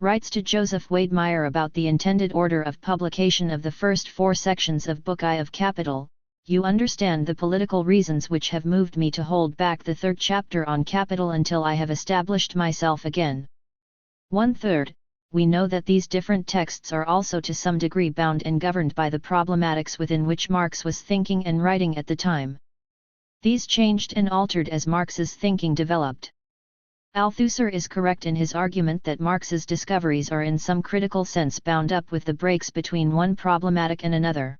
writes to Joseph Wademeier about the intended order of publication of the first 4 sections of Book I of Capital. You understand the political reasons which have moved me to hold back the 3rd chapter on Capital until I have established myself again. 1/3, we know that these different texts are also to some degree bound and governed by the problematics within which Marx was thinking and writing at the time. These changed and altered as Marx's thinking developed. Althusser is correct in his argument that Marx's discoveries are in some critical sense bound up with the breaks between one problematic and another.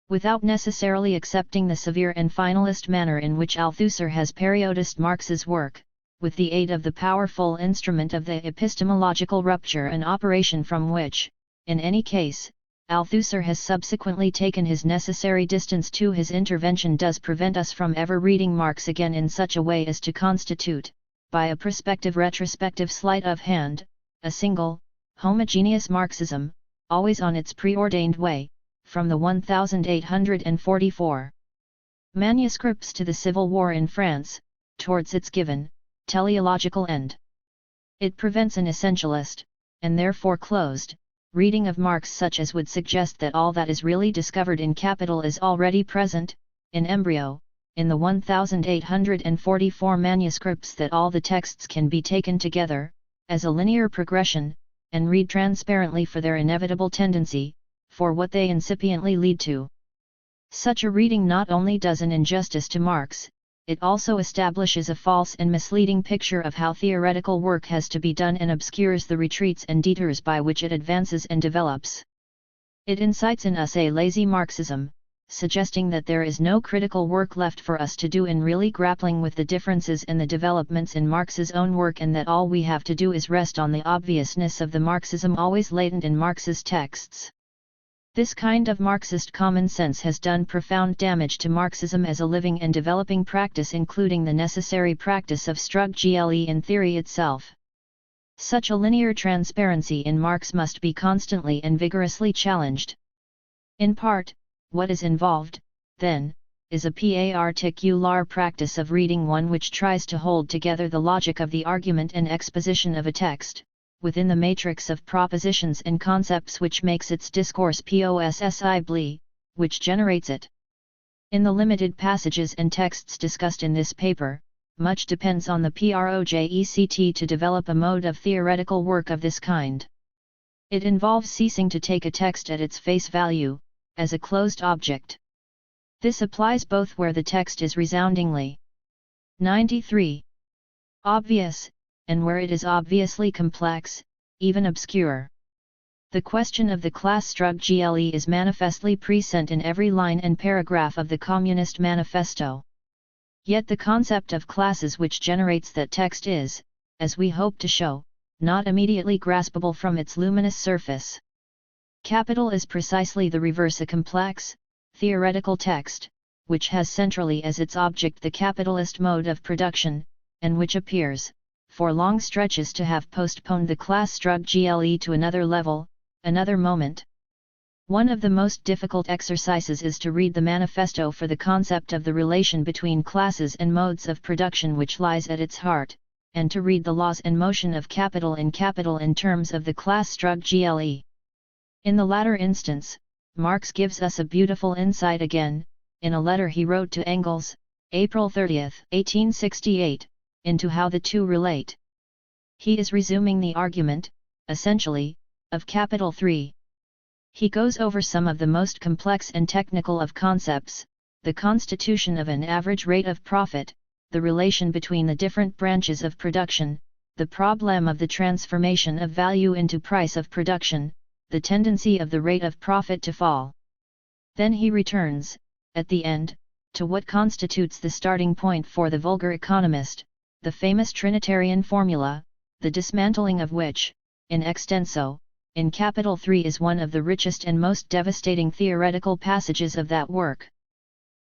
Without necessarily accepting the severe and finalist manner in which Althusser has periodized Marx's work, with the aid of the powerful instrument of the epistemological rupture and operation from which, in any case, Althusser has subsequently taken his necessary distance to, his intervention does prevent us from ever reading Marx again in such a way as to constitute, by a prospective retrospective sleight of hand, a single, homogeneous Marxism, always on its preordained way, from the 1844 manuscripts to the Civil War in France, towards its given, teleological end. It prevents an essentialist, and therefore closed, reading of Marx such as would suggest that all that is really discovered in Capital is already present, in embryo, in the 1844 manuscripts, that all the texts can be taken together, as a linear progression, and read transparently for their inevitable tendency, for what they incipiently lead to. Such a reading not only does an injustice to Marx, it also establishes a false and misleading picture of how theoretical work has to be done and obscures the retreats and detours by which it advances and develops. It incites in us a lazy Marxism, suggesting that there is no critical work left for us to do in really grappling with the differences and the developments in Marx's own work, and that all we have to do is rest on the obviousness of the Marxism always latent in Marx's texts. This kind of Marxist common sense has done profound damage to Marxism as a living and developing practice, including the necessary practice of Struct-GLE in theory itself. Such a linear transparency in Marx must be constantly and vigorously challenged. In part, what is involved, then, is a particular practice of reading one which tries to hold together the logic of the argument and exposition of a text, within the matrix of propositions and concepts which makes its discourse possibly, which generates it. In the limited passages and texts discussed in this paper, much depends on the project to develop a mode of theoretical work of this kind. It involves ceasing to take a text at its face value, as a closed object. This applies both where the text is resoundingly 93 obvious, and where it is obviously complex, even obscure. The question of the class Struct-GLE is manifestly present in every line and paragraph of the Communist Manifesto. Yet the concept of classes which generates that text is, as we hope to show, not immediately graspable from its luminous surface. Capital is precisely the reverse, a complex, theoretical text, which has centrally as its object the capitalist mode of production, and which appears, for long stretches, to have postponed the class Struct-GLE to another level, another moment. One of the most difficult exercises is to read the manifesto for the concept of the relation between classes and modes of production which lies at its heart, and to read the laws and motion of capital in terms of the class Struct-GLE. In the latter instance, Marx gives us a beautiful insight again, in a letter he wrote to Engels, April 30, 1868, into how the two relate. He is resuming the argument, essentially, of Capital 3. He goes over some of the most complex and technical of concepts, the constitution of an average rate of profit, the relation between the different branches of production, the problem of the transformation of value into price of production, the tendency of the rate of profit to fall. Then he returns, at the end, to what constitutes the starting point for the vulgar economist, the famous Trinitarian formula, the dismantling of which, in extenso, in Capital 3 is one of the richest and most devastating theoretical passages of that work.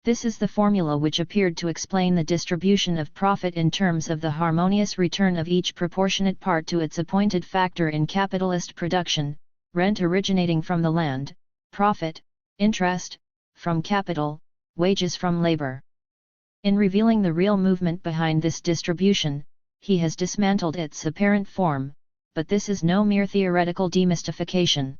This is the formula which appeared to explain the distribution of profit in terms of the harmonious return of each proportionate part to its appointed factor in capitalist production, rent originating from the land, profit, interest, from capital, wages from labor. In revealing the real movement behind this distribution, he has dismantled its apparent form, but this is no mere theoretical demystification.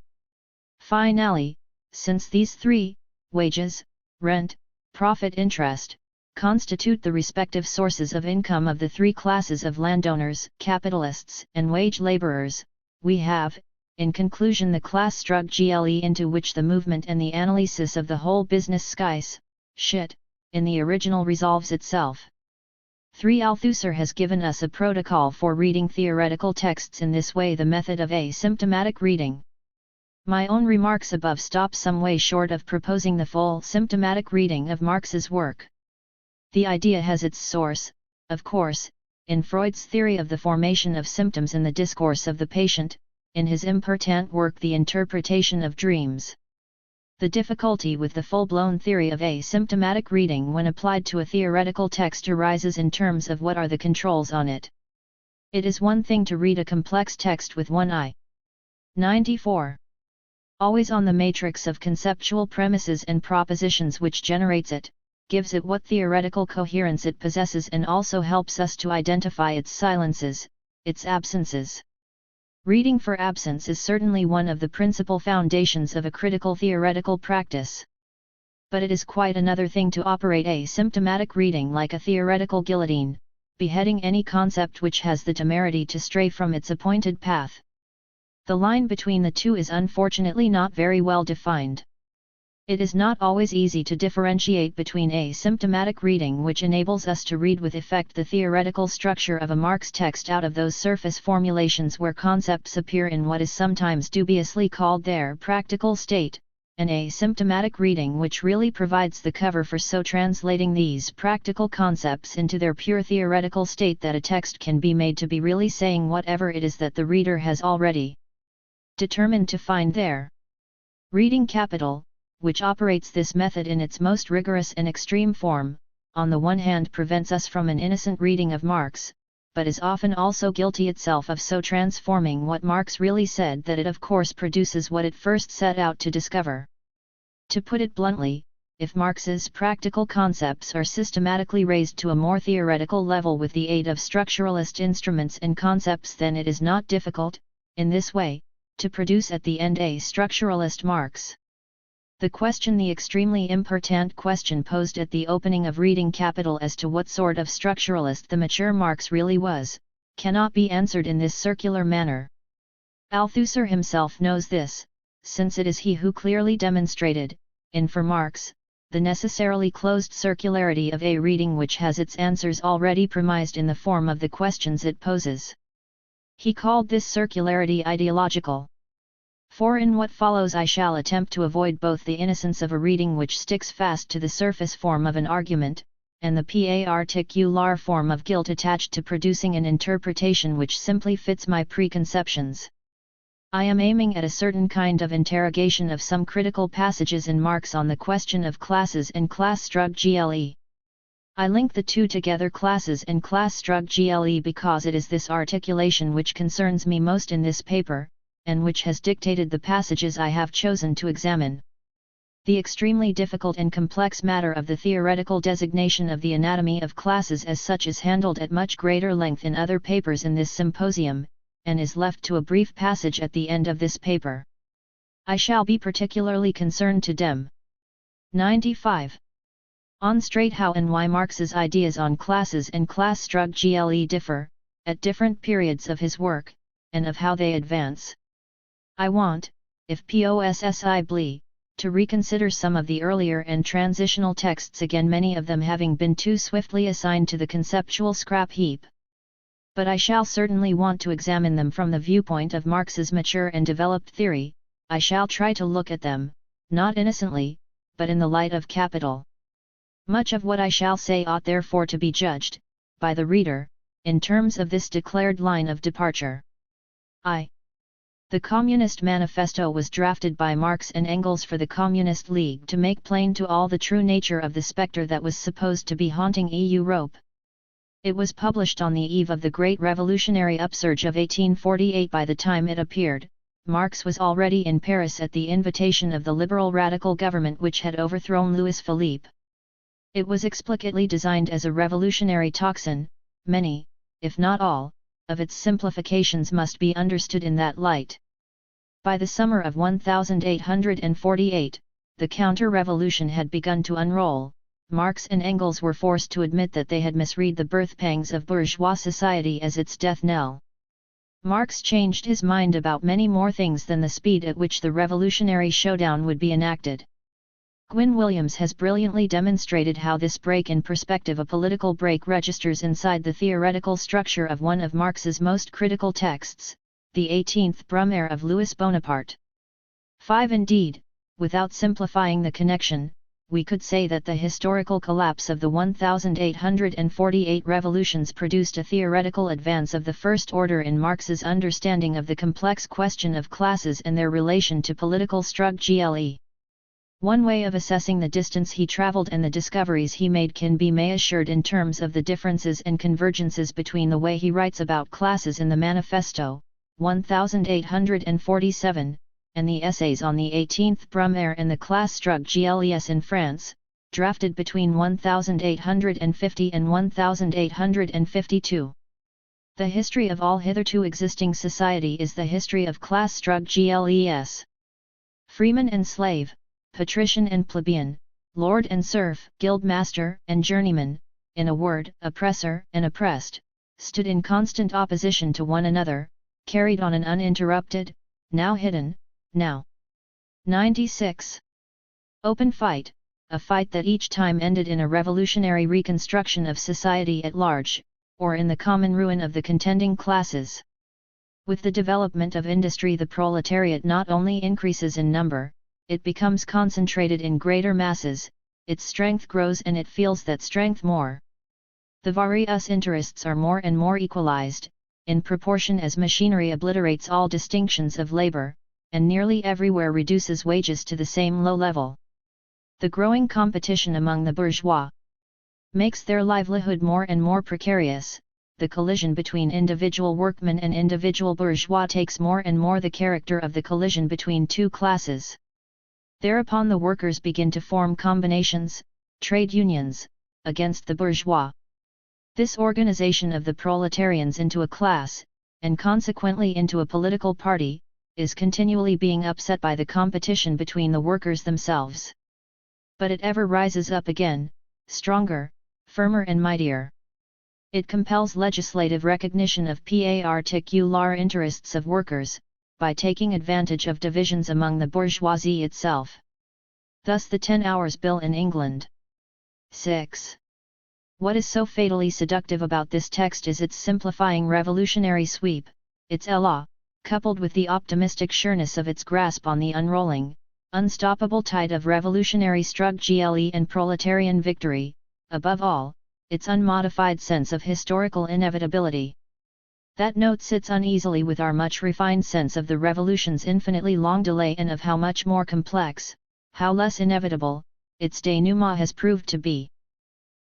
Finally, since these three, wages, rent, profit, interest, constitute the respective sources of income of the three classes of landowners, capitalists, and wage laborers, we have, in conclusion, the class Struct-GLE into which the movement and the analysis of the whole business shit, in the original resolves itself. 3. Althusser has given us a protocol for reading theoretical texts in this way, the method of asymptomatic reading. My own remarks above stop some way short of proposing the full symptomatic reading of Marx's work. The idea has its source, of course, in Freud's theory of the formation of symptoms in the discourse of the patient, in his important work The Interpretation of Dreams. The difficulty with the full-blown theory of asymptomatic reading when applied to a theoretical text arises in terms of what are the controls on it. It is one thing to read a complex text with one eye. 94. Always on the matrix of conceptual premises and propositions which generates it, gives it what theoretical coherence it possesses, and also helps us to identify its silences, its absences. Reading for absence is certainly one of the principal foundations of a critical theoretical practice. But it is quite another thing to operate a symptomatic reading like a theoretical guillotine, beheading any concept which has the temerity to stray from its appointed path. The line between the two is unfortunately not very well defined. It is not always easy to differentiate between a symptomatic reading which enables us to read with effect the theoretical structure of a Marx text out of those surface formulations where concepts appear in what is sometimes dubiously called their practical state, and a symptomatic reading which really provides the cover for so translating these practical concepts into their pure theoretical state that a text can be made to be really saying whatever it is that the reader has already determined to find there. Reading capital, which operates this method in its most rigorous and extreme form, on the one hand prevents us from an innocent reading of Marx, but is often also guilty itself of so transforming what Marx really said that it of course produces what it first set out to discover. To put it bluntly, if Marx's practical concepts are systematically raised to a more theoretical level with the aid of structuralist instruments and concepts, then it is not difficult, in this way, to produce at the end a structuralist Marx. The extremely important question posed at the opening of Reading Capital as to what sort of structuralist the mature Marx really was, cannot be answered in this circular manner. Althusser himself knows this, since it is he who clearly demonstrated, in For Marx, the necessarily closed circularity of a reading which has its answers already premised in the form of the questions it poses. He called this circularity ideological. For in what follows I shall attempt to avoid both the innocence of a reading which sticks fast to the surface form of an argument, and the particular form of guilt attached to producing an interpretation which simply fits my preconceptions. I am aiming at a certain kind of interrogation of some critical passages in Marx on the question of classes and Klassstrukturelle. I link the two together, classes and Klassstrukturelle, because it is this articulation which concerns me most in this paper, and which has dictated the passages I have chosen to examine. The extremely difficult and complex matter of the theoretical designation of the anatomy of classes as such is handled at much greater length in other papers in this symposium, and is left to a brief passage at the end of this paper. I shall be particularly concerned to dem. 95. On straight how and why Marx's ideas on classes and Klassstrukturelle differ, at different periods of his work, and of how they advance. I want, if possibly, to reconsider some of the earlier and transitional texts again, many of them having been too swiftly assigned to the conceptual scrap heap. But I shall certainly want to examine them from the viewpoint of Marx's mature and developed theory. I shall try to look at them, not innocently, but in the light of capital. Much of what I shall say ought therefore to be judged, by the reader, in terms of this declared line of departure. The Communist Manifesto was drafted by Marx and Engels for the Communist League to make plain to all the true nature of the spectre that was supposed to be haunting Europe. It was published on the eve of the great revolutionary upsurge of 1848. By the time it appeared, Marx was already in Paris at the invitation of the liberal radical government which had overthrown Louis Philippe. It was explicitly designed as a revolutionary tocsin. Many, if not all, of its simplifications must be understood in that light. By the summer of 1848, the counter-revolution had begun to unroll. Marx and Engels were forced to admit that they had misread the birth pangs of bourgeois society as its death knell. Marx changed his mind about many more things than the speed at which the revolutionary showdown would be enacted. Gwyn Williams has brilliantly demonstrated how this break in perspective, a political break, registers inside the theoretical structure of one of Marx's most critical texts, the 18th Brumaire of Louis Bonaparte. 5. Indeed, without simplifying the connection, we could say that the historical collapse of the 1848 revolutions produced a theoretical advance of the first order in Marx's understanding of the complex question of classes and their relation to political structurelle. One way of assessing the distance he traveled and the discoveries he made can be measured in terms of the differences and convergences between the way he writes about classes in the Manifesto, 1847, and the essays on the 18th Brumaire and the Klassstrukturelle in France, drafted between 1850 and 1852. The history of all hitherto existing society is the history of class struggle. Freeman and slave, patrician and plebeian, lord and serf, guildmaster and journeyman, in a word, oppressor and oppressed, stood in constant opposition to one another, carried on an uninterrupted, now hidden, now 96. Open fight, a fight that each time ended in a revolutionary reconstruction of society at large, or in the common ruin of the contending classes. With the development of industry, the proletariat not only increases in number, it becomes concentrated in greater masses, its strength grows and it feels that strength more. The various interests are more and more equalized, in proportion as machinery obliterates all distinctions of labor, and nearly everywhere reduces wages to the same low level. The growing competition among the bourgeois makes their livelihood more and more precarious. The collision between individual workmen and individual bourgeois takes more and more the character of the collision between two classes. Thereupon the workers begin to form combinations, trade unions, against the bourgeois. This organization of the proletarians into a class, and consequently into a political party, is continually being upset by the competition between the workers themselves. But it ever rises up again, stronger, firmer and mightier. It compels legislative recognition of particular interests of workers, by taking advantage of divisions among the bourgeoisie itself. Thus the 10 Hours Bill in England. 6. What is so fatally seductive about this text is its simplifying revolutionary sweep, its élan, coupled with the optimistic sureness of its grasp on the unrolling, unstoppable tide of revolutionary struggle and proletarian victory, above all, its unmodified sense of historical inevitability. That note sits uneasily with our much refined sense of the revolution's infinitely long delay and of how much more complex, how less inevitable, its denouement has proved to be.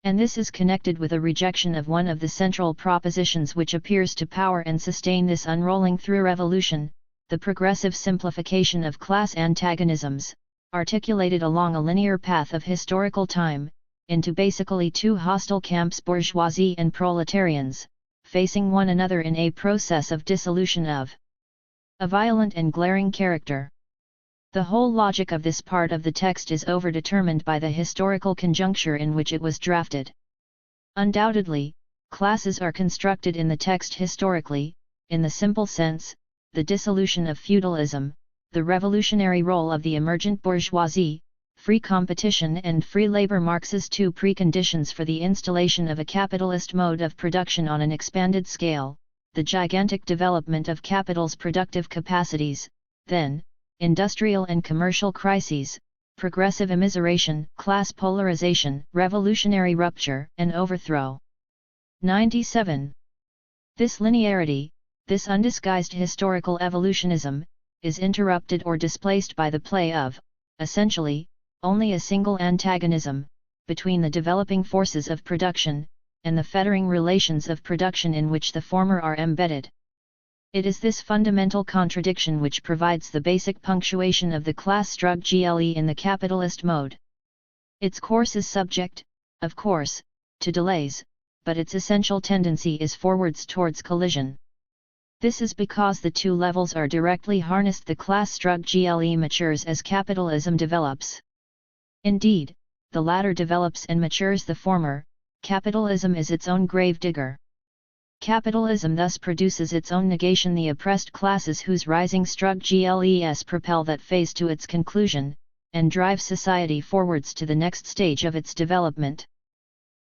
And this is connected with a rejection of one of the central propositions which appears to power and sustain this unrolling through revolution, the progressive simplification of class antagonisms, articulated along a linear path of historical time, into basically two hostile camps, bourgeoisie and proletarians, facing one another in a process of dissolution of a violent and glaring character. The whole logic of this part of the text is overdetermined by the historical conjuncture in which it was drafted. Undoubtedly, classes are constructed in the text historically, in the simple sense, the dissolution of feudalism, the revolutionary role of the emergent bourgeoisie, free competition and free labor. Marx's two preconditions for the installation of a capitalist mode of production on an expanded scale, the gigantic development of capital's productive capacities, then, industrial and commercial crises, progressive immiseration, class polarization, revolutionary rupture and overthrow. 97. This linearity, this undisguised historical evolutionism, is interrupted or displaced by the play of, essentially, only a single antagonism, between the developing forces of production, and the fettering relations of production in which the former are embedded. It is this fundamental contradiction which provides the basic punctuation of the class struggle in the capitalist mode. Its course is subject, of course, to delays, but its essential tendency is forwards towards collision. This is because the two levels are directly harnessed. The class struggle matures as capitalism develops. Indeed, the latter develops and matures the former. Capitalism is its own grave digger. Capitalism thus produces its own negation. The oppressed classes whose rising struggles propel that phase to its conclusion, and drive society forwards to the next stage of its development.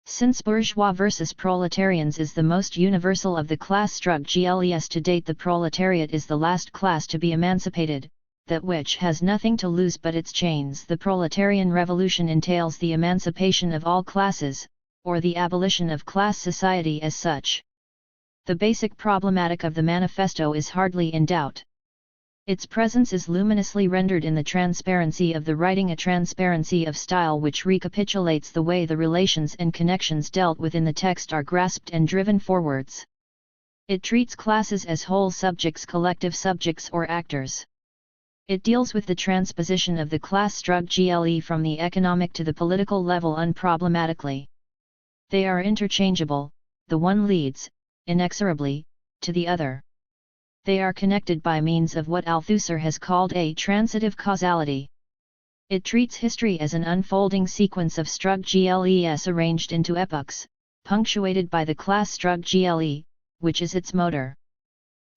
Since bourgeois versus proletarians is the most universal of the class struggles to date, the proletariat is the last class to be emancipated, that which has nothing to lose but its chains. The proletarian revolution entails the emancipation of all classes, or the abolition of class society as such. The basic problematic of the manifesto is hardly in doubt. Its presence is luminously rendered in the transparency of the writing, a transparency of style which recapitulates the way the relations and connections dealt with in the text are grasped and driven forwards. It treats classes as whole subjects, collective subjects or actors. It deals with the transposition of the class struggle from the economic to the political level unproblematically. They are interchangeable, the one leads, inexorably, to the other. They are connected by means of what Althusser has called a transitive causality. It treats history as an unfolding sequence of strug-gles arranged into epochs, punctuated by the class strug-gle, which is its motor.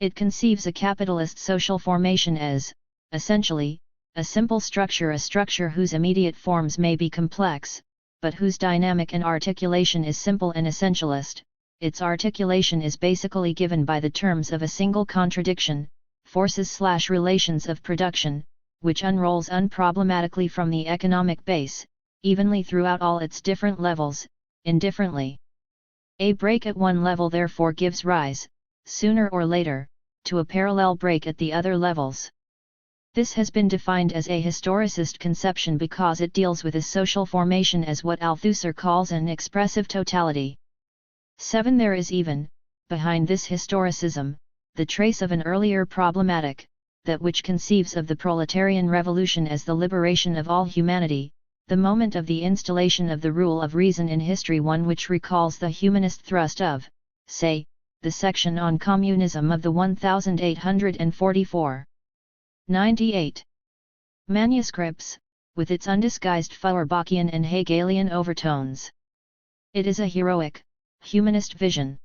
It conceives a capitalist social formation as, essentially, a simple structure, a structure whose immediate forms may be complex, but whose dynamic and articulation is simple and essentialist. Its articulation is basically given by the terms of a single contradiction, forces/relations of production, which unrolls unproblematically from the economic base, evenly throughout all its different levels, indifferently. A break at one level therefore gives rise, sooner or later, to a parallel break at the other levels. This has been defined as a historicist conception because it deals with a social formation as what Althusser calls an expressive totality. 7. There is even, behind this historicism, the trace of an earlier problematic, that which conceives of the proletarian revolution as the liberation of all humanity, the moment of the installation of the rule of reason in history, one which recalls the humanist thrust of, say, the section on communism of the 1844. 98. Manuscripts, with its undisguised Feuerbachian and Hegelian overtones. It is a heroic, humanist vision.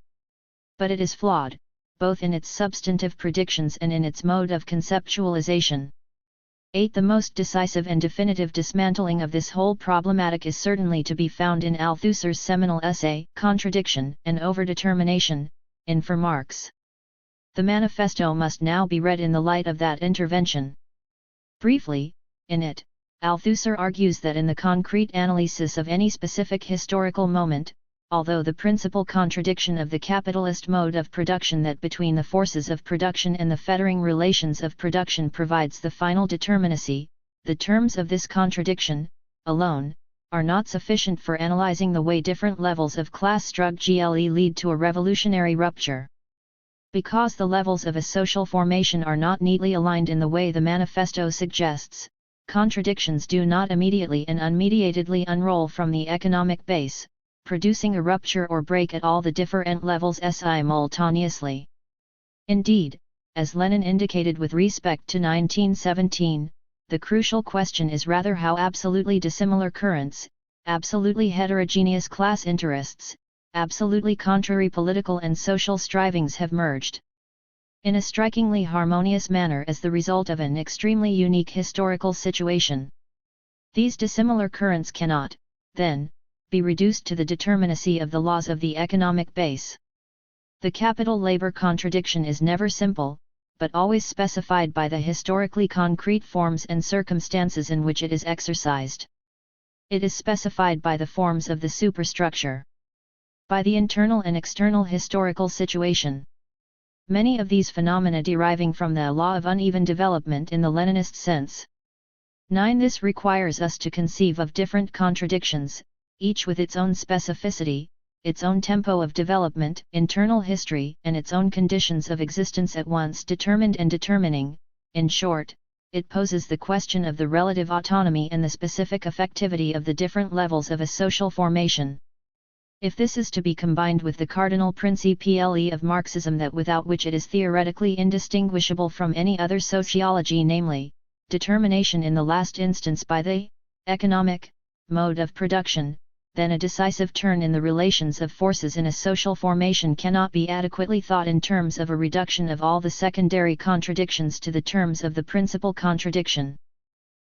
But it is flawed, both in its substantive predictions and in its mode of conceptualization. 8. The most decisive and definitive dismantling of this whole problematic is certainly to be found in Althusser's seminal essay, Contradiction and Overdetermination, in For Marx. The manifesto must now be read in the light of that intervention. Briefly, in it, Althusser argues that in the concrete analysis of any specific historical moment, although the principal contradiction of the capitalist mode of production that between the forces of production and the fettering relations of production provides the final determinacy, the terms of this contradiction, alone, are not sufficient for analyzing the way different levels of class strug-gle lead to a revolutionary rupture. Because the levels of a social formation are not neatly aligned in the way the manifesto suggests, contradictions do not immediately and unmediatedly unroll from the economic base, producing a rupture or break at all the different levels simultaneously. Indeed, as Lenin indicated with respect to 1917, the crucial question is rather how absolutely dissimilar currents, absolutely heterogeneous class interests, absolutely contrary political and social strivings have merged in a strikingly harmonious manner as the result of an extremely unique historical situation. These dissimilar currents cannot, then, be reduced to the determinacy of the laws of the economic base. The capital-labor contradiction is never simple, but always specified by the historically concrete forms and circumstances in which it is exercised. It is specified by the forms of the superstructure, by the internal and external historical situation. Many of these phenomena deriving from the law of uneven development in the Leninist sense. 9. This requires us to conceive of different contradictions, each with its own specificity, its own tempo of development, internal history, and its own conditions of existence at once determined and determining. In short, it poses the question of the relative autonomy and the specific effectivity of the different levels of a social formation. If this is to be combined with the cardinal principle of Marxism, that without which it is theoretically indistinguishable from any other sociology, namely, determination in the last instance by the economic mode of production, then a decisive turn in the relations of forces in a social formation cannot be adequately thought in terms of a reduction of all the secondary contradictions to the terms of the principal contradiction.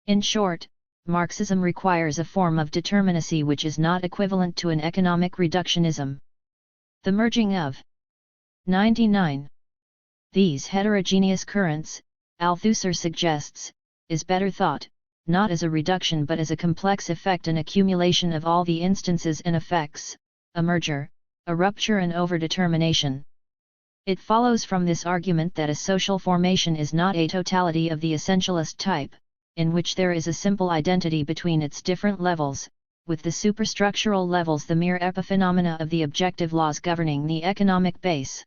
In short, Marxism requires a form of determinacy which is not equivalent to an economic reductionism. The merging of 99. These heterogeneous currents, Althusser suggests, is better thought, not as a reduction but as a complex effect and accumulation of all the instances and effects, a merger, a rupture and overdetermination. It follows from this argument that a social formation is not a totality of the essentialist type, in which there is a simple identity between its different levels, with the superstructural levels the mere epiphenomena of the objective laws governing the economic base.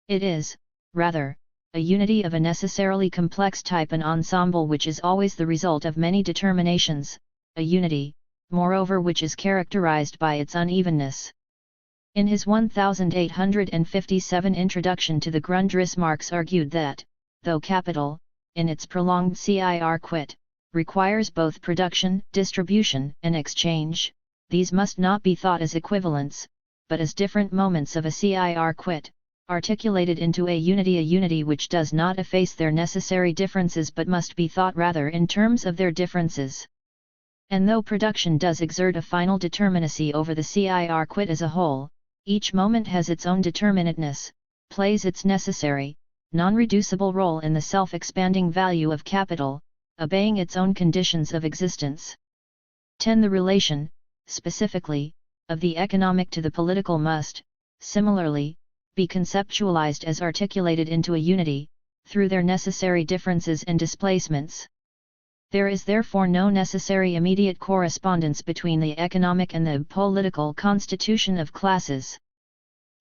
It is, rather, a unity of a necessarily complex type and ensemble which is always the result of many determinations, a unity, moreover, which is characterized by its unevenness. In his 1857 introduction to the Grundriss, Marx argued that, though capital, in its prolonged circuit, requires both production, distribution, and exchange, these must not be thought as equivalents, but as different moments of a circuit, articulated into a unity which does not efface their necessary differences but must be thought rather in terms of their differences. And though production does exert a final determinacy over the circuit as a whole, each moment has its own determinateness, plays its necessary, non-reducible role in the self-expanding value of capital, obeying its own conditions of existence. 10. The relation, specifically, of the economic to the political must, similarly, be conceptualized as articulated into a unity, through their necessary differences and displacements. There is therefore no necessary immediate correspondence between the economic and the political constitution of classes.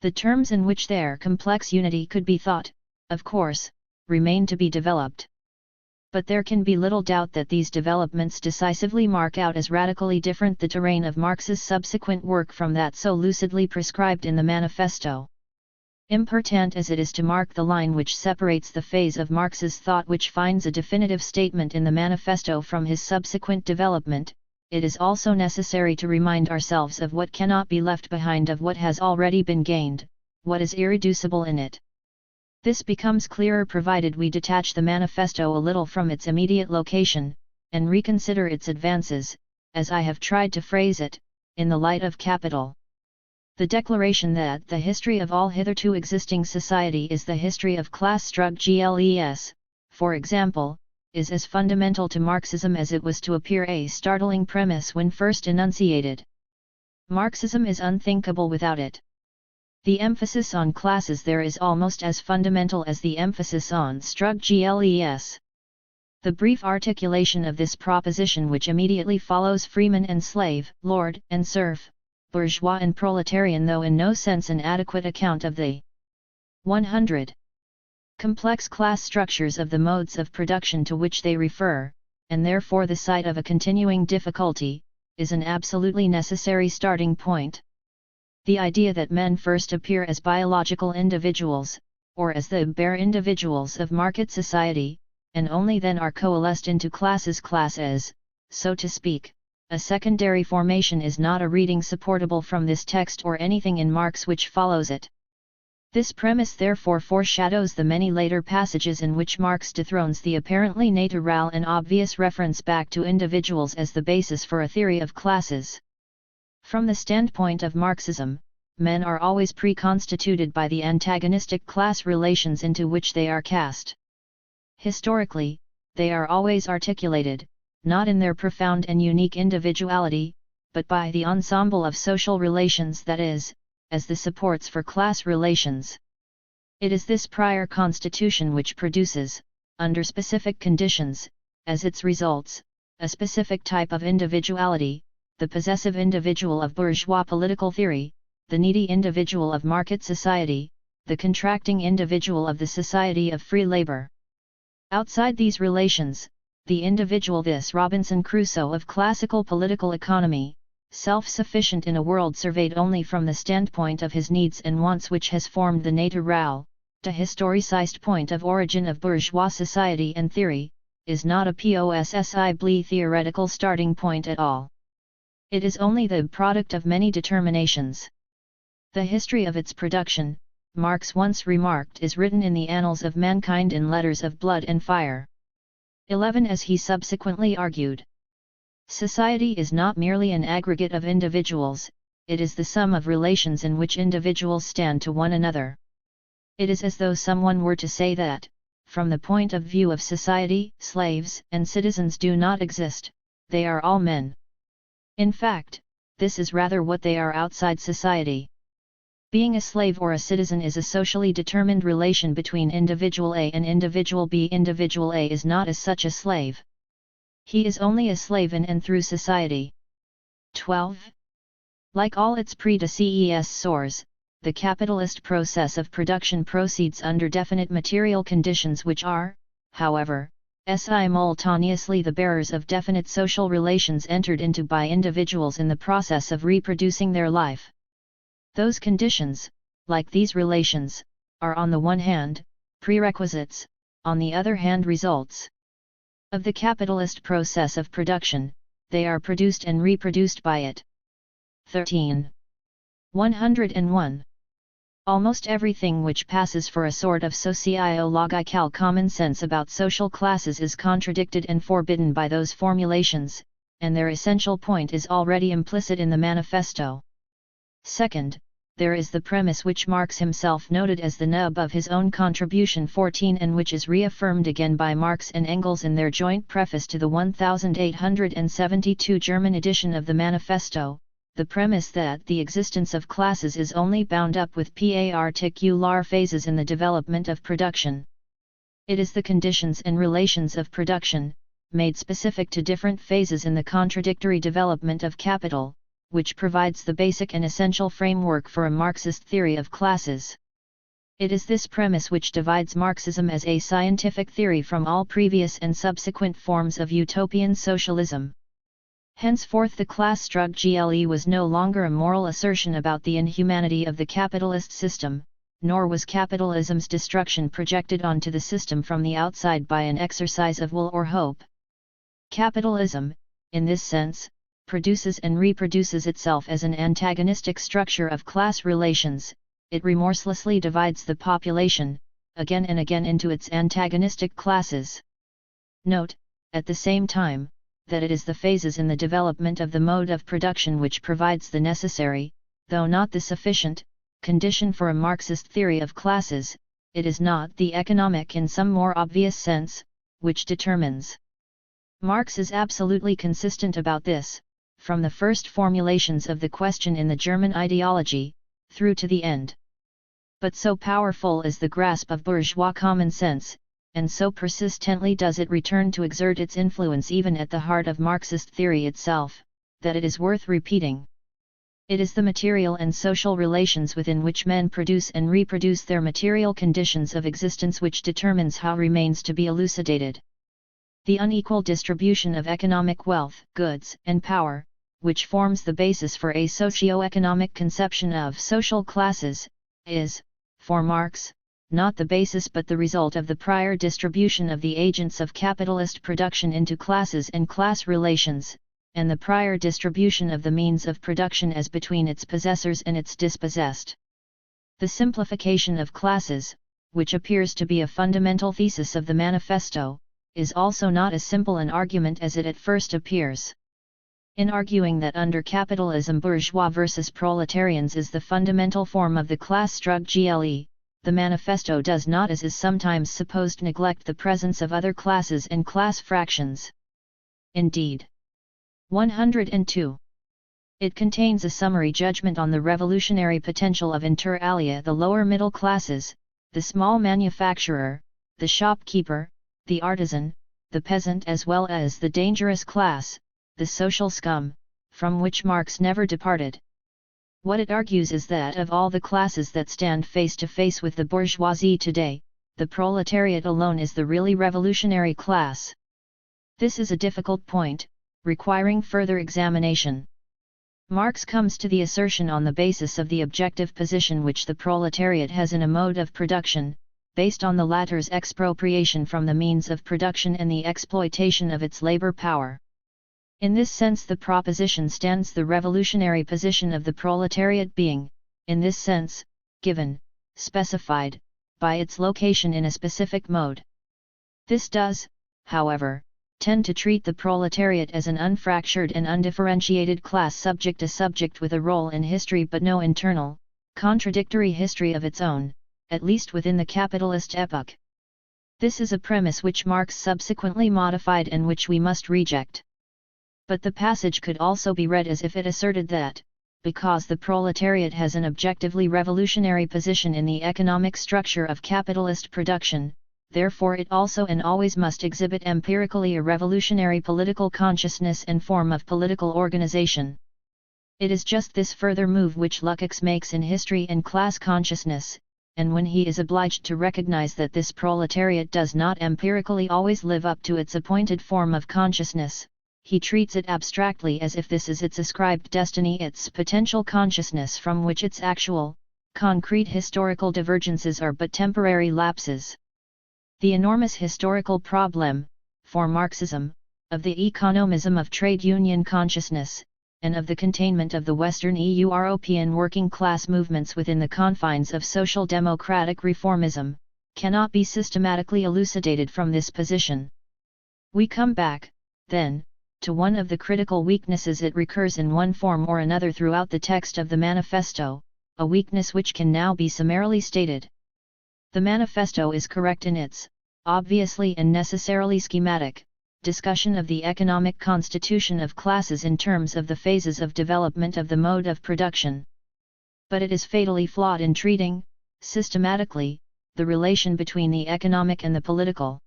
The terms in which their complex unity could be thought, of course, remain to be developed. But there can be little doubt that these developments decisively mark out as radically different the terrain of Marx's subsequent work from that so lucidly prescribed in the Manifesto. Important as it is to mark the line which separates the phase of Marx's thought which finds a definitive statement in the Manifesto from his subsequent development, it is also necessary to remind ourselves of what cannot be left behind, of what has already been gained, what is irreducible in it. This becomes clearer provided we detach the Manifesto a little from its immediate location, and reconsider its advances, as I have tried to phrase it, in the light of capital. The declaration that the history of all hitherto existing society is the history of class struggles, for example, is as fundamental to Marxism as it was to appear a startling premise when first enunciated. Marxism is unthinkable without it. The emphasis on classes there is almost as fundamental as the emphasis on struggles. The brief articulation of this proposition which immediately follows freeman and slave, lord and serf, bourgeois and proletarian, though in no sense an adequate account of the 100 complex class structures of the modes of production to which they refer, and therefore the site of a continuing difficulty, is an absolutely necessary starting point. The idea that men first appear as biological individuals, or as the bare individuals of market society, and only then are coalesced into classes as, so to speak, a secondary formation is not a reading supportable from this text or anything in Marx which follows it. This premise therefore foreshadows the many later passages in which Marx dethrones the apparently natural and obvious reference back to individuals as the basis for a theory of classes. From the standpoint of Marxism, men are always pre-constituted by the antagonistic class relations into which they are cast. Historically, they are always articulated, not in their profound and unique individuality, but by the ensemble of social relations, that is, as the supports for class relations. It is this prior constitution which produces, under specific conditions, as its results, a specific type of individuality, the possessive individual of bourgeois political theory, the needy individual of market society, the contracting individual of the society of free labor. Outside these relations, the individual, this Robinson Crusoe of classical political economy, self-sufficient in a world surveyed only from the standpoint of his needs and wants, which has formed the natural, the historicized point of origin of bourgeois society and theory, is not a possibly theoretical starting point at all. It is only the product of many determinations. The history of its production, Marx once remarked, is written in the annals of mankind in letters of blood and fire. 11. As he subsequently argued, society is not merely an aggregate of individuals, it is the sum of relations in which individuals stand to one another. It is as though someone were to say that, from the point of view of society, slaves and citizens do not exist, they are all men. In fact, this is rather what they are outside society. Being a slave or a citizen is a socially determined relation between individual A and individual B. Individual A is not as such a slave. He is only a slave in and through society. 12. Like all its predecessors, the capitalist process of production proceeds under definite material conditions which are, however, simultaneously the bearers of definite social relations entered into by individuals in the process of reproducing their life. Those conditions, like these relations, are on the one hand, prerequisites, on the other hand results of the capitalist process of production. They are produced and reproduced by it. 13. 101. Almost everything which passes for a sort of socio-logical common sense about social classes is contradicted and forbidden by those formulations, and their essential point is already implicit in the manifesto. Second, there is the premise which Marx himself noted as the nub of his own contribution 14 and which is reaffirmed again by Marx and Engels in their joint preface to the 1872 German edition of the manifesto, the premise that the existence of classes is only bound up with particular phases in the development of production. It is the conditions and relations of production, made specific to different phases in the contradictory development of capital, which provides the basic and essential framework for a Marxist theory of classes. It is this premise which divides Marxism as a scientific theory from all previous and subsequent forms of utopian socialism. Henceforth the class struggle was no longer a moral assertion about the inhumanity of the capitalist system, nor was capitalism's destruction projected onto the system from the outside by an exercise of will or hope. Capitalism, in this sense, produces and reproduces itself as an antagonistic structure of class relations. It remorselessly divides the population, again and again into its antagonistic classes. Note, at the same time, that it is the phases in the development of the mode of production which provides the necessary, though not the sufficient, condition for a Marxist theory of classes. It is not the economic in some more obvious sense, which determines. Marx is absolutely consistent about this, from the first formulations of the question in the German ideology, through to the end. But so powerful is the grasp of bourgeois common sense, and so persistently does it return to exert its influence even at the heart of Marxist theory itself, that it is worth repeating. It is the material and social relations within which men produce and reproduce their material conditions of existence which determines how remains to be elucidated. The unequal distribution of economic wealth, goods, and power, which forms the basis for a socio-economic conception of social classes, is, for Marx, not the basis but the result of the prior distribution of the agents of capitalist production into classes and class relations, and the prior distribution of the means of production as between its possessors and its dispossessed. The simplification of classes, which appears to be a fundamental thesis of the manifesto, is also not as simple an argument as it at first appears. In arguing that under capitalism bourgeois versus proletarians is the fundamental form of the class struggle, the manifesto does not, as is sometimes supposed, neglect the presence of other classes and class fractions. Indeed, 102. It contains a summary judgment on the revolutionary potential of inter alia the lower middle classes, the small manufacturer, the shopkeeper, the artisan, the peasant, as well as the dangerous class, the social scum, from which Marx never departed. What it argues is that of all the classes that stand face to face with the bourgeoisie today, the proletariat alone is the really revolutionary class. This is a difficult point, requiring further examination. Marx comes to the assertion on the basis of the objective position which the proletariat has in a mode of production, based on the latter's expropriation from the means of production and the exploitation of its labor power. In this sense the proposition stands the revolutionary position of the proletariat being, in this sense, given, specified, by its location in a specific mode. This does, however, tend to treat the proletariat as an unfractured and undifferentiated class subject with a role in history but no internal, contradictory history of its own, at least within the capitalist epoch. This is a premise which Marx subsequently modified and which we must reject. But the passage could also be read as if it asserted that, because the proletariat has an objectively revolutionary position in the economic structure of capitalist production, therefore it also and always must exhibit empirically a revolutionary political consciousness and form of political organization. It is just this further move which Lukács makes in history and class consciousness, and when he is obliged to recognize that this proletariat does not empirically always live up to its appointed form of consciousness, he treats it abstractly as if this is its ascribed destiny, its potential consciousness from which its actual, concrete historical divergences are but temporary lapses. The enormous historical problem, for Marxism, of the economism of trade union consciousness, and of the containment of the Western European working class movements within the confines of social democratic reformism, cannot be systematically elucidated from this position. We come back, then, to one of the critical weaknesses. It recurs in one form or another throughout the text of the manifesto, a weakness which can now be summarily stated. The manifesto is correct in its, obviously and necessarily schematic, discussion of the economic constitution of classes in terms of the phases of development of the mode of production. But it is fatally flawed in treating, systematically, the relation between the economic and the political.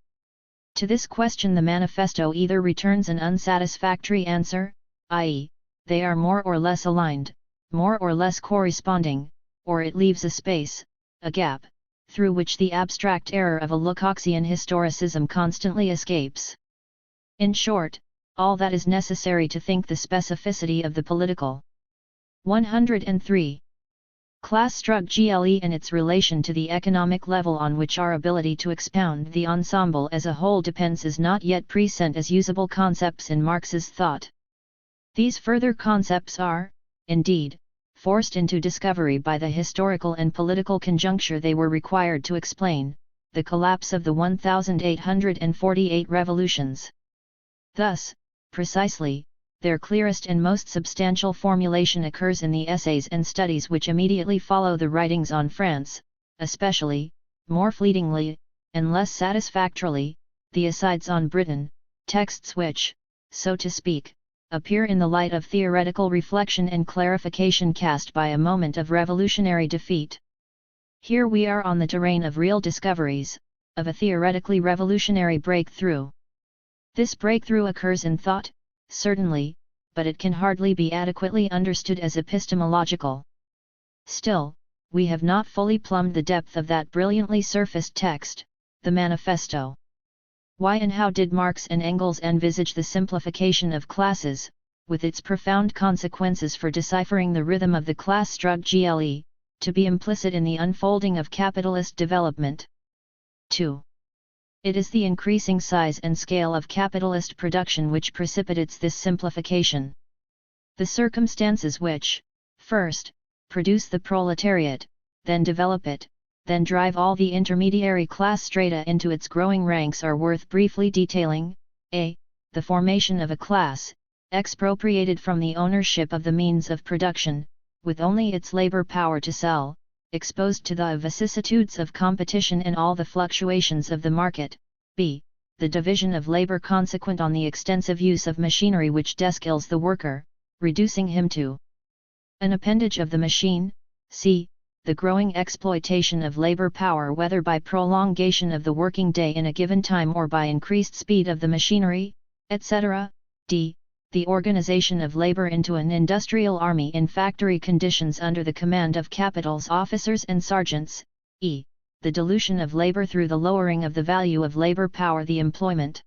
To this question the manifesto either returns an unsatisfactory answer, i.e., they are more or less aligned, more or less corresponding, or it leaves a space, a gap, through which the abstract error of a Lukácsian historicism constantly escapes. In short, all that is necessary to think the specificity of the political. 103. Class struggle and its relation to the economic level on which our ability to expound the ensemble as a whole depends is not yet present as usable concepts in Marx's thought. These further concepts are, indeed, forced into discovery by the historical and political conjuncture they were required to explain, the collapse of the 1848 revolutions. Thus, precisely, their clearest and most substantial formulation occurs in the essays and studies which immediately follow the writings on France, especially, more fleetingly, and less satisfactorily, the asides on Britain, texts which, so to speak, appear in the light of theoretical reflection and clarification cast by a moment of revolutionary defeat. Here we are on the terrain of real discoveries, of a theoretically revolutionary breakthrough. This breakthrough occurs in thought, certainly, but it can hardly be adequately understood as epistemological. Still, we have not fully plumbed the depth of that brilliantly surfaced text, the manifesto. Why and how did Marx and Engels envisage the simplification of classes, with its profound consequences for deciphering the rhythm of the class struggle, to be implicit in the unfolding of capitalist development? 2. It is the increasing size and scale of capitalist production which precipitates this simplification. The circumstances which, first, produce the proletariat, then develop it, then drive all the intermediary class strata into its growing ranks are worth briefly detailing. A. The formation of a class, expropriated from the ownership of the means of production, with only its labor power to sell, exposed to the vicissitudes of competition and all the fluctuations of the market. B. The division of labor consequent on the extensive use of machinery which deskills the worker, reducing him to an appendage of the machine. C. The growing exploitation of labor power whether by prolongation of the working day in a given time or by increased speed of the machinery, etc. D. The organization of labor into an industrial army in factory conditions under the command of capital's officers and sergeants. E. The dilution of labor through the lowering of the value of labor power, the employment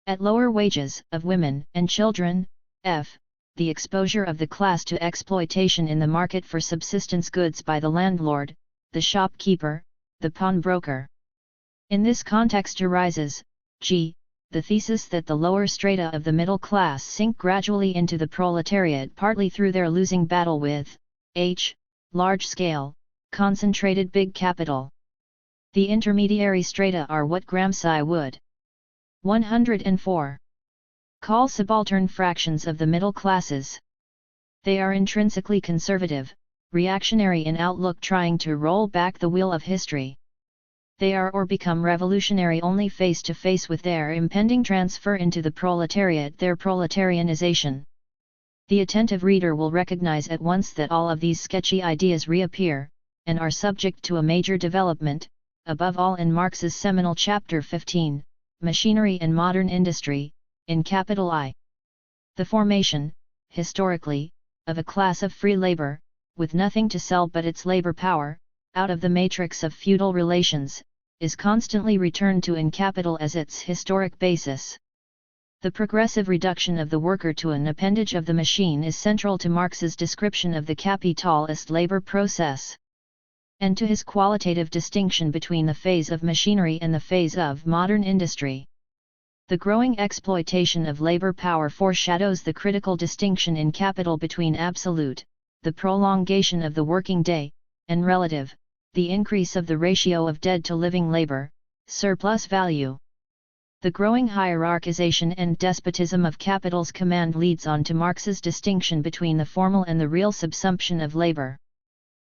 at lower wages of women and children. F. The exposure of the class to exploitation in the market for subsistence goods by the landlord, the shopkeeper, the pawnbroker. In this context arises, g. the thesis that the lower strata of the middle class sink gradually into the proletariat partly through their losing battle with h. large-scale, concentrated big capital. The intermediary strata are what Gramsci would 104. Call subaltern fractions of the middle classes. They are intrinsically conservative, reactionary in outlook, trying to roll back the wheel of history. They are or become revolutionary only face to face with their impending transfer into the proletariat, their proletarianization. The attentive reader will recognize at once that all of these sketchy ideas reappear, and are subject to a major development, above all in Marx's seminal chapter 15, Machinery and Modern Industry, in capital I. The formation, historically, of a class of free labor, with nothing to sell but its labor power, out of the matrix of feudal relations, is constantly returned to in capital as its historic basis. The progressive reduction of the worker to an appendage of the machine is central to Marx's description of the capitalist labor process, and to his qualitative distinction between the phase of machinery and the phase of modern industry. The growing exploitation of labor power foreshadows the critical distinction in capital between absolute, the prolongation of the working day, and relative, the increase of the ratio of dead to living labor, surplus value. The growing hierarchization and despotism of capital's command leads on to Marx's distinction between the formal and the real subsumption of labor.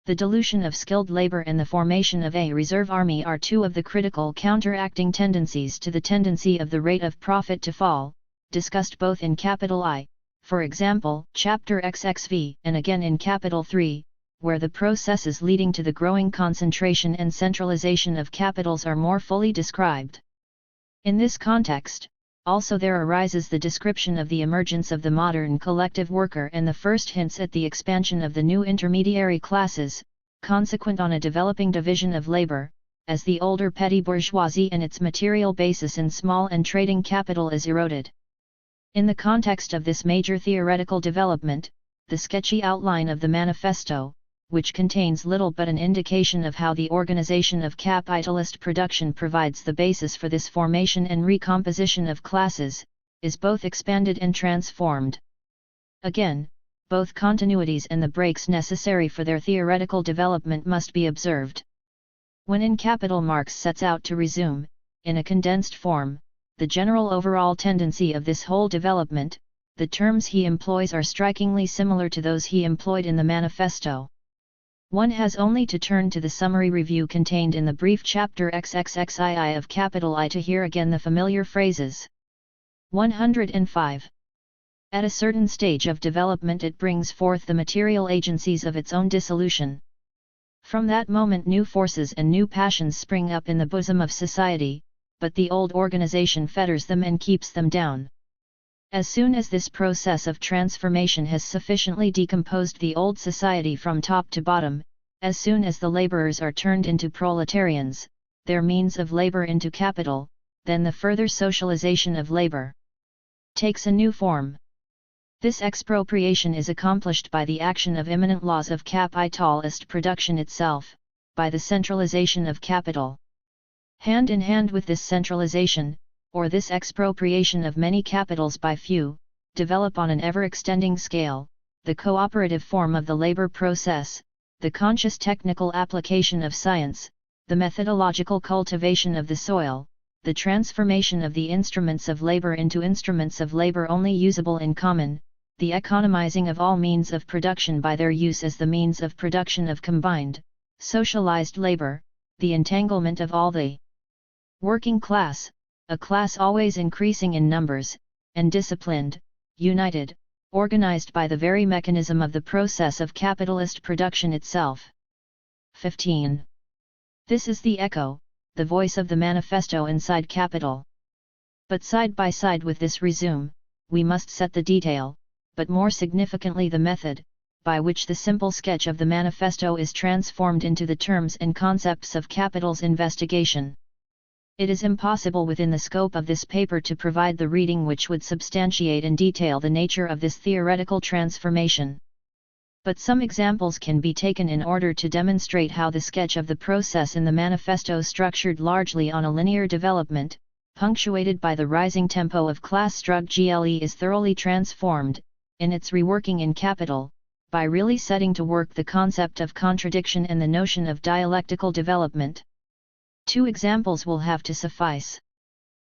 The dilution of skilled labor and the formation of a reserve army are two of the critical counteracting tendencies to the tendency of the rate of profit to fall, discussed both in capital I, for example, chapter XXV, and again in capital III, where the processes leading to the growing concentration and centralization of capitals are more fully described. In this context, also there arises the description of the emergence of the modern collective worker and the first hints at the expansion of the new intermediary classes, consequent on a developing division of labor, as the older petty bourgeoisie and its material basis in small and trading capital is eroded. In the context of this major theoretical development, the sketchy outline of the manifesto, which contains little but an indication of how the organization of capitalist production provides the basis for this formation and recomposition of classes, is both expanded and transformed. Again, both continuities and the breaks necessary for their theoretical development must be observed. When in Capital, Marx sets out to resume, in a condensed form, the general overall tendency of this whole development, the terms he employs are strikingly similar to those he employed in the manifesto. One has only to turn to the summary review contained in the brief chapter XXXII of Capital I to hear again the familiar phrases. 105. At a certain stage of development it brings forth the material agencies of its own dissolution. From that moment new forces and new passions spring up in the bosom of society, but the old organization fetters them and keeps them down. As soon as this process of transformation has sufficiently decomposed the old society from top to bottom, as soon as the laborers are turned into proletarians, their means of labor into capital, then the further socialization of labor takes a new form. This expropriation is accomplished by the action of immanent laws of capitalist production itself, by the centralization of capital. Hand in hand with this centralization, or this expropriation of many capitals by few, develop on an ever-extending scale, the cooperative form of the labor process, the conscious technical application of science, the methodological cultivation of the soil, the transformation of the instruments of labor into instruments of labor only usable in common, the economizing of all means of production by their use as the means of production of combined, socialized labor, the entanglement of all the working class, a class always increasing in numbers, and disciplined, united, organized by the very mechanism of the process of capitalist production itself. 15. This is the echo, the voice of the manifesto inside capital. But side by side with this resume, we must set the detail, but more significantly the method, by which the simple sketch of the manifesto is transformed into the terms and concepts of capital's investigation. It is impossible within the scope of this paper to provide the reading which would substantiate in detail the nature of this theoretical transformation. But some examples can be taken in order to demonstrate how the sketch of the process in the manifesto, structured largely on a linear development, punctuated by the rising tempo of class struggle, is thoroughly transformed, in its reworking in capital, by really setting to work the concept of contradiction and the notion of dialectical development. Two examples will have to suffice.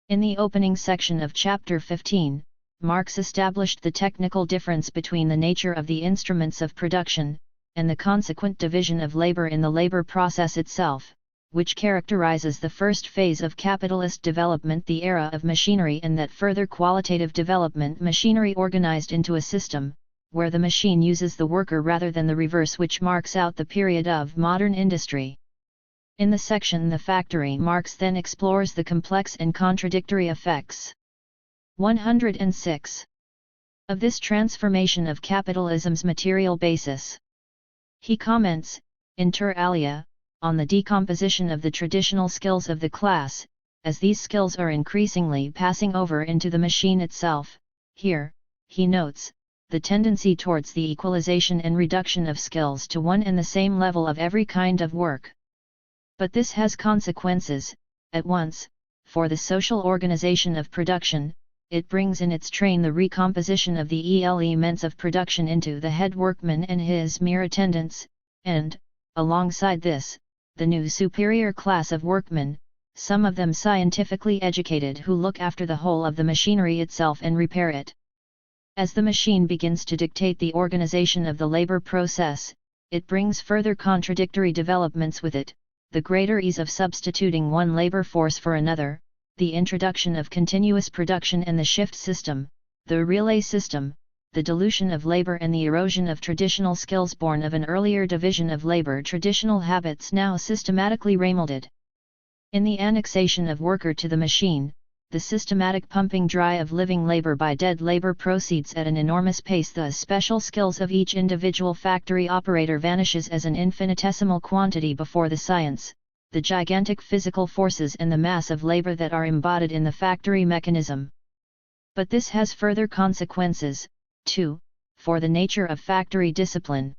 In the opening section of chapter 15, Marx established the technical difference between the nature of the instruments of production, and the consequent division of labor in the labor process itself, which characterizes the first phase of capitalist development, the era of machinery, and that further qualitative development, machinery organized into a system, where the machine uses the worker rather than the reverse, which marks out the period of modern industry. In the section The Factory, Marx then explores the complex and contradictory effects 106 of this transformation of capitalism's material basis. He comments, inter alia, on the decomposition of the traditional skills of the class, as these skills are increasingly passing over into the machine itself. Here, he notes, the tendency towards the equalization and reduction of skills to one and the same level of every kind of work. But this has consequences, at once, for the social organization of production. It brings in its train the recomposition of the elements of production into the head workman and his mere attendants, and, alongside this, the new superior class of workmen, some of them scientifically educated, who look after the whole of the machinery itself and repair it. As the machine begins to dictate the organization of the labor process, it brings further contradictory developments with it: the greater ease of substituting one labor force for another, the introduction of continuous production and the shift system, the relay system, the dilution of labor and the erosion of traditional skills born of an earlier division of labor, traditional habits now systematically remolded. In the annexation of worker to the machine, the systematic pumping dry of living labor by dead labor proceeds at an enormous pace. The special skills of each individual factory operator vanishes as an infinitesimal quantity before the science, the gigantic physical forces and the mass of labor that are embodied in the factory mechanism. But this has further consequences, too, for the nature of factory discipline.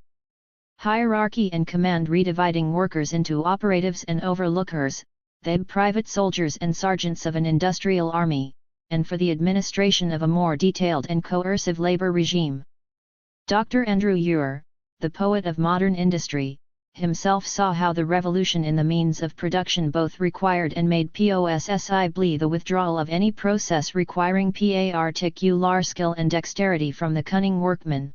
Hierarchy and command, redividing workers into operatives and overlookers, the private soldiers and sergeants of an industrial army, and for the administration of a more detailed and coercive labor regime. Dr. Andrew Ure, the poet of modern industry, himself saw how the revolution in the means of production both required and made possibly the withdrawal of any process requiring particular skill and dexterity from the cunning workman,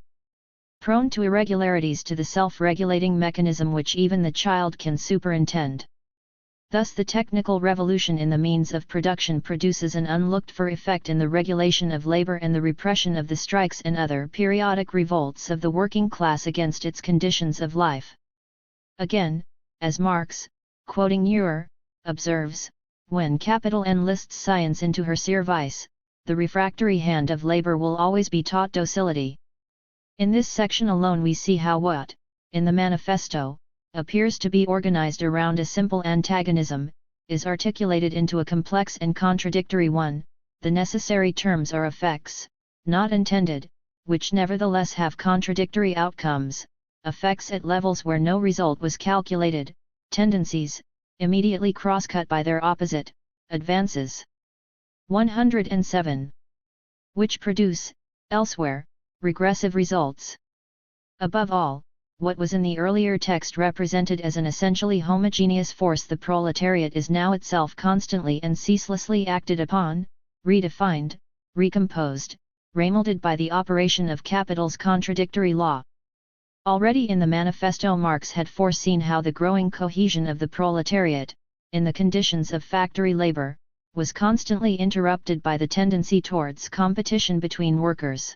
prone to irregularities, to the self-regulating mechanism which even the child can superintend. Thus the technical revolution in the means of production produces an unlooked-for effect in the regulation of labor and the repression of the strikes and other periodic revolts of the working class against its conditions of life. Again, as Marx, quoting Ure, observes, when capital enlists science into her service, the refractory hand of labor will always be taught docility. In this section alone we see how what, in the manifesto, appears to be organized around a simple antagonism, is articulated into a complex and contradictory one. The necessary terms are effects, not intended, which nevertheless have contradictory outcomes, effects at levels where no result was calculated, tendencies, immediately cross-cut by their opposite, advances. 107. Which produce, elsewhere, regressive results. Above all, what was in the earlier text represented as an essentially homogeneous force, the proletariat, is now itself constantly and ceaselessly acted upon, redefined, recomposed, remolded by the operation of capital's contradictory law. Already in the manifesto Marx had foreseen how the growing cohesion of the proletariat, in the conditions of factory labor, was constantly interrupted by the tendency towards competition between workers.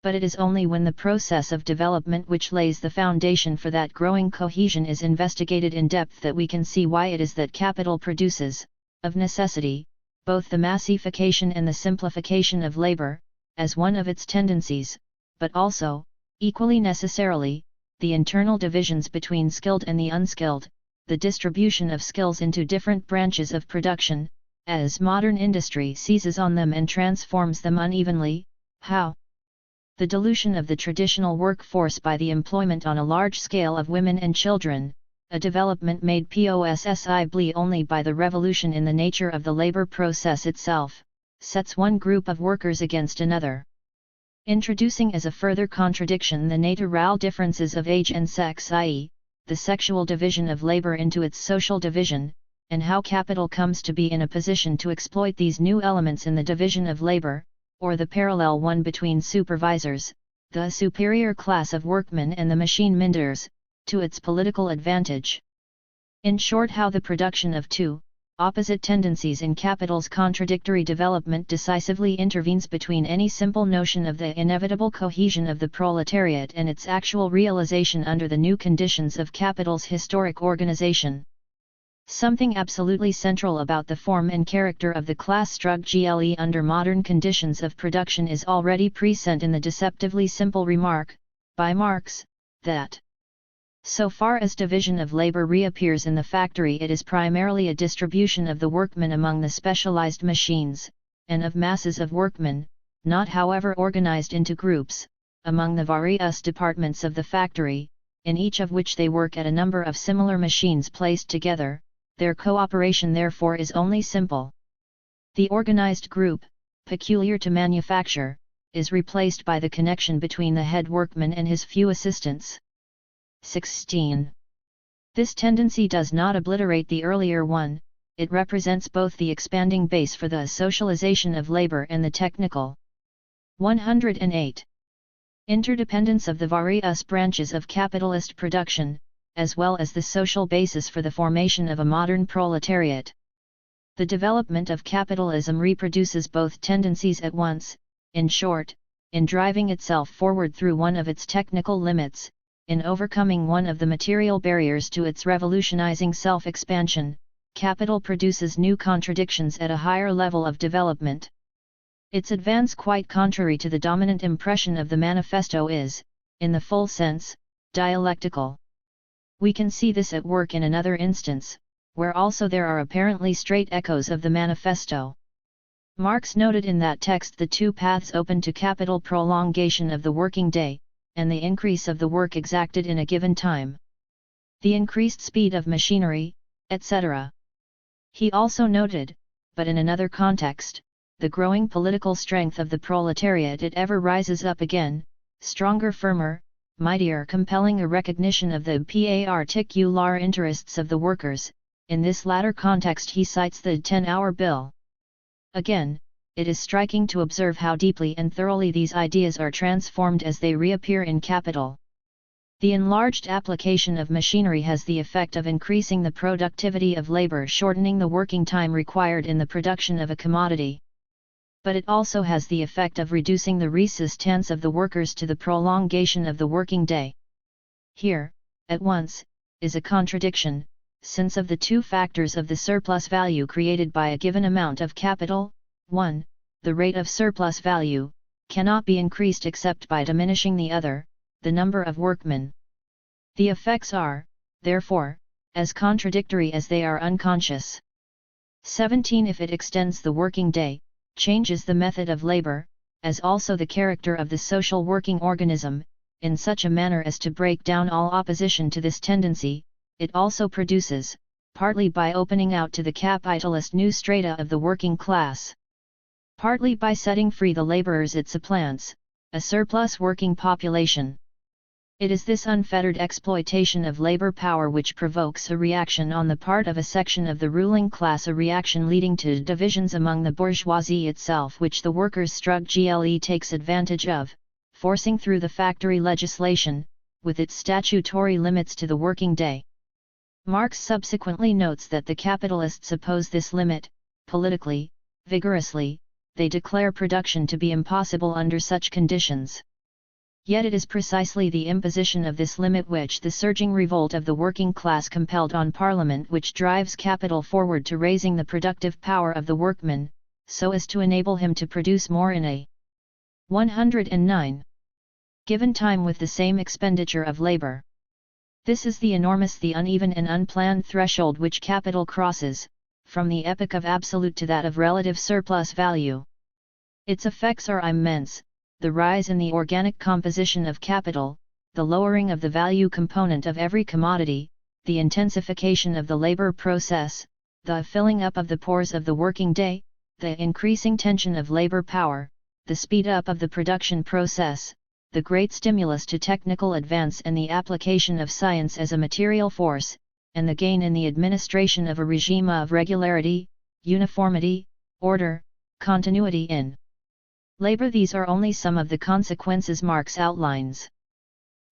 But it is only when the process of development which lays the foundation for that growing cohesion is investigated in depth that we can see why it is that capital produces, of necessity, both the massification and the simplification of labor, as one of its tendencies, but also, equally necessarily, the internal divisions between skilled and the unskilled, the distribution of skills into different branches of production, as modern industry seizes on them and transforms them unevenly. How? The dilution of the traditional workforce by the employment on a large scale of women and children, a development made possibly only by the revolution in the nature of the labor process itself, sets one group of workers against another. Introducing as a further contradiction the natural differences of age and sex, i.e., the sexual division of labor into its social division, and how capital comes to be in a position to exploit these new elements in the division of labor, or the parallel one between supervisors, the superior class of workmen, and the machine menders, to its political advantage. In short, how the production of two opposite tendencies in capital's contradictory development decisively intervenes between any simple notion of the inevitable cohesion of the proletariat and its actual realization under the new conditions of capital's historic organization. Something absolutely central about the form and character of the class struggle under modern conditions of production is already present in the deceptively simple remark, by Marx, that So far as division of labor reappears in the factory, it is primarily a distribution of the workmen among the specialized machines, and of masses of workmen, not however organized into groups, among the various departments of the factory, in each of which they work at a number of similar machines placed together. Their cooperation therefore is only simple. The organized group, peculiar to manufacture, is replaced by the connection between the head workman and his few assistants. 16. This tendency does not obliterate the earlier one, it represents both the expanding base for the socialization of labor and the technical. 108. Interdependence of the various branches of capitalist production, as well as the social basis for the formation of a modern proletariat. The development of capitalism reproduces both tendencies at once, in short, in driving itself forward through one of its technical limits, in overcoming one of the material barriers to its revolutionizing self-expansion. Capital produces new contradictions at a higher level of development. Its advance, quite contrary to the dominant impression of the manifesto, is, in the full sense, dialectical. We can see this at work in another instance, where also there are apparently straight echoes of the manifesto. Marx noted in that text the two paths open to capital: prolongation of the working day, and the increase of the work exacted in a given time. The increased speed of machinery, etc. He also noted, but in another context, the growing political strength of the proletariat. It ever rises up again, stronger, firmer, mightier, compelling a recognition of the particular interests of the workers. In this latter context he cites the 10-hour bill. Again, it is striking to observe how deeply and thoroughly these ideas are transformed as they reappear in Capital. The enlarged application of machinery has the effect of increasing the productivity of labor, shortening the working time required in the production of a commodity. But it also has the effect of reducing the resistance of the workers to the prolongation of the working day. Here, at once, is a contradiction, since of the two factors of the surplus value created by a given amount of capital, 1, the rate of surplus value, cannot be increased except by diminishing the other, the number of workmen. The effects are, therefore, as contradictory as they are unconscious. 17. If it extends the working day, changes the method of labor, as also the character of the social working organism, in such a manner as to break down all opposition to this tendency, it also produces, partly by opening out to the capitalist new strata of the working class, partly by setting free the laborers it supplants, a surplus working population. It is this unfettered exploitation of labor power which provokes a reaction on the part of a section of the ruling class, a reaction leading to divisions among the bourgeoisie itself, which the workers' struggle takes advantage of, forcing through the factory legislation, with its statutory limits to the working day. Marx subsequently notes that the capitalists oppose this limit, politically, vigorously. They declare production to be impossible under such conditions. Yet it is precisely the imposition of this limit which the surging revolt of the working class compelled on Parliament, which drives capital forward to raising the productive power of the workman, so as to enable him to produce more in a 109 given time with the same expenditure of labor. This is the enormous, the uneven and unplanned threshold which capital crosses, from the epoch of absolute to that of relative surplus value. Its effects are immense: the rise in the organic composition of capital, the lowering of the value component of every commodity, the intensification of the labor process, the filling up of the pores of the working day, the increasing tension of labor power, the speed up of the production process, the great stimulus to technical advance and the application of science as a material force, and the gain in the administration of a regime of regularity, uniformity, order, continuity in labor. These are only some of the consequences Marx outlines.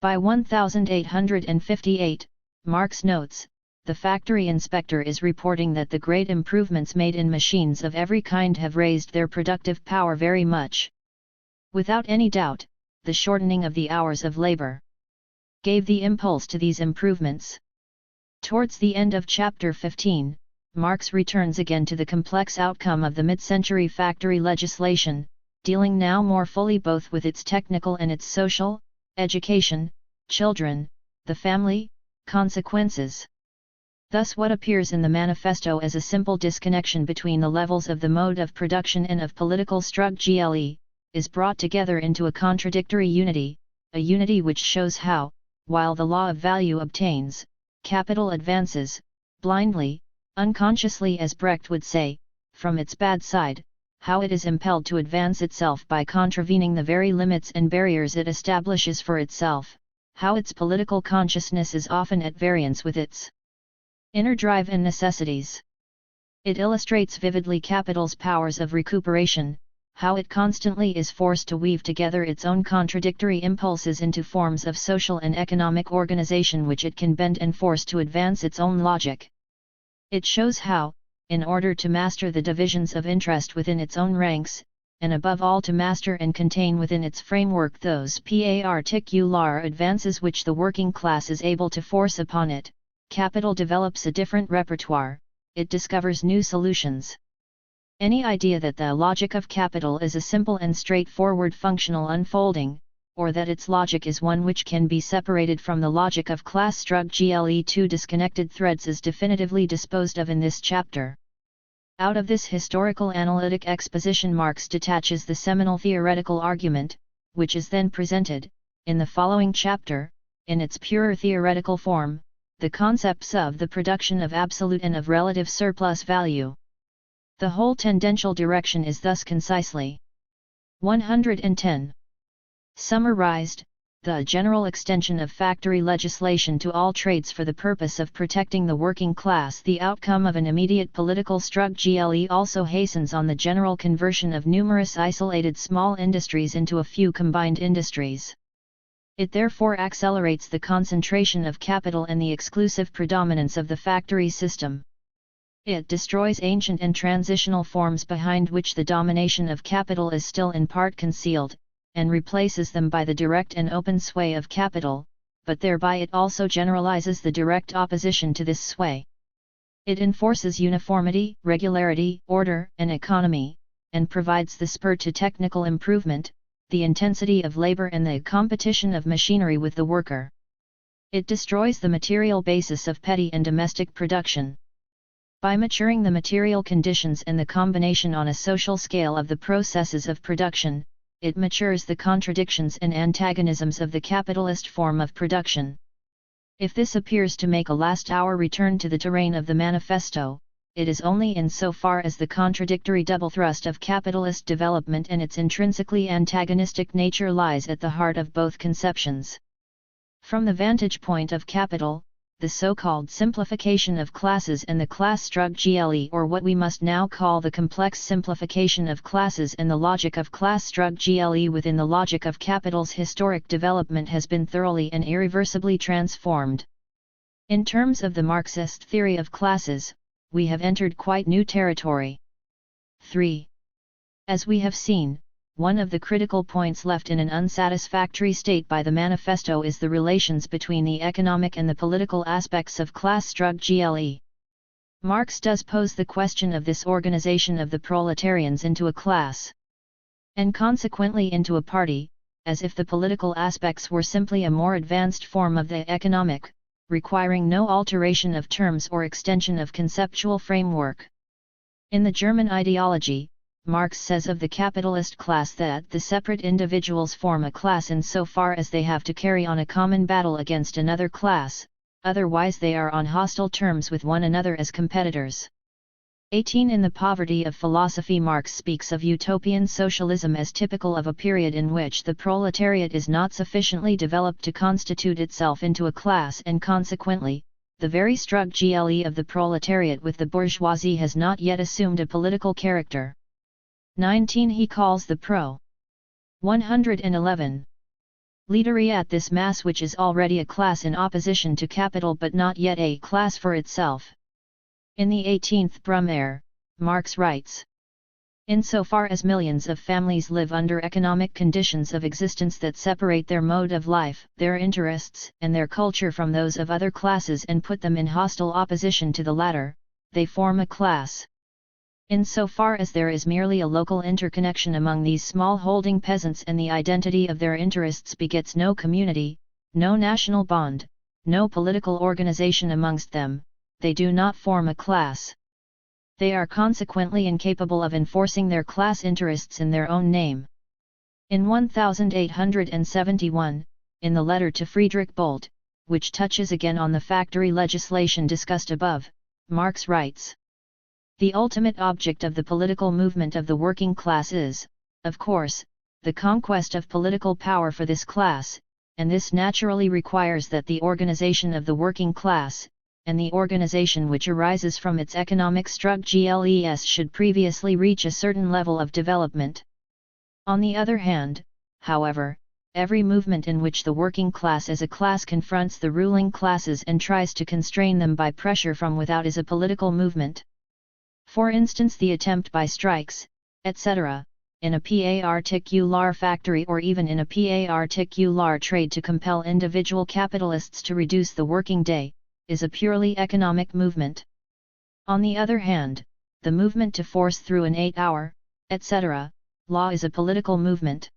By 1858, Marx notes, the factory inspector is reporting that the great improvements made in machines of every kind have raised their productive power very much. Without any doubt, the shortening of the hours of labor gave the impulse to these improvements. Towards the end of chapter 15, Marx returns again to the complex outcome of the mid-century factory legislation, dealing now more fully both with its technical and its social, education, children, the family, consequences. Thus what appears in the manifesto as a simple disconnection between the levels of the mode of production and of political struggle, is brought together into a contradictory unity, a unity which shows how, while the law of value obtains, capital advances, blindly, unconsciously as Brecht would say, from its bad side, how it is impelled to advance itself by contravening the very limits and barriers it establishes for itself, how its political consciousness is often at variance with its inner drive and necessities. It illustrates vividly capital's powers of recuperation, how it constantly is forced to weave together its own contradictory impulses into forms of social and economic organization which it can bend and force to advance its own logic. It shows how, in order to master the divisions of interest within its own ranks, and above all to master and contain within its framework those particular advances which the working class is able to force upon it, capital develops a different repertoire, it discovers new solutions. Any idea that the logic of capital is a simple and straightforward functional unfolding, or that its logic is one which can be separated from the logic of class struggle, two disconnected threads, is definitively disposed of in this chapter. Out of this historical analytic exposition Marx detaches the seminal theoretical argument, which is then presented, in the following chapter, in its pure theoretical form, the concepts of the production of absolute and of relative surplus value. The whole tendential direction is thus concisely 110. Summarized, the general extension of factory legislation to all trades for the purpose of protecting the working class. The outcome of an immediate political struggle also hastens on the general conversion of numerous isolated small industries into a few combined industries. It therefore accelerates the concentration of capital and the exclusive predominance of the factory system. It destroys ancient and transitional forms behind which the domination of capital is still in part concealed, and replaces them by the direct and open sway of capital, but thereby it also generalizes the direct opposition to this sway. It enforces uniformity, regularity, order, and economy, and provides the spur to technical improvement, the intensity of labor and the competition of machinery with the worker. It destroys the material basis of petty and domestic production. By maturing the material conditions and the combination on a social scale of the processes of production, it matures the contradictions and antagonisms of the capitalist form of production. If this appears to make a last-hour return to the terrain of the manifesto, it is only in so far as the contradictory double thrust of capitalist development and its intrinsically antagonistic nature lies at the heart of both conceptions. From the vantage point of capital, the so-called simplification of classes and the class struggle, or what we must now call the complex simplification of classes and the logic of class struggle within the logic of capital's historic development, has been thoroughly and irreversibly transformed. In terms of the Marxist theory of classes, we have entered quite new territory. 3. As we have seen, one of the critical points left in an unsatisfactory state by the manifesto is the relations between the economic and the political aspects of class struggle. Marx does pose the question of this organization of the proletarians into a class, and consequently into a party, as if the political aspects were simply a more advanced form of the economic, requiring no alteration of terms or extension of conceptual framework. In the German ideology, Marx says of the capitalist class that the separate individuals form a class in so far as they have to carry on a common battle against another class, otherwise they are on hostile terms with one another as competitors. 18. In the Poverty of Philosophy, Marx speaks of utopian socialism as typical of a period in which the proletariat is not sufficiently developed to constitute itself into a class, and consequently, the very struggle of the proletariat with the bourgeoisie has not yet assumed a political character. 19. He calls the Pro. 111. Letariat this mass which is already a class in opposition to capital but not yet a class for itself. In the 18th Brumaire, Marx writes: insofar as millions of families live under economic conditions of existence that separate their mode of life, their interests, and their culture from those of other classes and put them in hostile opposition to the latter, they form a class. In so far as there is merely a local interconnection among these small-holding peasants and the identity of their interests begets no community, no national bond, no political organization amongst them, they do not form a class. They are consequently incapable of enforcing their class interests in their own name. In 1871, in the letter to Friedrich Bolt, which touches again on the factory legislation discussed above, Marx writes, "The ultimate object of the political movement of the working class is, of course, the conquest of political power for this class, and this naturally requires that the organization of the working class, and the organization which arises from its economic structures should previously reach a certain level of development. On the other hand, however, every movement in which the working class as a class confronts the ruling classes and tries to constrain them by pressure from without is a political movement. For instance, the attempt by strikes, etc., in a particular factory or even in a particular trade to compel individual capitalists to reduce the working day, is a purely economic movement. On the other hand, the movement to force through an 8-hour, etc., law is a political movement.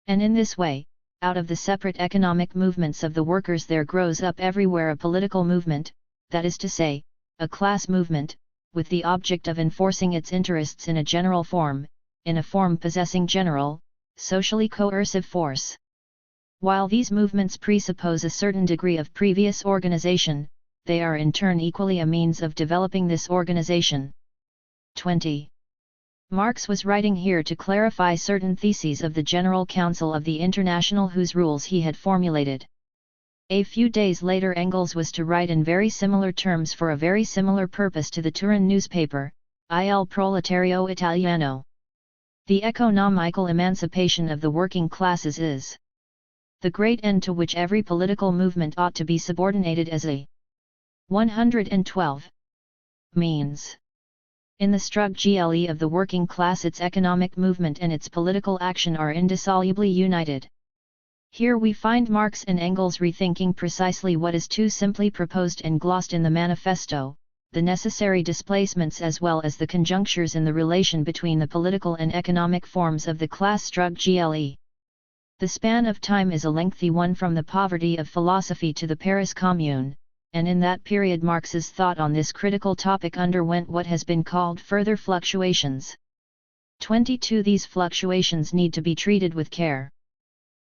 And in this way, out of the separate economic movements of the workers there grows up everywhere a political movement, that is to say, a class movement, with the object of enforcing its interests in a general form, in a form possessing general, socially coercive force. While these movements presuppose a certain degree of previous organization, they are in turn equally a means of developing this organization." 20. Marx was writing here to clarify certain theses of the General Council of the International whose rules he had formulated. A few days later Engels was to write in very similar terms for a very similar purpose to the Turin newspaper, Il Proletario Italiano. The economical emancipation of the working classes is the great end to which every political movement ought to be subordinated as a 112 means. In the struggle of the working class its economic movement and its political action are indissolubly united. Here we find Marx and Engels rethinking precisely what is too simply proposed and glossed in the manifesto, the necessary displacements as well as the conjunctures in the relation between the political and economic forms of the class struggle. The span of time is a lengthy one from the poverty of philosophy to the Paris Commune, and in that period Marx's thought on this critical topic underwent what has been called further fluctuations. 22. These fluctuations need to be treated with care.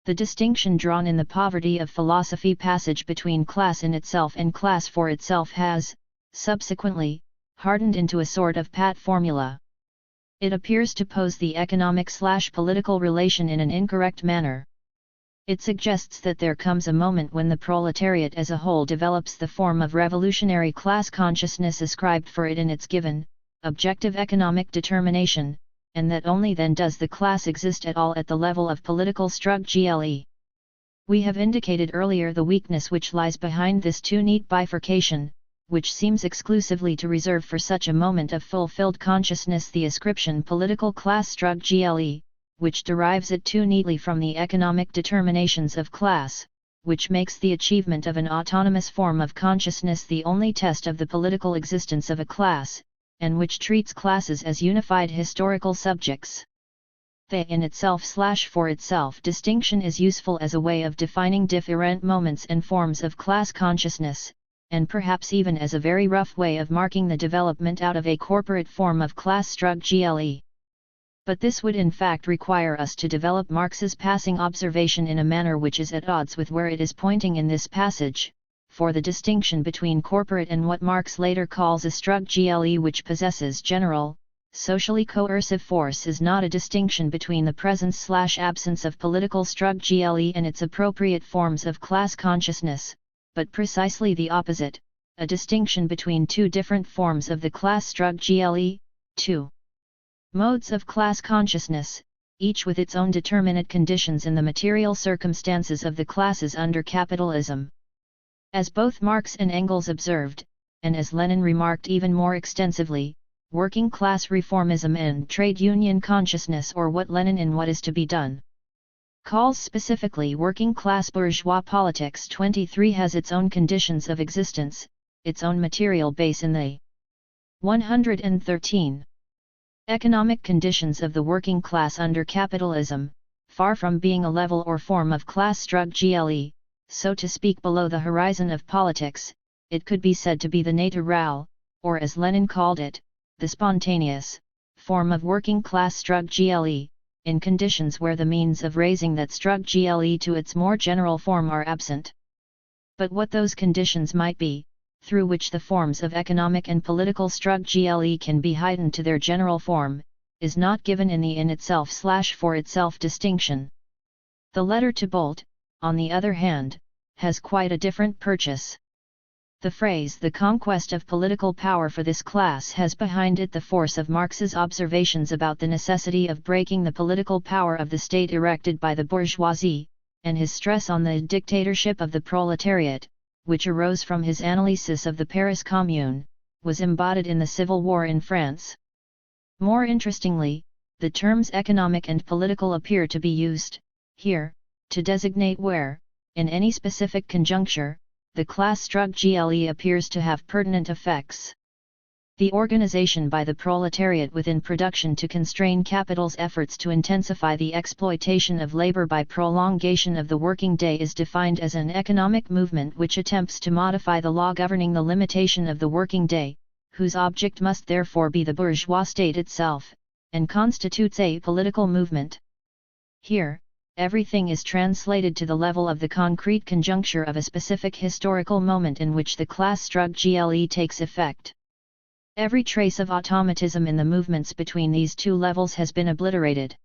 The distinction drawn in the poverty of philosophy passage between class in itself and class for itself has, subsequently, hardened into a sort of pat formula. It appears to pose the economic/political relation in an incorrect manner. It suggests that there comes a moment when the proletariat as a whole develops the form of revolutionary class consciousness ascribed for it in its given, objective economic determination, and that only then does the class exist at all at the level of political struggle. We have indicated earlier the weakness which lies behind this too neat bifurcation, which seems exclusively to reserve for such a moment of fulfilled consciousness the ascription political class struggle, which derives it too neatly from the economic determinations of class, which makes the achievement of an autonomous form of consciousness the only test of the political existence of a class, and which treats classes as unified historical subjects. The in itself/for itself distinction is useful as a way of defining different moments and forms of class consciousness, and perhaps even as a very rough way of marking the development out of a corporate form of class struggle. But this would in fact require us to develop Marx's passing observation in a manner which is at odds with where it is pointing in this passage, for the distinction between corporate and what Marx later calls a struggle which possesses general, socially coercive force is not a distinction between the presence/absence of political struggle and its appropriate forms of class consciousness, but precisely the opposite, a distinction between two different forms of the class struggle, two modes of class consciousness, each with its own determinate conditions in the material circumstances of the classes under capitalism. As both Marx and Engels observed, and as Lenin remarked even more extensively, working class reformism and trade union consciousness, or what Lenin in What Is to Be Done calls specifically working class bourgeois politics 23, has its own conditions of existence, its own material base in the 113 economic conditions of the working class under capitalism, far from being a level or form of class struggle, so to speak below the horizon of politics, it could be said to be the natural, or as Lenin called it, the spontaneous, form of working-class struggle, in conditions where the means of raising that struggle to its more general form are absent. But what those conditions might be, through which the forms of economic and political struggle can be heightened to their general form, is not given in the in itself/for itself distinction. The letter to Bolt, on the other hand, has quite a different purchase. The phrase "the conquest of political power" for this class has behind it the force of Marx's observations about the necessity of breaking the political power of the state erected by the bourgeoisie, and his stress on the dictatorship of the proletariat, which arose from his analysis of the Paris Commune, was embodied in the Civil War in France. More interestingly, the terms economic and political appear to be used, here, to designate where, in any specific conjuncture, the class struggle appears to have pertinent effects. The organization by the proletariat within production to constrain capital's efforts to intensify the exploitation of labor by prolongation of the working day is defined as an economic movement which attempts to modify the law governing the limitation of the working day, whose object must therefore be the bourgeois state itself, and constitutes a political movement. Here, everything is translated to the level of the concrete conjuncture of a specific historical moment in which the class struggle takes effect. Every trace of automatism in the movements between these two levels has been obliterated.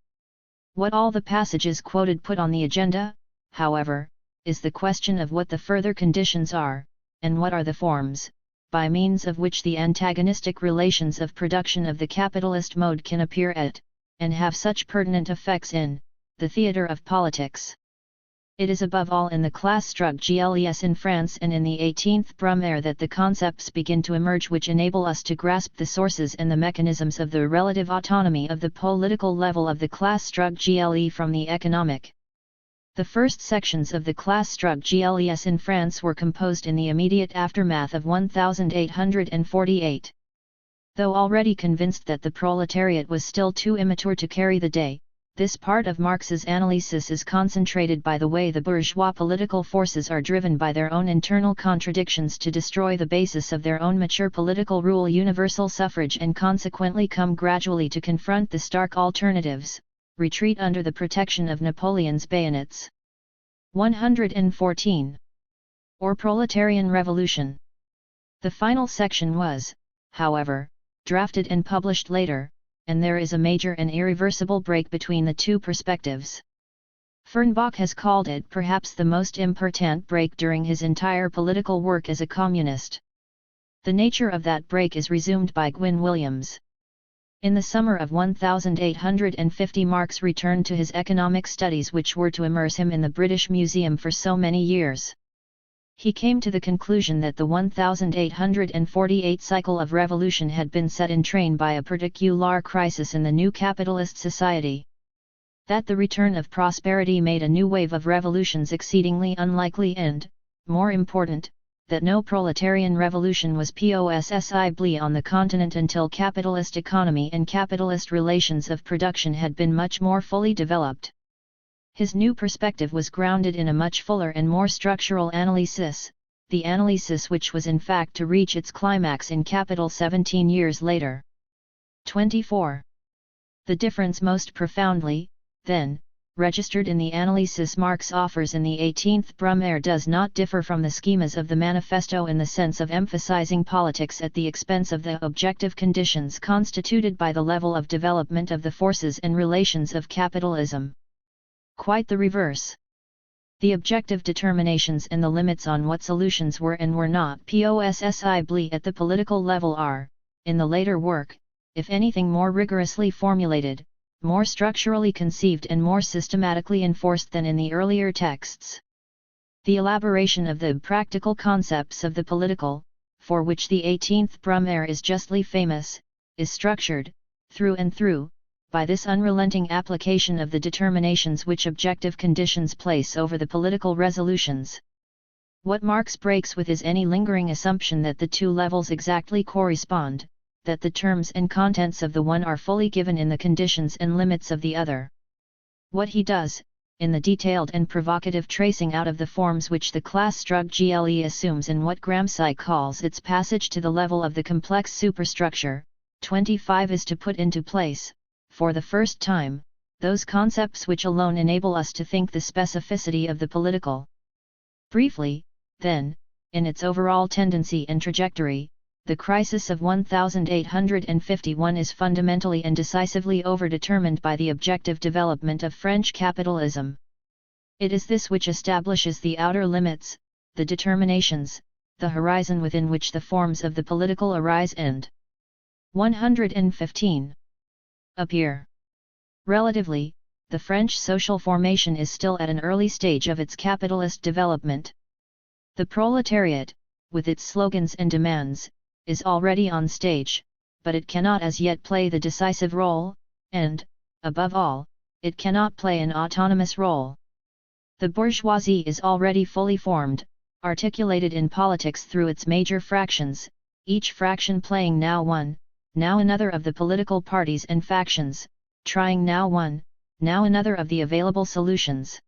What all the passages quoted put on the agenda, however, is the question of what the further conditions are, and what are the forms, by means of which the antagonistic relations of production of the capitalist mode can appear at, and have such pertinent effects in, the theatre of politics. It is above all in the class struggles in France and in the 18th Brumaire that the concepts begin to emerge which enable us to grasp the sources and the mechanisms of the relative autonomy of the political level of the class struggle from the economic. The first sections of the class struggles in France were composed in the immediate aftermath of 1848. Though already convinced that the proletariat was still too immature to carry the day, this part of Marx's analysis is concentrated by the way the bourgeois political forces are driven by their own internal contradictions to destroy the basis of their own mature political rule, universal suffrage, and consequently come gradually to confront the stark alternatives: retreat under the protection of Napoleon's bayonets. 114. Or proletarian revolution. The final section was, however, drafted and published later, and there is a major and irreversible break between the two perspectives. Fernbach has called it perhaps the most important break during his entire political work as a communist. The nature of that break is resumed by Gwyn Williams. In the summer of 1850 Marx returned to his economic studies which were to immerse him in the British Museum for so many years. He came to the conclusion that the 1848 cycle of revolution had been set in train by a particular crisis in the new capitalist society. That the return of prosperity made a new wave of revolutions exceedingly unlikely and, more important, that no proletarian revolution was possible on the continent until capitalist economy and capitalist relations of production had been much more fully developed. His new perspective was grounded in a much fuller and more structural analysis, the analysis which was in fact to reach its climax in Capital 17 years later. 24. The difference most profoundly, then, registered in the analysis Marx offers in the 18th Brumaire does not differ from the schemas of the manifesto in the sense of emphasizing politics at the expense of the objective conditions constituted by the level of development of the forces and relations of capitalism. Quite the reverse. The objective determinations and the limits on what solutions were and were not possible at the political level are, in the later work, if anything more rigorously formulated, more structurally conceived and more systematically enforced than in the earlier texts. The elaboration of the practical concepts of the political, for which the 18th Brumaire is justly famous, is structured, through and through, by this unrelenting application of the determinations which objective conditions place over the political resolutions. What Marx breaks with is any lingering assumption that the two levels exactly correspond, that the terms and contents of the one are fully given in the conditions and limits of the other. What he does, in the detailed and provocative tracing out of the forms which the class struggle assumes in what Gramsci calls its passage to the level of the complex superstructure, 25 is to put into place, for the first time, those concepts which alone enable us to think the specificity of the political. Briefly, then, in its overall tendency and trajectory, the crisis of 1851 is fundamentally and decisively overdetermined by the objective development of French capitalism. It is this which establishes the outer limits, the determinations, the horizon within which the forms of the political arise and 115 appear. Relatively, the French social formation is still at an early stage of its capitalist development. The proletariat, with its slogans and demands, is already on stage, but it cannot as yet play the decisive role, and, above all, it cannot play an autonomous role. The bourgeoisie is already fully formed, articulated in politics through its major fractions, each fraction playing now one, now another of the political parties and factions, trying now one, now another of the available solutions.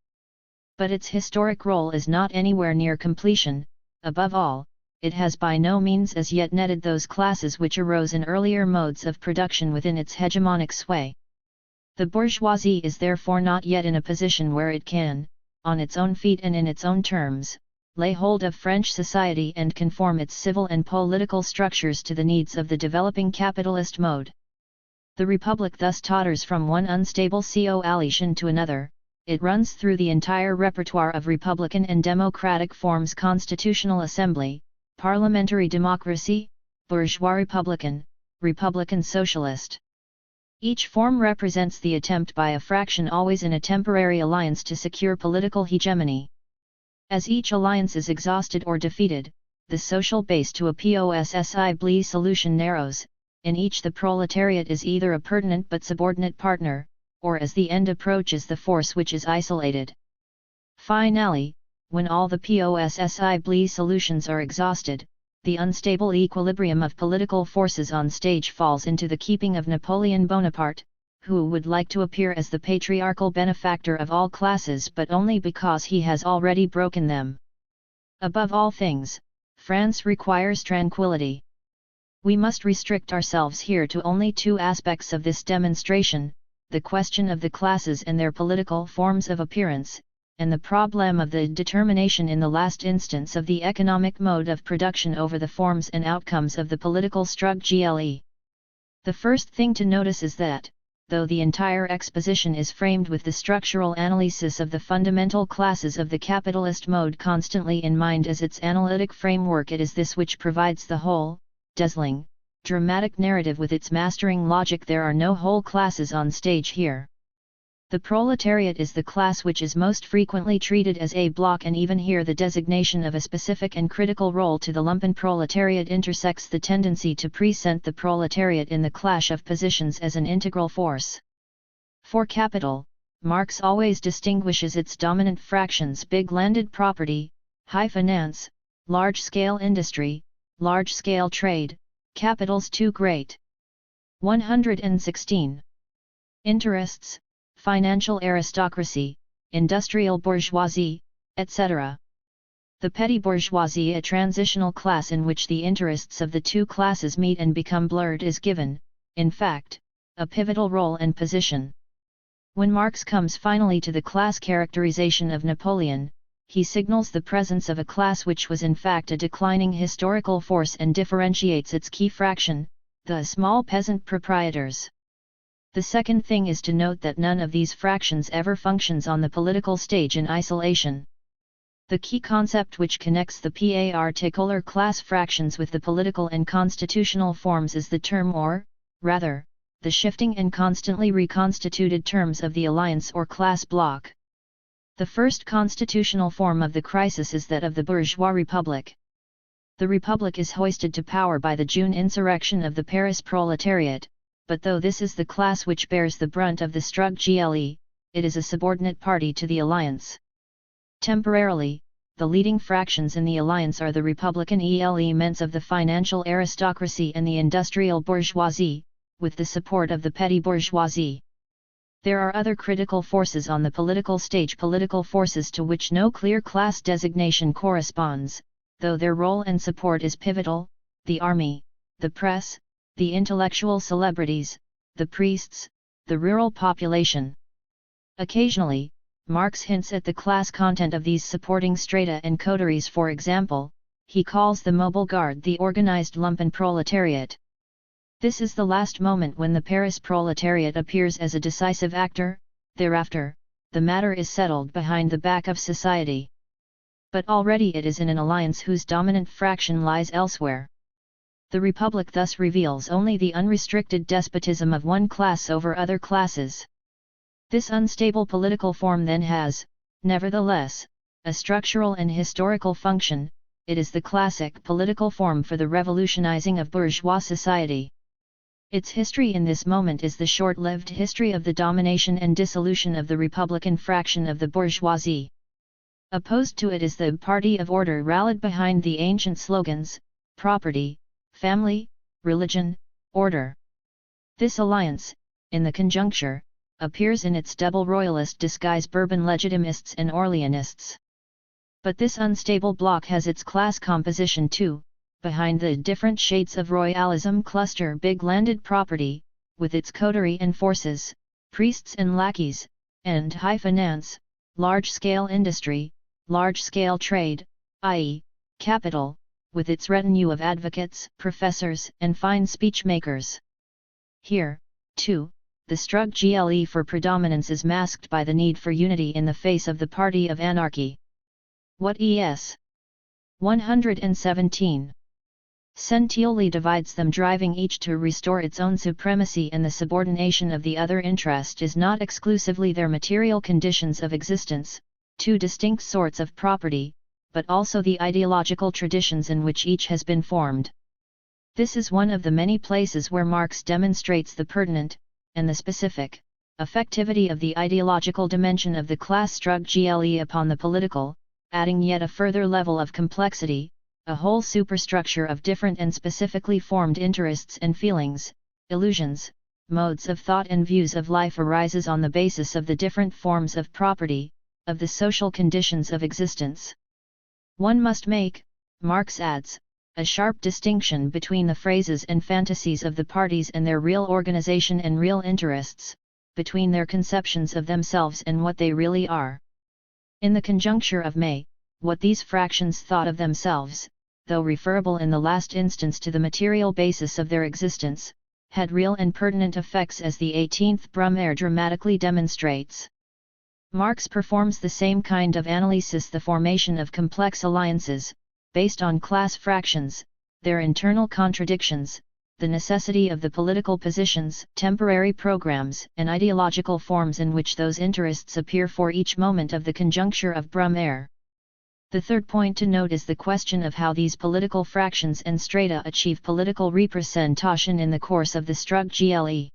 But its historic role is not anywhere near completion. Above all, it has by no means as yet netted those classes which arose in earlier modes of production within its hegemonic sway. The bourgeoisie is therefore not yet in a position where it can, on its own feet and in its own terms, lay hold of French society and conform its civil and political structures to the needs of the developing capitalist mode. The Republic thus totters from one unstable coalition to another. It runs through the entire repertoire of republican and democratic forms: constitutional assembly, parliamentary democracy, bourgeois republican, republican socialist. Each form represents the attempt by a fraction, always in a temporary alliance, to secure political hegemony. As each alliance is exhausted or defeated, the social base to a possibly solution narrows. In each the proletariat is either a pertinent but subordinate partner, or as the end approaches the force which is isolated. Finally, when all the possibly solutions are exhausted, the unstable equilibrium of political forces on stage falls into the keeping of Napoleon Bonaparte, who would like to appear as the patriarchal benefactor of all classes, but only because he has already broken them. Above all things, France requires tranquility. We must restrict ourselves here to only two aspects of this demonstration: the question of the classes and their political forms of appearance, and the problem of the determination in the last instance of the economic mode of production over the forms and outcomes of the political struggle. The first thing to notice is that, though the entire exposition is framed with the structural analysis of the fundamental classes of the capitalist mode constantly in mind as its analytic framework, it is this which provides the whole, dazzling, dramatic narrative with its mastering logic. There are no whole classes on stage here. The proletariat is the class which is most frequently treated as a block, and even here the designation of a specific and critical role to the lumpen proletariat intersects the tendency to present the proletariat in the clash of positions as an integral force. For capital, Marx always distinguishes its dominant fractions: big landed property, high finance, large-scale industry, large-scale trade, capitals too great. 116. Interests, financial aristocracy, industrial bourgeoisie, etc. The petty bourgeoisie, a transitional class in which the interests of the two classes meet and become blurred, is given, in fact, a pivotal role and position. When Marx comes finally to the class characterization of Napoleon, he signals the presence of a class which was in fact a declining historical force and differentiates its key fraction, the small peasant proprietors. The second thing is to note that none of these fractions ever functions on the political stage in isolation. The key concept which connects the particular class fractions with the political and constitutional forms is the term, or, rather, the shifting and constantly reconstituted terms of the alliance or class bloc. The first constitutional form of the crisis is that of the bourgeois republic. The republic is hoisted to power by the June insurrection of the Paris proletariat, but though this is the class which bears the brunt of the struggle, it is a subordinate party to the alliance. Temporarily, the leading fractions in the alliance are the republican elements of the financial aristocracy and the industrial bourgeoisie, with the support of the petty bourgeoisie. There are other critical forces on the political stage, political forces to which no clear class designation corresponds, though their role and support is pivotal: the army, the press, the intellectual celebrities, the priests, the rural population. Occasionally, Marx hints at the class content of these supporting strata and coteries. For example, he calls the mobile guard the organized lumpen proletariat. This is the last moment when the Paris proletariat appears as a decisive actor. Thereafter, the matter is settled behind the back of society. But already it is in an alliance whose dominant fraction lies elsewhere. The Republic thus reveals only the unrestricted despotism of one class over other classes. This unstable political form then has, nevertheless, a structural and historical function. It is the classic political form for the revolutionizing of bourgeois society. Its history in this moment is the short-lived history of the domination and dissolution of the Republican fraction of the bourgeoisie. Opposed to it is the party of order, rallied behind the ancient slogans: property, family, religion, order. This alliance, in the conjuncture, appears in its double royalist disguise: Bourbon legitimists and Orleanists. But this unstable bloc has its class composition too. Behind the different shades of royalism cluster big landed property, with its coterie and forces, priests and lackeys, and high finance, large-scale industry, large-scale trade, i.e., capital, with its retinue of advocates, professors, and fine speech-makers. Here, too, the struggle for predominance is masked by the need for unity in the face of the party of anarchy. What es. 117. Sentioli divides them, driving each to restore its own supremacy, and the subordination of the other interest is not exclusively their material conditions of existence, two distinct sorts of property, but also the ideological traditions in which each has been formed. This is one of the many places where Marx demonstrates the pertinent, and the specific, effectivity of the ideological dimension of the class struggle upon the political, adding yet a further level of complexity. A whole superstructure of different and specifically formed interests and feelings, illusions, modes of thought and views of life arises on the basis of the different forms of property, of the social conditions of existence. One must make, Marx adds, a sharp distinction between the phrases and fantasies of the parties and their real organization and real interests, between their conceptions of themselves and what they really are. In the conjuncture of May, what these fractions thought of themselves, though referable in the last instance to the material basis of their existence, had real and pertinent effects, as the 18th Brumaire dramatically demonstrates. Marx performs the same kind of analysis: the formation of complex alliances, based on class fractions, their internal contradictions, the necessity of the political positions, temporary programs, and ideological forms in which those interests appear for each moment of the conjuncture of Brumaire. The third point to note is the question of how these political fractions and strata achieve political representation in the course of the struggle.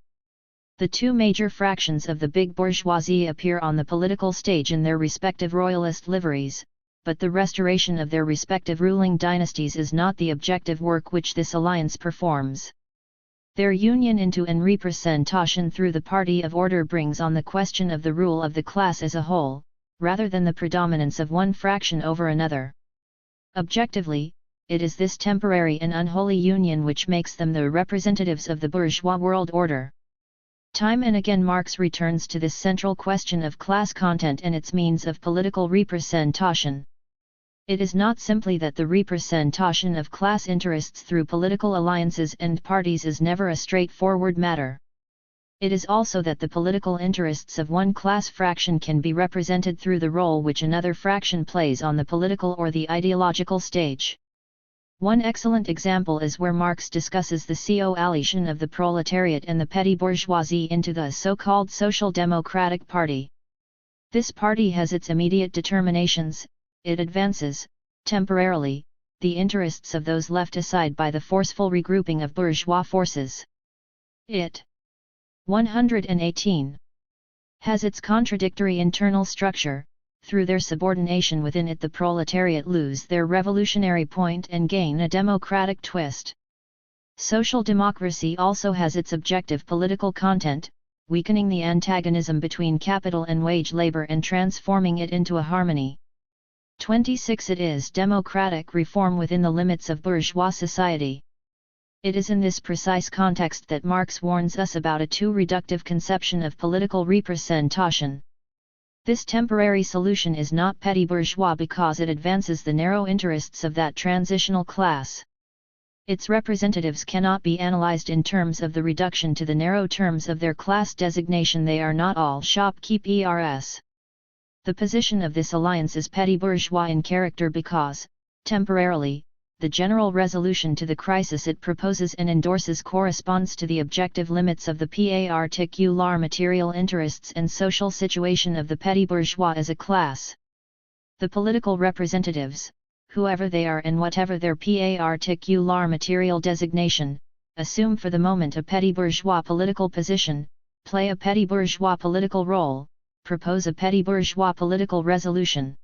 The two major fractions of the big bourgeoisie appear on the political stage in their respective royalist liveries, but the restoration of their respective ruling dynasties is not the objective work which this alliance performs. Their union into and representation through the party of order brings on the question of the rule of the class as a whole, rather than the predominance of one fraction over another. Objectively, it is this temporary and unholy union which makes them the representatives of the bourgeois world order. Time and again Marx returns to this central question of class content and its means of political representation. It is not simply that the representation of class interests through political alliances and parties is never a straightforward matter. It is also that the political interests of one class fraction can be represented through the role which another fraction plays on the political or the ideological stage. One excellent example is where Marx discusses the coalition of the proletariat and the petty bourgeoisie into the so-called Social Democratic Party. This party has its immediate determinations: it advances, temporarily, the interests of those left aside by the forceful regrouping of bourgeois forces. It 118. Has its contradictory internal structure. Through their subordination within it, the proletariat lose their revolutionary point and gain a democratic twist. Social democracy also has its objective political content, weakening the antagonism between capital and wage labor and transforming it into a harmony. 26. It is democratic reform within the limits of bourgeois society. It is in this precise context that Marx warns us about a too reductive conception of political representation. This temporary solution is not petty bourgeois because it advances the narrow interests of that transitional class. Its representatives cannot be analyzed in terms of the reduction to the narrow terms of their class designation. They are not all shopkeepers. The position of this alliance is petty bourgeois in character because, temporarily, the general resolution to the crisis it proposes and endorses corresponds to the objective limits of the particular material interests and social situation of the petty bourgeois as a class. The political representatives, whoever they are and whatever their particular material designation, assume for the moment a petty bourgeois political position, play a petty bourgeois political role, propose a petty bourgeois political resolution.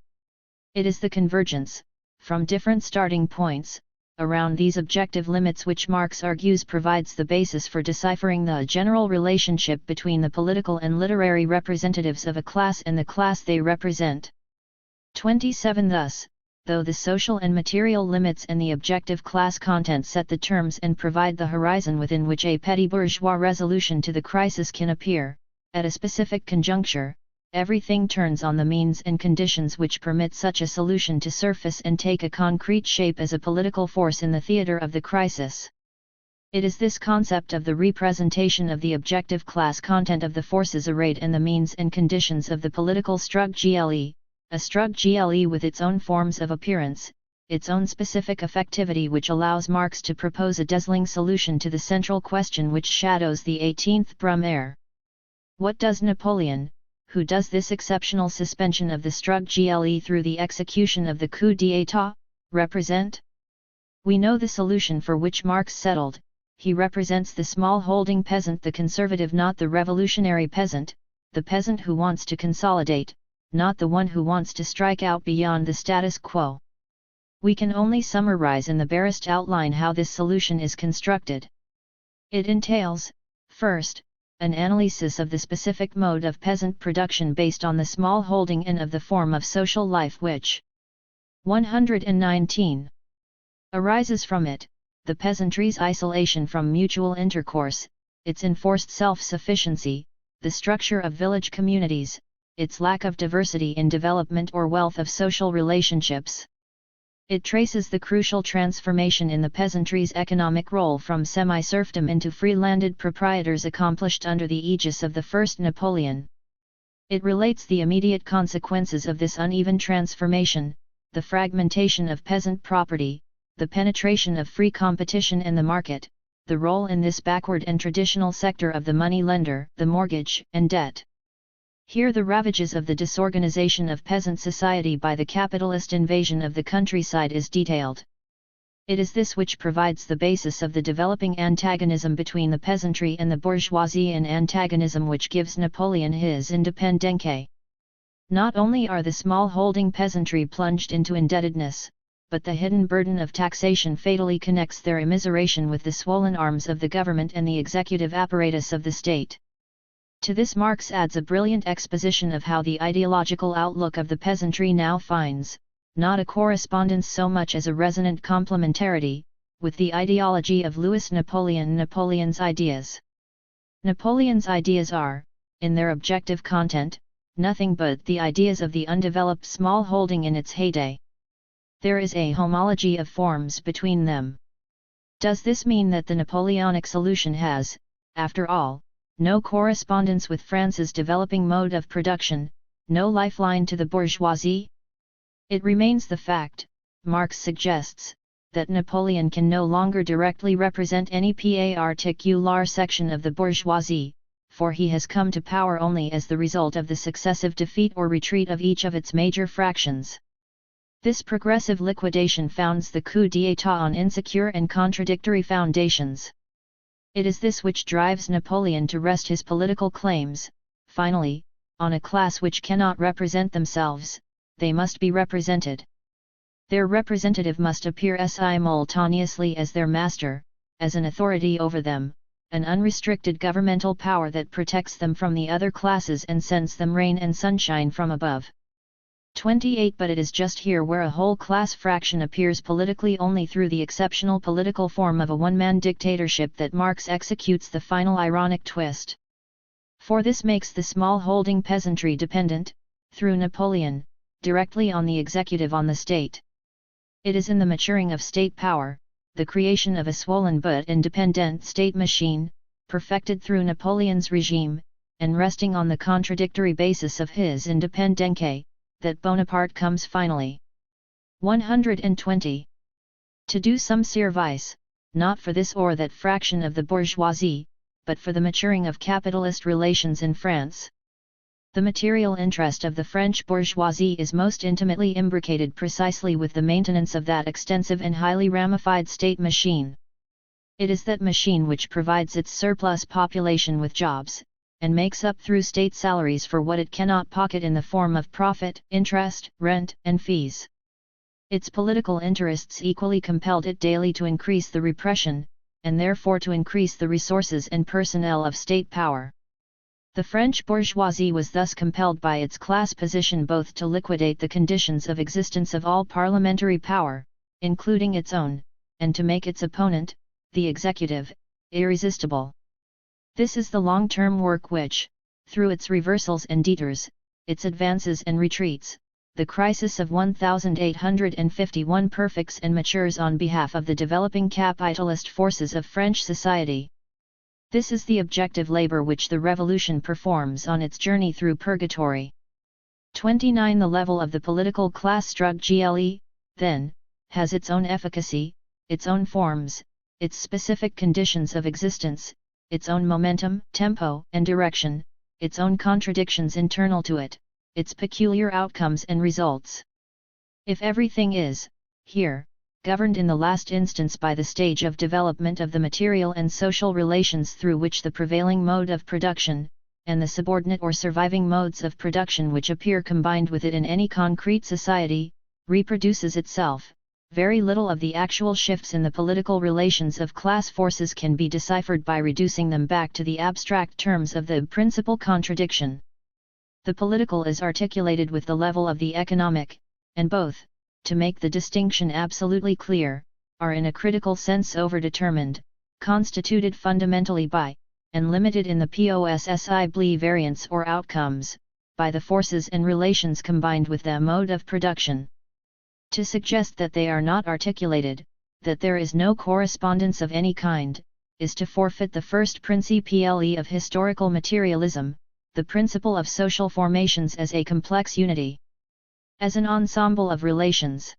It is the convergence, from different starting points, around these objective limits which Marx argues provides the basis for deciphering the general relationship between the political and literary representatives of a class and the class they represent. 27. Thus, though the social and material limits and the objective class content set the terms and provide the horizon within which a petty bourgeois resolution to the crisis can appear, at a specific conjuncture, everything turns on the means and conditions which permit such a solution to surface and take a concrete shape as a political force in the theater of the crisis. It is this concept of the representation of the objective class content of the forces arrayed and the means and conditions of the political struggle, a struggle with its own forms of appearance, its own specific effectivity, which allows Marx to propose a dazzling solution to the central question which shadows the 18th Brumaire. What does Napoleon, who does this exceptional suspension of the struggle through the execution of the coup d'état, represent? We know the solution for which Marx settled. He represents the small-holding peasant, the conservative, not the revolutionary peasant, the peasant who wants to consolidate, not the one who wants to strike out beyond the status quo. We can only summarize in the barest outline how this solution is constructed. It entails, first, an analysis of the specific mode of peasant production based on the small holding and of the form of social life which 119 arises from it, the peasantry's isolation from mutual intercourse, its enforced self-sufficiency, the structure of village communities, its lack of diversity in development or wealth of social relationships. It traces the crucial transformation in the peasantry's economic role from semi-serfdom into free-landed proprietors accomplished under the aegis of the first Napoleon. It relates the immediate consequences of this uneven transformation, the fragmentation of peasant property, the penetration of free competition in the market, the role in this backward and traditional sector of the money lender, the mortgage and debt. Here the ravages of the disorganization of peasant society by the capitalist invasion of the countryside is detailed. It is this which provides the basis of the developing antagonism between the peasantry and the bourgeoisie, an antagonism which gives Napoleon his indépendance. Not only are the small-holding peasantry plunged into indebtedness, but the hidden burden of taxation fatally connects their immiseration with the swollen arms of the government and the executive apparatus of the state. To this Marx adds a brilliant exposition of how the ideological outlook of the peasantry now finds, not a correspondence so much as a resonant complementarity, with the ideology of Louis Napoleon. Napoleon's ideas. Napoleon's ideas are, in their objective content, nothing but the ideas of the undeveloped small holding in its heyday. There is a homology of forms between them. Does this mean that the Napoleonic solution has, after all, no correspondence with France's developing mode of production, no lifeline to the bourgeoisie? It remains the fact, Marx suggests, that Napoleon can no longer directly represent any particular section of the bourgeoisie, for he has come to power only as the result of the successive defeat or retreat of each of its major fractions. This progressive liquidation founds the coup d'état on insecure and contradictory foundations. It is this which drives Napoleon to rest his political claims, finally, on a class which cannot represent themselves. They must be represented. Their representative must appear simultaneously as their master, as an authority over them, an unrestricted governmental power that protects them from the other classes and sends them rain and sunshine from above. 28. But it is just here where a whole class fraction appears politically only through the exceptional political form of a one-man dictatorship that Marx executes the final ironic twist. For this makes the small-holding peasantry dependent, through Napoleon, directly on the executive on the state. It is in the maturing of state power, the creation of a swollen but independent state machine, perfected through Napoleon's regime, and resting on the contradictory basis of his indépendance, that Bonaparte comes finally. 120. To do some service, not for this or that fraction of the bourgeoisie, but for the maturing of capitalist relations in France. The material interest of the French bourgeoisie is most intimately imbricated precisely with the maintenance of that extensive and highly ramified state machine. It is that machine which provides its surplus population with jobs, and makes up through state salaries for what it cannot pocket in the form of profit, interest, rent, and fees. Its political interests equally compelled it daily to increase the repression, and therefore to increase the resources and personnel of state power. The French bourgeoisie was thus compelled by its class position both to liquidate the conditions of existence of all parliamentary power, including its own, and to make its opponent, the executive, irresistible. This is the long-term work which, through its reversals and detours, its advances and retreats, the crisis of 1851 perfects and matures on behalf of the developing capitalist forces of French society. This is the objective labor which the revolution performs on its journey through purgatory. 29. The level of the political class struggle, then, has its own efficacy, its own forms, its specific conditions of existence, its own momentum, tempo, and direction, its own contradictions internal to it, its peculiar outcomes and results. If everything is, here, governed in the last instance by the stage of development of the material and social relations through which the prevailing mode of production, and the subordinate or surviving modes of production which appear combined with it in any concrete society, reproduces itself, very little of the actual shifts in the political relations of class forces can be deciphered by reducing them back to the abstract terms of the principal contradiction. The political is articulated with the level of the economic, and both, to make the distinction absolutely clear, are in a critical sense overdetermined, constituted fundamentally by, and limited in the possibly variants or outcomes, by the forces and relations combined with the mode of production. To suggest that they are not articulated, that there is no correspondence of any kind, is to forfeit the first principle of historical materialism, the principle of social formations as a complex unity, as an ensemble of relations.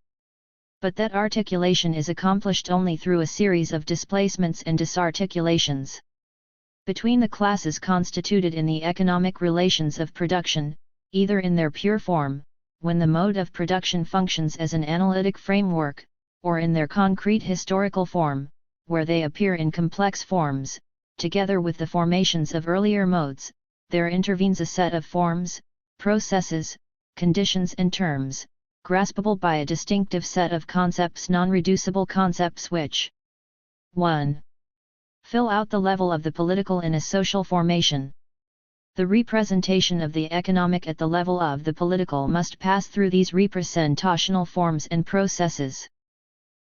But that articulation is accomplished only through a series of displacements and disarticulations. Between the classes constituted in the economic relations of production, either in their pure form, when the mode of production functions as an analytic framework, or in their concrete historical form, where they appear in complex forms, together with the formations of earlier modes, there intervenes a set of forms, processes, conditions and terms, graspable by a distinctive set of concepts, non-reducible concepts which 1. Fill out the level of the political in a social formation. The representation of the economic at the level of the political must pass through these representational forms and processes.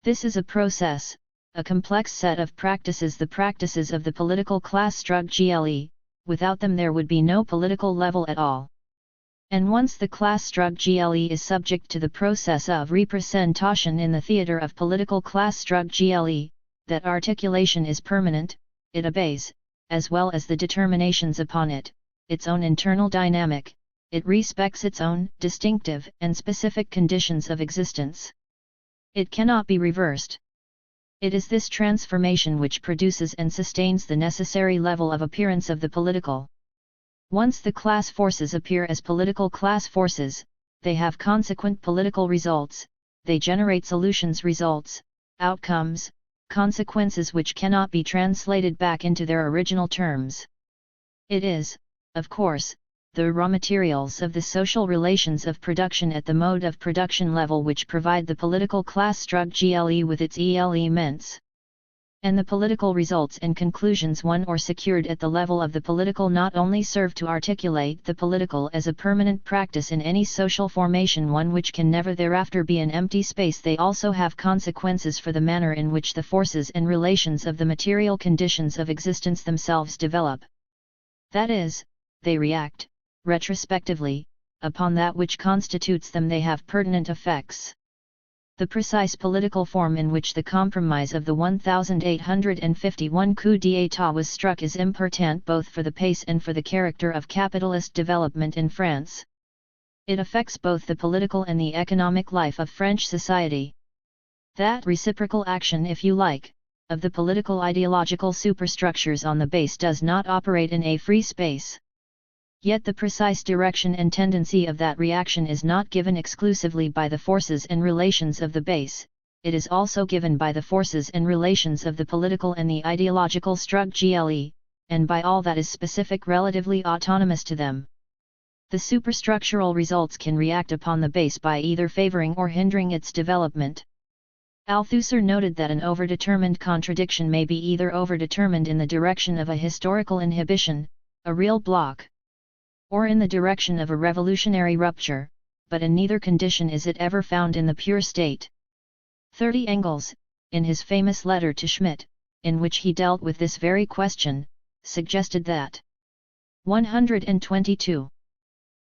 This is a process, a complex set of practices, the practices of the political class struggle. Without them there would be no political level at all. And once the class struggle is subject to the process of representation in the theatre of political class struggle, that articulation is permanent, it obeys, as well as the determinations upon it, its own internal dynamic, it respects its own distinctive and specific conditions of existence. It cannot be reversed. It is this transformation which produces and sustains the necessary level of appearance of the political. Once the class forces appear as political class forces, they have consequent political results, they generate solutions, results, outcomes, consequences which cannot be translated back into their original terms. It is, of course, the raw materials of the social relations of production at the mode of production level which provide the political class struggle with its elements. And the political results and conclusions won or secured at the level of the political not only serve to articulate the political as a permanent practice in any social formation, one which can never thereafter be an empty space, they also have consequences for the manner in which the forces and relations of the material conditions of existence themselves develop. That is, they react, retrospectively, upon that which constitutes them. They have pertinent effects. The precise political form in which the compromise of the 1851 coup d'état was struck is important both for the pace and for the character of capitalist development in France. It affects both the political and the economic life of French society. That reciprocal action, if you like, of the political ideological superstructures on the base does not operate in a free space. Yet the precise direction and tendency of that reaction is not given exclusively by the forces and relations of the base, it is also given by the forces and relations of the political and the ideological structure, and by all that is specific relatively autonomous to them. The superstructural results can react upon the base by either favoring or hindering its development. Althusser noted that an overdetermined contradiction may be either overdetermined in the direction of a historical inhibition, a real block, or in the direction of a revolutionary rupture, but in neither condition is it ever found in the pure state. 30 Engels, in his famous letter to Schmidt, in which he dealt with this very question, suggested that 122.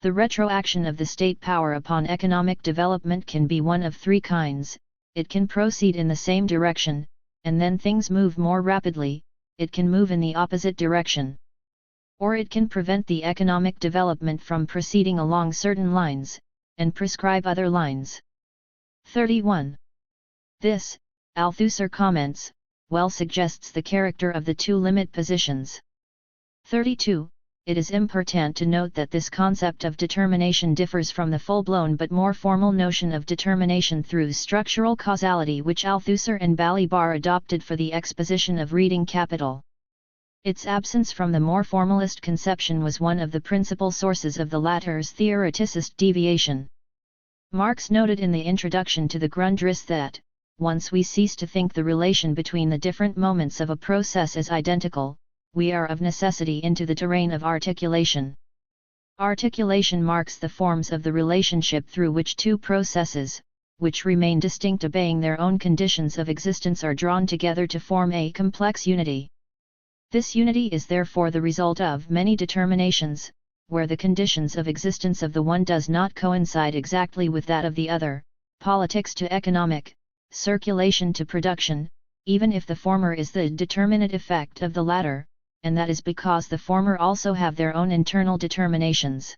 The retroaction of the state power upon economic development can be one of three kinds: it can proceed in the same direction, and then things move more rapidly; it can move in the opposite direction, or it can prevent the economic development from proceeding along certain lines, and prescribe other lines. 31. This, Althusser comments, well suggests the character of the two limit positions. 32. It is important to note that this concept of determination differs from the full-blown but more formal notion of determination through structural causality which Althusser and Balibar adopted for the exposition of reading capital. Its absence from the more formalist conception was one of the principal sources of the latter's theoreticist deviation. Marx noted in the introduction to the Grundrisse that, once we cease to think the relation between the different moments of a process as identical, we are of necessity into the terrain of articulation. Articulation marks the forms of the relationship through which two processes, which remain distinct obeying their own conditions of existence, are drawn together to form a complex unity. This unity is therefore the result of many determinations, where the conditions of existence of the one does not coincide exactly with that of the other, politics to economic, circulation to production, even if the former is the determinate effect of the latter, and that is because the former also have their own internal determinations.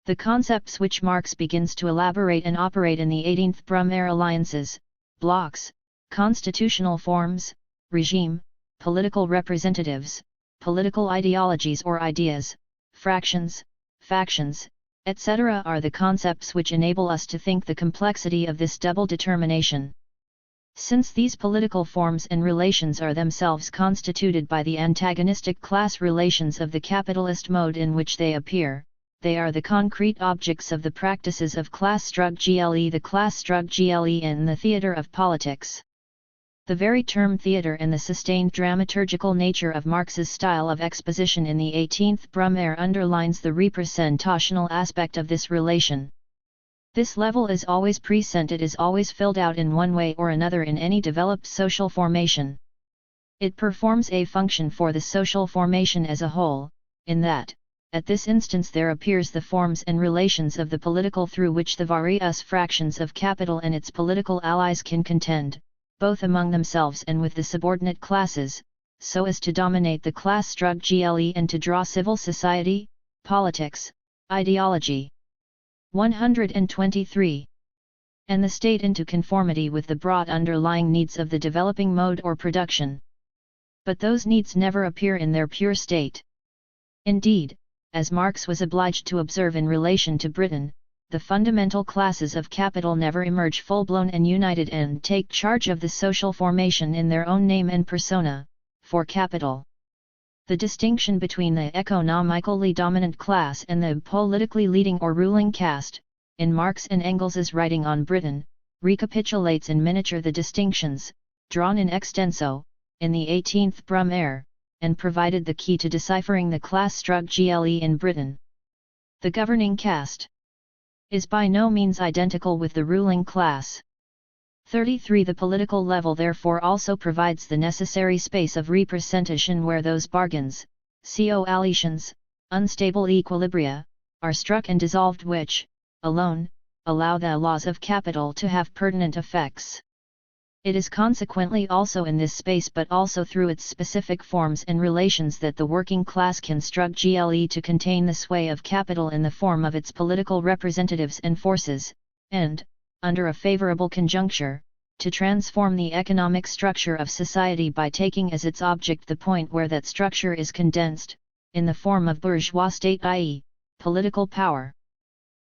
The concepts which Marx begins to elaborate and operate in the 18th Brumaire alliances, blocks, constitutional forms, regime, political representatives, political ideologies or ideas, fractions, factions, etc. are the concepts which enable us to think the complexity of this double determination. Since these political forms and relations are themselves constituted by the antagonistic class relations of the capitalist mode in which they appear, they are the concrete objects of the practices of class struggle, the class struggle in the theatre of politics. The very term theatre and the sustained dramaturgical nature of Marx's style of exposition in the 18th Brumaire underlines the representational aspect of this relation. This level is always present, it is always filled out in one way or another in any developed social formation. It performs a function for the social formation as a whole, in that, at this instance there appears the forms and relations of the political through which the various fractions of capital and its political allies can contend, both among themselves and with the subordinate classes, so as to dominate the class struggle and to draw civil society, politics, ideology. 123. And the state into conformity with the broad underlying needs of the developing mode or production. But those needs never appear in their pure state. Indeed, as Marx was obliged to observe in relation to Britain, the fundamental classes of capital never emerge full-blown and united and take charge of the social formation in their own name and persona, for capital. The distinction between the economically dominant class and the politically leading or ruling caste, in Marx and Engels's writing on Britain, recapitulates in miniature the distinctions, drawn in extenso, in the 18th Brumaire, and provided the key to deciphering the class struggle in Britain. The governing caste is by no means identical with the ruling class. 33. The political level therefore also provides the necessary space of representation where those bargains, coalitions, unstable equilibria, are struck and dissolved which, alone, allow the laws of capital to have pertinent effects. It is consequently also in this space but also through its specific forms and relations that the working class can struggle to contain the sway of capital in the form of its political representatives and forces, and, under a favorable conjuncture, to transform the economic structure of society by taking as its object the point where that structure is condensed, in the form of bourgeois state, i.e., political power.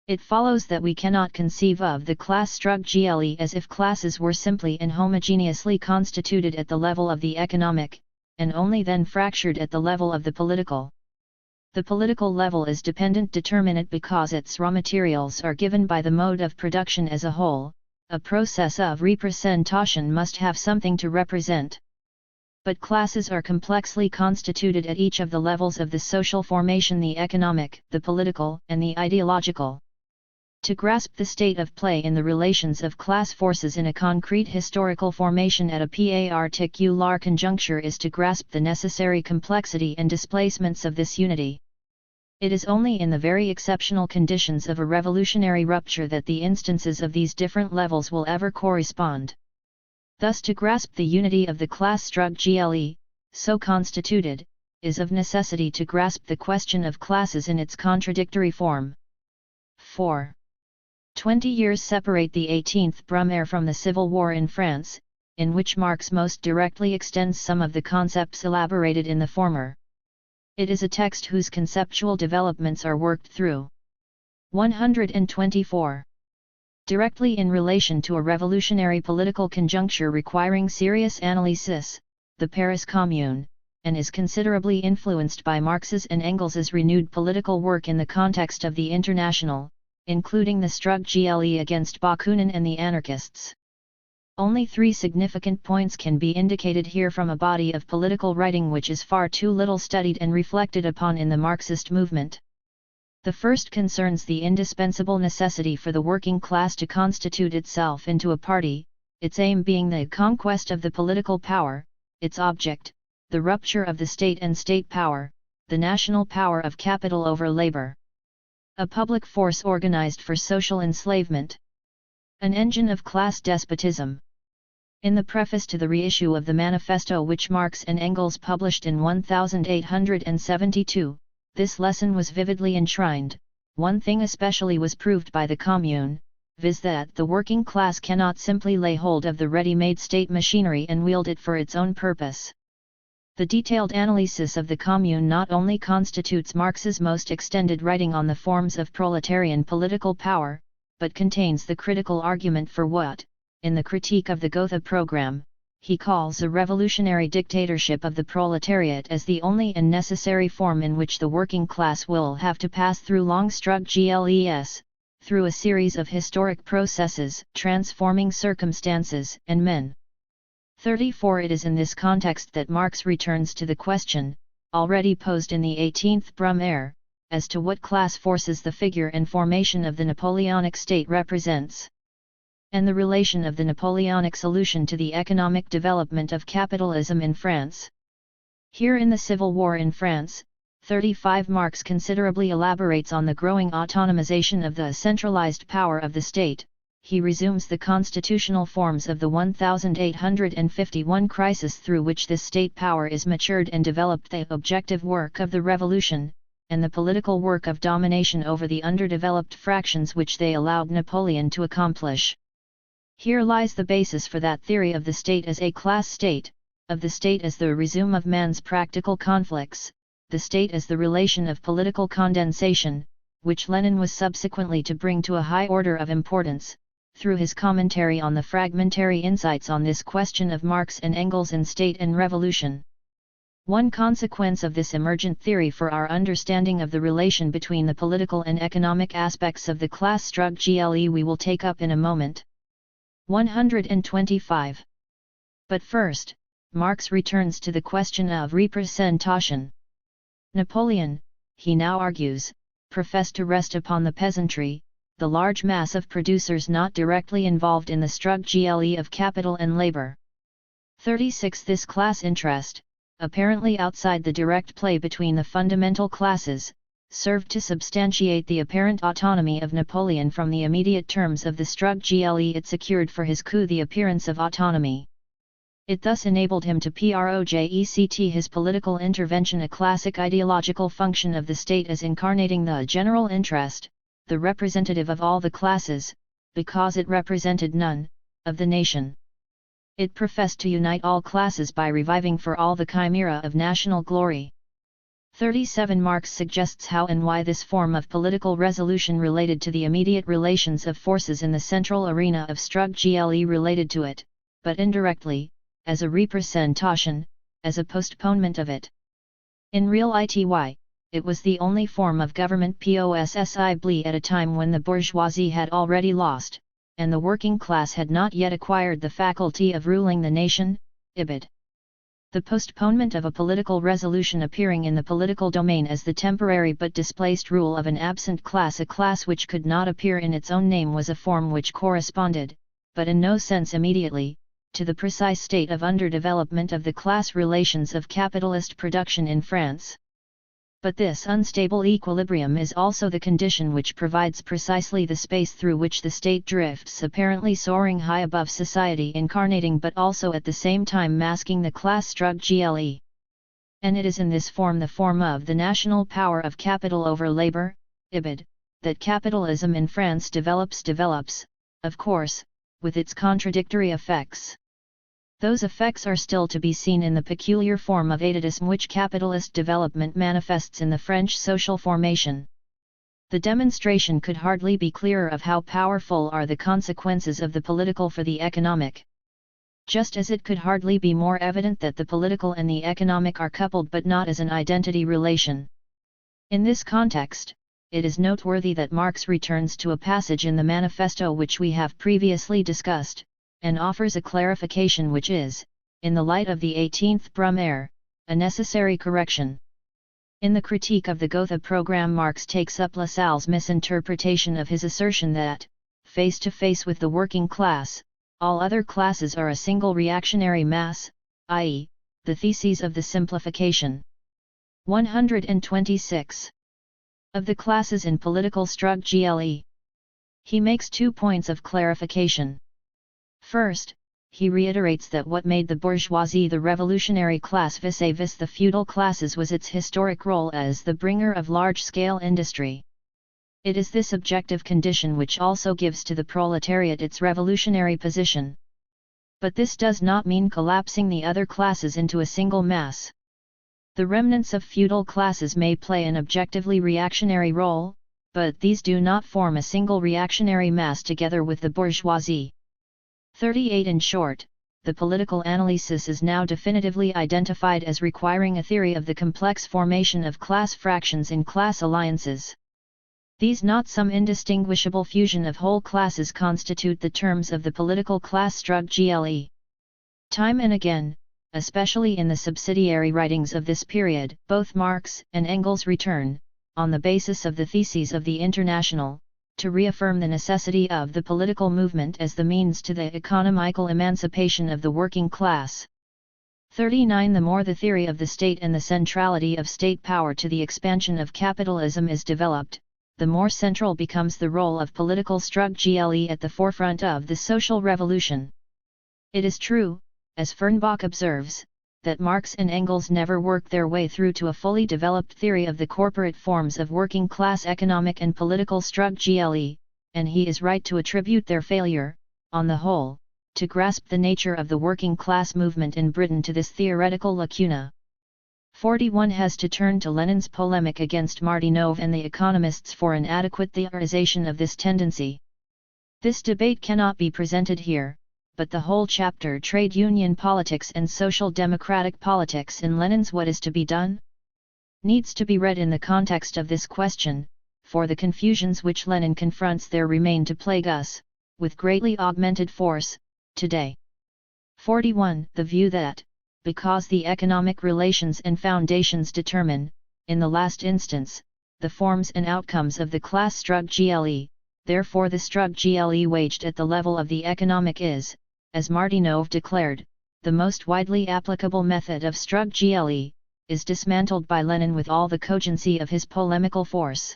It follows that we cannot conceive of the class struggle as if classes were simply and homogeneously constituted at the level of the economic, and only then fractured at the level of the political. The political level is dependent determinate because its raw materials are given by the mode of production as a whole. A process of representation must have something to represent. But classes are complexly constituted at each of the levels of the social formation: the economic, the political, and the ideological. To grasp the state of play in the relations of class forces in a concrete historical formation at a particular conjuncture is to grasp the necessary complexity and displacements of this unity. It is only in the very exceptional conditions of a revolutionary rupture that the instances of these different levels will ever correspond. Thus, to grasp the unity of the class struggle, so constituted, is of necessity to grasp the question of classes in its contradictory form. 4. 20 years separate the 18th Brumaire from the Civil War in France, in which Marx most directly extends some of the concepts elaborated in the former. It is a text whose conceptual developments are worked through. 124. Directly in relation to a revolutionary political conjuncture requiring serious analysis, the Paris Commune, and is considerably influenced by Marx's and Engels's renewed political work in the context of the International, including the struggle against Bakunin and the anarchists. Only 3 significant points can be indicated here from a body of political writing which is far too little studied and reflected upon in the Marxist movement. The first concerns the indispensable necessity for the working class to constitute itself into a party, its aim being the conquest of the political power, its object, the rupture of the state and state power, the national power of capital over labor. A public force organized for social enslavement. An engine of class despotism. In the preface to the reissue of the manifesto which Marx and Engels published in 1872, this lesson was vividly enshrined. One thing especially was proved by the Commune, viz. that the working class cannot simply lay hold of the ready-made state machinery and wield it for its own purpose. The detailed analysis of the Commune not only constitutes Marx's most extended writing on the forms of proletarian political power, but contains the critical argument for what, in the critique of the Gotha program, he calls a revolutionary dictatorship of the proletariat as the only and necessary form in which the working class will have to pass through long struggles, through a series of historic processes, transforming circumstances and men. 34. It is in this context that Marx returns to the question, already posed in the 18th Brumaire, as to what class forces the figure and formation of the Napoleonic state represents, and the relation of the Napoleonic solution to the economic development of capitalism in France. Here in the Civil War in France, 35 Marx considerably elaborates on the growing autonomization of the centralized power of the state. He resumes the constitutional forms of the 1851 crisis through which this state power is matured and developed, the objective work of the revolution, and the political work of domination over the underdeveloped fractions which they allowed Napoleon to accomplish. Here lies the basis for that theory of the state as a class state, of the state as the resume of man's practical conflicts, the state as the relation of political condensation, which Lenin was subsequently to bring to a high order of importance, through his commentary on the fragmentary insights on this question of Marx and Engels in State and Revolution. One consequence of this emergent theory for our understanding of the relation between the political and economic aspects of the class struggle we will take up in a moment. 125. But first, Marx returns to the question of representation. Napoleon, he now argues, professed to rest upon the peasantry, the large mass of producers not directly involved in the struggle of capital and labor. 36. This class interest, apparently outside the direct play between the fundamental classes, served to substantiate the apparent autonomy of Napoleon from the immediate terms of the struggle. It secured for his coup the appearance of autonomy. It thus enabled him to project his political intervention, a classic ideological function of the state as incarnating the general interest, the representative of all the classes, because it represented none, of the nation. It professed to unite all classes by reviving for all the chimera of national glory. 37. Marx suggests how and why this form of political resolution related to the immediate relations of forces in the central arena of struggle related to it, but indirectly, as a representation, as a postponement of it. In reality, it was the only form of government possible at a time when the bourgeoisie had already lost, and the working class had not yet acquired the faculty of ruling the nation, ibid. The postponement of a political resolution appearing in the political domain as the temporary but displaced rule of an absent class, a class which could not appear in its own name, was a form which corresponded, but in no sense immediately, to the precise state of underdevelopment of the class relations of capitalist production in France. But this unstable equilibrium is also the condition which provides precisely the space through which the state drifts, apparently soaring high above society, incarnating but also at the same time masking the class struggle. And it is in this form, the form of the national power of capital over labor, ibid, that capitalism in France develops, of course, with its contradictory effects. Those effects are still to be seen in the peculiar form of atavism which capitalist development manifests in the French social formation. The demonstration could hardly be clearer of how powerful are the consequences of the political for the economic. Just as it could hardly be more evident that the political and the economic are coupled but not as an identity relation. In this context, it is noteworthy that Marx returns to a passage in the manifesto which we have previously discussed, and offers a clarification which is, in the light of the 18th Brumaire, a necessary correction. In the critique of the Gotha program, Marx takes up Lassalle's misinterpretation of his assertion that, face to face with the working class, all other classes are a single reactionary mass, i.e., the theses of the simplification. 126. Of the classes in political struggle. He makes 2 points of clarification. First, he reiterates that what made the bourgeoisie the revolutionary class vis-à-vis the feudal classes was its historic role as the bringer of large-scale industry. It is this objective condition which also gives to the proletariat its revolutionary position. But this does not mean collapsing the other classes into a single mass. The remnants of feudal classes may play an objectively reactionary role, but these do not form a single reactionary mass together with the bourgeoisie. 38. In short, the political analysis is now definitively identified as requiring a theory of the complex formation of class fractions in class alliances. These, not some indistinguishable fusion of whole classes, constitute the terms of the political class struggle. Time and again, especially in the subsidiary writings of this period, both Marx and Engels return, on the basis of the theses of the International, to reaffirm the necessity of the political movement as the means to the economical emancipation of the working class. 39. The more the theory of the state and the centrality of state power to the expansion of capitalism is developed, the more central becomes the role of political struggle at the forefront of the social revolution. It is true, as Fernbach observes, that Marx and Engels never worked their way through to a fully developed theory of the corporate forms of working-class economic and political struggle, and he is right to attribute their failure, on the whole, to grasp the nature of the working-class movement in Britain to this theoretical lacuna. 41. Has to turn to Lenin's polemic against Martynov and the economists for an adequate theorization of this tendency. This debate cannot be presented here, but the whole chapter, Trade Union Politics and Social Democratic Politics in Lenin's What is to be Done? Needs to be read in the context of this question, for the confusions which Lenin confronts there remain to plague us, with greatly augmented force, today. 41. The view that, because the economic relations and foundations determine, in the last instance, the forms and outcomes of the class struggle. Therefore the struggle waged at the level of the economic is, as Martynov declared, the most widely applicable method of struggle, is dismantled by Lenin with all the cogency of his polemical force.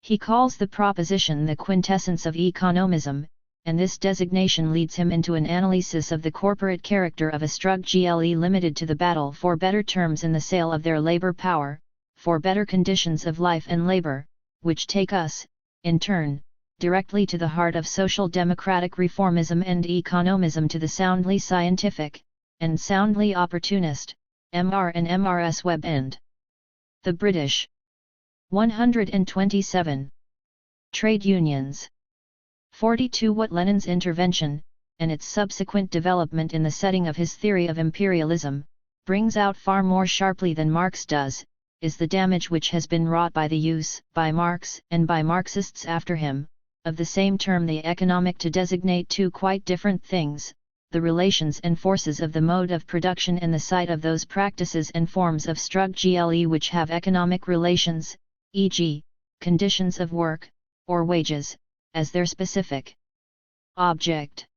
He calls the proposition the quintessence of economism, and this designation leads him into an analysis of the corporate character of a struggle limited to the battle for better terms in the sale of their labor power, for better conditions of life and labor, which take us, in turn, directly to the heart of social democratic reformism and economism, to the soundly scientific, and soundly opportunist, MR and MRS web end. The British. 127. Trade unions. 42. What Lenin's intervention, and its subsequent development in the setting of his theory of imperialism, brings out far more sharply than Marx does, is the damage which has been wrought by the use, by Marx and by Marxists after him, of the same term the economic to designate two quite different things, the relations and forces of the mode of production and the site of those practices and forms of struggle which have economic relations, e.g., conditions of work, or wages, as their specific object.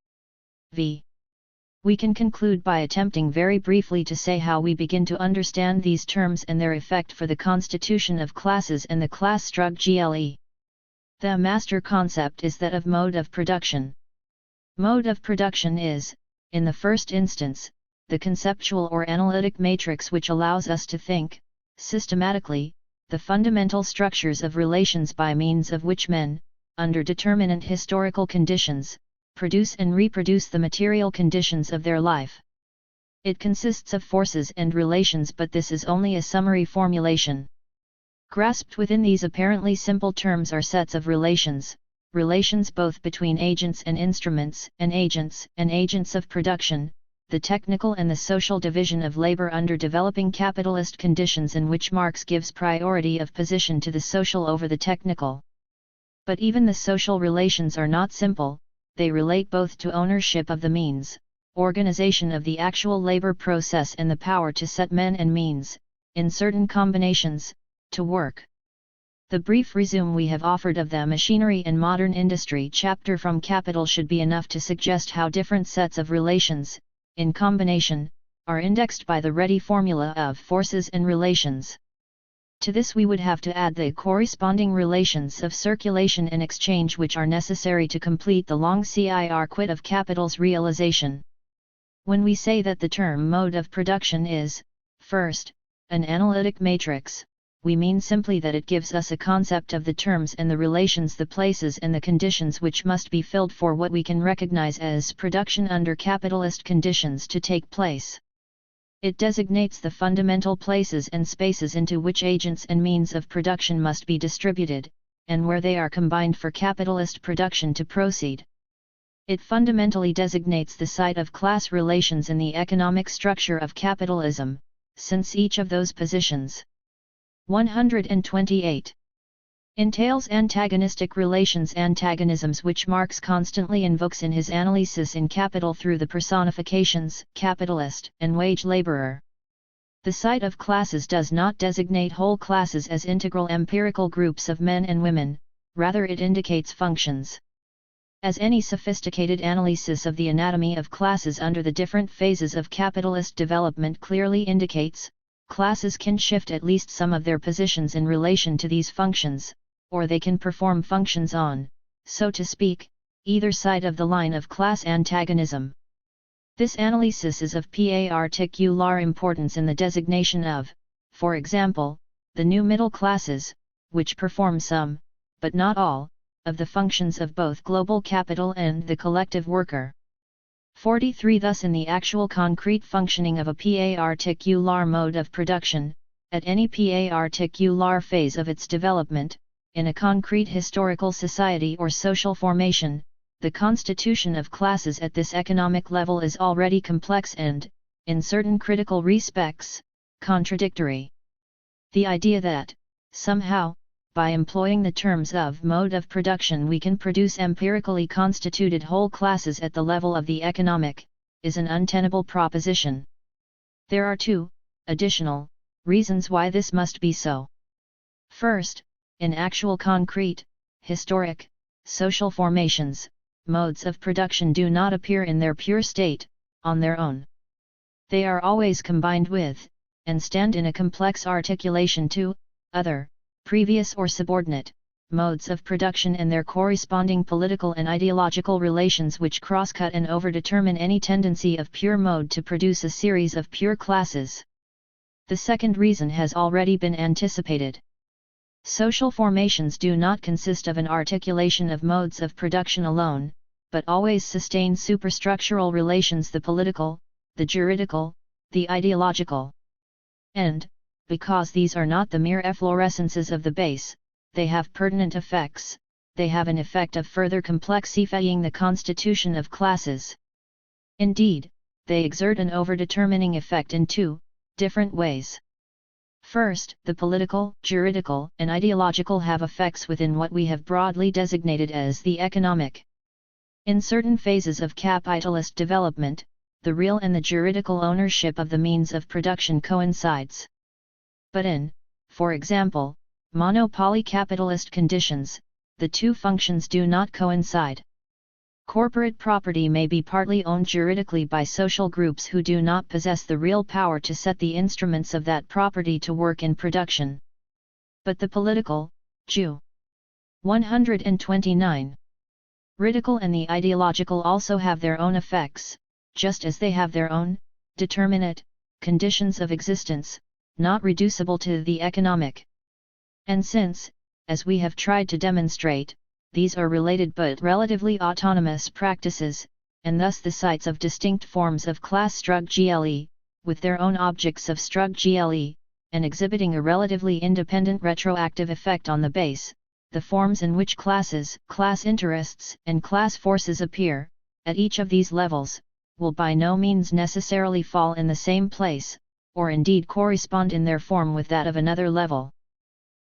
V. We can conclude by attempting very briefly to say how we begin to understand these terms and their effect for the constitution of classes and the class struggle. The master concept is that of mode of production. Mode of production is, in the first instance, the conceptual or analytic matrix which allows us to think, systematically, the fundamental structures of relations by means of which men, under determinate historical conditions, produce and reproduce the material conditions of their life. It consists of forces and relations, but this is only a summary formulation. Grasped within these apparently simple terms are sets of relations, relations both between agents and instruments, and agents of production, the technical and the social division of labor under developing capitalist conditions in which Marx gives priority of position to the social over the technical. But even the social relations are not simple, they relate both to ownership of the means, organization of the actual labor process, and the power to set men and means, in certain combinations, to work. The brief resume we have offered of the Machinery and Modern Industry chapter from Capital should be enough to suggest how different sets of relations, in combination, are indexed by the ready formula of forces and relations. To this we would have to add the corresponding relations of circulation and exchange which are necessary to complete the long circuit of capital's realization. When we say that the term mode of production is, first, an analytic matrix, we mean simply that it gives us a concept of the terms and the relations, the places and the conditions which must be filled for what we can recognize as production under capitalist conditions to take place. It designates the fundamental places and spaces into which agents and means of production must be distributed, and where they are combined for capitalist production to proceed. It fundamentally designates the site of class relations in the economic structure of capitalism, since each of those positions 128 entails antagonistic relations, antagonisms which Marx constantly invokes in his analysis in Capital through the personifications, capitalist and wage laborer. The site of classes does not designate whole classes as integral empirical groups of men and women, rather it indicates functions. As any sophisticated analysis of the anatomy of classes under the different phases of capitalist development clearly indicates, classes can shift at least some of their positions in relation to these functions, or they can perform functions on, so to speak, either side of the line of class antagonism. This analysis is of particular importance in the designation of, for example, the new middle classes, which perform some, but not all, of the functions of both global capital and the collective worker. 43. Thus in the actual concrete functioning of a particular mode of production, at any particular phase of its development, in a concrete historical society or social formation, the constitution of classes at this economic level is already complex and, in certain critical respects, contradictory. The idea that, somehow, by employing the terms of mode of production we can produce empirically constituted whole classes at the level of the economic, is an untenable proposition. There are two additional reasons why this must be so. First, in actual concrete, historic, social formations, modes of production do not appear in their pure state, on their own. They are always combined with, and stand in a complex articulation to, other, previous or subordinate, modes of production and their corresponding political and ideological relations which cross-cut and overdetermine any tendency of pure mode to produce a series of pure classes. The second reason has already been anticipated. Social formations do not consist of an articulation of modes of production alone, but always sustain superstructural relations, the political, the juridical, the ideological. And, because these are not the mere efflorescences of the base, they have pertinent effects, they have an effect of further complexifying the constitution of classes. Indeed, they exert an overdetermining effect in two different ways. First, the political, juridical, and ideological have effects within what we have broadly designated as the economic. In certain phases of capitalist development, the real and the juridical ownership of the means of production coincides. But in, for example, monopoly capitalist conditions, the two functions do not coincide. Corporate property may be partly owned juridically by social groups who do not possess the real power to set the instruments of that property to work in production. But the political, Ju. 129. Juridical and the ideological also have their own effects, just as they have their own, determinate, conditions of existence, not reducible to the economic. And since, as we have tried to demonstrate, these are related but relatively autonomous practices, and thus the sites of distinct forms of class struggle, with their own objects of struggle, and exhibiting a relatively independent retroactive effect on the base, the forms in which classes, class interests, and class forces appear, at each of these levels, will by no means necessarily fall in the same place, or indeed correspond in their form with that of another level.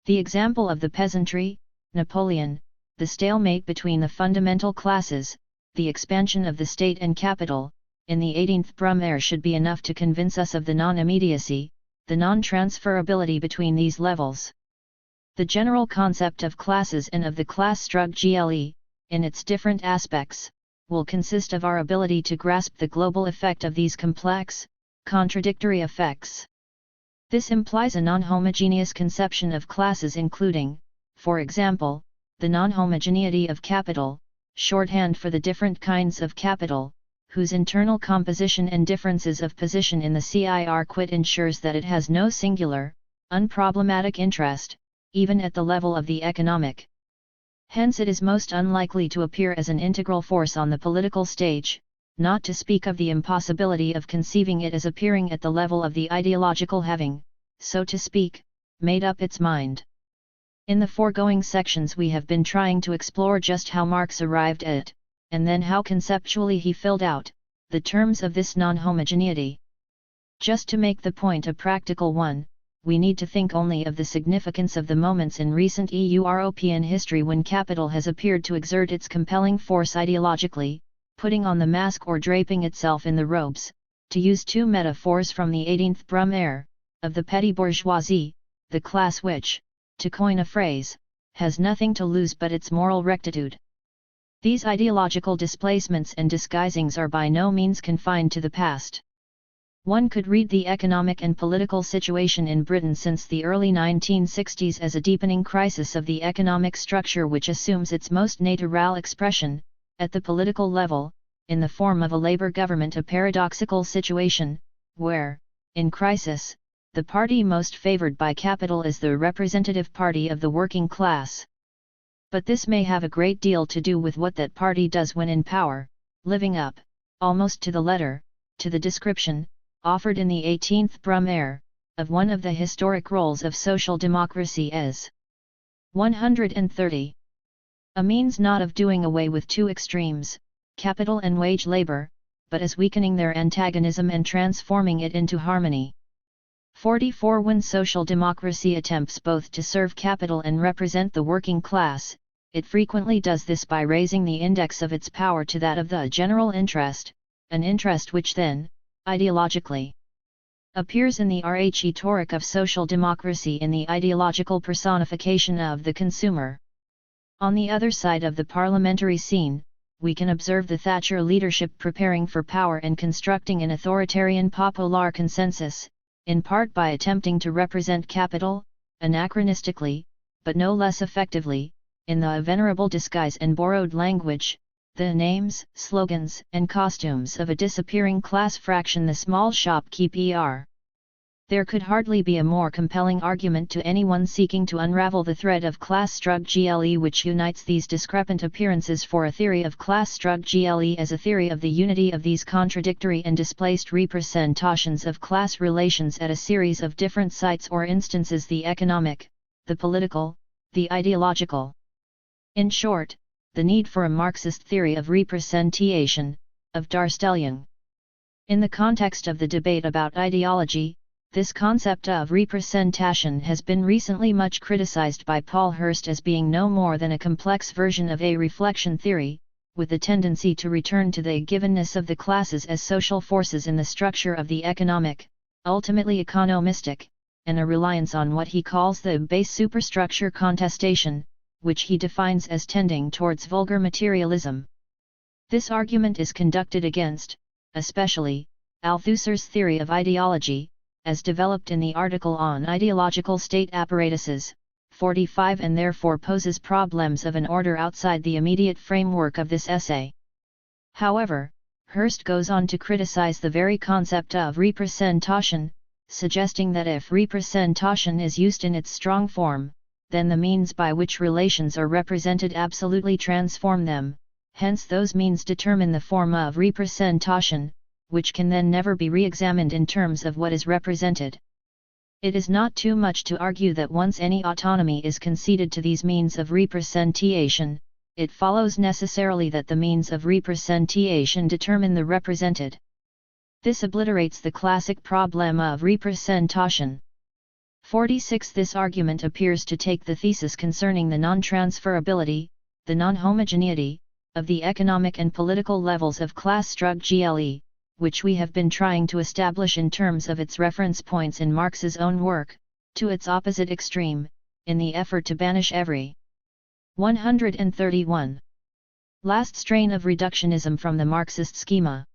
The example of the peasantry, Napoleon, the stalemate between the fundamental classes, the expansion of the state and capital, in the 18th Brumaire should be enough to convince us of the non-immediacy, the non-transferability between these levels. The general concept of classes and of the class struggle, in its different aspects, will consist of our ability to grasp the global effect of these complex, contradictory effects. This implies a non-homogeneous conception of classes including, for example, the non-homogeneity of capital, shorthand for the different kinds of capital, whose internal composition and differences of position in the circuit ensures that it has no singular, unproblematic interest, even at the level of the economic. Hence it is most unlikely to appear as an integral force on the political stage, not to speak of the impossibility of conceiving it as appearing at the level of the ideological having, so to speak, made up its mind. In the foregoing sections we have been trying to explore just how Marx arrived at it, and then how conceptually he filled out the terms of this non-homogeneity. Just to make the point a practical one, we need to think only of the significance of the moments in recent European history when capital has appeared to exert its compelling force ideologically, putting on the mask or draping itself in the robes, to use two metaphors from the 18th Brumaire, of the petty bourgeoisie, the class which, to coin a phrase, has nothing to lose but its moral rectitude. These ideological displacements and disguisings are by no means confined to the past. One could read the economic and political situation in Britain since the early 1960s as a deepening crisis of the economic structure which assumes its most natural expression, at the political level, in the form of a Labour government, a paradoxical situation, where, in crisis, the party most favoured by capital is the representative party of the working class. But this may have a great deal to do with what that party does when in power, living up, almost to the letter, to the description, offered in the 18th Brumaire, of one of the historic roles of social democracy as 130. A means not of doing away with two extremes, capital and wage labour, but as weakening their antagonism and transforming it into harmony. 44. When social democracy attempts both to serve capital and represent the working class, it frequently does this by raising the index of its power to that of the general interest, an interest which then, ideologically, appears in the rhetoric of social democracy in the ideological personification of the consumer. On the other side of the parliamentary scene, we can observe the Thatcher leadership preparing for power and constructing an authoritarian popular consensus, in part by attempting to represent capital, anachronistically, but no less effectively, in the venerable disguise and borrowed language, the names, slogans, and costumes of a disappearing class fraction, the small shopkeep er. There could hardly be a more compelling argument to anyone seeking to unravel the thread of class struggle which unites these discrepant appearances for a theory of class struggle as a theory of the unity of these contradictory and displaced representations of class relations at a series of different sites or instances: the economic, the political, the ideological. In short, the need for a Marxist theory of representation, of Darstellung. In the context of the debate about ideology, this concept of representation has been recently much criticized by Paul Hirst as being no more than a complex version of a reflection theory, with a tendency to return to the givenness of the classes as social forces in the structure of the economic, ultimately economistic, and a reliance on what he calls the base superstructure contestation, which he defines as tending towards vulgar materialism. This argument is conducted against, especially, Althusser's theory of ideology, as developed in the article on ideological state apparatuses, 45, and therefore poses problems of an order outside the immediate framework of this essay. However, Hirst goes on to criticize the very concept of representation, suggesting that if representation is used in its strong form, then the means by which relations are represented absolutely transform them, hence those means determine the form of representation, which can then never be re-examined in terms of what is represented. It is not too much to argue that once any autonomy is conceded to these means of representation, it follows necessarily that the means of representation determine the represented. This obliterates the classic problem of representation. 46. This argument appears to take the thesis concerning the non-transferability, the non-homogeneity, of the economic and political levels of class struggle, which we have been trying to establish in terms of its reference points in Marx's own work, to its opposite extreme, in the effort to banish every 131 last strain of reductionism from the Marxist schema.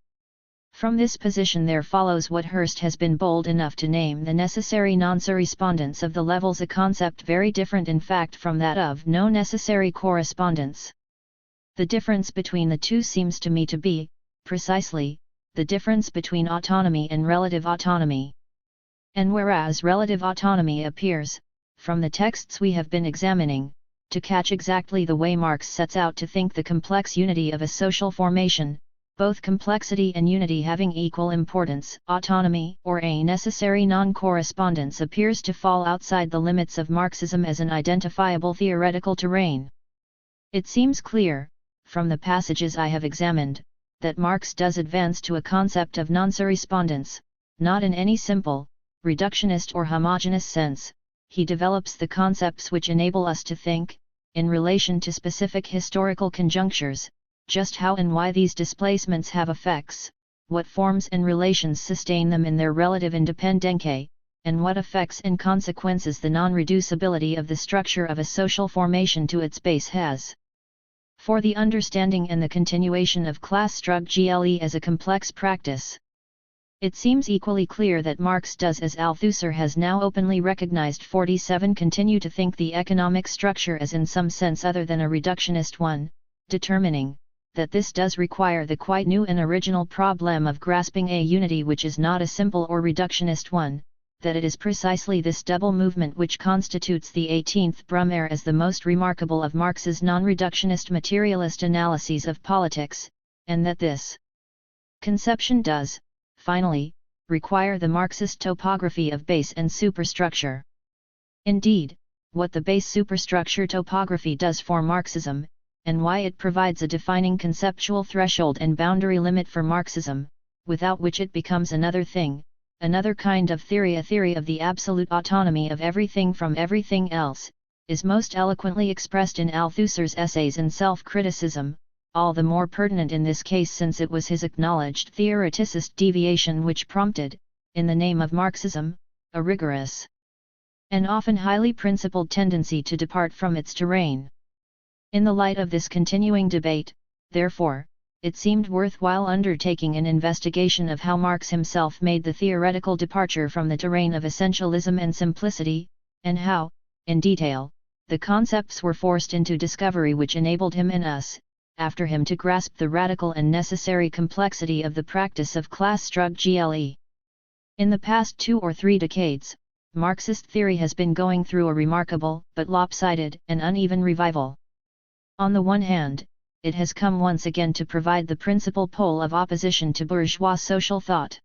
From this position there follows what Hirst has been bold enough to name the necessary non-correspondence of the levels, a concept very different in fact from that of no necessary correspondence. The difference between the two seems to me to be, precisely, the difference between autonomy and relative autonomy. And whereas relative autonomy appears, from the texts we have been examining, to catch exactly the way Marx sets out to think the complex unity of a social formation, both complexity and unity having equal importance, autonomy, or a necessary non-correspondence, appears to fall outside the limits of Marxism as an identifiable theoretical terrain. It seems clear, from the passages I have examined, that Marx does advance to a concept of non-correspondence, not in any simple, reductionist or homogeneous sense. He develops the concepts which enable us to think, in relation to specific historical conjunctures, just how and why these displacements have effects, what forms and relations sustain them in their relative independence, and what effects and consequences the non-reducibility of the structure of a social formation to its base has. For the understanding and the continuation of class struggle as a complex practice, it seems equally clear that Marx does, as Althusser has now openly recognized, 47, continue to think the economic structure as in some sense other than a reductionist one, determining that this does require the quite new and original problem of grasping a unity which is not a simple or reductionist one, that it is precisely this double movement which constitutes the 18th Brumaire as the most remarkable of Marx's non-reductionist materialist analyses of politics, and that this conception does, finally, require the Marxist topography of base and superstructure. Indeed, what the base superstructure topography does for Marxism, and why it provides a defining conceptual threshold and boundary limit for Marxism, without which it becomes another thing, another kind of theory, a theory of the absolute autonomy of everything from everything else, is most eloquently expressed in Althusser's essays in self-criticism, all the more pertinent in this case since it was his acknowledged theoreticist deviation which prompted, in the name of Marxism, a rigorous and often highly principled tendency to depart from its terrain. In the light of this continuing debate, therefore, it seemed worthwhile undertaking an investigation of how Marx himself made the theoretical departure from the terrain of essentialism and simplicity, and how, in detail, the concepts were forced into discovery which enabled him and us, after him, to grasp the radical and necessary complexity of the practice of class struggle. In the past 2 or 3 decades, Marxist theory has been going through a remarkable, but lopsided, and uneven revival. On the one hand, it has come once again to provide the principal pole of opposition to bourgeois social thought.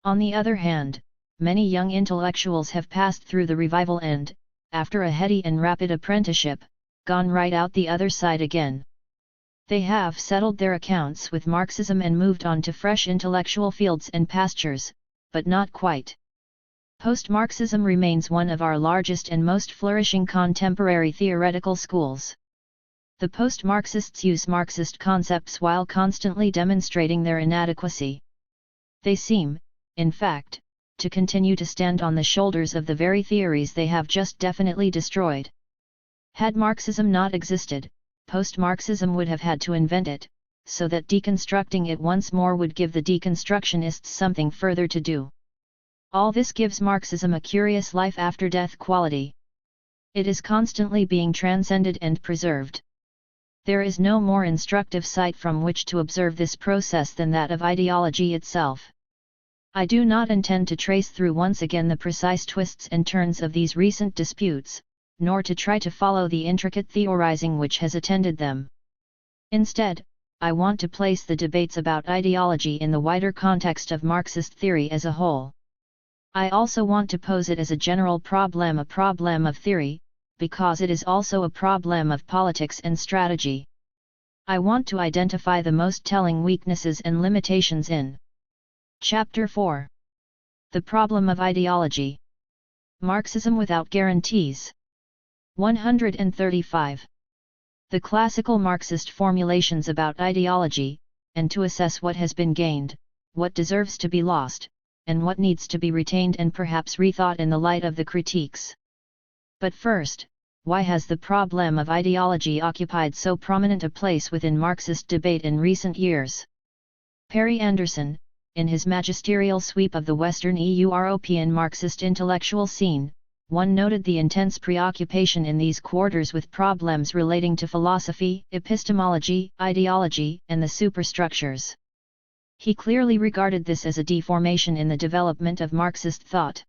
On the other hand, many young intellectuals have passed through the revival and, after a heady and rapid apprenticeship, gone right out the other side again. They have settled their accounts with Marxism and moved on to fresh intellectual fields and pastures, but not quite. Post-Marxism remains one of our largest and most flourishing contemporary theoretical schools. The post-Marxists use Marxist concepts while constantly demonstrating their inadequacy. They seem, in fact, to continue to stand on the shoulders of the very theories they have just definitely destroyed. Had Marxism not existed, post-Marxism would have had to invent it, so that deconstructing it once more would give the deconstructionists something further to do. All this gives Marxism a curious life-after-death quality. It is constantly being transcended and preserved. There is no more instructive site from which to observe this process than that of ideology itself. I do not intend to trace through once again the precise twists and turns of these recent disputes, nor to try to follow the intricate theorizing which has attended them. Instead, I want to place the debates about ideology in the wider context of Marxist theory as a whole. I also want to pose it as a general problem, a problem of theory, because it is also a problem of politics and strategy. I want to identify the most telling weaknesses and limitations in Chapter 4. The Problem of Ideology. Marxism without guarantees. 135. The classical Marxist formulations about ideology, and to assess what has been gained, what deserves to be lost, and what needs to be retained and perhaps rethought in the light of the critiques. But first, why has the problem of ideology occupied so prominent a place within Marxist debate in recent years? Perry Anderson, in his magisterial sweep of the Western European Marxist intellectual scene, noted the intense preoccupation in these quarters with problems relating to philosophy, epistemology, ideology, and the superstructures. He clearly regarded this as a deformation in the development of Marxist thought.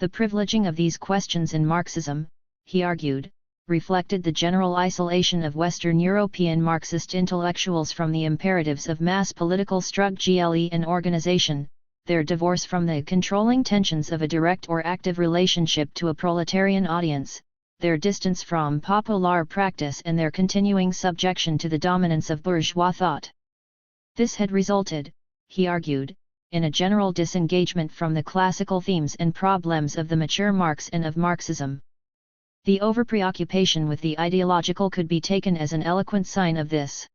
The privileging of these questions in Marxism, he argued, reflected the general isolation of Western European Marxist intellectuals from the imperatives of mass political struggle and organization, their divorce from the controlling tensions of a direct or active relationship to a proletarian audience, their distance from popular practice, and their continuing subjection to the dominance of bourgeois thought. This had resulted, he argued, in a general disengagement from the classical themes and problems of the mature Marx and of Marxism. The overpreoccupation with the ideological could be taken as an eloquent sign of this.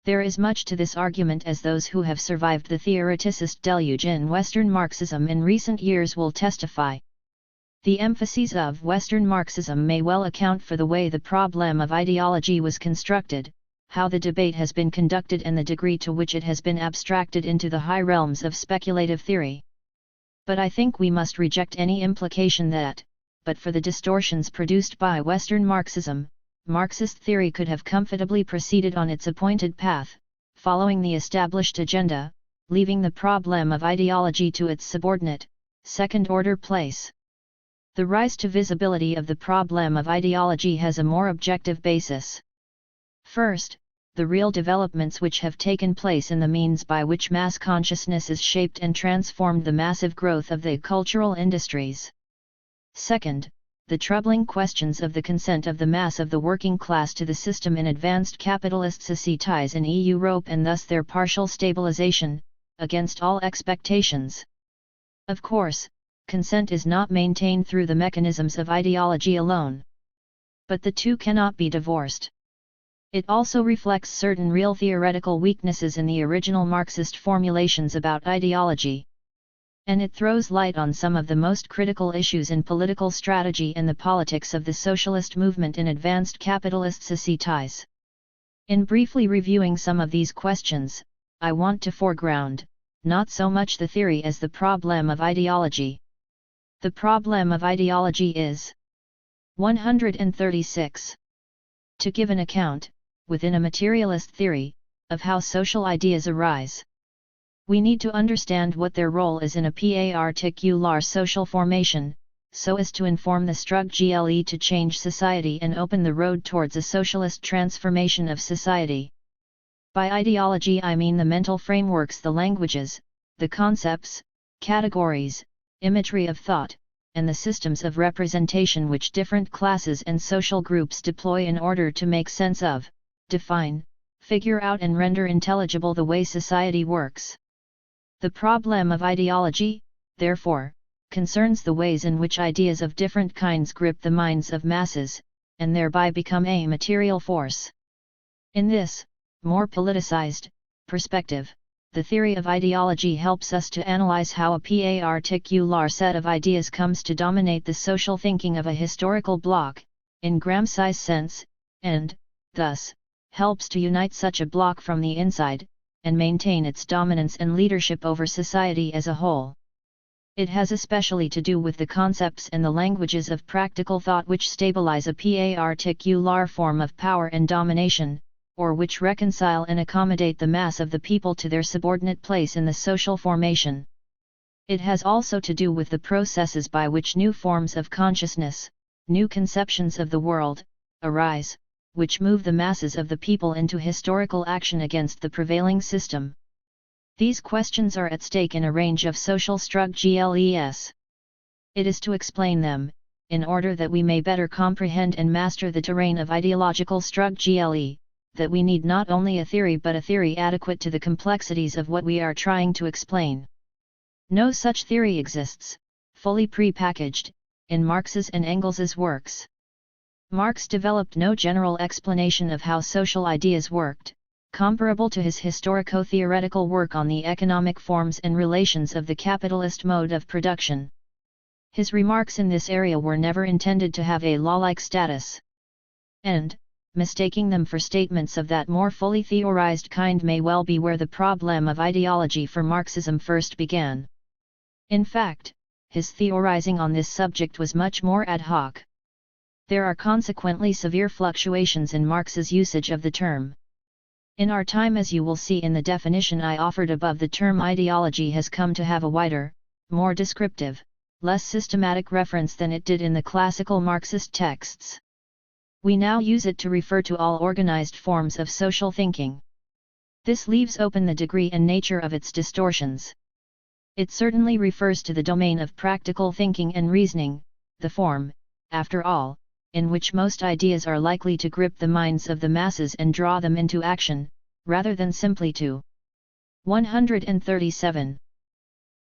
There is much to this argument, as those who have survived the theoreticist deluge in Western Marxism in recent years will testify. The emphases of Western Marxism may well account for the way the problem of ideology was constructed, how the debate has been conducted, and the degree to which it has been abstracted into the high realms of speculative theory. But I think we must reject any implication that, but for the distortions produced by Western Marxism, Marxist theory could have comfortably proceeded on its appointed path, following the established agenda, leaving the problem of ideology to its subordinate, second-order place. The rise to visibility of the problem of ideology has a more objective basis. First, the real developments which have taken place in the means by which mass consciousness is shaped and transformed, the massive growth of the cultural industries. Second, the troubling questions of the consent of the mass of the working class to the system in advanced capitalist societies in Europe, and thus their partial stabilization, against all expectations. Of course, consent is not maintained through the mechanisms of ideology alone. But the two cannot be divorced. It also reflects certain real theoretical weaknesses in the original Marxist formulations about ideology. And it throws light on some of the most critical issues in political strategy and the politics of the socialist movement in advanced capitalist societies. In briefly reviewing some of these questions, I want to foreground, not so much the theory as the problem of ideology. The problem of ideology is 136. To give an account, within a materialist theory, of how social ideas arise. We need to understand what their role is in a particular social formation, so as to inform the struggle to change society and open the road towards a socialist transformation of society. By ideology I mean the mental frameworks, the languages, the concepts, categories, imagery of thought, and the systems of representation which different classes and social groups deploy in order to make sense of, define, figure out and render intelligible the way society works. The problem of ideology, therefore, concerns the ways in which ideas of different kinds grip the minds of masses, and thereby become a material force. In this, more politicized, perspective, the theory of ideology helps us to analyze how a particular set of ideas comes to dominate the social thinking of a historical bloc, in Gramsci's sense, and, thus, helps to unite such a bloc from the inside, and maintain its dominance and leadership over society as a whole. It has especially to do with the concepts and the languages of practical thought which stabilize a particular form of power and domination, or which reconcile and accommodate the mass of the people to their subordinate place in the social formation. It has also to do with the processes by which new forms of consciousness, new conceptions of the world, arise, which move the masses of the people into historical action against the prevailing system. These questions are at stake in a range of social struggles. It is to explain them, in order that we may better comprehend and master the terrain of ideological struggle, that we need not only a theory but a theory adequate to the complexities of what we are trying to explain. No such theory exists, fully pre-packaged, in Marx's and Engels's works. Marx developed no general explanation of how social ideas worked, comparable to his historico-theoretical work on the economic forms and relations of the capitalist mode of production. His remarks in this area were never intended to have a law-like status. And, mistaking them for statements of that more fully theorized kind may well be where the problem of ideology for Marxism first began. In fact, his theorizing on this subject was much more ad hoc. There are consequently severe fluctuations in Marx's usage of the term. In our time, as you will see in the definition I offered above, the term ideology has come to have a wider, more descriptive, less systematic reference than it did in the classical Marxist texts. We now use it to refer to all organized forms of social thinking. This leaves open the degree and nature of its distortions. It certainly refers to the domain of practical thinking and reasoning, the form, after all, in which most ideas are likely to grip the minds of the masses and draw them into action, rather than simply to 137.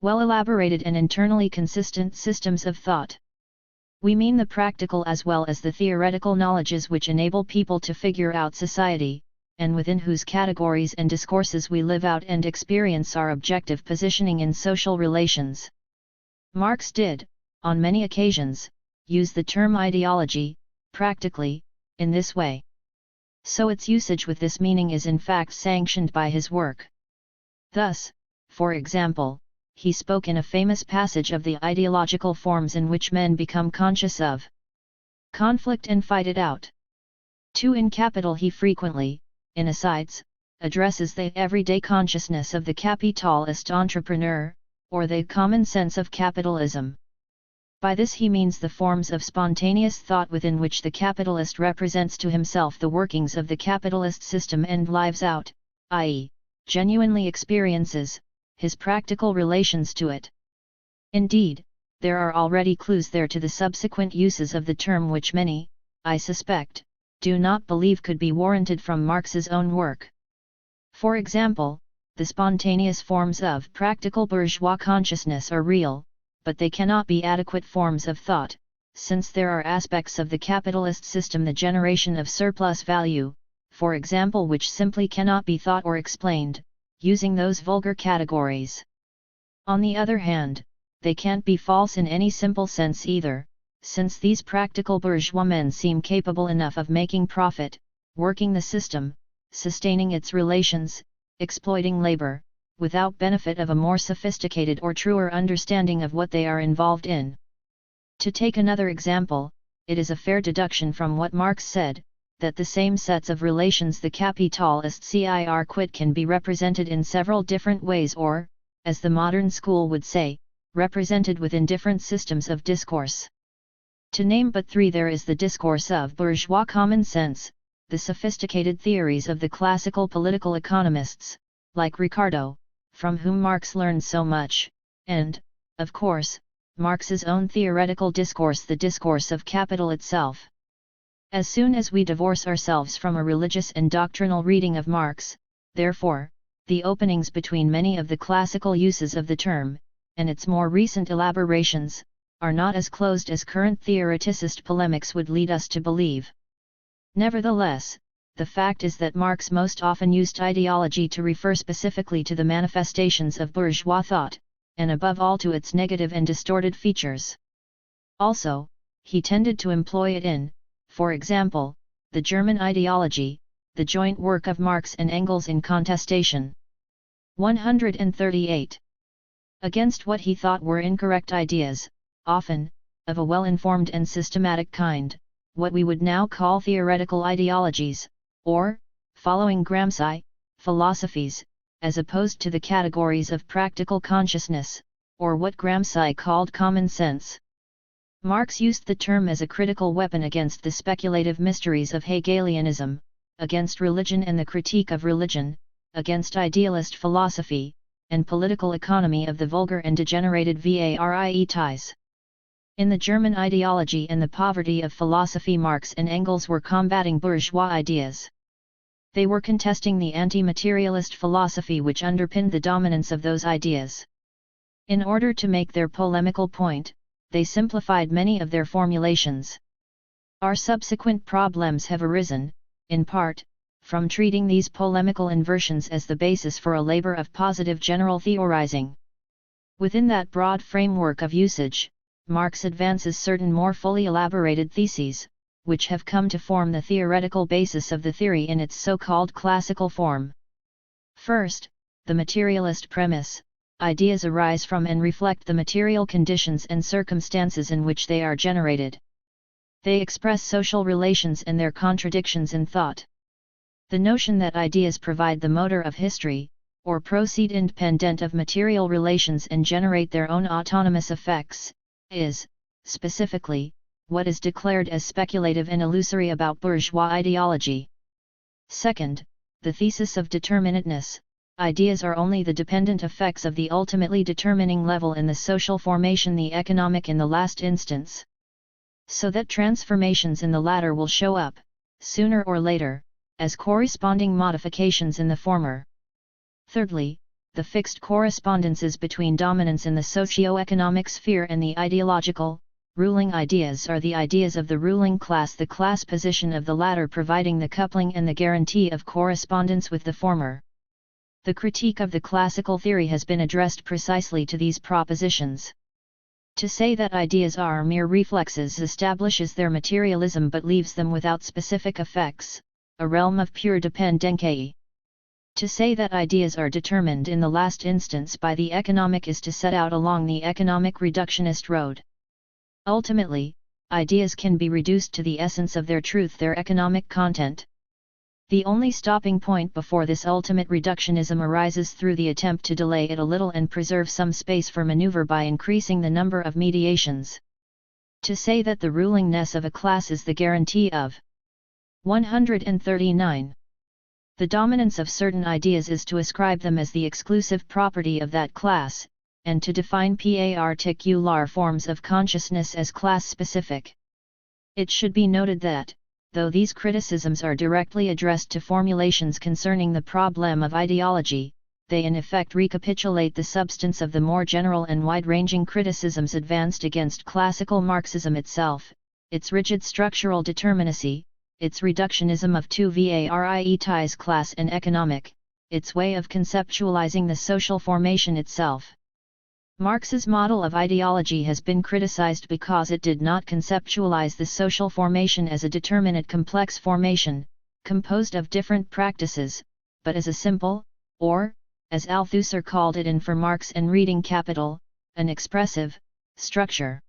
Well-elaborated and internally consistent systems of thought. We mean the practical as well as the theoretical knowledges which enable people to figure out society, and within whose categories and discourses we live out and experience our objective positioning in social relations. Marx did, on many occasions, use the term ideology, practically, in this way. So its usage with this meaning is in fact sanctioned by his work. Thus, for example, he spoke in a famous passage of the ideological forms in which men become conscious of conflict and fight it out. 2. In Capital he frequently, in asides, addresses the everyday consciousness of the capitalist entrepreneur, or the common sense of capitalism. By this he means the forms of spontaneous thought within which the capitalist represents to himself the workings of the capitalist system and lives out, i.e., genuinely experiences, his practical relations to it. Indeed, there are already clues there to the subsequent uses of the term which many, I suspect, do not believe could be warranted from Marx's own work. For example, the spontaneous forms of practical bourgeois consciousness are real, but they cannot be adequate forms of thought, since there are aspects of the capitalist system, the generation of surplus value, for example, which simply cannot be thought or explained, using those vulgar categories. On the other hand, they can't be false in any simple sense either, since these practical bourgeois men seem capable enough of making profit, working the system, sustaining its relations, exploiting labor, without benefit of a more sophisticated or truer understanding of what they are involved in. To take another example, it is a fair deduction from what Marx said, that the same sets of relations the capitalist circuit can be represented in several different ways or, as the modern school would say, represented within different systems of discourse. To name but three, there is the discourse of bourgeois common sense, the sophisticated theories of the classical political economists, like Ricardo, from whom Marx learned so much, and, of course, Marx's own theoretical discourse, the discourse of capital itself. As soon as we divorce ourselves from a religious and doctrinal reading of Marx, therefore, the openings between many of the classical uses of the term, and its more recent elaborations, are not as closed as current theoreticist polemics would lead us to believe. Nevertheless, the fact is that Marx most often used ideology to refer specifically to the manifestations of bourgeois thought, and above all to its negative and distorted features. Also, he tended to employ it in, for example, the German ideology, the joint work of Marx and Engels in Contestation. 138. Against what he thought were incorrect ideas, often, of a well-informed and systematic kind, what we would now call theoretical ideologies, or, following Gramsci, philosophies, as opposed to the categories of practical consciousness, or what Gramsci called common sense. Marx used the term as a critical weapon against the speculative mysteries of Hegelianism, against religion and the critique of religion, against idealist philosophy, and political economy of the vulgar and degenerated varieties. In the German ideology and the poverty of philosophy, Marx and Engels were combating bourgeois ideas. They were contesting the anti-materialist philosophy which underpinned the dominance of those ideas. In order to make their polemical point, they simplified many of their formulations. Our subsequent problems have arisen, in part, from treating these polemical inversions as the basis for a labor of positive general theorizing. Within that broad framework of usage, Marx advances certain more fully elaborated theses, which have come to form the theoretical basis of the theory in its so-called classical form. First, the materialist premise: ideas arise from and reflect the material conditions and circumstances in which they are generated. They express social relations and their contradictions in thought. The notion that ideas provide the motor of history, or proceed independent of material relations and generate their own autonomous effects, is, specifically, what is declared as speculative and illusory about bourgeois ideology. Second, the thesis of determinateness: ideas are only the dependent effects of the ultimately determining level in the social formation, the economic in the last instance. So that transformations in the latter will show up, sooner or later, as corresponding modifications in the former. Thirdly, the fixed correspondences between dominance in the socio-economic sphere and the ideological, ruling ideas are the ideas of the ruling class, the class position of the latter providing the coupling and the guarantee of correspondence with the former. The critique of the classical theory has been addressed precisely to these propositions. To say that ideas are mere reflexes establishes their materialism but leaves them without specific effects, a realm of pure dependence. To say that ideas are determined in the last instance by the economic is to set out along the economic reductionist road. Ultimately, ideas can be reduced to the essence of their truth, their economic content. The only stopping point before this ultimate reductionism arises through the attempt to delay it a little and preserve some space for maneuver by increasing the number of mediations. To say that the rulingness of a class is the guarantee of 139. The dominance of certain ideas is to ascribe them as the exclusive property of that class, and to define particular forms of consciousness as class-specific. It should be noted that, though these criticisms are directly addressed to formulations concerning the problem of ideology, they in effect recapitulate the substance of the more general and wide-ranging criticisms advanced against classical Marxism itself, its rigid structural determinacy, its reductionism of two varieties, class and economic, its way of conceptualizing the social formation itself. Marx's model of ideology has been criticized because it did not conceptualize the social formation as a determinate complex formation, composed of different practices, but as a simple, or, as Althusser called it in For Marx and Reading Capital, an expressive structure.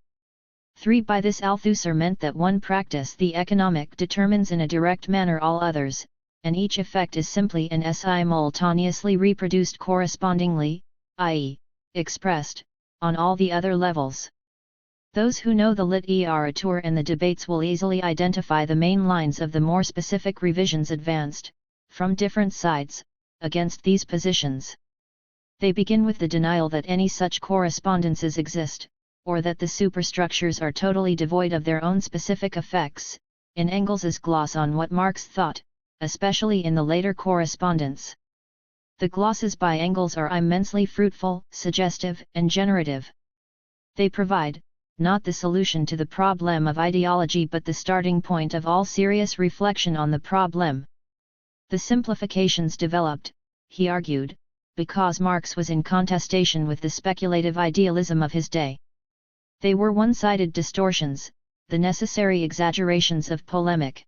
3. By this Althusser meant that one practice, the economic, determines in a direct manner all others, and each effect is simply and simultaneously reproduced correspondingly, i.e., expressed, on all the other levels. Those who know the literature and the debates will easily identify the main lines of the more specific revisions advanced, from different sides, against these positions. They begin with the denial that any such correspondences exist, or that the superstructures are totally devoid of their own specific effects, in Engels's gloss on what Marx thought, especially in the later correspondence. The glosses by Engels are immensely fruitful, suggestive, and generative. They provide, not the solution to the problem of ideology but the starting point of all serious reflection on the problem. The simplifications developed, he argued, because Marx was in contestation with the speculative idealism of his day. They were one-sided distortions, the necessary exaggerations of polemic.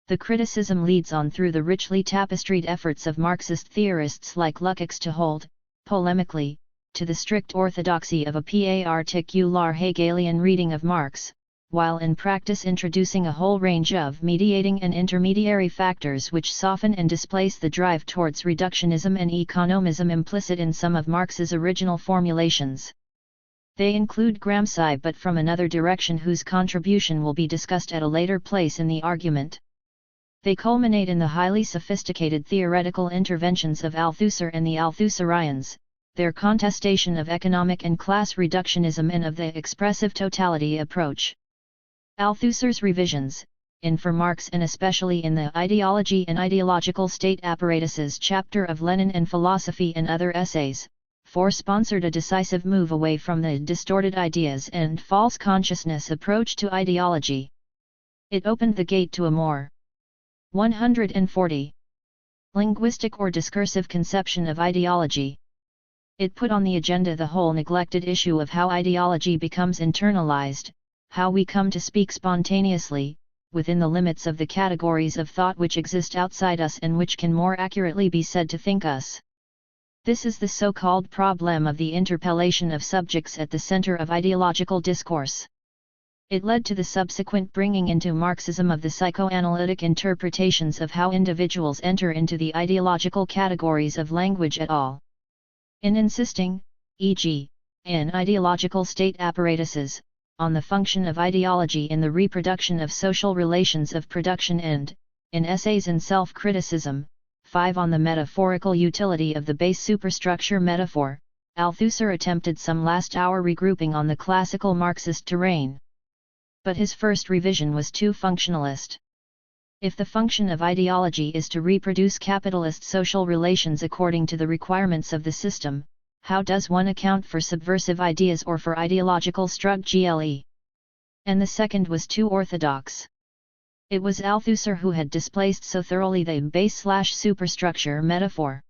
The criticism leads on through the richly tapestried efforts of Marxist theorists like Lukács to hold, polemically, to the strict orthodoxy of a particular Hegelian reading of Marx, while in practice introducing a whole range of mediating and intermediary factors which soften and displace the drive towards reductionism and economism implicit in some of Marx's original formulations. They include Gramsci but from another direction whose contribution will be discussed at a later place in the argument. They culminate in the highly sophisticated theoretical interventions of Althusser and the Althusserians, their contestation of economic and class reductionism and of the expressive totality approach. Althusser's revisions, in For Marx and especially in the Ideology and Ideological State Apparatuses chapter of Lenin and Philosophy and other essays, sponsored a decisive move away from the distorted ideas and false consciousness approach to ideology. It opened the gate to a more 140. Linguistic or discursive conception of ideology. It put on the agenda the whole neglected issue of how ideology becomes internalized, how we come to speak spontaneously, within the limits of the categories of thought which exist outside us and which can more accurately be said to think us. This is the so-called problem of the interpellation of subjects at the center of ideological discourse. It led to the subsequent bringing into Marxism of the psychoanalytic interpretations of how individuals enter into the ideological categories of language at all. In insisting, e.g., in ideological state apparatuses, on the function of ideology in the reproduction of social relations of production and, in essays in self-criticism, 5 on the metaphorical utility of the base superstructure metaphor, Althusser attempted some last-hour regrouping on the classical Marxist terrain. But his first revision was too functionalist. If the function of ideology is to reproduce capitalist social relations according to the requirements of the system, how does one account for subversive ideas or for ideological struggle? And the second was too orthodox. It was Althusser who had displaced so thoroughly the base/superstructure metaphor.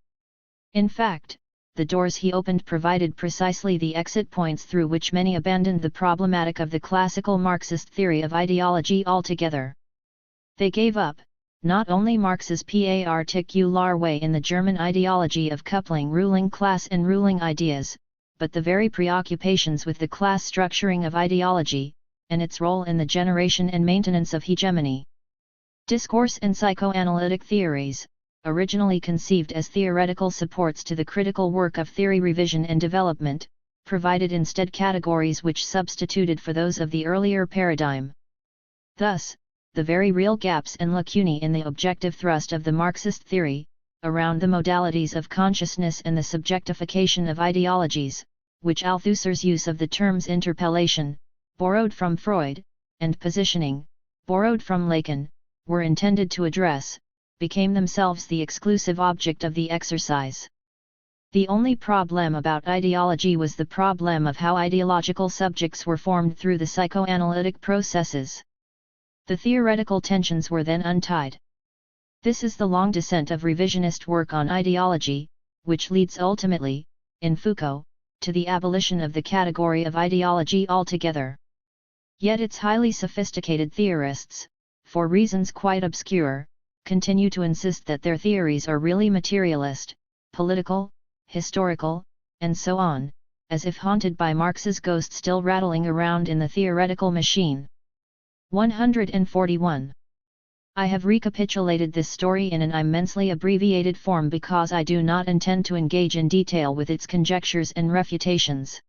In fact, the doors he opened provided precisely the exit points through which many abandoned the problematic of the classical Marxist theory of ideology altogether. They gave up, not only Marx's particular way in the German ideology of coupling ruling class and ruling ideas, but the very preoccupations with the class structuring of ideology, and its role in the generation and maintenance of hegemony. Discourse and psychoanalytic theories, originally conceived as theoretical supports to the critical work of theory revision and development, provided instead categories which substituted for those of the earlier paradigm. Thus, the very real gaps and lacunae in the objective thrust of the Marxist theory, around the modalities of consciousness and the subjectification of ideologies, which Althusser's use of the terms interpellation, borrowed from Freud, and positioning, borrowed from Lacan, were intended to address, became themselves the exclusive object of the exercise. The only problem about ideology was the problem of how ideological subjects were formed through the psychoanalytic processes. The theoretical tensions were then untied. This is the long descent of revisionist work on ideology, which leads ultimately, in Foucault, to the abolition of the category of ideology altogether. Yet its highly sophisticated theorists, for reasons quite obscure, continue to insist that their theories are really materialist, political, historical, and so on, as if haunted by Marx's ghost still rattling around in the theoretical machine. 141. I have recapitulated this story in an immensely abbreviated form because I do not intend to engage in detail with its conjectures and refutations.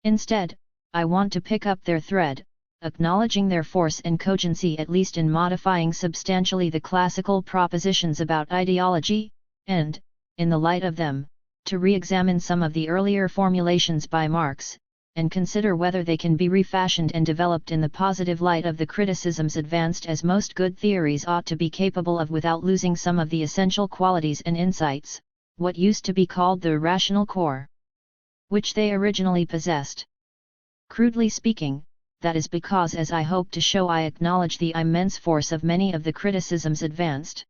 Instead, I want to pick up their thread, acknowledging their force and cogency at least in modifying substantially the classical propositions about ideology, and, in the light of them, to re-examine some of the earlier formulations by Marx, and consider whether they can be refashioned and developed in the positive light of the criticisms advanced as most good theories ought to be capable of without losing some of the essential qualities and insights, what used to be called the rational core, which they originally possessed. Crudely speaking, that is because, as I hope to show, I acknowledge the immense force of many of the criticisms advanced.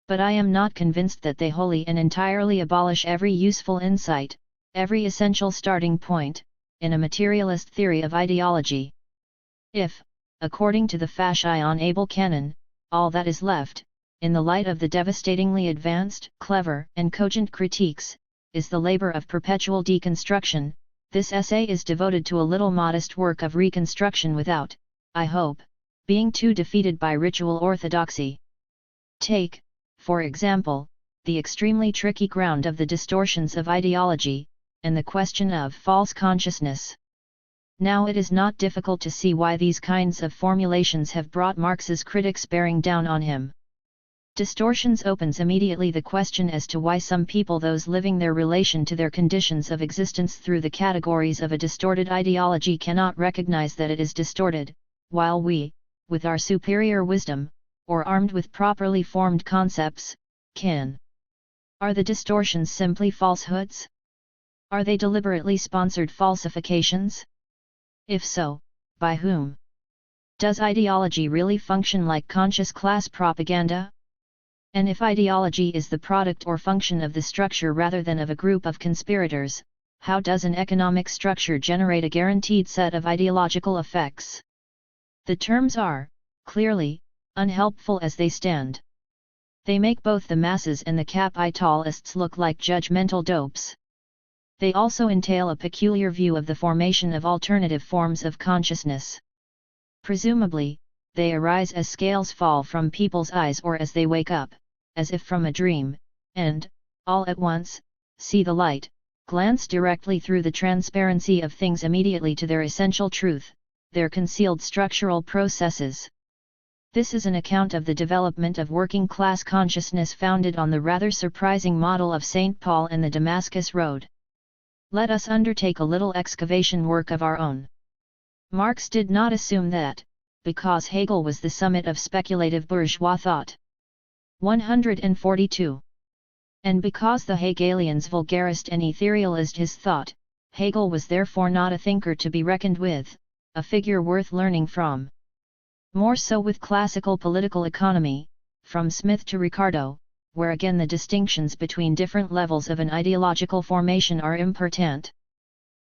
But I am not convinced that they wholly and entirely abolish every useful insight, every essential starting point, in a materialist theory of ideology. If, according to the fascion Abel canon, all that is left, in the light of the devastatingly advanced, clever, and cogent critiques, is the labor of perpetual deconstruction, this essay is devoted to a little modest work of reconstruction without, I hope, being too defeated by ritual orthodoxy. Take, for example, the extremely tricky ground of the distortions of ideology, and the question of false consciousness. Now it is not difficult to see why these kinds of formulations have brought Marx's critics bearing down on him. Distortions opens immediately the question as to why some people, those living their relation to their conditions of existence through the categories of a distorted ideology, cannot recognize that it is distorted, while we, with our superior wisdom, or armed with properly formed concepts, can. Are the distortions simply falsehoods? Are they deliberately sponsored falsifications? If so, by whom? Does ideology really function like conscious class propaganda? And if ideology is the product or function of the structure rather than of a group of conspirators, how does an economic structure generate a guaranteed set of ideological effects? The terms are, clearly, unhelpful as they stand. They make both the masses and the capitalists look like judgmental dopes. They also entail a peculiar view of the formation of alternative forms of consciousness. Presumably, they arise as scales fall from people's eyes or as they wake up, as if from a dream, and, all at once, see the light, glance directly through the transparency of things immediately to their essential truth, their concealed structural processes. This is an account of the development of working-class consciousness founded on the rather surprising model of St. Paul and the Damascus Road. Let us undertake a little excavation work of our own. Marx did not assume that, because Hegel was the summit of speculative bourgeois thought. 142. And because the Hegelians vulgarized and etherealized his thought, Hegel was therefore not a thinker to be reckoned with, a figure worth learning from. More so with classical political economy, from Smith to Ricardo, where again the distinctions between different levels of an ideological formation are important.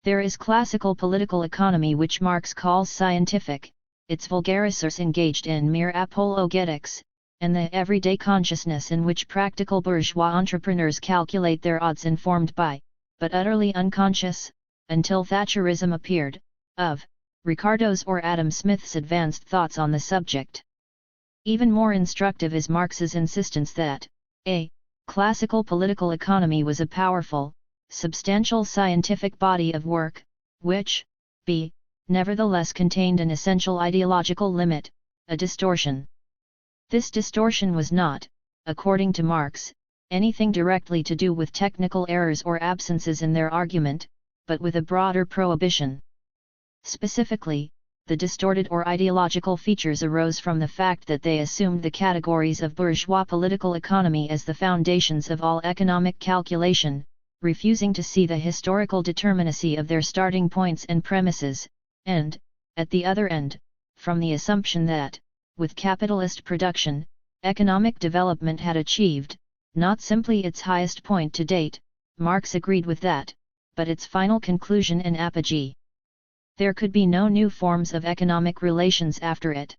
There is classical political economy which Marx calls scientific, its vulgarisers engaged in mere apologetics, and the everyday consciousness in which practical bourgeois entrepreneurs calculate their odds informed by, but utterly unconscious, until Thatcherism appeared, of Ricardo's or Adam Smith's advanced thoughts on the subject. Even more instructive is Marx's insistence that a classical political economy was a powerful, substantial scientific body of work, which b nevertheless contained an essential ideological limit, a distortion. This distortion was not, according to Marx, anything directly to do with technical errors or absences in their argument, but with a broader prohibition. Specifically, the distorted or ideological features arose from the fact that they assumed the categories of bourgeois political economy as the foundations of all economic calculation, refusing to see the historical determinacy of their starting points and premises, and, at the other end, from the assumption that, with capitalist production, economic development had achieved, not simply its highest point to date, Marx agreed with that, but its final conclusion and apogee. There could be no new forms of economic relations after it.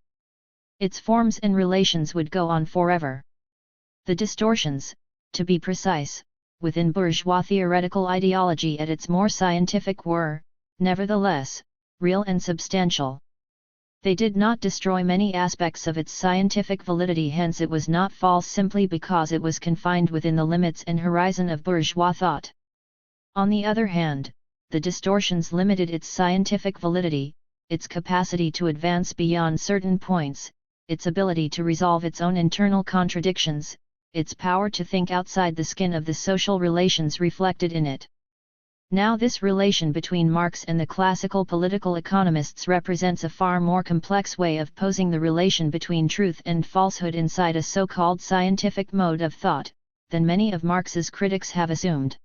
Its forms and relations would go on forever. The distortions, to be precise, within bourgeois theoretical ideology at its more scientific were, nevertheless, real and substantial. They did not destroy many aspects of its scientific validity, hence it was not false simply because it was confined within the limits and horizon of bourgeois thought. On the other hand, the distortions limited its scientific validity, its capacity to advance beyond certain points, its ability to resolve its own internal contradictions, its power to think outside the skin of the social relations reflected in it. Now this relation between Marx and the classical political economists represents a far more complex way of posing the relation between truth and falsehood inside a so-called scientific mode of thought, than many of Marx's critics have assumed.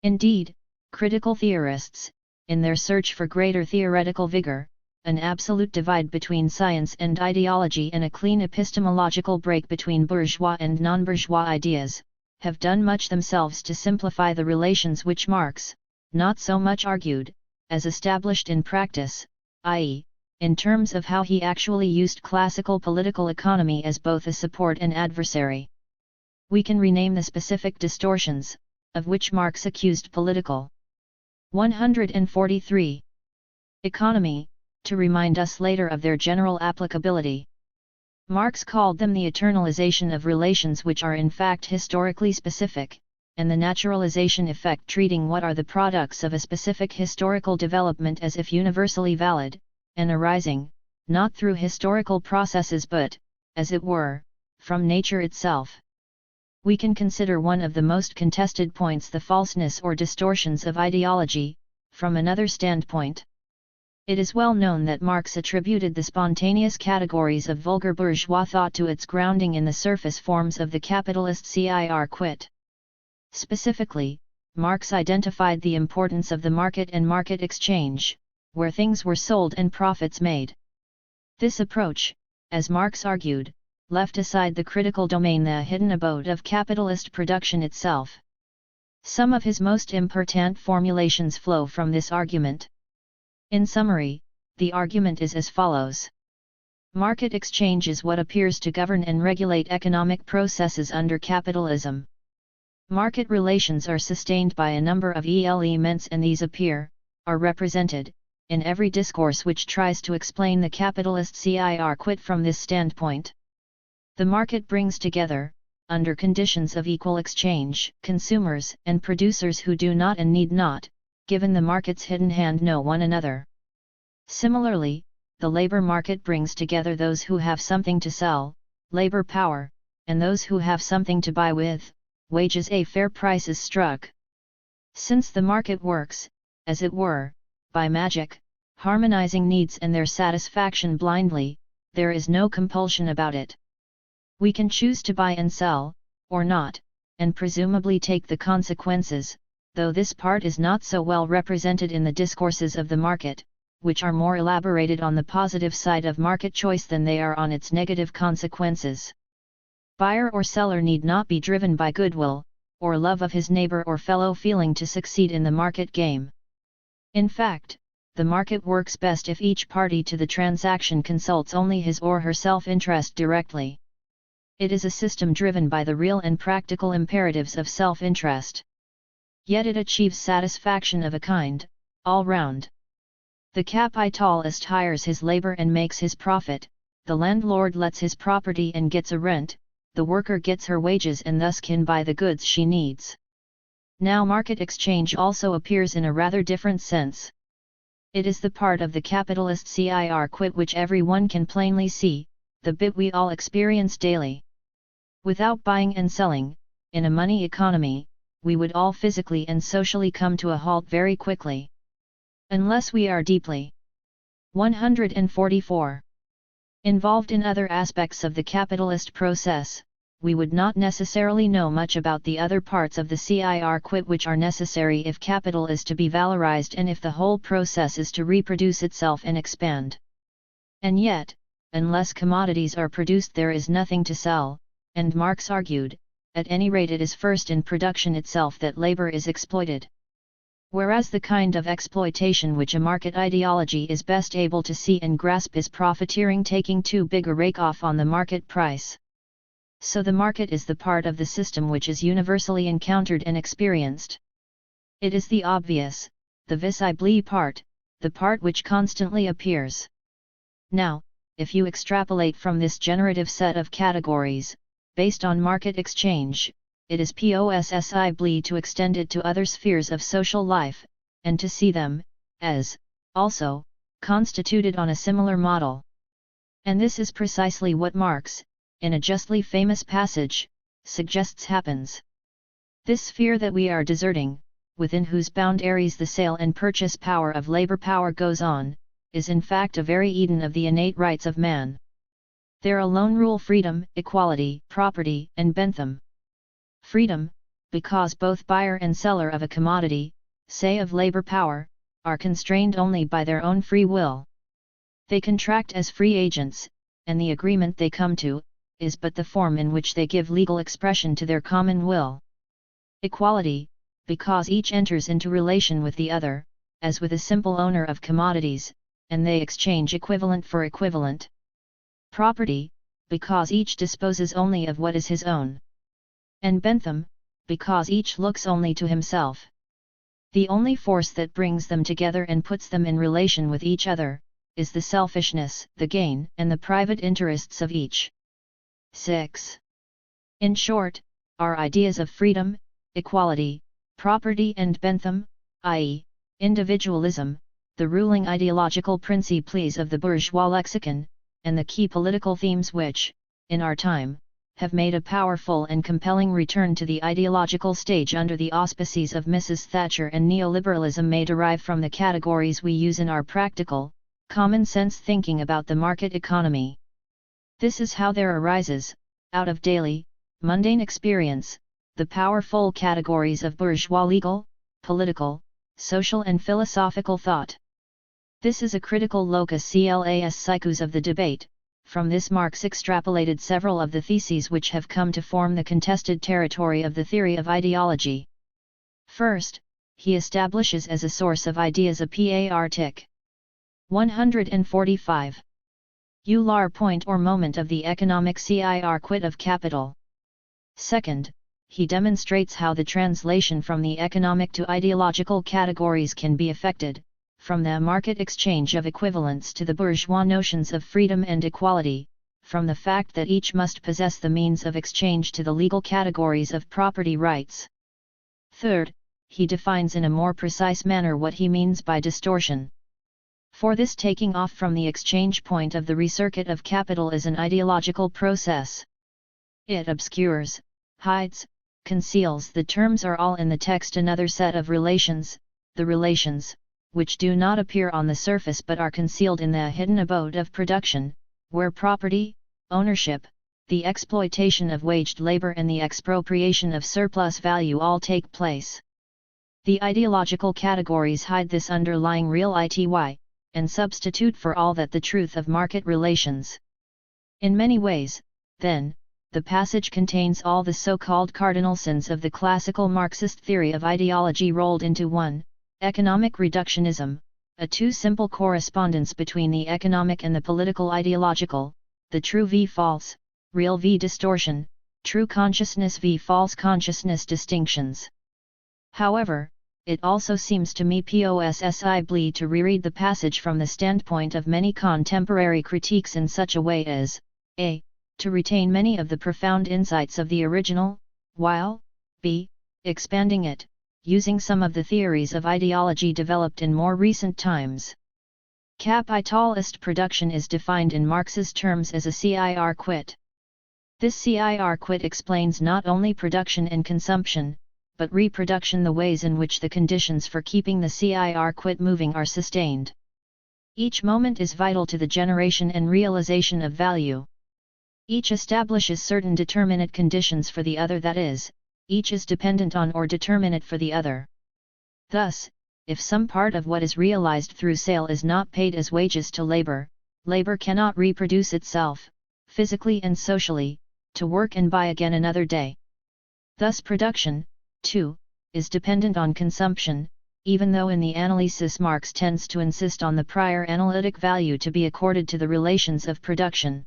Indeed, critical theorists, in their search for greater theoretical vigor, an absolute divide between science and ideology and a clean epistemological break between bourgeois and non-bourgeois ideas, have done much themselves to simplify the relations which Marx, not so much argued, as established in practice, i.e., in terms of how he actually used classical political economy as both a support and adversary. We can rename the specific distortions, of which Marx accused political. 143. Economy, to remind us later of their general applicability. Marx called them the eternalization of relations which are in fact historically specific, and the naturalization effect, treating what are the products of a specific historical development as if universally valid, and arising, not through historical processes but, as it were, from nature itself. We can consider one of the most contested points, the falseness or distortions of ideology, from another standpoint. It is well known that Marx attributed the spontaneous categories of vulgar bourgeois thought to its grounding in the surface forms of the capitalist circuit. Specifically, Marx identified the importance of the market and market exchange, where things were sold and profits made. This approach, as Marx argued, left aside the critical domain, the hidden abode of capitalist production itself. Some of his most important formulations flow from this argument. In summary, the argument is as follows. Market exchange is what appears to govern and regulate economic processes under capitalism. Market relations are sustained by a number of elements, and these are represented, in every discourse which tries to explain the capitalist circuit from this standpoint. The market brings together, under conditions of equal exchange, consumers and producers who do not and need not, given the market's hidden hand, know one another. Similarly, the labor market brings together those who have something to sell, labor power, and those who have something to buy with, wages. A fair price is struck. Since the market works, as it were, by magic, harmonizing needs and their satisfaction blindly, there is no compulsion about it. We can choose to buy and sell, or not, and presumably take the consequences, though this part is not so well represented in the discourses of the market, which are more elaborated on the positive side of market choice than they are on its negative consequences. Buyer or seller need not be driven by goodwill, or love of his neighbor or fellow feeling to succeed in the market game. In fact, the market works best if each party to the transaction consults only his or her self-interest directly. It is a system driven by the real and practical imperatives of self-interest. Yet it achieves satisfaction of a kind, all round. The capitalist hires his labor and makes his profit, the landlord lets his property and gets a rent, the worker gets her wages and thus can buy the goods she needs. Now market exchange also appears in a rather different sense. It is the part of the capitalist circuit which everyone can plainly see, the bit we all experience daily. Without buying and selling, in a money economy, we would all physically and socially come to a halt very quickly. Unless we are deeply 144. Involved in other aspects of the capitalist process, we would not necessarily know much about the other parts of the circuit which are necessary if capital is to be valorized and if the whole process is to reproduce itself and expand. And yet, unless commodities are produced there is nothing to sell, and Marx argued, at any rate it is first in production itself that labor is exploited. Whereas the kind of exploitation which a market ideology is best able to see and grasp is profiteering, taking too big a rake off on the market price. So the market is the part of the system which is universally encountered and experienced. It is the obvious, the visible part, the part which constantly appears. Now, if you extrapolate from this generative set of categories, based on market exchange, it is possible to extend it to other spheres of social life, and to see them, as, also, constituted on a similar model. And this is precisely what Marx, in a justly famous passage, suggests happens. This sphere that we are deserting, within whose boundaries the sale and purchase power of labor power goes on, is in fact a very Eden of the innate rights of man. There alone rule freedom, equality, property, and Bentham. Freedom, because both buyer and seller of a commodity, say of labor power, are constrained only by their own free will. They contract as free agents, and the agreement they come to, is but the form in which they give legal expression to their common will. Equality, because each enters into relation with the other, as with a simple owner of commodities, and they exchange equivalent for equivalent. Property, because each disposes only of what is his own. And Bentham, because each looks only to himself. The only force that brings them together and puts them in relation with each other, is the selfishness, the gain, and the private interests of each. 6. In short, our ideas of freedom, equality, property and Bentham, i.e., individualism, the ruling ideological principles of the bourgeois lexicon, and the key political themes which, in our time, have made a powerful and compelling return to the ideological stage under the auspices of Mrs. Thatcher and neoliberalism may derive from the categories we use in our practical, common-sense thinking about the market economy. This is how there arises, out of daily, mundane experience, the powerful categories of bourgeois legal, political, social and philosophical thought. This is a critical locus class siccus of the debate. From this Marx extrapolated several of the theses which have come to form the contested territory of the theory of ideology. First, he establishes as a source of ideas a partic. 145. Euler point or moment of the economic circuit of capital. Second, he demonstrates how the translation from the economic to ideological categories can be effected, from the market exchange of equivalents to the bourgeois notions of freedom and equality, from the fact that each must possess the means of exchange to the legal categories of property rights. Third, he defines in a more precise manner what he means by distortion. For this taking off from the exchange point of the recircuit of capital is an ideological process. It obscures, hides, conceals. The terms are all in the text another set of relations, the relations, which do not appear on the surface but are concealed in the hidden abode of production, where property, ownership, the exploitation of waged labor and the expropriation of surplus value all take place. The ideological categories hide this underlying real ity, and substitute for all that the truth of market relations. In many ways, then, the passage contains all the so-called cardinal sins of the classical Marxist theory of ideology rolled into one: economic reductionism, a too simple correspondence between the economic and the political ideological, the true v false, real v distortion, true consciousness v false consciousness distinctions. However, it also seems to me possible to reread the passage from the standpoint of many contemporary critiques in such a way as, a. to retain many of the profound insights of the original, while, b. expanding it, using some of the theories of ideology developed in more recent times. Capitalist production is defined in Marx's terms as a circuit. This circuit explains not only production and consumption, but reproduction, the ways in which the conditions for keeping the circuit moving are sustained. Each moment is vital to the generation and realization of value. Each establishes certain determinate conditions for the other, that is, each is dependent on or determinate for the other. Thus, if some part of what is realized through sale is not paid as wages to labor, labor cannot reproduce itself, physically and socially, to work and buy again another day. Thus production, too, is dependent on consumption, even though in the analysis Marx tends to insist on the prior analytic value to be accorded to the relations of production.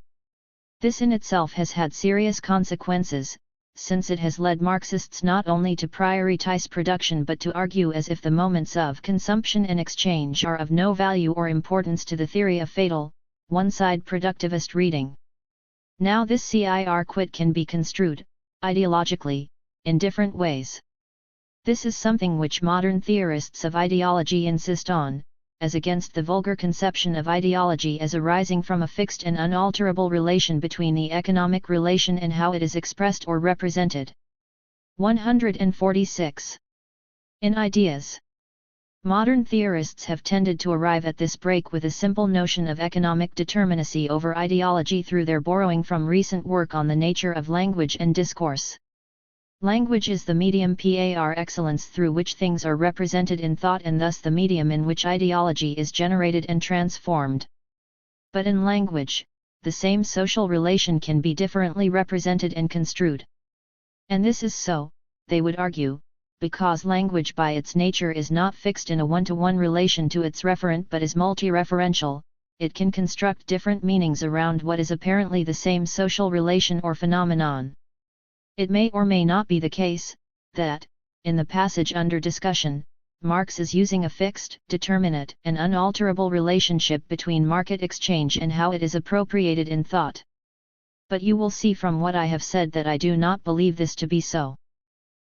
This in itself has had serious consequences, since it has led Marxists not only to prioritize production but to argue as if the moments of consumption and exchange are of no value or importance to the theory of fatal, one-side productivist reading. Now this CIR quit can be construed, ideologically, in different ways. This is something which modern theorists of ideology insist on, as against the vulgar conception of ideology as arising from a fixed and unalterable relation between the economic relation and how it is expressed or represented. 146. In ideas. Modern theorists have tended to arrive at this break with a simple notion of economic determinacy over ideology through their borrowing from recent work on the nature of language and discourse. Language is the medium par excellence through which things are represented in thought and thus the medium in which ideology is generated and transformed. But in language, the same social relation can be differently represented and construed. And this is so, they would argue, because language by its nature is not fixed in a one-to-one relation to its referent but is multi-referential. It can construct different meanings around what is apparently the same social relation or phenomenon. It may or may not be the case, that, in the passage under discussion, Marx is using a fixed, determinate, and unalterable relationship between market exchange and how it is appropriated in thought. But you will see from what I have said that I do not believe this to be so.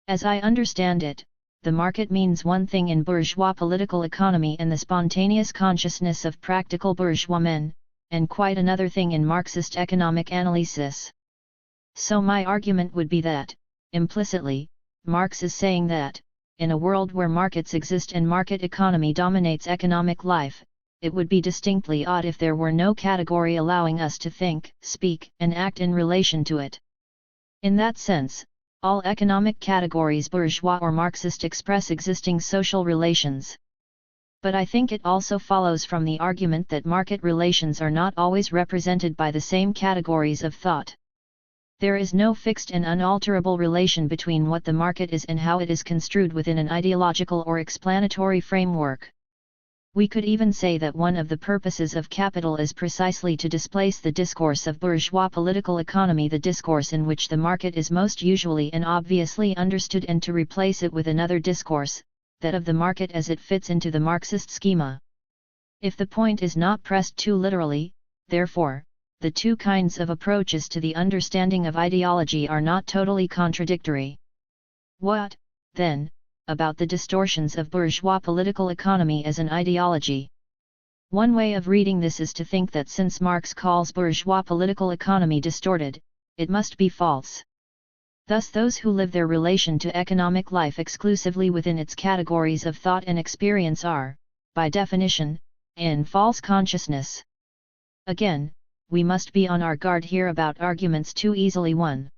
As I understand it, the market means one thing in bourgeois political economy and the spontaneous consciousness of practical bourgeois men, and quite another thing in Marxist economic analysis. So my argument would be that, implicitly, Marx is saying that, in a world where markets exist and market economy dominates economic life, it would be distinctly odd if there were no category allowing us to think, speak, and act in relation to it. In that sense, all economic categories bourgeois or Marxist express existing social relations. But I think it also follows from the argument that market relations are not always represented by the same categories of thought. There is no fixed and unalterable relation between what the market is and how it is construed within an ideological or explanatory framework. We could even say that one of the purposes of capital is precisely to displace the discourse of bourgeois political economy, the discourse in which the market is most usually and obviously understood, and to replace it with another discourse, that of the market as it fits into the Marxist schema. If the point is not pressed too literally, therefore, the two kinds of approaches to the understanding of ideology are not totally contradictory. What, then, about the distortions of bourgeois political economy as an ideology? One way of reading this is to think that since Marx calls bourgeois political economy distorted, it must be false. Thus those who live their relation to economic life exclusively within its categories of thought and experience are, by definition, in false consciousness. Again, we must be on our guard here about arguments too easily won.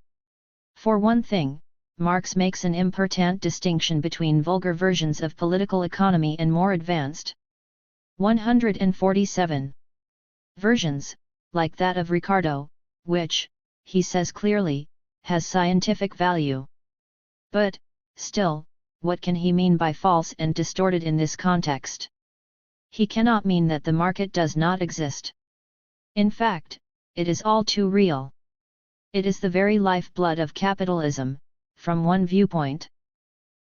For one thing, Marx makes an important distinction between vulgar versions of political economy and more advanced. 147. Versions, like that of Ricardo, which, he says clearly, has scientific value. But, still, what can he mean by false and distorted in this context? He cannot mean that the market does not exist. In fact, it is all too real. It is the very lifeblood of capitalism, from one viewpoint.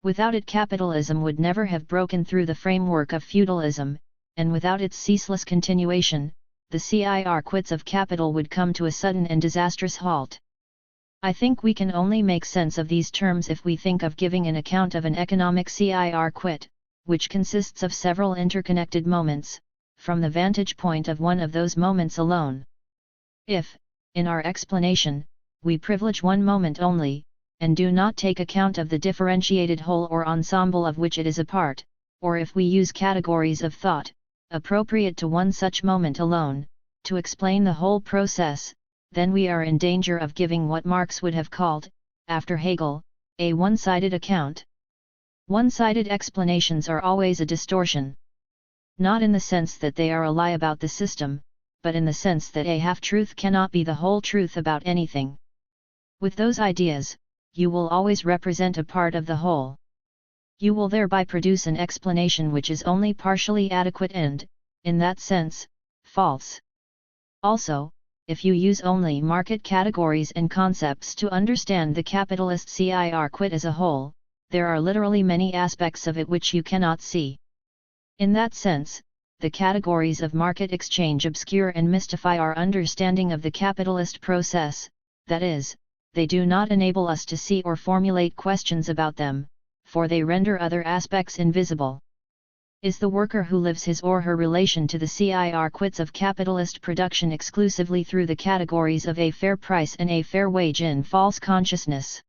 Without it, capitalism would never have broken through the framework of feudalism, and without its ceaseless continuation, the CIR quits of capital would come to a sudden and disastrous halt. I think we can only make sense of these terms if we think of giving an account of an economic CIR quit, which consists of several interconnected moments, from the vantage point of one of those moments alone. If, in our explanation, we privilege one moment only, and do not take account of the differentiated whole or ensemble of which it is a part, or if we use categories of thought, appropriate to one such moment alone, to explain the whole process, then we are in danger of giving what Marx would have called, after Hegel, a one-sided account. One-sided explanations are always a distortion. Not in the sense that they are a lie about the system, but in the sense that a half-truth cannot be the whole truth about anything. With those ideas, you will always represent a part of the whole. You will thereby produce an explanation which is only partially adequate and, in that sense, false. Also, if you use only market categories and concepts to understand the capitalist circuit as a whole, there are literally many aspects of it which you cannot see. In that sense, the categories of market exchange obscure and mystify our understanding of the capitalist process, that is, they do not enable us to see or formulate questions about them, for they render other aspects invisible. Is the worker who lives his or her relation to the circuits of capitalist production exclusively through the categories of a fair price and a fair wage in false consciousness?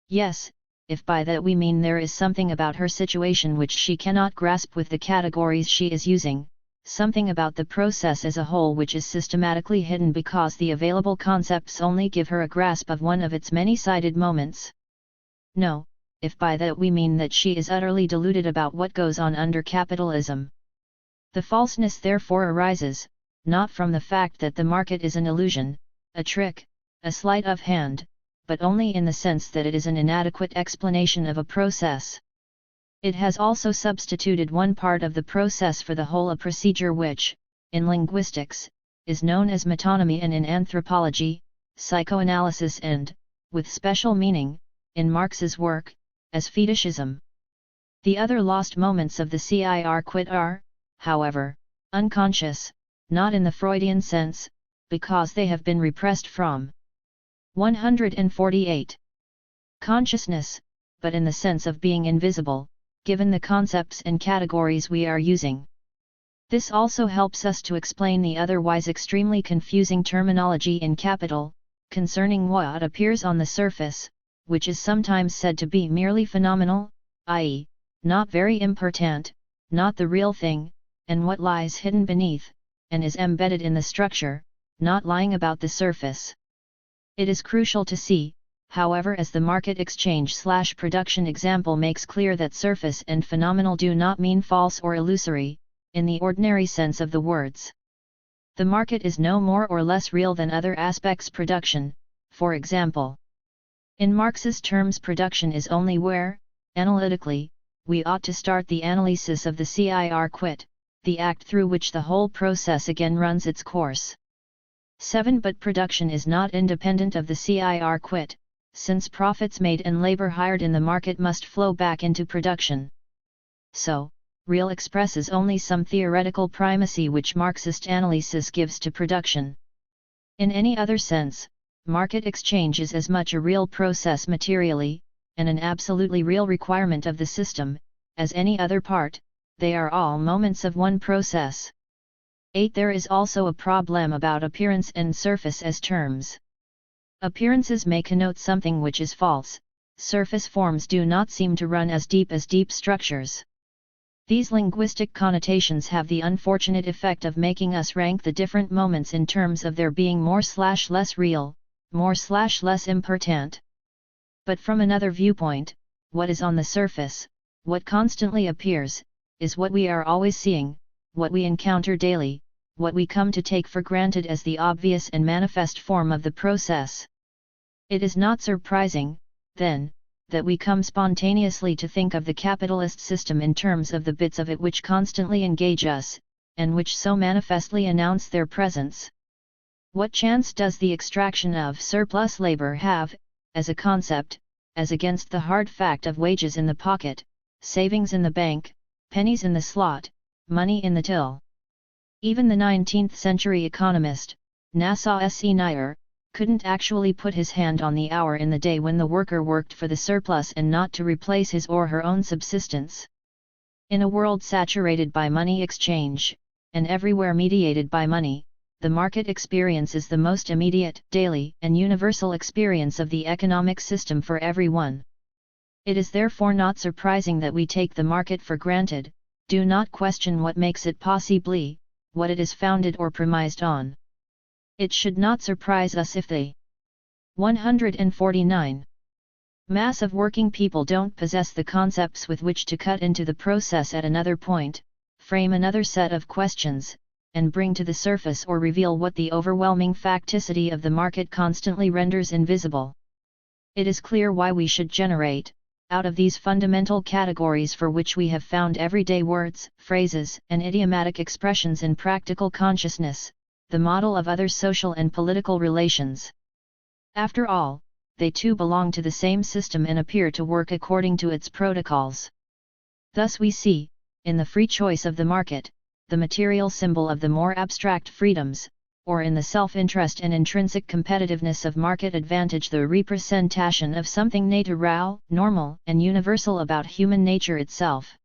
Yes, if by that we mean there is something about her situation which she cannot grasp with the categories she is using, something about the process as a whole which is systematically hidden because the available concepts only give her a grasp of one of its many-sided moments. No, if by that we mean that she is utterly deluded about what goes on under capitalism. The falseness therefore arises, not from the fact that the market is an illusion, a trick, a sleight of hand, but only in the sense that it is an inadequate explanation of a process. It has also substituted one part of the process for the whole, a procedure which, in linguistics, is known as metonymy, and in anthropology, psychoanalysis, and, with special meaning, in Marx's work, as fetishism. The other lost moments of the circuit are, however, unconscious, not in the Freudian sense, because they have been repressed from 148. Consciousness, but in the sense of being invisible, given the concepts and categories we are using. This also helps us to explain the otherwise extremely confusing terminology in capital, concerning what appears on the surface, which is sometimes said to be merely phenomenal, i.e., not very important, not the real thing, and what lies hidden beneath, and is embedded in the structure, not lying about the surface. It is crucial to see, however, as the market exchange/production example makes clear, that surface and phenomenal do not mean false or illusory, in the ordinary sense of the words. The market is no more or less real than other aspects production, for example. In Marx's terms, production is only where, analytically, we ought to start the analysis of the circuit, the act through which the whole process again runs its course. 7. But production is not independent of the circuit, since profits made and labor hired in the market must flow back into production. So, real expresses only some theoretical primacy which Marxist analysis gives to production. In any other sense, market exchange is as much a real process materially, and an absolutely real requirement of the system, as any other part. They are all moments of one process. 8. There is also a problem about appearance and surface as terms. Appearances may connote something which is false, surface forms do not seem to run as deep structures. These linguistic connotations have the unfortunate effect of making us rank the different moments in terms of their being more/less real, more/less important. But from another viewpoint, what is on the surface, what constantly appears, is what we are always seeing, what we encounter daily, what we come to take for granted as the obvious and manifest form of the process. It is not surprising, then, that we come spontaneously to think of the capitalist system in terms of the bits of it which constantly engage us, and which so manifestly announce their presence. What chance does the extraction of surplus labor have, as a concept, as against the hard fact of wages in the pocket, savings in the bank, pennies in the slot, money in the till? Even the 19th century economist, Nassau S.E. Nair, couldn't actually put his hand on the hour in the day when the worker worked for the surplus and not to replace his or her own subsistence. In a world saturated by money exchange, and everywhere mediated by money, the market experience is the most immediate, daily, and universal experience of the economic system for everyone. It is therefore not surprising that we take the market for granted, do not question what makes it possibly, what it is founded or premised on. It should not surprise us if the 149 mass of working people don't possess the concepts with which to cut into the process at another point, frame another set of questions, and bring to the surface or reveal what the overwhelming facticity of the market constantly renders invisible. It is clear why we should generate, Out of these fundamental categories for which we have found everyday words, phrases, and idiomatic expressions in practical consciousness, the model of other social and political relations. After all, they too belong to the same system and appear to work according to its protocols. Thus we see, in the free choice of the market, the material symbol of the more abstract freedoms, or in the self-interest and intrinsic competitiveness of market advantage the representation of something natural, normal, and universal about human nature itself.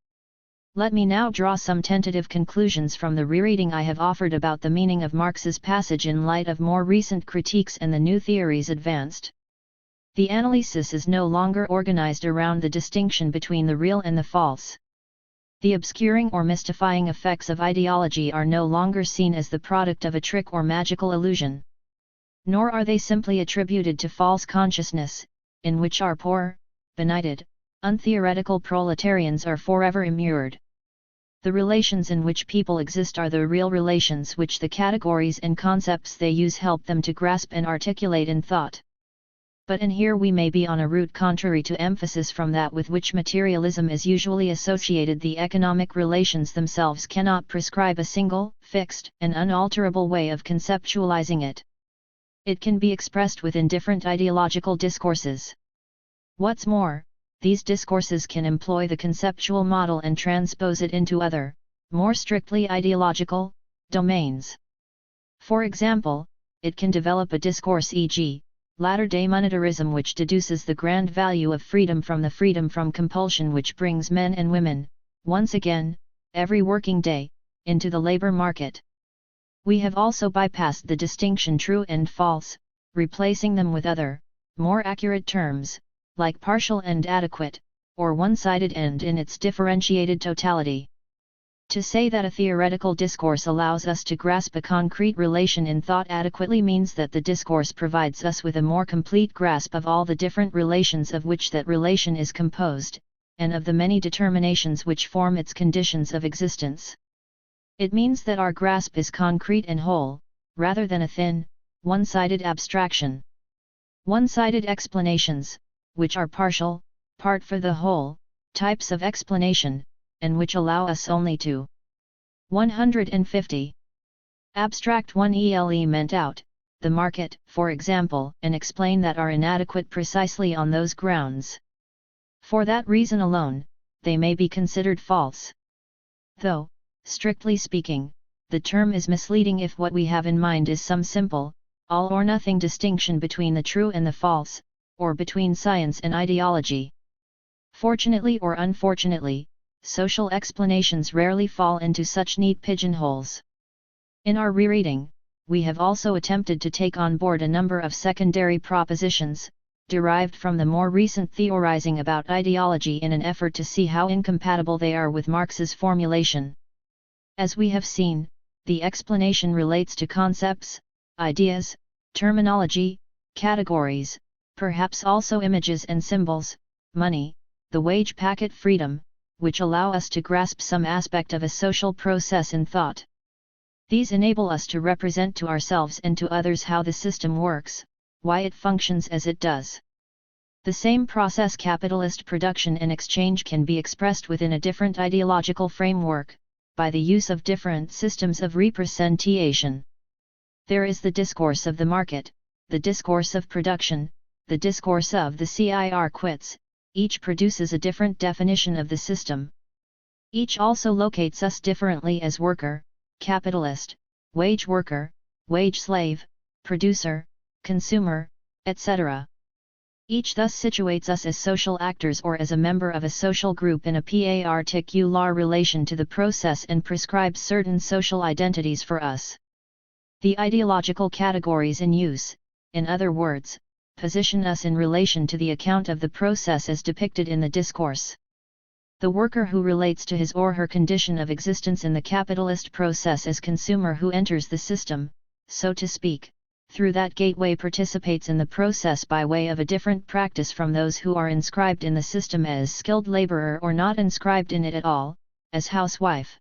Let me now draw some tentative conclusions from the rereading I have offered about the meaning of Marx's passage in light of more recent critiques and the new theories advanced. The analysis is no longer organized around the distinction between the real and the false. The obscuring or mystifying effects of ideology are no longer seen as the product of a trick or magical illusion. Nor are they simply attributed to false consciousness, in which our poor, benighted, untheoretical proletarians are forever immured. The relations in which people exist are the real relations which the categories and concepts they use help them to grasp and articulate in thought. But in here we may be on a route contrary to emphasis from that with which materialism is usually associated. The economic relations themselves cannot prescribe a single, fixed, and unalterable way of conceptualizing it. It can be expressed within different ideological discourses. What's more, these discourses can employ the conceptual model and transpose it into other, more strictly ideological, domains. For example, it can develop a discourse e.g., latter-day monetarism which deduces the grand value of freedom from compulsion which brings men and women, once again, every working day, into the labor market. We have also bypassed the distinction true and false, replacing them with other, more accurate terms, like partial and adequate, or one-sided and in its differentiated totality. To say that a theoretical discourse allows us to grasp a concrete relation in thought adequately means that the discourse provides us with a more complete grasp of all the different relations of which that relation is composed, and of the many determinations which form its conditions of existence. It means that our grasp is concrete and whole, rather than a thin, one-sided abstraction. One-sided explanations, which are partial, part for the whole, types of explanation, and which allow us only to 150. Abstract one element out, the market, for example, and explain that are inadequate precisely on those grounds. For that reason alone, they may be considered false. Though, strictly speaking, the term is misleading if what we have in mind is some simple, all or nothing distinction between the true and the false, or between science and ideology. Fortunately or unfortunately, social explanations rarely fall into such neat pigeonholes. In our rereading, we have also attempted to take on board a number of secondary propositions, derived from the more recent theorizing about ideology in an effort to see how incompatible they are with Marx's formulation. As we have seen, the explanation relates to concepts, ideas, terminology, categories, perhaps also images and symbols, money, the wage packet freedom, which allow us to grasp some aspect of a social process in thought. These enable us to represent to ourselves and to others how the system works, why it functions as it does. The same process, capitalist production and exchange, can be expressed within a different ideological framework, by the use of different systems of representation. There is the discourse of the market, the discourse of production, the discourse of the circuits. Each produces a different definition of the system. Each also locates us differently as worker, capitalist, wage worker, wage slave, producer, consumer, etc. Each thus situates us as social actors or as a member of a social group in a particular relation to the process and prescribes certain social identities for us. The ideological categories in use, in other words, position us in relation to the account of the process as depicted in the discourse. The worker who relates to his or her condition of existence in the capitalist process as consumer who enters the system, so to speak, through that gateway participates in the process by way of a different practice from those who are inscribed in the system as skilled laborer or not inscribed in it at all, as housewife.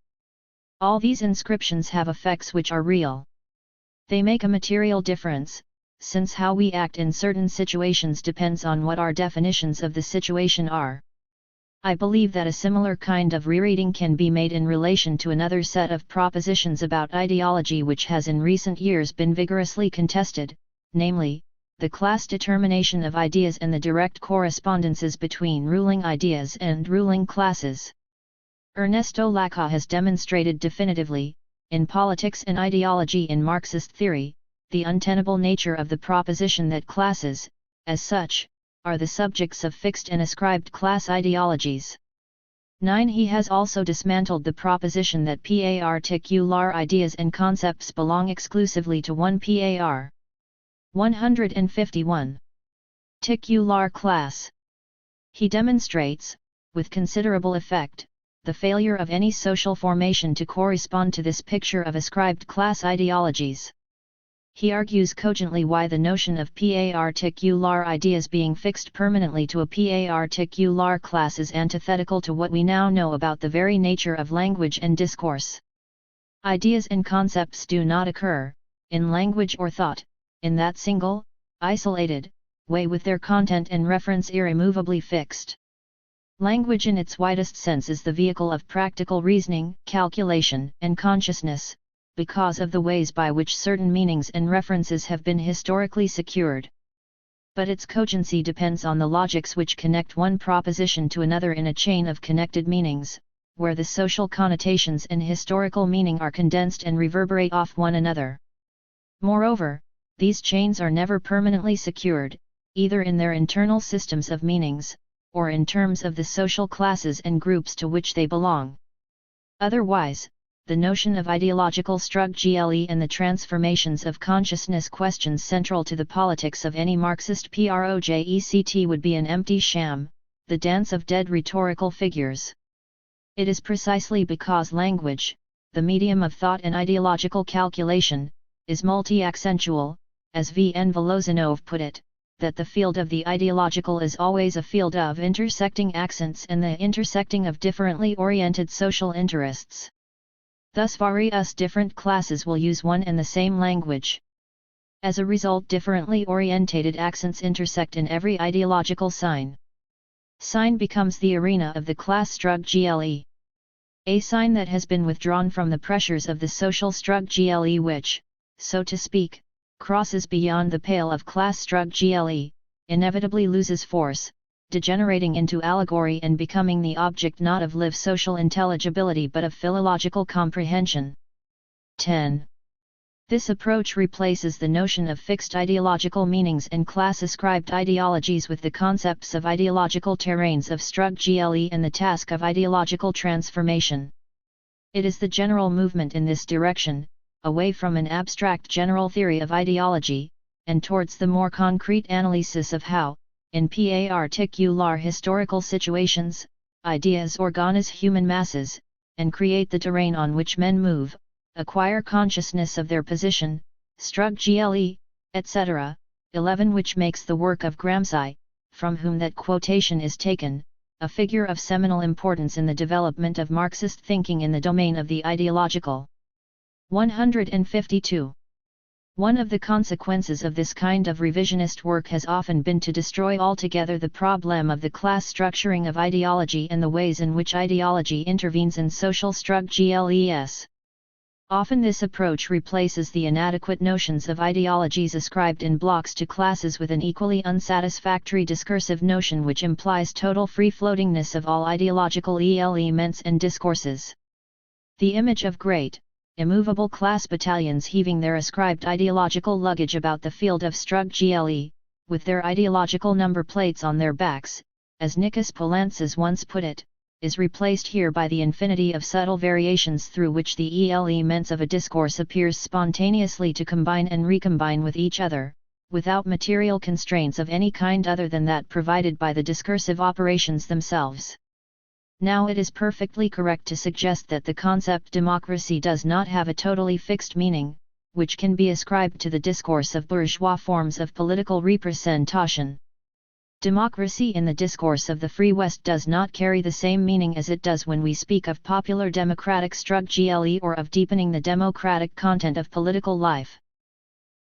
All these inscriptions have effects which are real. They make a material difference, since how we act in certain situations depends on what our definitions of the situation are. I believe that a similar kind of rereading can be made in relation to another set of propositions about ideology which has in recent years been vigorously contested, namely, the class determination of ideas and the direct correspondences between ruling ideas and ruling classes. Ernesto Laca has demonstrated definitively, in Politics and Ideology in Marxist Theory, the untenable nature of the proposition that classes, as such, are the subjects of fixed and ascribed class ideologies. 9. He has also dismantled the proposition that particular ideas and concepts belong exclusively to one par. 151. Particular class. He demonstrates, with considerable effect, the failure of any social formation to correspond to this picture of ascribed class ideologies. He argues cogently why the notion of particular ideas being fixed permanently to a particular class is antithetical to what we now know about the very nature of language and discourse. Ideas and concepts do not occur, in language or thought, in that single, isolated, way with their content and reference irremovably fixed. Language in its widest sense is the vehicle of practical reasoning, calculation, and consciousness, because of the ways by which certain meanings and references have been historically secured. But its cogency depends on the logics which connect one proposition to another in a chain of connected meanings, where the social connotations and historical meaning are condensed and reverberate off one another. Moreover, these chains are never permanently secured, either in their internal systems of meanings, or in terms of the social classes and groups to which they belong. Otherwise, the notion of ideological struggle and the transformations of consciousness questions central to the politics of any Marxist project would be an empty sham, the dance of dead rhetorical figures. It is precisely because language, the medium of thought and ideological calculation, is multi-accentual, as V. N. Volozhinov put it, that the field of the ideological is always a field of intersecting accents and the intersecting of differently oriented social interests. Thus various different classes will use one and the same language. As a result, differently orientated accents intersect in every ideological sign. Sign becomes the arena of the class struggle. A sign that has been withdrawn from the pressures of the social struggle which, so to speak, crosses beyond the pale of class struggle, inevitably loses force, degenerating into allegory and becoming the object not of live social intelligibility but of philological comprehension. 10. This approach replaces the notion of fixed ideological meanings and class-ascribed ideologies with the concepts of ideological terrains of struggle and the task of ideological transformation. It is the general movement in this direction, away from an abstract general theory of ideology, and towards the more concrete analysis of how, in particular historical situations, ideas organize human masses, and create the terrain on which men move, acquire consciousness of their position, struggle, etc. 11. Which makes the work of Gramsci, from whom that quotation is taken, a figure of seminal importance in the development of Marxist thinking in the domain of the ideological. 152. One of the consequences of this kind of revisionist work has often been to destroy altogether the problem of the class structuring of ideology and the ways in which ideology intervenes in social struggles. Often this approach replaces the inadequate notions of ideologies ascribed in blocks to classes with an equally unsatisfactory discursive notion which implies total free-floatingness of all ideological elements and discourses. The image of great, immovable class battalions heaving their ascribed ideological luggage about the field of struggle, with their ideological number plates on their backs, as Nikos Poulantzas once put it, is replaced here by the infinity of subtle variations through which the elements of a discourse appears spontaneously to combine and recombine with each other, without material constraints of any kind other than that provided by the discursive operations themselves. Now it is perfectly correct to suggest that the concept democracy does not have a totally fixed meaning, which can be ascribed to the discourse of bourgeois forms of political representation. Democracy in the discourse of the Free West does not carry the same meaning as it does when we speak of popular democratic struggle or of deepening the democratic content of political life.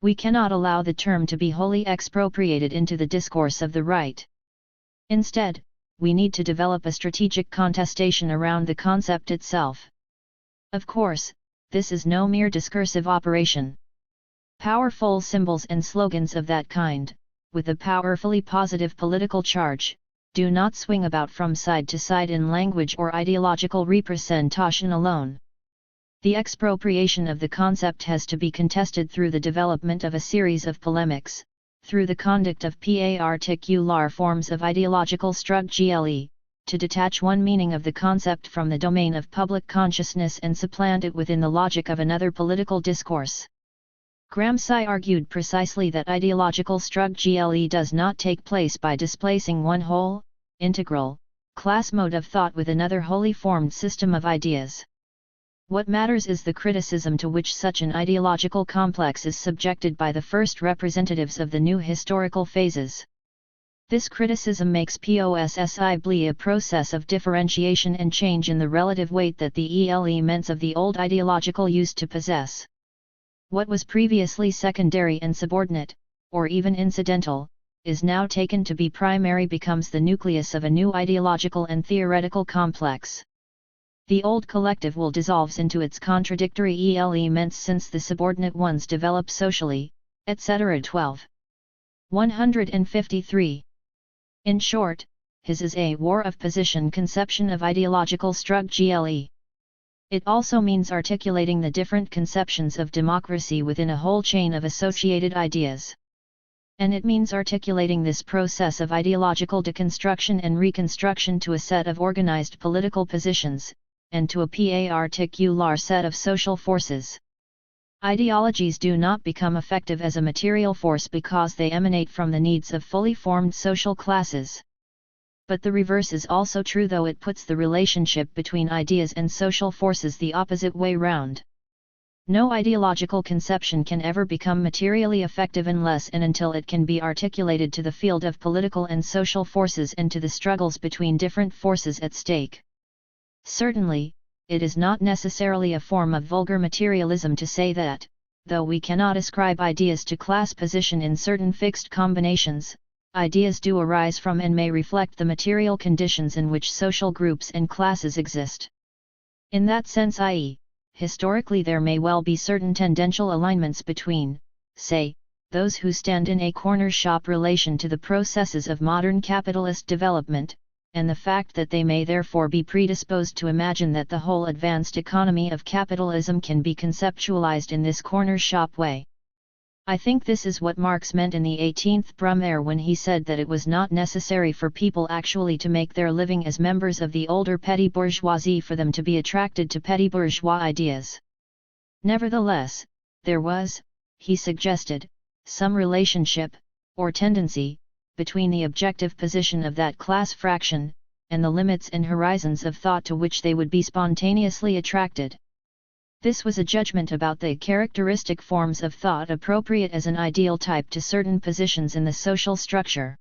We cannot allow the term to be wholly expropriated into the discourse of the right. Instead, we need to develop a strategic contestation around the concept itself. Of course, this is no mere discursive operation. Powerful symbols and slogans of that kind, with a powerfully positive political charge, do not swing about from side to side in language or ideological representation alone. The expropriation of the concept has to be contested through the development of a series of polemics, through the conduct of particular forms of ideological struggle, to detach one meaning of the concept from the domain of public consciousness and supplant it within the logic of another political discourse. Gramsci argued precisely that ideological struggle does not take place by displacing one whole, integral, class mode of thought with another wholly formed system of ideas. What matters is the criticism to which such an ideological complex is subjected by the first representatives of the new historical phases. This criticism makes possibly a process of differentiation and change in the relative weight that the elements of the old ideological used to possess. What was previously secondary and subordinate, or even incidental, is now taken to be primary, becomes the nucleus of a new ideological and theoretical complex. The old collective will dissolve into its contradictory elements since the subordinate ones develop socially, etc. 12. 153. In short, his is a war of position conception of ideological struggle. It also means articulating the different conceptions of democracy within a whole chain of associated ideas. And it means articulating this process of ideological deconstruction and reconstruction to a set of organized political positions, and to a particular set of social forces. Ideologies do not become effective as a material force because they emanate from the needs of fully formed social classes. But the reverse is also true, though it puts the relationship between ideas and social forces the opposite way round. No ideological conception can ever become materially effective unless and until it can be articulated to the field of political and social forces and to the struggles between different forces at stake. Certainly, it is not necessarily a form of vulgar materialism to say that, though we cannot ascribe ideas to class position in certain fixed combinations, ideas do arise from and may reflect the material conditions in which social groups and classes exist. In that sense, i.e., historically there may well be certain tendential alignments between, say, those who stand in a corner shop relation to the processes of modern capitalist development, and the fact that they may therefore be predisposed to imagine that the whole advanced economy of capitalism can be conceptualized in this corner shop way. I think this is what Marx meant in the 18th Brumaire when he said that it was not necessary for people actually to make their living as members of the older petty bourgeoisie for them to be attracted to petty bourgeois ideas. Nevertheless, there was, he suggested, some relationship, or tendency, between the objective position of that class fraction, and the limits and horizons of thought to which they would be spontaneously attracted. This was a judgment about the characteristic forms of thought appropriate as an ideal type to certain positions in the social structure.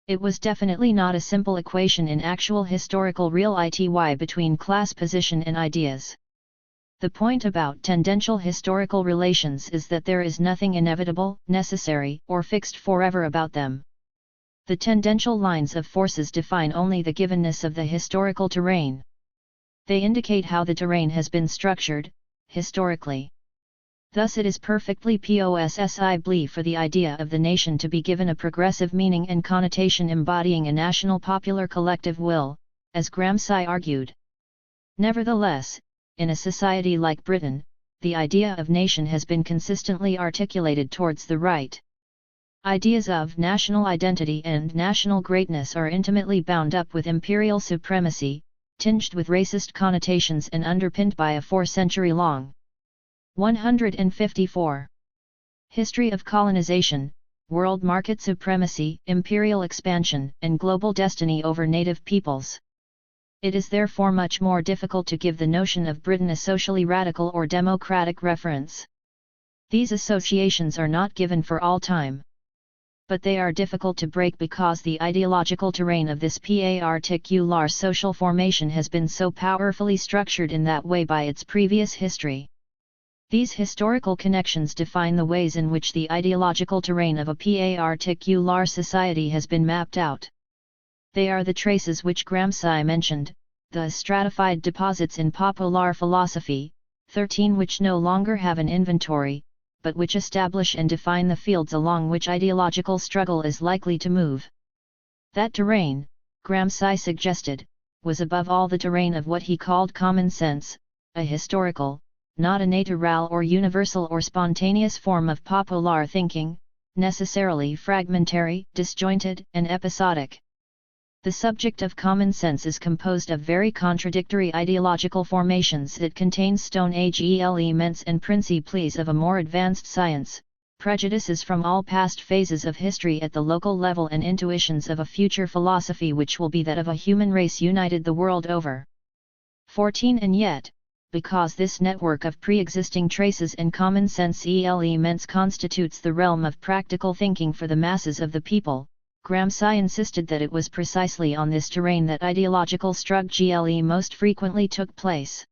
It was definitely not a simple equation in actual historical reality between class position and ideas. The point about tendential historical relations is that there is nothing inevitable, necessary, or fixed forever about them. The tendential lines of forces define only the givenness of the historical terrain. They indicate how the terrain has been structured, historically. Thus it is perfectly possible for the idea of the nation to be given a progressive meaning and connotation embodying a national popular collective will, as Gramsci argued. Nevertheless, in a society like Britain, the idea of nation has been consistently articulated towards the right. Ideas of national identity and national greatness are intimately bound up with imperial supremacy, tinged with racist connotations and underpinned by a 4-century-long 154. History of colonization, world market supremacy, imperial expansion, and global destiny over native peoples. It is therefore much more difficult to give the notion of Britain a socially radical or democratic reference. These associations are not given for all time. But they are difficult to break because the ideological terrain of this particular social formation has been so powerfully structured in that way by its previous history. These historical connections define the ways in which the ideological terrain of a particular society has been mapped out. They are the traces which Gramsci mentioned, the stratified deposits in popular philosophy, 13 which no longer have an inventory, but which establish and define the fields along which ideological struggle is likely to move. That terrain, Gramsci suggested, was above all the terrain of what he called common sense, a historical, not a natural or universal or spontaneous form of popular thinking, necessarily fragmentary, disjointed, and episodic. The subject of common sense is composed of very contradictory ideological formations. It contains Stone Age elements and principles of a more advanced science, prejudices from all past phases of history at the local level, and intuitions of a future philosophy which will be that of a human race united the world over. 14 And yet, because this network of pre-existing traces and common sense elements constitutes the realm of practical thinking for the masses of the people, Gramsci insisted that it was precisely on this terrain that ideological struggle most frequently took place.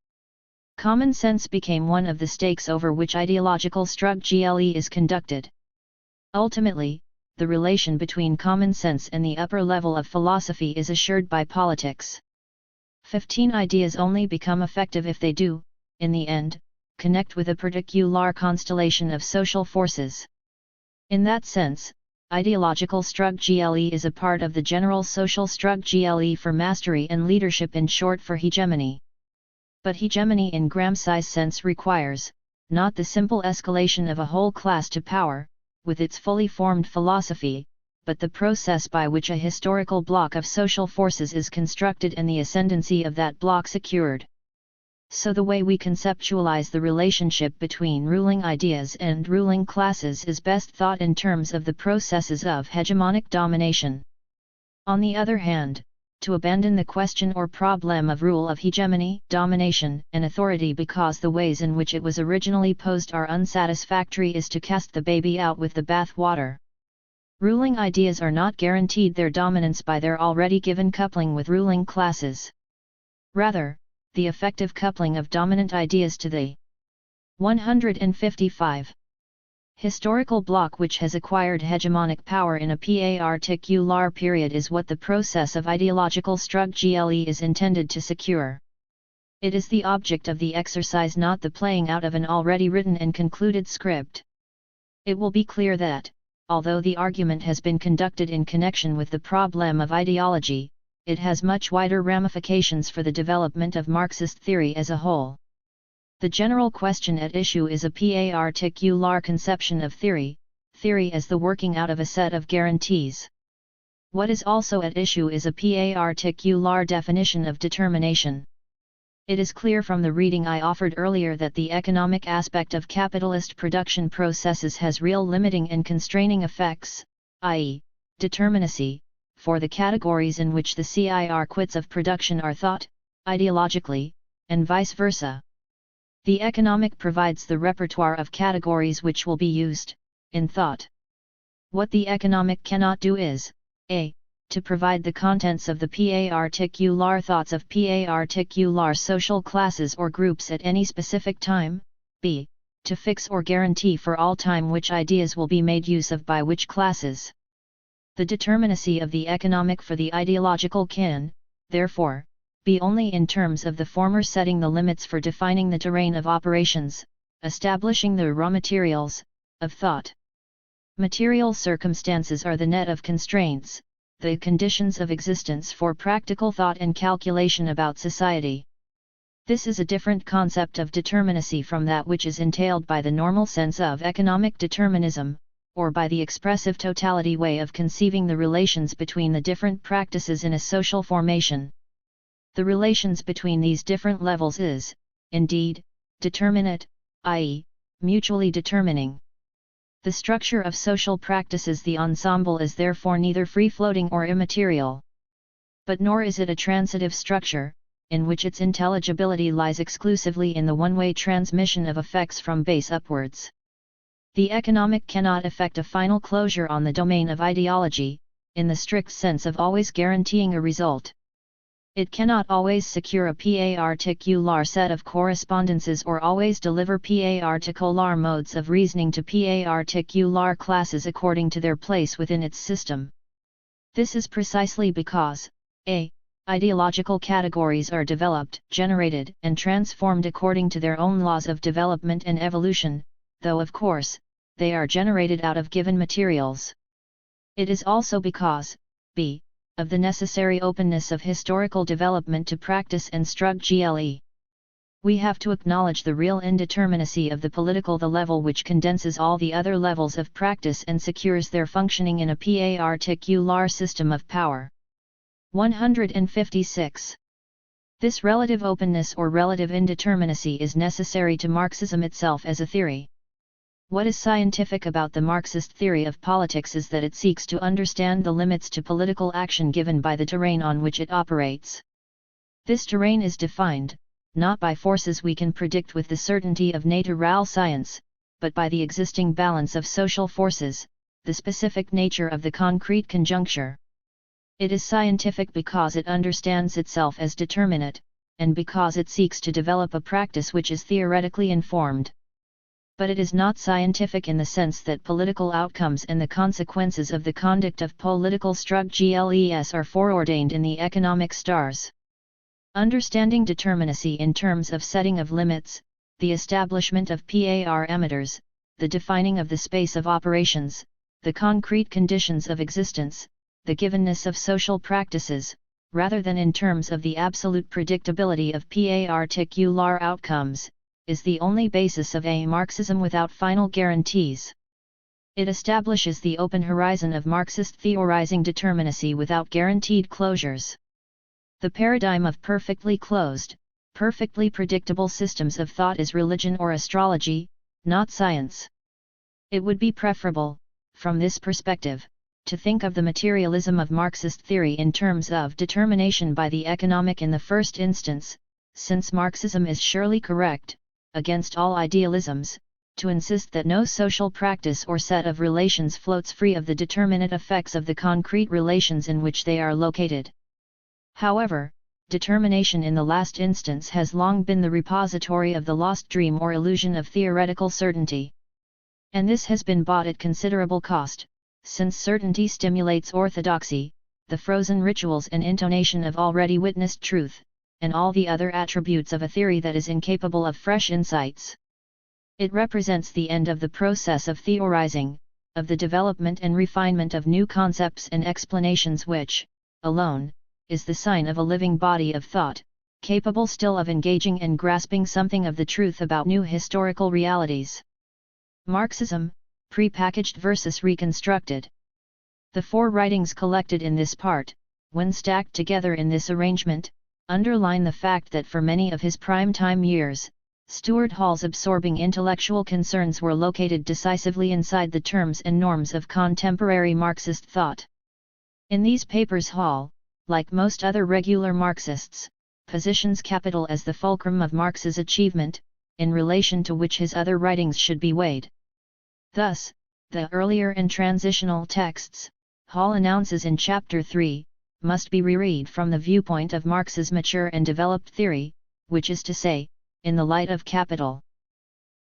Common sense became one of the stakes over which ideological struggle is conducted. Ultimately, the relation between common sense and the upper level of philosophy is assured by politics. 15 Ideas only become effective if they do, in the end, connect with a particular constellation of social forces. In that sense, ideological struggle is a part of the general social struggle for mastery and leadership, in short for hegemony. But hegemony in Gramsci's sense requires, not the simple escalation of a whole class to power, with its fully formed philosophy, but the process by which a historical block of social forces is constructed and the ascendancy of that block secured. So the way we conceptualize the relationship between ruling ideas and ruling classes is best thought in terms of the processes of hegemonic domination. On the other hand, to abandon the question or problem of rule, of hegemony, domination, and authority because the ways in which it was originally posed are unsatisfactory is to cast the baby out with the bath water. Ruling ideas are not guaranteed their dominance by their already given coupling with ruling classes. Rather, the effective coupling of dominant ideas to the 155 historical block which has acquired hegemonic power in a particular period is what the process of ideological struggle is intended to secure. It is the object of the exercise, not the playing out of an already written and concluded script. It will be clear that, although the argument has been conducted in connection with the problem of ideology, it has much wider ramifications for the development of Marxist theory as a whole. The general question at issue is a particular conception of theory, theory as the working out of a set of guarantees. What is also at issue is a particular definition of determination. It is clear from the reading I offered earlier that the economic aspect of capitalist production processes has real limiting and constraining effects, i.e., determinacy, for the categories in which the circuits of production are thought, ideologically, and vice versa. The economic provides the repertoire of categories which will be used, in thought. What the economic cannot do is, a. to provide the contents of the particular thoughts of particular social classes or groups at any specific time, b. to fix or guarantee for all time which ideas will be made use of by which classes. The determinacy of the economic for the ideological can, therefore, be only in terms of the former setting the limits for defining the terrain of operations, establishing the raw materials, of thought. Material circumstances are the net of constraints, the conditions of existence for practical thought and calculation about society. This is a different concept of determinacy from that which is entailed by the normal sense of economic determinism, or by the expressive totality way of conceiving the relations between the different practices in a social formation. The relations between these different levels is, indeed, determinate, i.e., mutually determining. The structure of social practices, the ensemble, is therefore neither free-floating or immaterial. But nor is it a transitive structure, in which its intelligibility lies exclusively in the one-way transmission of effects from base upwards. The economic cannot effect a final closure on the domain of ideology, in the strict sense of always guaranteeing a result. It cannot always secure a particular set of correspondences or always deliver particular modes of reasoning to particular classes according to their place within its system. This is precisely because, A. Ideological categories are developed, generated, and transformed according to their own laws of development and evolution, though of course, they are generated out of given materials. It is also because, b. of the necessary openness of historical development to practice and struggle. We have to acknowledge the real indeterminacy of the political, the level which condenses all the other levels of practice and secures their functioning in a particular system of power. 156. This relative openness or relative indeterminacy is necessary to Marxism itself as a theory. What is scientific about the Marxist theory of politics is that it seeks to understand the limits to political action given by the terrain on which it operates. This terrain is defined, not by forces we can predict with the certainty of natural science, but by the existing balance of social forces, the specific nature of the concrete conjuncture. It is scientific because it understands itself as determinate, and because it seeks to develop a practice which is theoretically informed. But it is not scientific in the sense that political outcomes and the consequences of the conduct of political struggles are foreordained in the economic stars. Understanding determinacy in terms of setting of limits, the establishment of parameters, the defining of the space of operations, the concrete conditions of existence, the givenness of social practices, rather than in terms of the absolute predictability of particular outcomes, is the only basis of a Marxism without final guarantees. It establishes the open horizon of Marxist theorizing determinacy without guaranteed closures. The paradigm of perfectly closed, perfectly predictable systems of thought is religion or astrology, not science. It would be preferable, from this perspective, to think of the materialism of Marxist theory in terms of determination by the economic in the first instance, since Marxism is surely correct, against all idealisms, to insist that no social practice or set of relations floats free of the determinate effects of the concrete relations in which they are located. However, determination in the last instance has long been the repository of the lost dream or illusion of theoretical certainty. And this has been bought at considerable cost, since certainty stimulates orthodoxy, the frozen rituals and intonation of already witnessed truth, and all the other attributes of a theory that is incapable of fresh insights. It represents the end of the process of theorizing, of the development and refinement of new concepts and explanations which, alone, is the sign of a living body of thought, capable still of engaging and grasping something of the truth about new historical realities. Marxism, prepackaged versus reconstructed. The four writings collected in this part, when stacked together in this arrangement, underline the fact that for many of his prime-time years, Stuart Hall's absorbing intellectual concerns were located decisively inside the terms and norms of contemporary Marxist thought. In these papers Hall, like most other regular Marxists, positions capital as the fulcrum of Marx's achievement, in relation to which his other writings should be weighed. Thus, the earlier and transitional texts, Hall announces in Chapter 3, must be reread from the viewpoint of Marx's mature and developed theory, which is to say, in the light of capital.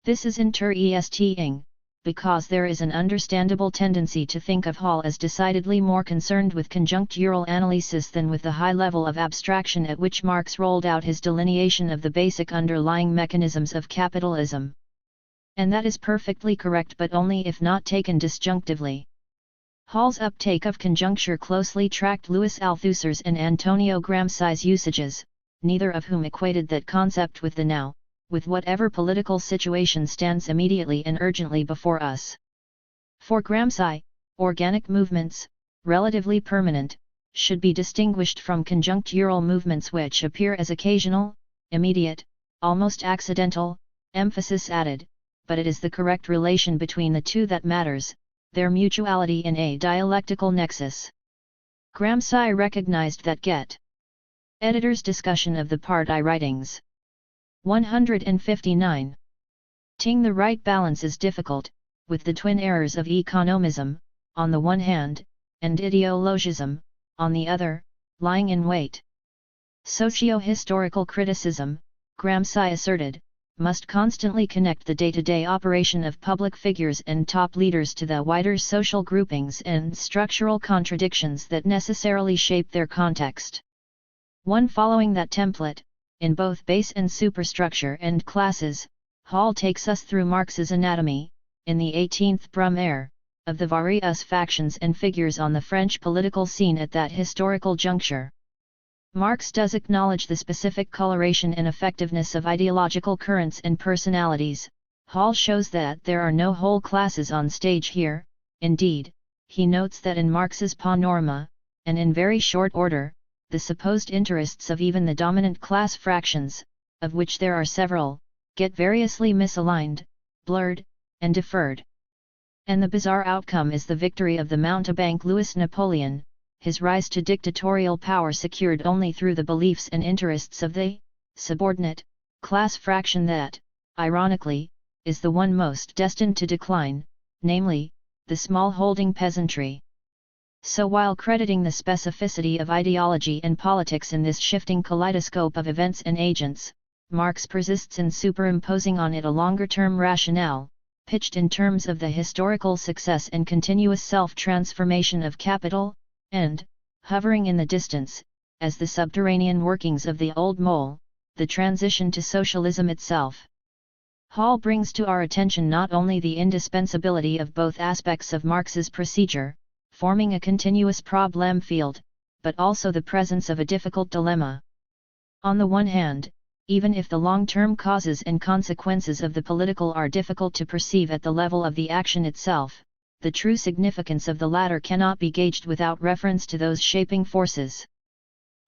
This is interesting, because there is an understandable tendency to think of Hall as decidedly more concerned with conjunctural analysis than with the high level of abstraction at which Marx rolled out his delineation of the basic underlying mechanisms of capitalism. And that is perfectly correct, but only if not taken disjunctively. Hall's uptake of conjuncture closely tracked Louis Althusser's and Antonio Gramsci's usages, neither of whom equated that concept with the now, with whatever political situation stands immediately and urgently before us. For Gramsci, organic movements, relatively permanent, should be distinguished from conjunctural movements which appear as occasional, immediate, almost accidental, emphasis added, but it is the correct relation between the two that matters, their mutuality in a dialectical nexus. Gramsci recognized that Get. Editor's discussion of the part I writings. 159. Ting the right balance is difficult, with the twin errors of economism, on the one hand, and ideologism, on the other, lying in wait. Socio-historical criticism, Gramsci asserted, must constantly connect the day-to-day operation of public figures and top leaders to the wider social groupings and structural contradictions that necessarily shape their context. One following that template, in both base and superstructure and classes, Hall takes us through Marx's anatomy, in the 18th Brumaire, of the various factions and figures on the French political scene at that historical juncture. Marx does acknowledge the specific coloration and effectiveness of ideological currents and personalities. Hall shows that there are no whole classes on stage here. Indeed, he notes that in Marx's panorama, and in very short order, the supposed interests of even the dominant class fractions, of which there are several, get variously misaligned, blurred, and deferred. And the bizarre outcome is the victory of the mountebank Louis Napoleon, his rise to dictatorial power secured only through the beliefs and interests of the subordinate class fraction that, ironically, is the one most destined to decline, namely, the small-holding peasantry. So while crediting the specificity of ideology and politics in this shifting kaleidoscope of events and agents, Marx persists in superimposing on it a longer-term rationale, pitched in terms of the historical success and continuous self-transformation of capital, and, hovering in the distance, as the subterranean workings of the old mole, the transition to socialism itself. Hall brings to our attention not only the indispensability of both aspects of Marx's procedure, forming a continuous problem field, but also the presence of a difficult dilemma. On the one hand, even if the long-term causes and consequences of the political are difficult to perceive at the level of the action itself, the true significance of the latter cannot be gauged without reference to those shaping forces.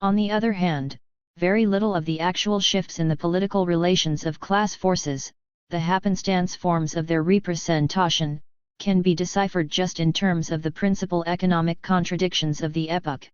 On the other hand, very little of the actual shifts in the political relations of class forces, the happenstance forms of their representation, can be deciphered just in terms of the principal economic contradictions of the epoch.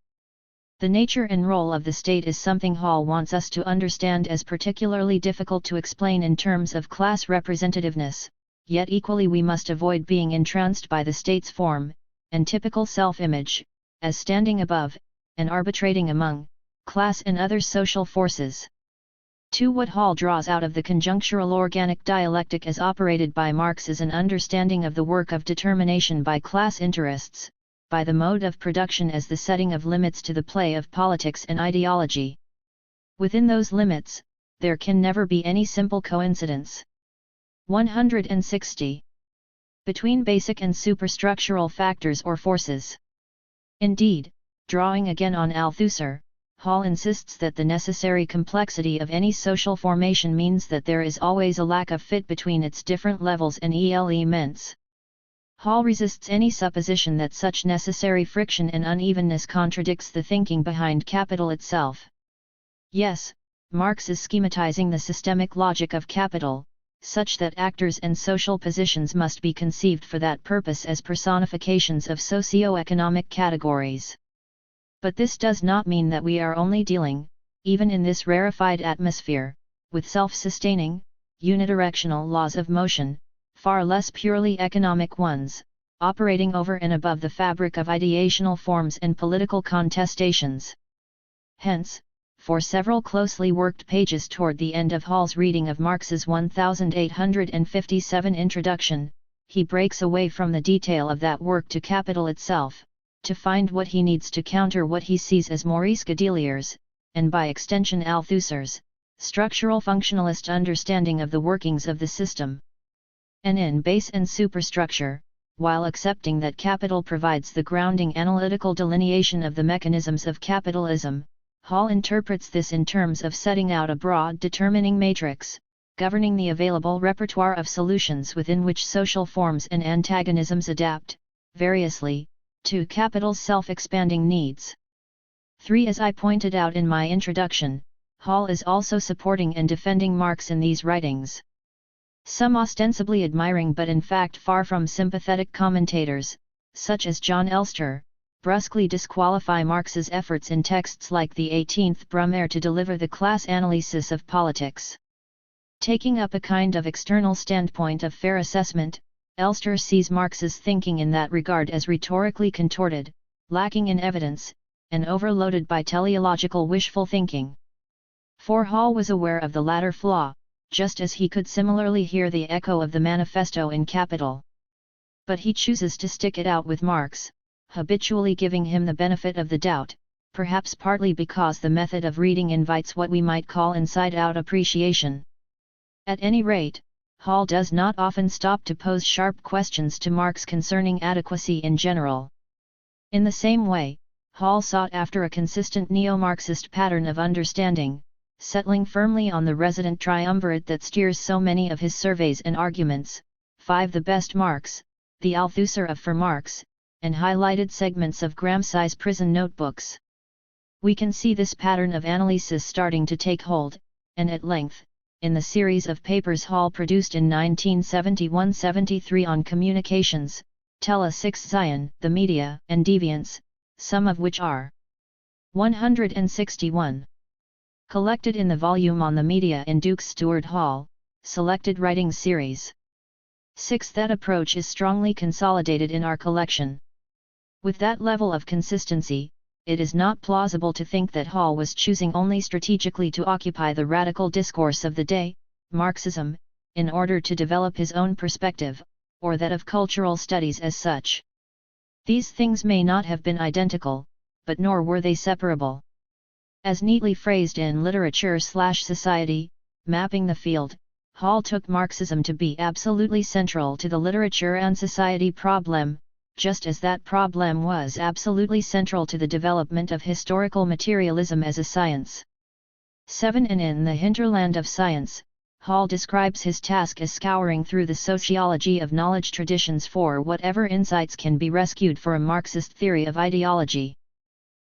The nature and role of the state is something Hall wants us to understand as particularly difficult to explain in terms of class representativeness, yet equally we must avoid being entranced by the state's form, and typical self-image, as standing above, and arbitrating among, class and other social forces. To what Hall draws out of the conjunctural organic dialectic as operated by Marx is an understanding of the work of determination by class interests, by the mode of production as the setting of limits to the play of politics and ideology. Within those limits, there can never be any simple coincidence. 160. Between basic and superstructural factors or forces. Indeed, drawing again on Althusser, Hall insists that the necessary complexity of any social formation means that there is always a lack of fit between its different levels and elements. Hall resists any supposition that such necessary friction and unevenness contradicts the thinking behind capital itself. Yes, Marx is schematizing the systemic logic of capital, such that actors and social positions must be conceived for that purpose as personifications of socio-economic categories. But this does not mean that we are only dealing, even in this rarefied atmosphere, with self-sustaining, unidirectional laws of motion, far less purely economic ones, operating over and above the fabric of ideational forms and political contestations. Hence, for several closely worked pages toward the end of Hall's reading of Marx's 1857 introduction, he breaks away from the detail of that work to capital itself, to find what he needs to counter what he sees as Maurice Godilier's, and by extension Althusser's, structural functionalist understanding of the workings of the system. And in base and superstructure, while accepting that capital provides the grounding analytical delineation of the mechanisms of capitalism, Hall interprets this in terms of setting out a broad determining matrix, governing the available repertoire of solutions within which social forms and antagonisms adapt, variously, to capital's self-expanding needs. 3. As I pointed out in my introduction, Hall is also supporting and defending Marx in these writings. Some ostensibly admiring but in fact far from sympathetic commentators, such as John Elster, brusquely disqualify Marx's efforts in texts like the 18th Brumaire to deliver the class analysis of politics. Taking up a kind of external standpoint of fair assessment, Elster sees Marx's thinking in that regard as rhetorically contorted, lacking in evidence, and overloaded by teleological wishful thinking. For Hall was aware of the latter flaw, just as he could similarly hear the echo of the manifesto in Capital. But he chooses to stick it out with Marx, habitually giving him the benefit of the doubt, perhaps partly because the method of reading invites what we might call inside-out appreciation. At any rate, Hall does not often stop to pose sharp questions to Marx concerning adequacy in general. In the same way, Hall sought after a consistent neo-Marxist pattern of understanding, settling firmly on the resident triumvirate that steers so many of his surveys and arguments: 5 The Best Marx, The Althusser of For Marx, and highlighted segments of Gramsci's prison notebooks. We can see this pattern of analysis starting to take hold, and at length, in the series of papers Hall produced in 1971-73 on communications, Tele 6 Zion, the Media, and Deviance, some of which are 161. Collected in the volume on the media in Duke's Stuart Hall, Selected Writings Series. 6. That approach is strongly consolidated in our collection. With that level of consistency, it is not plausible to think that Hall was choosing only strategically to occupy the radical discourse of the day, Marxism, in order to develop his own perspective, or that of cultural studies as such. These things may not have been identical, but nor were they separable. As neatly phrased in Literature/Society, Mapping the Field, Hall took Marxism to be absolutely central to the literature and society problem, just as that problem was absolutely central to the development of historical materialism as a science. 7. And in The Hinterland of Science, Hall describes his task as scouring through the sociology of knowledge traditions for whatever insights can be rescued for a Marxist theory of ideology.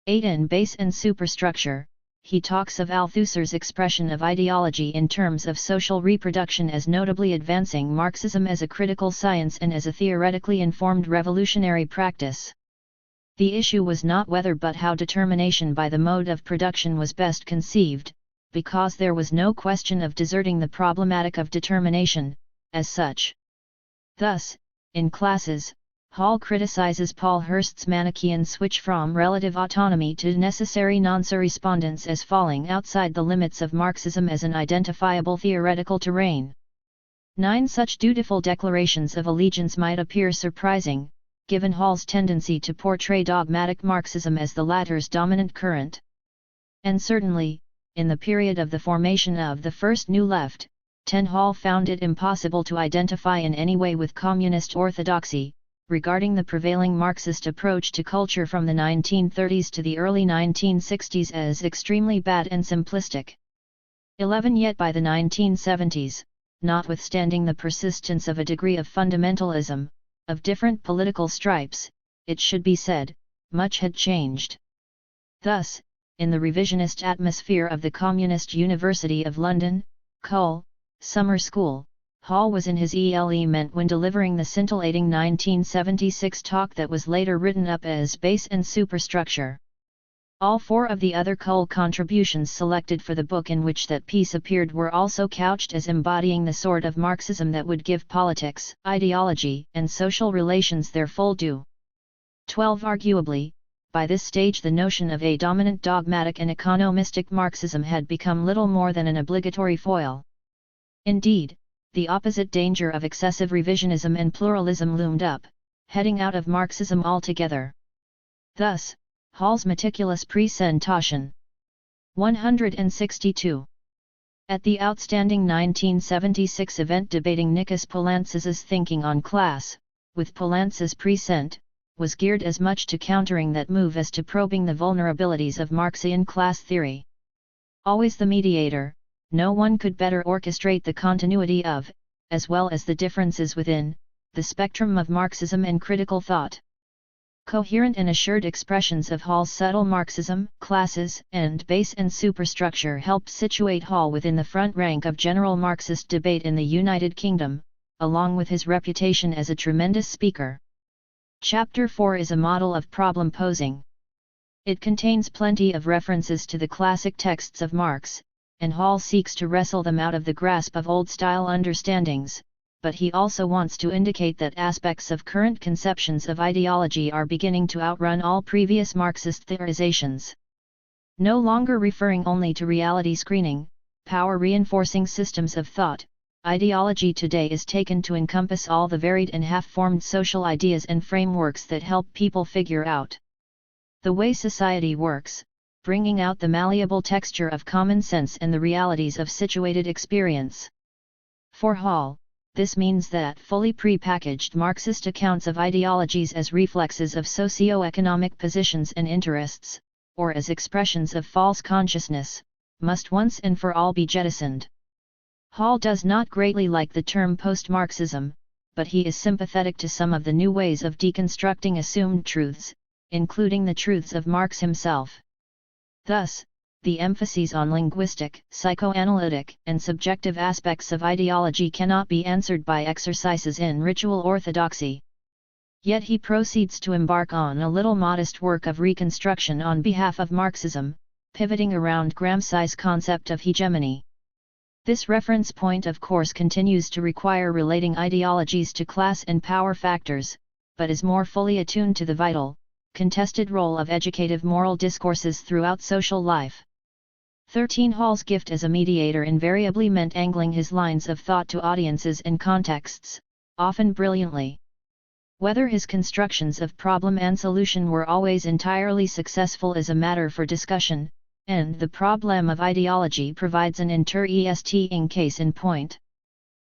8. In Base and Superstructure, he talks of Althusser's expression of ideology in terms of social reproduction as notably advancing Marxism as a critical science and as a theoretically informed revolutionary practice. The issue was not whether but how determination by the mode of production was best conceived, because there was no question of deserting the problematic of determination, as such. Thus, in Classes, Hall criticizes Paul Hirst's Manichaean switch from relative autonomy to necessary non-correspondence as falling outside the limits of Marxism as an identifiable theoretical terrain. 9. Such dutiful declarations of allegiance might appear surprising, given Hall's tendency to portray dogmatic Marxism as the latter's dominant current. And certainly, in the period of the formation of the first New Left, Hall found it impossible to identify in any way with communist orthodoxy, regarding the prevailing Marxist approach to culture from the 1930s to the early 1960s as extremely bad and simplistic. 11. Yet by the 1970s, notwithstanding the persistence of a degree of fundamentalism, of different political stripes, it should be said, much had changed. Thus, in the revisionist atmosphere of the Communist University of London, Cole, Summer School, Hall was in his element when delivering the scintillating 1976 talk that was later written up as Base and Superstructure. All 4 of the other Cole contributions selected for the book in which that piece appeared were also couched as embodying the sort of Marxism that would give politics, ideology, and social relations their full due. 12. Arguably, by this stage the notion of a dominant dogmatic and economistic Marxism had become little more than an obligatory foil. Indeed, the opposite danger of excessive revisionism and pluralism loomed up, heading out of Marxism altogether. Thus, Hall's meticulous presentation. 162. At the outstanding 1976 event debating Nikos Poulantzas's thinking on class, with Poulantzas present, was geared as much to countering that move as to probing the vulnerabilities of Marxian class theory. Always the mediator, no one could better orchestrate the continuity of, as well as the differences within, the spectrum of Marxism and critical thought. Coherent and assured expressions of Hall's subtle Marxism, Classes, and Base and Superstructure helped situate Hall within the front rank of general Marxist debate in the United Kingdom, along with his reputation as a tremendous speaker. Chapter 4 is a model of problem posing. It contains plenty of references to the classic texts of Marx, and Hall seeks to wrestle them out of the grasp of old-style understandings, but he also wants to indicate that aspects of current conceptions of ideology are beginning to outrun all previous Marxist theorizations. No longer referring only to reality screening, power-reinforcing systems of thought, ideology today is taken to encompass all the varied and half-formed social ideas and frameworks that help people figure out the way society works, bringing out the malleable texture of common sense and the realities of situated experience. For Hall, this means that fully pre-packaged Marxist accounts of ideologies as reflexes of socio-economic positions and interests, or as expressions of false consciousness, must once and for all be jettisoned. Hall does not greatly like the term post-Marxism, but he is sympathetic to some of the new ways of deconstructing assumed truths, including the truths of Marx himself. Thus, the emphases on linguistic, psychoanalytic, and subjective aspects of ideology cannot be answered by exercises in ritual orthodoxy. Yet he proceeds to embark on a little modest work of reconstruction on behalf of Marxism, pivoting around Gramsci's concept of hegemony. This reference point of course continues to require relating ideologies to class and power factors, but is more fully attuned to the vital, contested role of educative moral discourses throughout social life. 13. Hall's gift as a mediator invariably meant angling his lines of thought to audiences and contexts, often brilliantly. Whether his constructions of problem and solution were always entirely successful is a matter for discussion, and the problem of ideology provides an interesting case in point.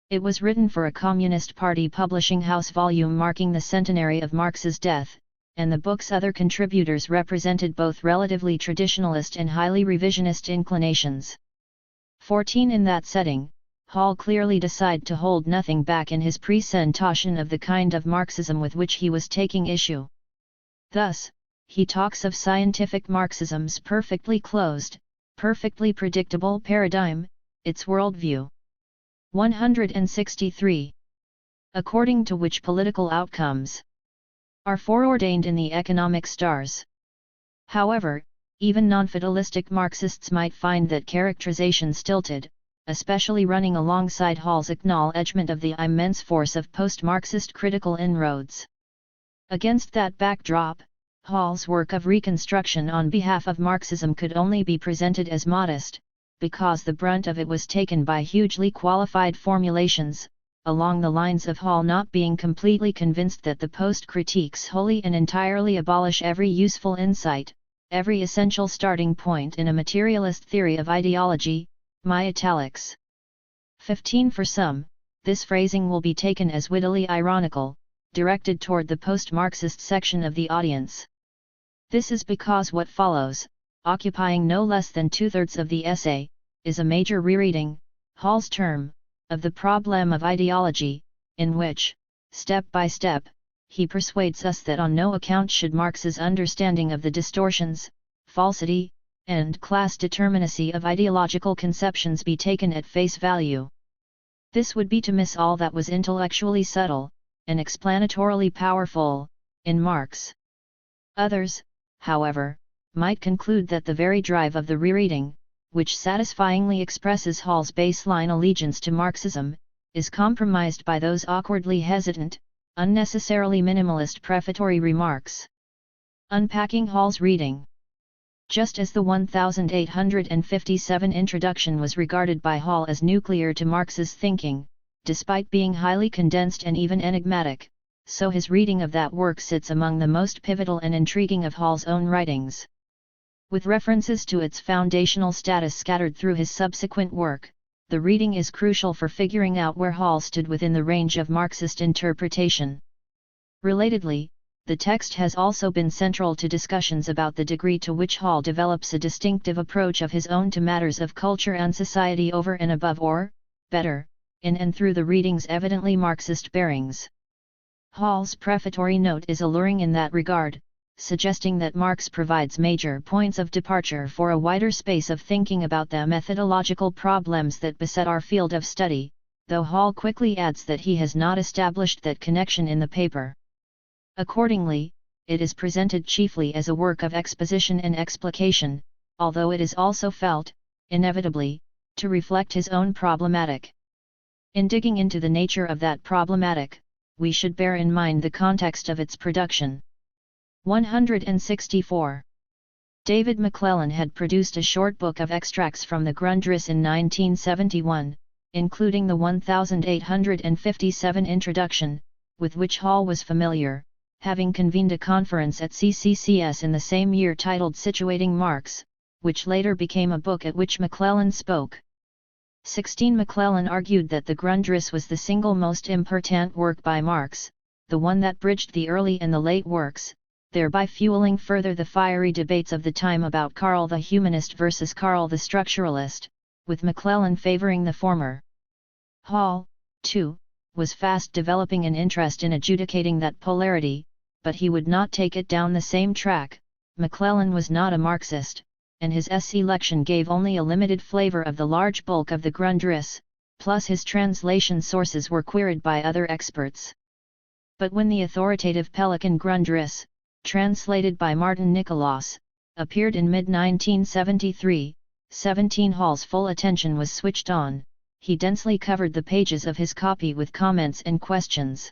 It was written for a Communist Party publishing house volume marking the centenary of Marx's death, and the book's other contributors represented both relatively traditionalist and highly revisionist inclinations. 14. In that setting, Hall clearly decided to hold nothing back in his presentation of the kind of Marxism with which he was taking issue. Thus, he talks of scientific Marxism's perfectly closed, perfectly predictable paradigm, its worldview. 163. According to which political outcomes are foreordained in the economic stars. However, even non-fatalistic Marxists might find that characterization stilted, especially running alongside Hall's acknowledgement of the immense force of post-Marxist critical inroads. Against that backdrop, Hall's work of reconstruction on behalf of Marxism could only be presented as modest, because the brunt of it was taken by hugely qualified formulations, along the lines of Hall not being completely convinced that the post-critiques wholly and entirely abolish every useful insight, every essential starting point in a materialist theory of ideology, my italics. 15. For some, this phrasing will be taken as wittily ironical, directed toward the post-Marxist section of the audience. This is because what follows, occupying no less than 2/3 of the essay, is a major rereading, Hall's term, of the problem of ideology, in which, step by step, he persuades us that on no account should Marx's understanding of the distortions, falsity, and class determinacy of ideological conceptions be taken at face value. This would be to miss all that was intellectually subtle, and explanatorily powerful, in Marx. Others, however, might conclude that the very drive of the rereading, which satisfyingly expresses Hall's baseline allegiance to Marxism, is compromised by those awkwardly hesitant, unnecessarily minimalist prefatory remarks. Unpacking Hall's reading. Just as the 1857 introduction was regarded by Hall as nuclear to Marx's thinking, despite being highly condensed and even enigmatic, so his reading of that work sits among the most pivotal and intriguing of Hall's own writings. With references to its foundational status scattered through his subsequent work, the reading is crucial for figuring out where Hall stood within the range of Marxist interpretation. Relatedly, the text has also been central to discussions about the degree to which Hall develops a distinctive approach of his own to matters of culture and society over and above or, better, in and through the reading's evidently Marxist bearings. Hall's prefatory note is alluring in that regard, suggesting that Marx provides major points of departure for a wider space of thinking about the methodological problems that beset our field of study, though Hall quickly adds that he has not established that connection in the paper. Accordingly, it is presented chiefly as a work of exposition and explication, although it is also felt, inevitably, to reflect his own problematic. In digging into the nature of that problematic, we should bear in mind the context of its production. 164. David McClellan had produced a short book of extracts from the Grundrisse in 1971, including the 1857 introduction, with which Hall was familiar, having convened a conference at CCCS in the same year titled Situating Marx, which later became a book at which McClellan spoke. 16. McClellan argued that the Grundrisse was the single most important work by Marx, the one that bridged the early and the late works, thereby fueling further the fiery debates of the time about Karl the humanist versus Karl the structuralist, with McClellan favoring the former. Hall, too, was fast developing an interest in adjudicating that polarity, but he would not take it down the same track. McClellan was not a Marxist, and his selection gave only a limited flavor of the large bulk of the Grundrisse, plus his translation sources were queried by other experts. But when the authoritative Pelikan Grundrisse, translated by Martin Nicholas, appeared in mid-1973, 17 Hall's full attention was switched on. He densely covered the pages of his copy with comments and questions.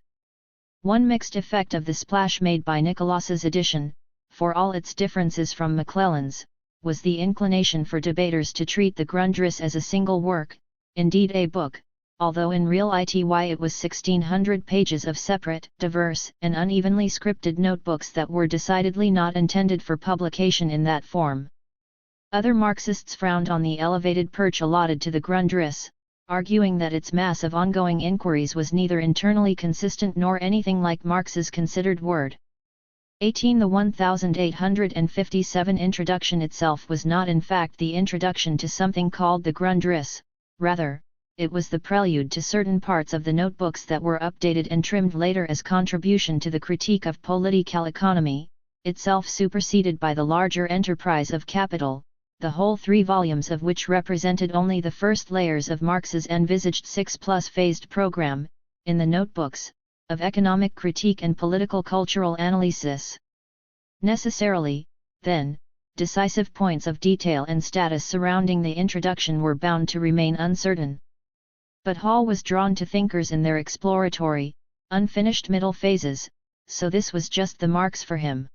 One mixed effect of the splash made by Nicholas's edition, for all its differences from McClellan's, was the inclination for debaters to treat the Grundrisse as a single work, indeed a book, although in reality it was 1,600 pages of separate, diverse, and unevenly scripted notebooks that were decidedly not intended for publication in that form. Other Marxists frowned on the elevated perch allotted to the Grundrisse, arguing that its mass of ongoing inquiries was neither internally consistent nor anything like Marx's considered word. 18. The 1857 introduction itself was not in fact the introduction to something called the Grundrisse, rather, it was the prelude to certain parts of the notebooks that were updated and trimmed later as contribution to the critique of political economy, itself superseded by the larger enterprise of Capital, the whole 3 volumes of which represented only the first layers of Marx's envisaged 6+ phased program, in the notebooks, of economic critique and political cultural analysis. Necessarily, then, decisive points of detail and status surrounding the introduction were bound to remain uncertain. But Hall was drawn to thinkers in their exploratory, unfinished middle phases, so this was just the Marx for him.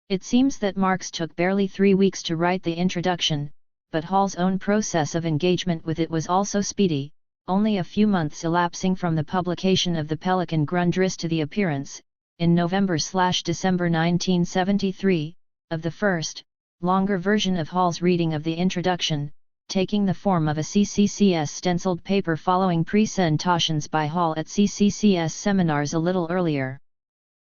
It seems that Marx took barely 3 weeks to write the introduction, but Hall's own process of engagement with it was also speedy, only a few months elapsing from the publication of the Pelikan Grundrisse to the appearance, in November/December 1973, of the first, longer version of Hall's reading of the introduction, taking the form of a CCCS stenciled paper following presentations by Hall at CCCS seminars a little earlier.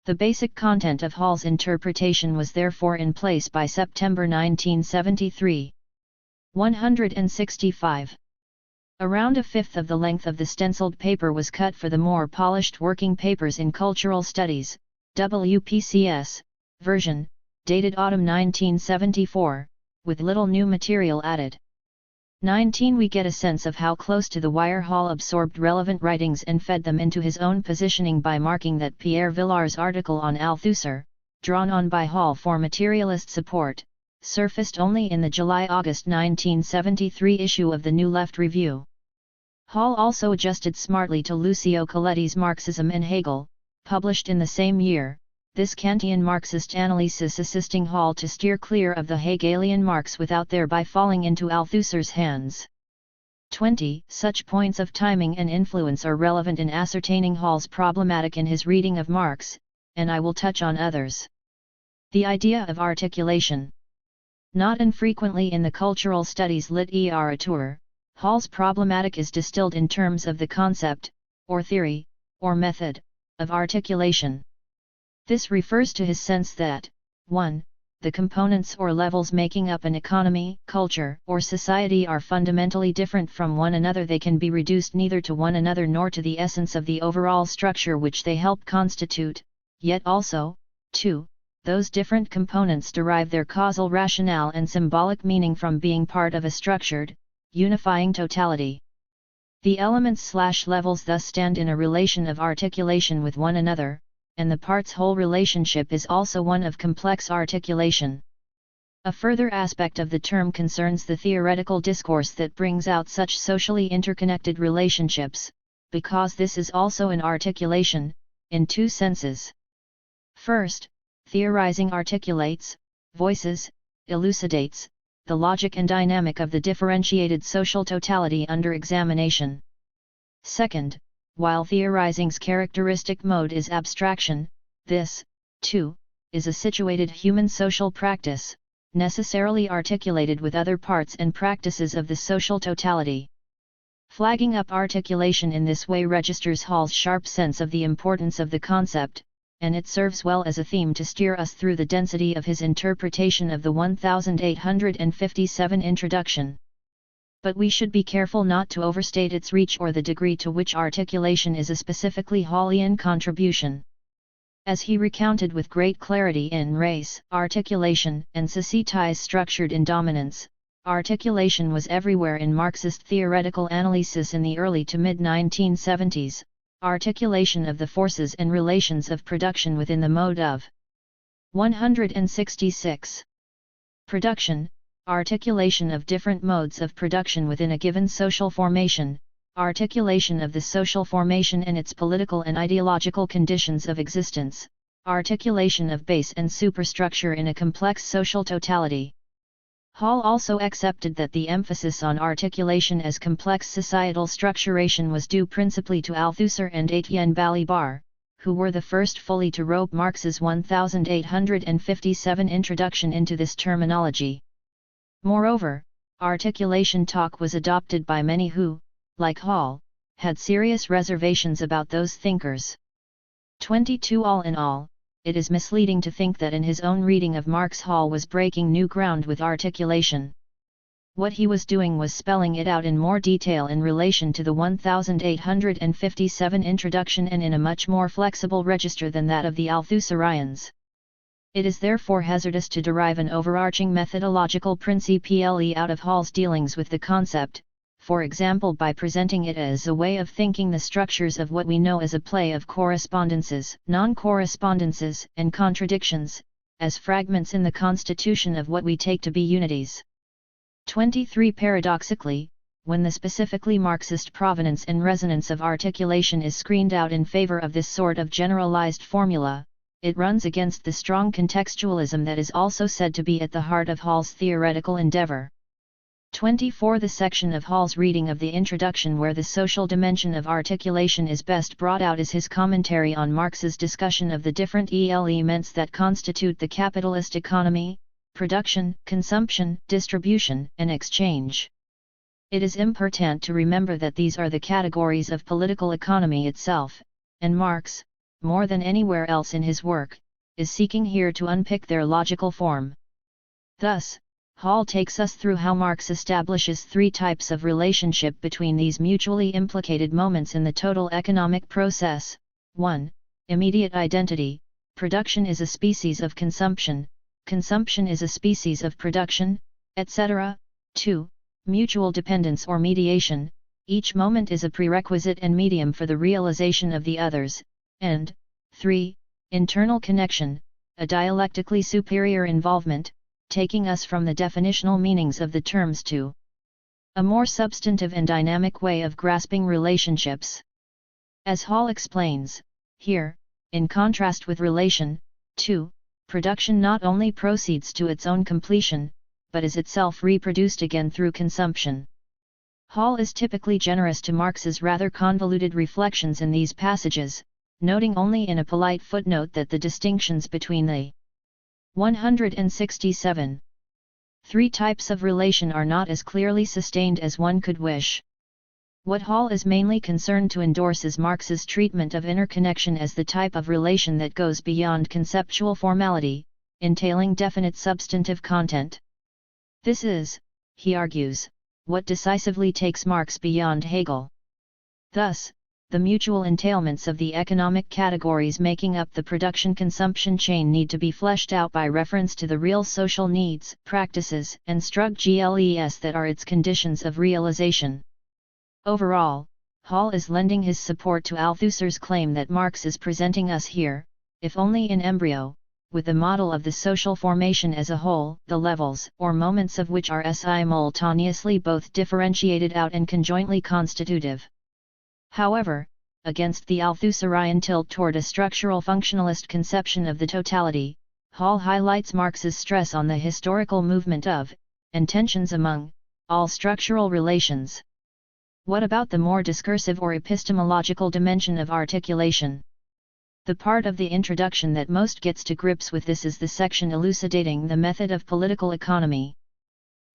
The basic content of Hall's interpretation was therefore in place by September 1973. 165. Around a fifth of the length of the stenciled paper was cut for the more polished Working Papers in Cultural Studies, WPCS, version, dated autumn 1974, with little new material added. 19. We get a sense of how close to the wire Hall absorbed relevant writings and fed them into his own positioning by marking that Pierre Villar's article on Althusser, drawn on by Hall for materialist support, surfaced only in the July-August 1973 issue of the New Left Review. Hall also adjusted smartly to Lucio Coletti's Marxism and Hegel, published in the same year, this Kantian Marxist analysis assisting Hall to steer clear of the Hegelian Marx without thereby falling into Althusser's hands. 20. Such points of timing and influence are relevant in ascertaining Hall's problematic in his reading of Marx, and I will touch on others. The idea of articulation. Not infrequently in the cultural studies literature, Hall's problematic is distilled in terms of the concept, or theory, or method, of articulation. This refers to his sense that, 1. The components or levels making up an economy, culture, or society are fundamentally different from one another. They can be reduced neither to one another nor to the essence of the overall structure which they help constitute, yet also, 2. Those different components derive their causal rationale and symbolic meaning from being part of a structured, unifying totality. The elements/levels thus stand in a relation of articulation with one another, and the parts-whole relationship is also one of complex articulation. A further aspect of the term concerns the theoretical discourse that brings out such socially interconnected relationships, because this is also an articulation, in 2 senses. First, theorizing articulates, voices, elucidates, the logic and dynamic of the differentiated social totality under examination. Second, while theorizing's characteristic mode is abstraction, this, too, is a situated human social practice, necessarily articulated with other parts and practices of the social totality. Flagging up articulation in this way registers Hall's sharp sense of the importance of the concept, and it serves well as a theme to steer us through the density of his interpretation of the 1857 introduction. But we should be careful not to overstate its reach or the degree to which articulation is a specifically Hallian contribution. As he recounted with great clarity in Race, Articulation, and Societies Structured in Dominance, articulation was everywhere in Marxist theoretical analysis in the early to mid-1970s, articulation of the forces and relations of production within the mode of 166. Production, articulation of different modes of production within a given social formation, articulation of the social formation and its political and ideological conditions of existence, articulation of base and superstructure in a complex social totality. Hall also accepted that the emphasis on articulation as complex societal structuration was due principally to Althusser and Etienne Balibar, who were the first fully to rope Marx's 1857 introduction into this terminology. Moreover, articulation talk was adopted by many who, like Hall, had serious reservations about those thinkers. 22 All in all, it is misleading to think that in his own reading of Marx Hall was breaking new ground with articulation. What he was doing was spelling it out in more detail in relation to the 1857 introduction and in a much more flexible register than that of the Althusserians. It is therefore hazardous to derive an overarching methodological principle out of Hall's dealings with the concept, for example by presenting it as a way of thinking the structures of what we know as a play of correspondences, non-correspondences, and contradictions, as fragments in the constitution of what we take to be unities. 23 Paradoxically, when the specifically Marxist provenance and resonance of articulation is screened out in favor of this sort of generalized formula, it runs against the strong contextualism that is also said to be at the heart of Hall's theoretical endeavor. 24 The section of Hall's reading of the introduction where the social dimension of articulation is best brought out is his commentary on Marx's discussion of the different elements that constitute the capitalist economy: production, consumption, distribution, and exchange. It is important to remember that these are the categories of political economy itself, and Marx, more than anywhere else in his work, is seeking here to unpick their logical form. Thus, Hall takes us through how Marx establishes three types of relationship between these mutually implicated moments in the total economic process. 1. Immediate identity: production is a species of consumption, consumption is a species of production, etc. 2. Mutual dependence or mediation: each moment is a prerequisite and medium for the realization of the others, and 3. Internal connection, a dialectically superior involvement, taking us from the definitional meanings of the terms to a more substantive and dynamic way of grasping relationships. As Hall explains, here, in contrast with relation, 2, production not only proceeds to its own completion, but is itself reproduced again through consumption. Hall is typically generous to Marx's rather convoluted reflections in these passages, noting only in a polite footnote that the distinctions between the 167 three types of relation are not as clearly sustained as one could wish. What Hall is mainly concerned to endorse is Marx's treatment of interconnection as the type of relation that goes beyond conceptual formality, entailing definite substantive content. This is, he argues, what decisively takes Marx beyond Hegel. Thus, the mutual entailments of the economic categories making up the production-consumption chain need to be fleshed out by reference to the real social needs, practices, and structures that are its conditions of realization. Overall, Hall is lending his support to Althusser's claim that Marx is presenting us here, if only in embryo, with the model of the social formation as a whole, the levels or moments of which are simultaneously both differentiated out and conjointly constitutive. However, against the Althusserian tilt toward a structural functionalist conception of the totality, Hall highlights Marx's stress on the historical movement of, and tensions among, all structural relations. What about the more discursive or epistemological dimension of articulation? The part of the introduction that most gets to grips with this is the section elucidating the method of political economy.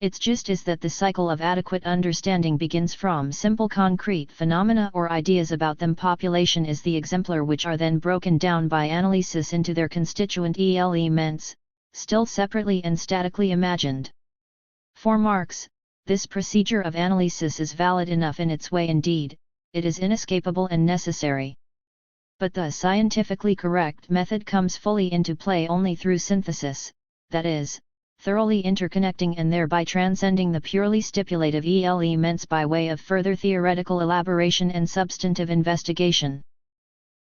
Its gist is that the cycle of adequate understanding begins from simple concrete phenomena or ideas about them. Population is the exemplar, which are then broken down by analysis into their constituent elements, still separately and statically imagined. For Marx, this procedure of analysis is valid enough in its way. Indeed, it is inescapable and necessary. But the scientifically correct method comes fully into play only through synthesis, that is, thoroughly interconnecting and thereby transcending the purely stipulative elements by way of further theoretical elaboration and substantive investigation.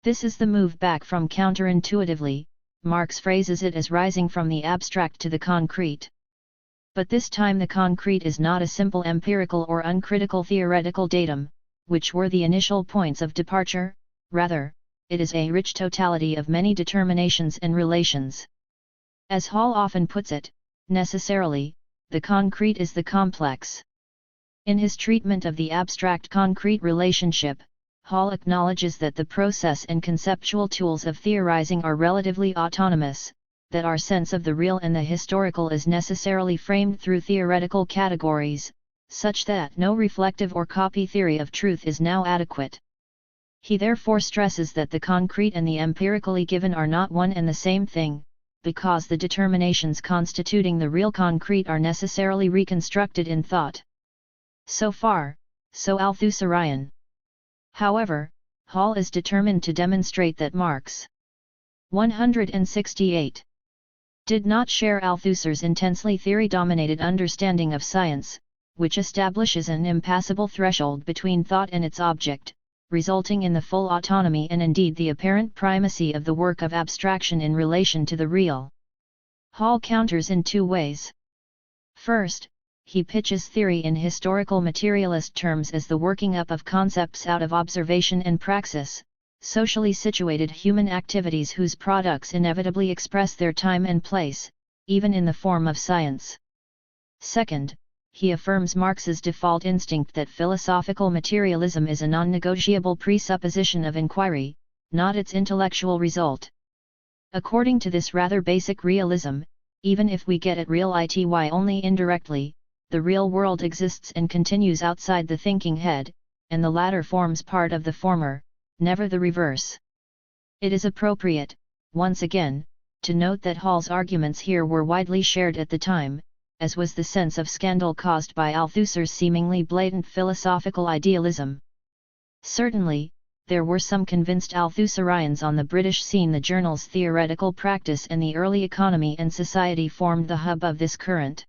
This is the move back from counterintuitively, Marx phrases it as rising from the abstract to the concrete. But this time the concrete is not a simple empirical or uncritical theoretical datum, which were the initial points of departure, rather, it is a rich totality of many determinations and relations. As Hall often puts it, necessarily, the concrete is the complex. In his treatment of the abstract-concrete relationship, Hall acknowledges that the process and conceptual tools of theorizing are relatively autonomous, that our sense of the real and the historical is necessarily framed through theoretical categories, such that no reflective or copy theory of truth is now adequate. He therefore stresses that the concrete and the empirically given are not one and the same thing, because the determinations constituting the real concrete are necessarily reconstructed in thought. So far, so Althusserian. However, Hall is determined to demonstrate that Marx 168 did not share Althusser's intensely theory-dominated understanding of science, which establishes an impassable threshold between thought and its object, resulting in the full autonomy and indeed the apparent primacy of the work of abstraction in relation to the real. Hall counters in two ways. First, he pitches theory in historical materialist terms as the working up of concepts out of observation and praxis, socially situated human activities whose products inevitably express their time and place, even in the form of science. Second, he affirms Marx's default instinct that philosophical materialism is a non-negotiable presupposition of inquiry, not its intellectual result. According to this rather basic realism, even if we get at real ity only indirectly, the real world exists and continues outside the thinking head, and the latter forms part of the former, never the reverse. It is appropriate, once again, to note that Hall's arguments here were widely shared at the time, as was the sense of scandal caused by Althusser's seemingly blatant philosophical idealism. Certainly, there were some convinced Althusserians on the British scene. The journal's theoretical practice and the early economy and society formed the hub of this current.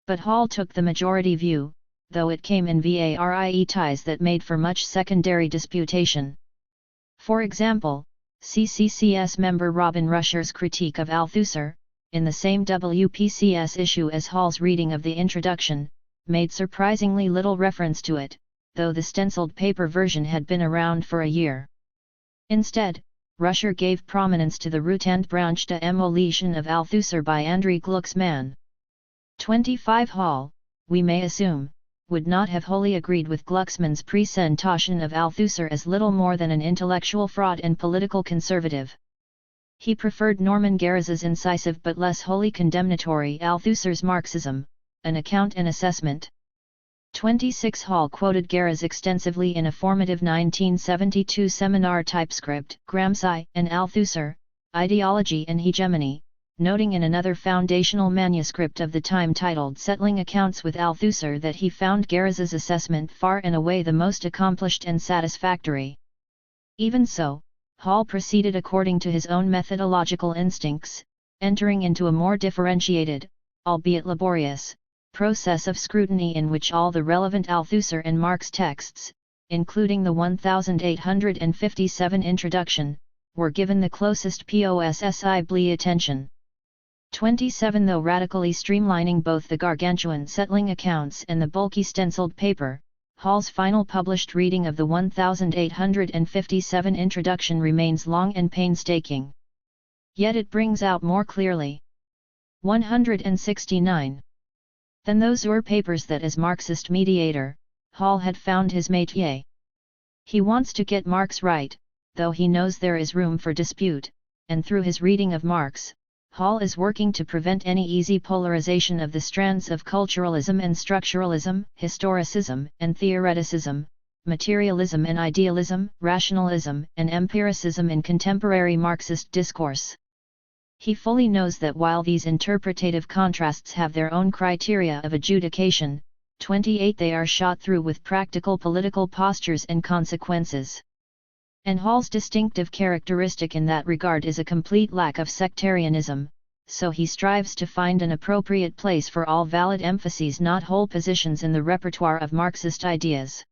But Hall took the majority view, though it came in varie ties that made for much secondary disputation. For example, CCCS member Robin Rusher's critique of Althusser, in the same WPCS issue as Hall's reading of the introduction, made surprisingly little reference to it, though the stenciled paper version had been around for a year. Instead, Rusher gave prominence to the Root and Branch Demolition of Althusser by André Glucksmann. 25 Hall, we may assume, would not have wholly agreed with Glucksmann's presentation of Althusser as little more than an intellectual fraud and political conservative. He preferred Norman Guéris's incisive but less wholly condemnatory Althusser's Marxism, an account and assessment. 26 Hall quoted Guéris extensively in a formative 1972 seminar typescript, Gramsci and Althusser, Ideology and Hegemony, noting in another foundational manuscript of the time titled Settling Accounts with Althusser that he found Guéris's assessment far and away the most accomplished and satisfactory. Even so, Hall proceeded according to his own methodological instincts, entering into a more differentiated, albeit laborious, process of scrutiny in which all the relevant Althusser and Marx texts, including the 1857 introduction, were given the closest possible attention. 27 Though radically streamlining both the gargantuan settling accounts and the bulky stenciled paper, Hall's final published reading of the 1857 introduction remains long and painstaking. Yet it brings out more clearly. 169. Than those papers that as Marxist mediator, Hall had found his métier. He wants to get Marx right, though he knows there is room for dispute, and through his reading of Marx, Hall is working to prevent any easy polarization of the strands of culturalism and structuralism, historicism and theoreticism, materialism and idealism, rationalism and empiricism in contemporary Marxist discourse. He fully knows that while these interpretative contrasts have their own criteria of adjudication, 28 they are shot through with practical political postures and consequences. And Hall's distinctive characteristic in that regard is a complete lack of sectarianism, so he strives to find an appropriate place for all valid emphases, not whole positions in the repertoire of Marxist ideas.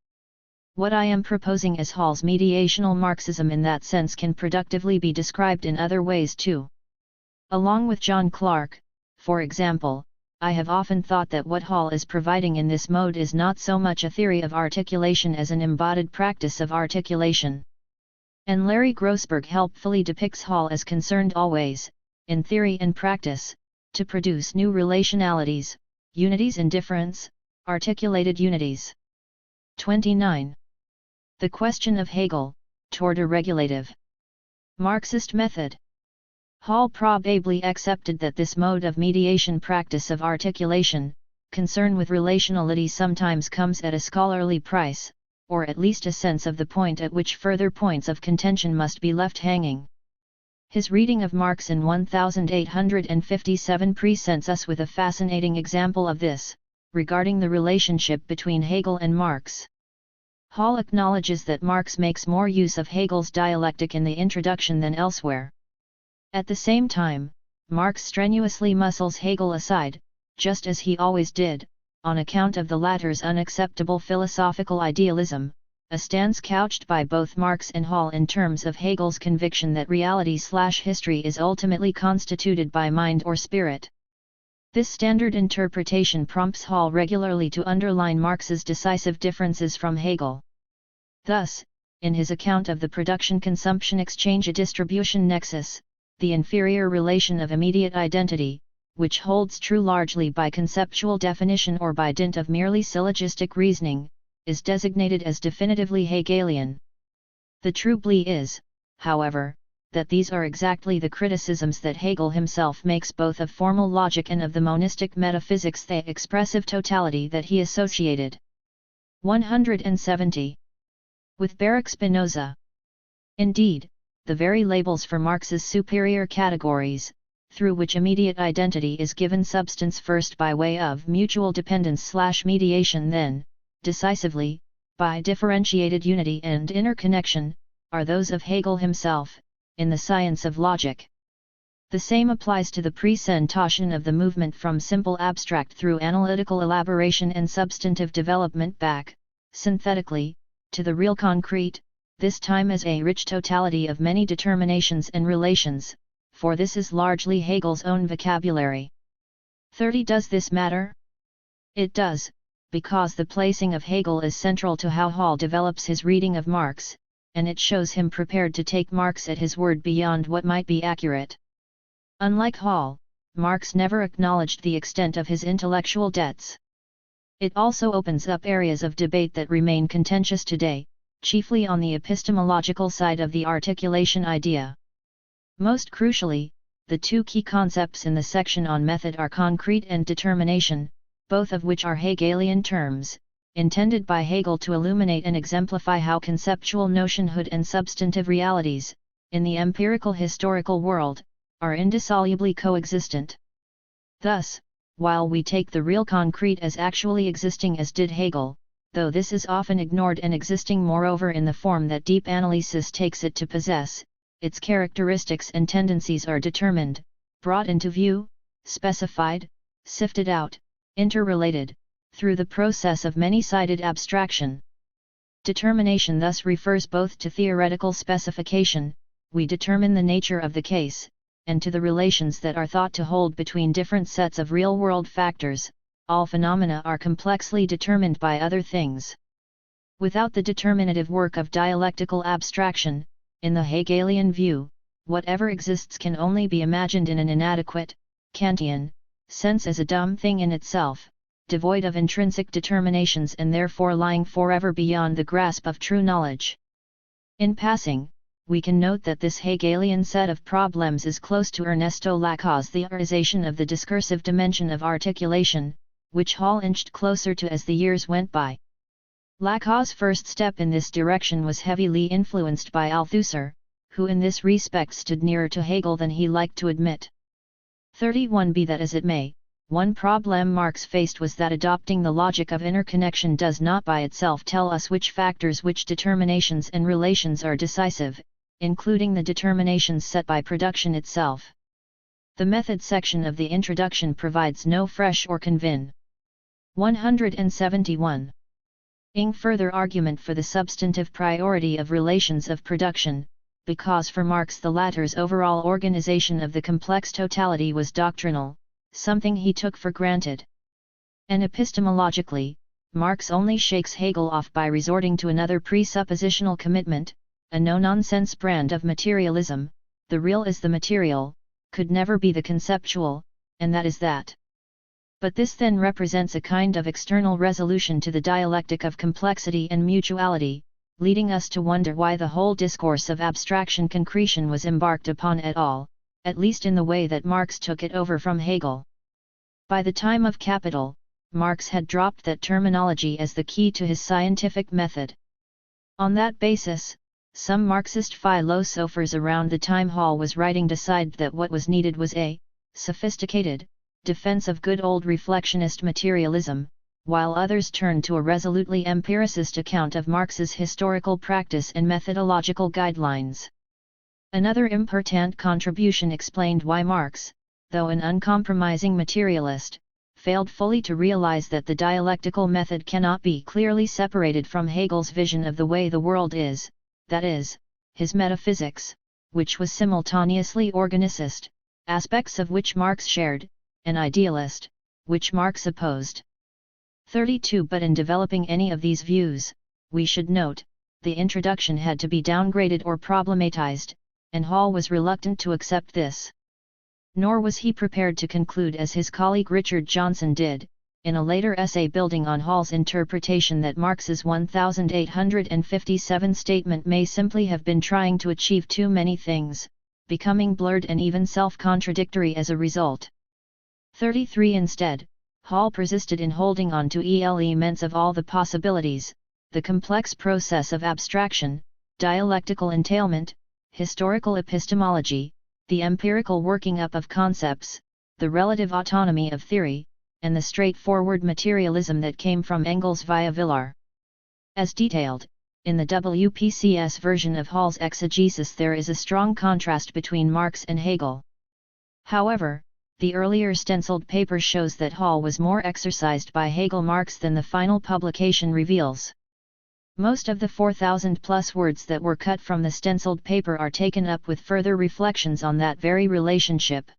What I am proposing as Hall's mediational Marxism in that sense can productively be described in other ways too. Along with John Clarke, for example, I have often thought that what Hall is providing in this mode is not so much a theory of articulation as an embodied practice of articulation. And Larry Grossberg helpfully depicts Hall as concerned always, in theory and practice, to produce new relationalities, unities in difference, articulated unities. 29. The question of Hegel, toward a regulative Marxist method. Hall probably accepted that this mode of mediation practice of articulation, concern with relationality sometimes comes at a scholarly price, or at least a sense of the point at which further points of contention must be left hanging. His reading of Marx in 1857 presents us with a fascinating example of this, regarding the relationship between Hegel and Marx. Hall acknowledges that Marx makes more use of Hegel's dialectic in the introduction than elsewhere. At the same time, Marx strenuously muscles Hegel aside, just as he always did, on account of the latter's unacceptable philosophical idealism, a stance couched by both Marx and Hall in terms of Hegel's conviction that reality/history is ultimately constituted by mind or spirit. This standard interpretation prompts Hall regularly to underline Marx's decisive differences from Hegel. Thus, in his account of the production-consumption-exchange-distribution nexus, the inferior relation of immediate identity, which holds true largely by conceptual definition or by dint of merely syllogistic reasoning, is designated as definitively Hegelian. The true plea is, however, that these are exactly the criticisms that Hegel himself makes both of formal logic and of the monistic metaphysics, the expressive totality that he associated. 170. With Baruch Spinoza. Indeed, the very labels for Marx's superior categories, through which immediate identity is given substance first by way of mutual dependence/mediation, then, decisively, by differentiated unity and interconnection, are those of Hegel himself, in the science of logic. The same applies to the presentation of the movement from simple abstract through analytical elaboration and substantive development back, synthetically, to the real concrete, this time as a rich totality of many determinations and relations, for this is largely Hegel's own vocabulary. 30. Does this matter? It does, because the placing of Hegel is central to how Hall develops his reading of Marx, and it shows him prepared to take Marx at his word beyond what might be accurate. Unlike Hall, Marx never acknowledged the extent of his intellectual debts. It also opens up areas of debate that remain contentious today, chiefly on the epistemological side of the articulation idea. Most crucially, the two key concepts in the section on method are concrete and determination, both of which are Hegelian terms, intended by Hegel to illuminate and exemplify how conceptual notionhood and substantive realities, in the empirical historical world, are indissolubly coexistent. Thus, while we take the real concrete as actually existing as did Hegel, though this is often ignored and existing moreover in the form that deep analysis takes it to possess, its characteristics and tendencies are determined, brought into view, specified, sifted out, interrelated, through the process of many-sided abstraction. Determination thus refers both to theoretical specification, we determine the nature of the case, and to the relations that are thought to hold between different sets of real-world factors. All phenomena are complexly determined by other things. Without the determinative work of dialectical abstraction, in the Hegelian view, whatever exists can only be imagined in an inadequate, Kantian, sense as a dumb thing in itself, devoid of intrinsic determinations and therefore lying forever beyond the grasp of true knowledge. In passing, we can note that this Hegelian set of problems is close to Ernesto Lacan's theorization of the discursive dimension of articulation, which Hall inched closer to as the years went by. Lacan's first step in this direction was heavily influenced by Althusser, who in this respect stood nearer to Hegel than he liked to admit. 31. Be that as it may, one problem Marx faced was that adopting the logic of interconnection does not by itself tell us which factors, which determinations and relations are decisive, including the determinations set by production itself. The method section of the introduction provides no fresh or convincing. 171. Further argument for the substantive priority of relations of production, because for Marx the latter's overall organization of the complex totality was doctrinal, something he took for granted. And epistemologically, Marx only shakes Hegel off by resorting to another presuppositional commitment, a no-nonsense brand of materialism: the real is the material, could never be the conceptual, and that is that. But this then represents a kind of external resolution to the dialectic of complexity and mutuality, leading us to wonder why the whole discourse of abstraction concretion was embarked upon at all, at least in the way that Marx took it over from Hegel. By the time of Capital, Marx had dropped that terminology as the key to his scientific method. On that basis, some Marxist philosophers around the time Hall was writing decided that what was needed was a sophisticated defense of good old reflectionist materialism, while others turned to a resolutely empiricist account of Marx's historical practice and methodological guidelines. Another important contribution explained why Marx, though an uncompromising materialist, failed fully to realize that the dialectical method cannot be clearly separated from Hegel's vision of the way the world is, that is, his metaphysics, which was simultaneously organicist, aspects of which Marx shared, and idealist, which Marx opposed. 32. But in developing any of these views, we should note, the introduction had to be downgraded or problematized, and Hall was reluctant to accept this. Nor was he prepared to conclude as his colleague Richard Johnson did, in a later essay building on Hall's interpretation, that Marx's 1857 statement may simply have been trying to achieve too many things, becoming blurred and even self-contradictory as a result. 33. Instead, Hall persisted in holding on to elements of all the possibilities, the complex process of abstraction, dialectical entailment, historical epistemology, the empirical working up of concepts, the relative autonomy of theory, and the straightforward materialism that came from Engels via Villar. As detailed, in the WPCS version of Hall's exegesis there is a strong contrast between Marx and Hegel. However, the earlier stenciled paper shows that Hall was more exercised by Hegel-Marx than the final publication reveals. Most of the 4,000+ words that were cut from the stenciled paper are taken up with further reflections on that very relationship.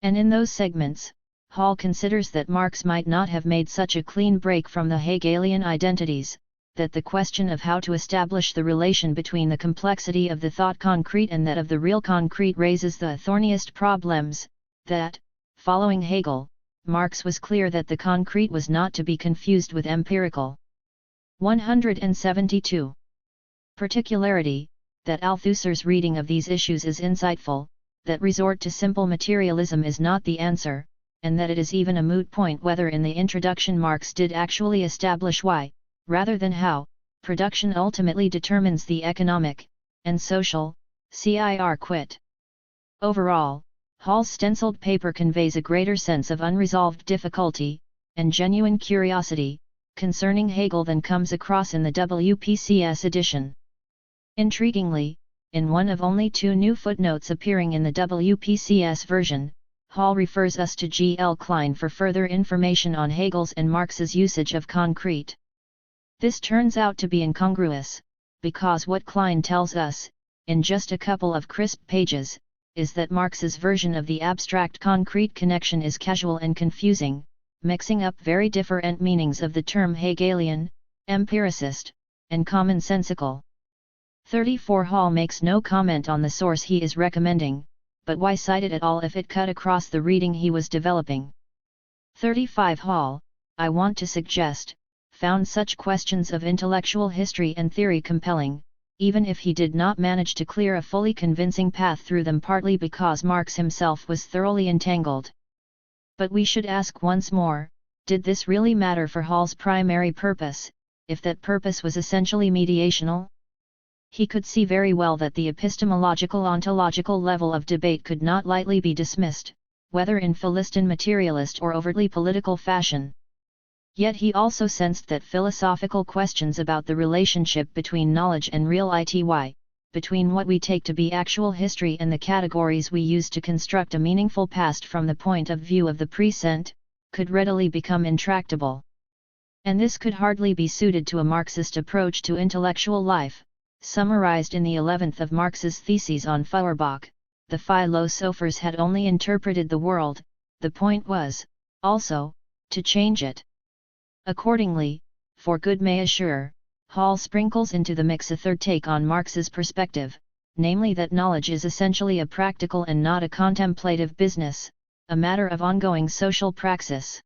And in those segments, Hall considers that Marx might not have made such a clean break from the Hegelian identities, that the question of how to establish the relation between the complexity of the thought concrete and that of the real concrete raises the thorniest problems, that, following Hegel, Marx was clear that the concrete was not to be confused with empirical. 172. Particularity, that Althusser's reading of these issues is insightful, that resort to simple materialism is not the answer, and that it is even a moot point whether in the introduction Marx did actually establish why, rather than how, production ultimately determines the economic and social circuit. Overall, Hall's stenciled paper conveys a greater sense of unresolved difficulty, and genuine curiosity, concerning Hegel than comes across in the WPCS edition. Intriguingly, in one of only 2 new footnotes appearing in the WPCS version, Hall refers us to G. L. Klein for further information on Hegel's and Marx's usage of concrete. This turns out to be incongruous, because what Klein tells us, in just a couple of crisp pages, is that Marx's version of the abstract concrete connection is casual and confusing, mixing up very different meanings of the term Hegelian, empiricist, and commonsensical. 34. Hall makes no comment on the source he is recommending, but why cite it at all if it cut across the reading he was developing? 35. Hall, I want to suggest, found such questions of intellectual history and theory compelling, even if he did not manage to clear a fully convincing path through them, partly because Marx himself was thoroughly entangled. But we should ask once more, did this really matter for Hall's primary purpose, if that purpose was essentially mediational? He could see very well that the epistemological-ontological level of debate could not lightly be dismissed, whether in Philistine materialist or overtly political fashion. Yet he also sensed that philosophical questions about the relationship between knowledge and real ity, between what we take to be actual history and the categories we use to construct a meaningful past from the point of view of the present, could readily become intractable. And this could hardly be suited to a Marxist approach to intellectual life, summarized in the 11th of Marx's theses on Feuerbach. The philosophers had only interpreted the world, the point was, also, to change it. Accordingly, for good measure, Hall sprinkles into the mix a third take on Marx's perspective, namely that knowledge is essentially a practical and not a contemplative business, a matter of ongoing social praxis.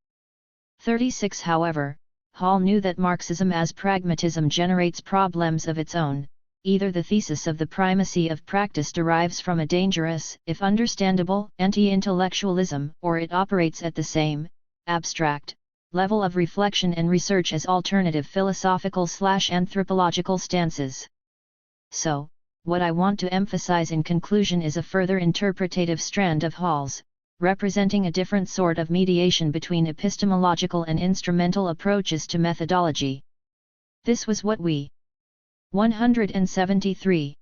36. However, Hall knew that Marxism as pragmatism generates problems of its own. Either the thesis of the primacy of practice derives from a dangerous, if understandable, anti-intellectualism, or it operates at the same, abstract, level of reflection and research as alternative philosophical/anthropological stances. So, what I want to emphasize in conclusion is a further interpretative strand of Hall's, representing a different sort of mediation between epistemological and instrumental approaches to methodology. This was what we 173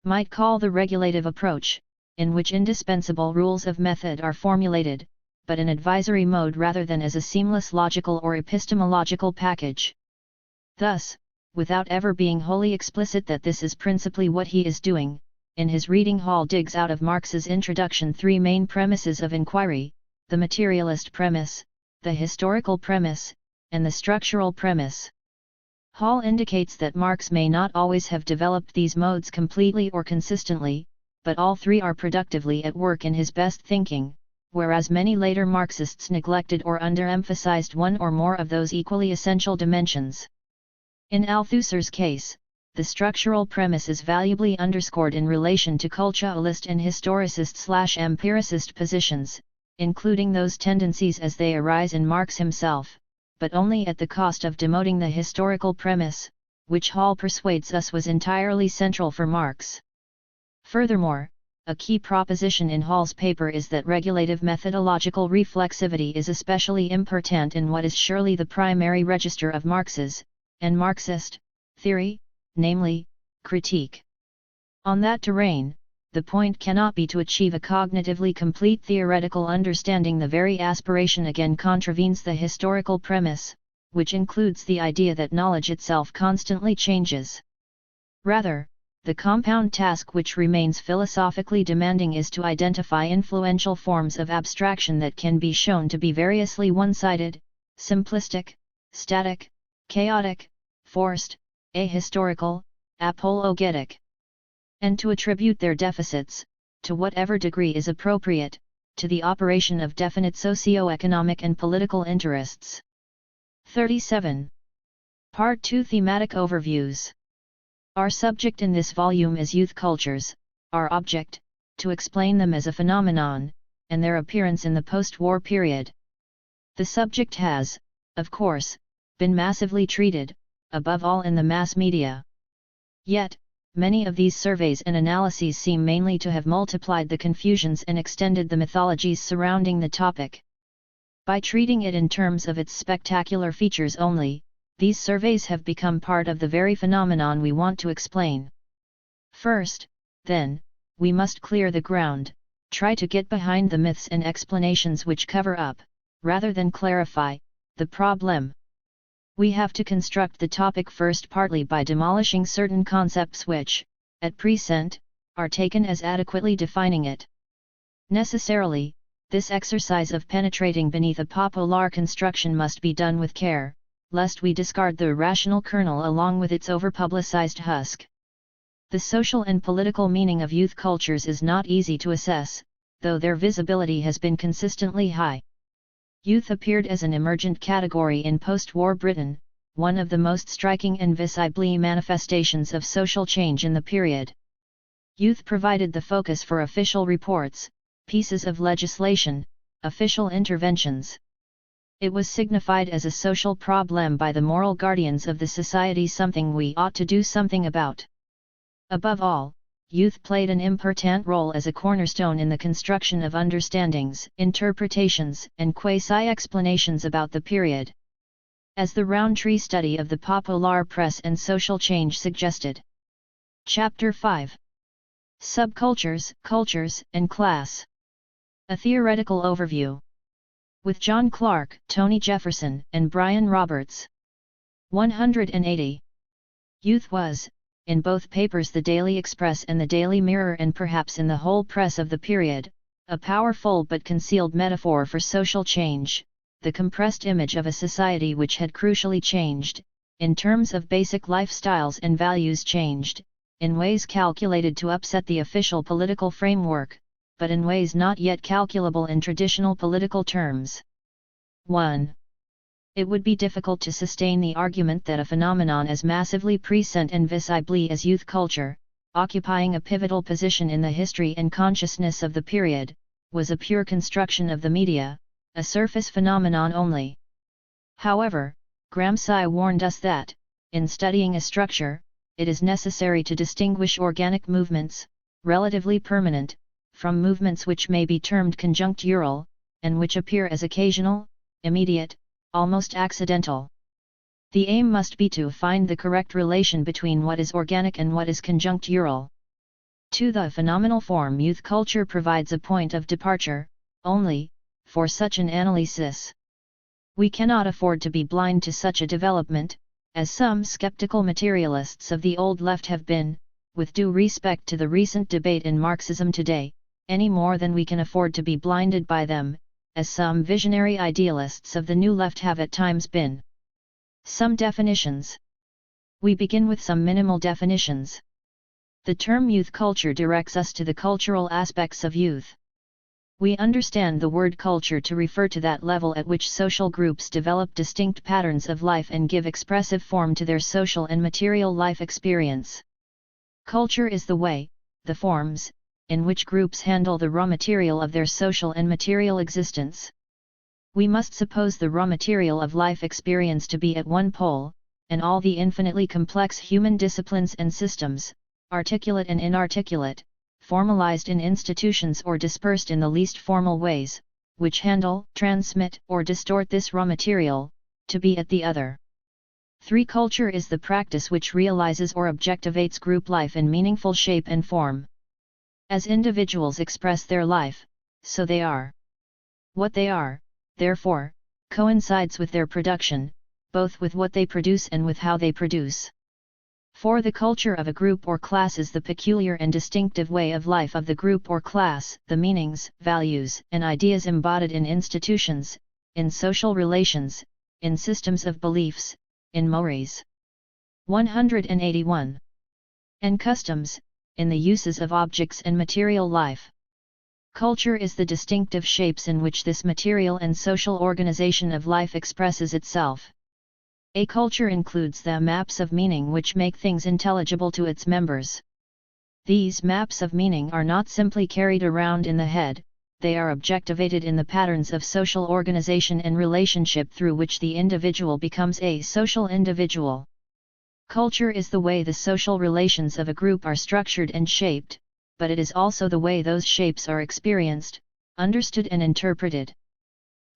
might call the regulative approach, in which indispensable rules of method are formulated, but in advisory mode rather than as a seamless logical or epistemological package. Thus, without ever being wholly explicit that this is principally what he is doing, in his reading Hall digs out of Marx's introduction three main premises of inquiry: the materialist premise, the historical premise, and the structural premise. Hall indicates that Marx may not always have developed these modes completely or consistently, but all three are productively at work in his best thinking, whereas many later Marxists neglected or underemphasized one or more of those equally essential dimensions. In Althusser's case, the structural premise is valuably underscored in relation to culturalist and historicist/empiricist positions, including those tendencies as they arise in Marx himself, but only at the cost of demoting the historical premise, which Hall persuades us was entirely central for Marx. Furthermore, a key proposition in Hall's paper is that regulative methodological reflexivity is especially important in what is surely the primary register of Marx's, and Marxist, theory, namely, critique. On that terrain, the point cannot be to achieve a cognitively complete theoretical understanding. The very aspiration again contravenes the historical premise, which includes the idea that knowledge itself constantly changes. Rather, the compound task which remains philosophically demanding is to identify influential forms of abstraction that can be shown to be variously one-sided, simplistic, static, chaotic, forced, ahistorical, apologetic, and to attribute their deficits, to whatever degree is appropriate, to the operation of definite socio-economic and political interests. 37. Part 2 Thematic Overviews. Our subject in this volume is youth cultures, our object, to explain them as a phenomenon, and their appearance in the post-war period. The subject has, of course, been massively treated, above all in the mass media. Yet, many of these surveys and analyses seem mainly to have multiplied the confusions and extended the mythologies surrounding the topic. By treating it in terms of its spectacular features only, these surveys have become part of the very phenomenon we want to explain. First, then, we must clear the ground, try to get behind the myths and explanations which cover up, rather than clarify, the problem. We have to construct the topic first, partly by demolishing certain concepts which, at present, are taken as adequately defining it. Necessarily, this exercise of penetrating beneath a popular construction must be done with care, lest we discard the rational kernel along with its overpublicized husk. The social and political meaning of youth cultures is not easy to assess, though their visibility has been consistently high. Youth appeared as an emergent category in post-war Britain, one of the most striking and visible manifestations of social change in the period. Youth provided the focus for official reports, pieces of legislation, official interventions. It was signified as a social problem by the moral guardians of the society, something we ought to do something about. Above all, youth played an important role as a cornerstone in the construction of understandings, interpretations, and quasi-explanations about the period. As the Roundtree study of the popular press and social change suggested. Chapter 5. Subcultures, Cultures, and Class. A theoretical overview. With John Clark, Tony Jefferson, and Brian Roberts. 180. Youth was, in both papers, the Daily Express and the Daily Mirror, and perhaps in the whole press of the period, a powerful but concealed metaphor for social change, the compressed image of a society which had crucially changed, in terms of basic lifestyles and values changed, in ways calculated to upset the official political framework, but in ways not yet calculable in traditional political terms. 1. It would be difficult to sustain the argument that a phenomenon as massively present and visible as youth culture, occupying a pivotal position in the history and consciousness of the period, was a pure construction of the media, a surface phenomenon only. However, Gramsci warned us that, in studying a structure, it is necessary to distinguish organic movements, relatively permanent, from movements which may be termed conjunctural, and which appear as occasional, immediate, almost accidental. The aim must be to find the correct relation between what is organic and what is conjunctural. To the phenomenal form youth culture provides a point of departure, only, for such an analysis. We cannot afford to be blind to such a development, as some skeptical materialists of the old left have been, with due respect to the recent debate in Marxism today, any more than we can afford to be blinded by them, as some visionary idealists of the new left have at times been. Some definitions. We begin with some minimal definitions. The term youth culture directs us to the cultural aspects of youth. We understand the word culture to refer to that level at which social groups develop distinct patterns of life and give expressive form to their social and material life experience. Culture is the way, the forms, in which groups handle the raw material of their social and material existence. We must suppose the raw material of life experience to be at one pole, and all the infinitely complex human disciplines and systems, articulate and inarticulate, formalized in institutions or dispersed in the least formal ways, which handle, transmit, or distort this raw material, to be at the other. 3. Culture is the practice which realizes or objectivates group life in meaningful shape and form. As individuals express their life, so they are. What they are, therefore, coincides with their production, both with what they produce and with how they produce. 4. The culture of a group or class is the peculiar and distinctive way of life of the group or class, the meanings, values, and ideas embodied in institutions, in social relations, in systems of beliefs, in mores. 181. And customs, in the uses of objects and material life. Culture is the distinctive shapes in which this material and social organization of life expresses itself. A culture includes the maps of meaning which make things intelligible to its members. These maps of meaning are not simply carried around in the head, they are objectivated in the patterns of social organization and relationship through which the individual becomes a social individual. Culture is the way the social relations of a group are structured and shaped, but it is also the way those shapes are experienced, understood and interpreted.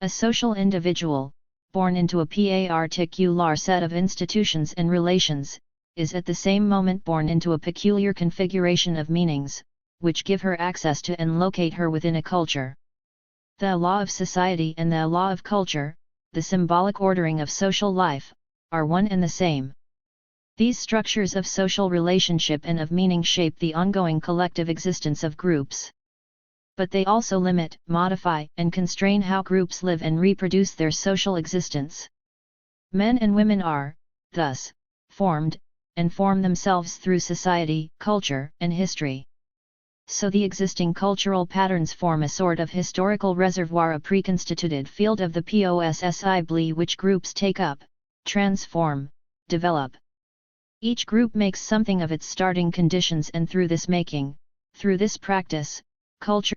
A social individual, born into a particular set of institutions and relations, is at the same moment born into a peculiar configuration of meanings, which give her access to and locate her within a culture. The law of society and the law of culture, the symbolic ordering of social life, are one and the same. These structures of social relationship and of meaning shape the ongoing collective existence of groups. But they also limit, modify, and constrain how groups live and reproduce their social existence. Men and women are, thus, formed, and form themselves through society, culture, and history. So the existing cultural patterns form a sort of historical reservoir, a preconstituted field of the possibly which groups take up, transform, develop. Each group makes something of its starting conditions, and through this making, through this practice, culture